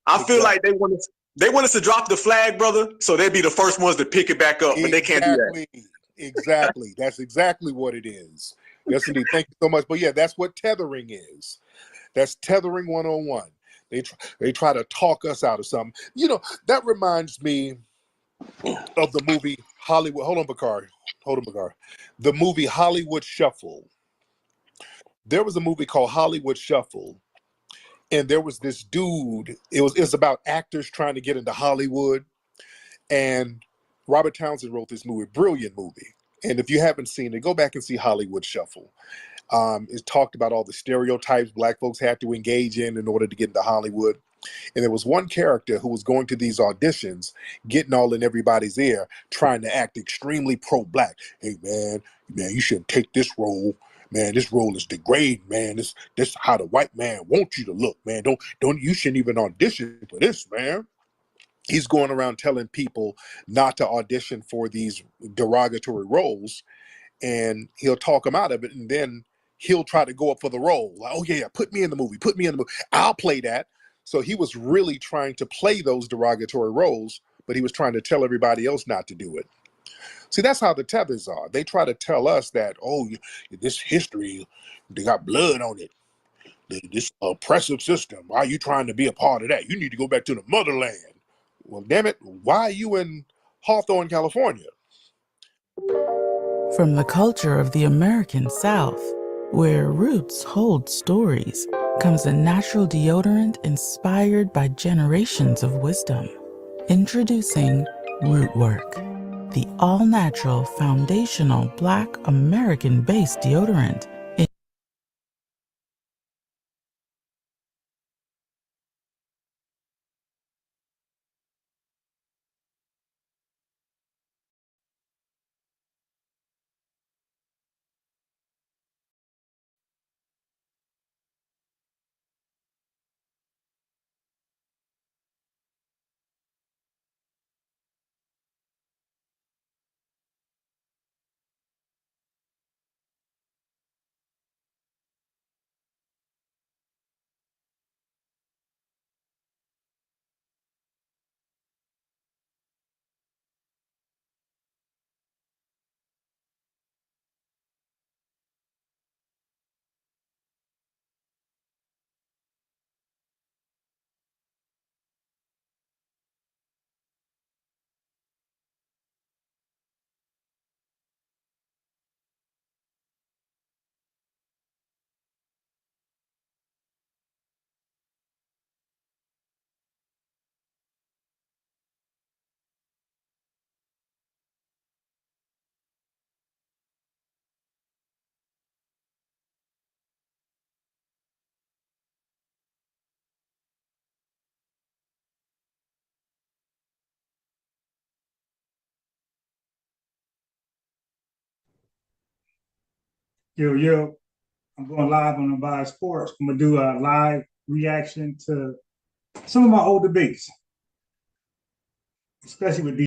I feel like they want us to drop the flag, brother, so they'd be the first ones to pick it back up, but they can't do that. Exactly. That's exactly what it is. Yes, indeed. Thank you so much. But yeah, that's what tethering is. That's tethering 101. They try to talk us out of something. That reminds me of the movie Hollywood. Hold on, Bakari. The movie Hollywood Shuffle. There was a movie called Hollywood Shuffle, and there was this dude. It was about actors trying to get into Hollywood, and Robert Townsend wrote this movie, brilliant movie. And if you haven't seen it, go back and see Hollywood Shuffle. It talked about all the stereotypes Black folks had to engage in order to get into Hollywood. And there was one character who was going to these auditions, getting all in everybody's ear, trying to act extremely pro-Black. Hey, man, you shouldn't take this role. Man, this role is degrading, man. This is how the white man wants you to look, man. You shouldn't even audition for this, man. He's going around telling people not to audition for these derogatory roles, and he'll talk them out of it, and then he'll try to go up for the role. Like, oh yeah, put me in the movie. I'll play that. So he was really trying to play those derogatory roles, but he was trying to tell everybody else not to do it. See, that's how the tethers are. They try to tell us that, this history, they got blood on it. This oppressive system, why are you trying to be a part of that? You need to go back to the motherland. Well, damn it, why are you in Hawthorne, California? From the culture of the American South, where roots hold stories, comes a natural deodorant inspired by generations of wisdom. Introducing Rootwork, the all-natural, foundational Black American-based deodorant. Yo, I'm going live on Unbiased Sports. I'm going to do a live reaction to some of my old debates. especially with these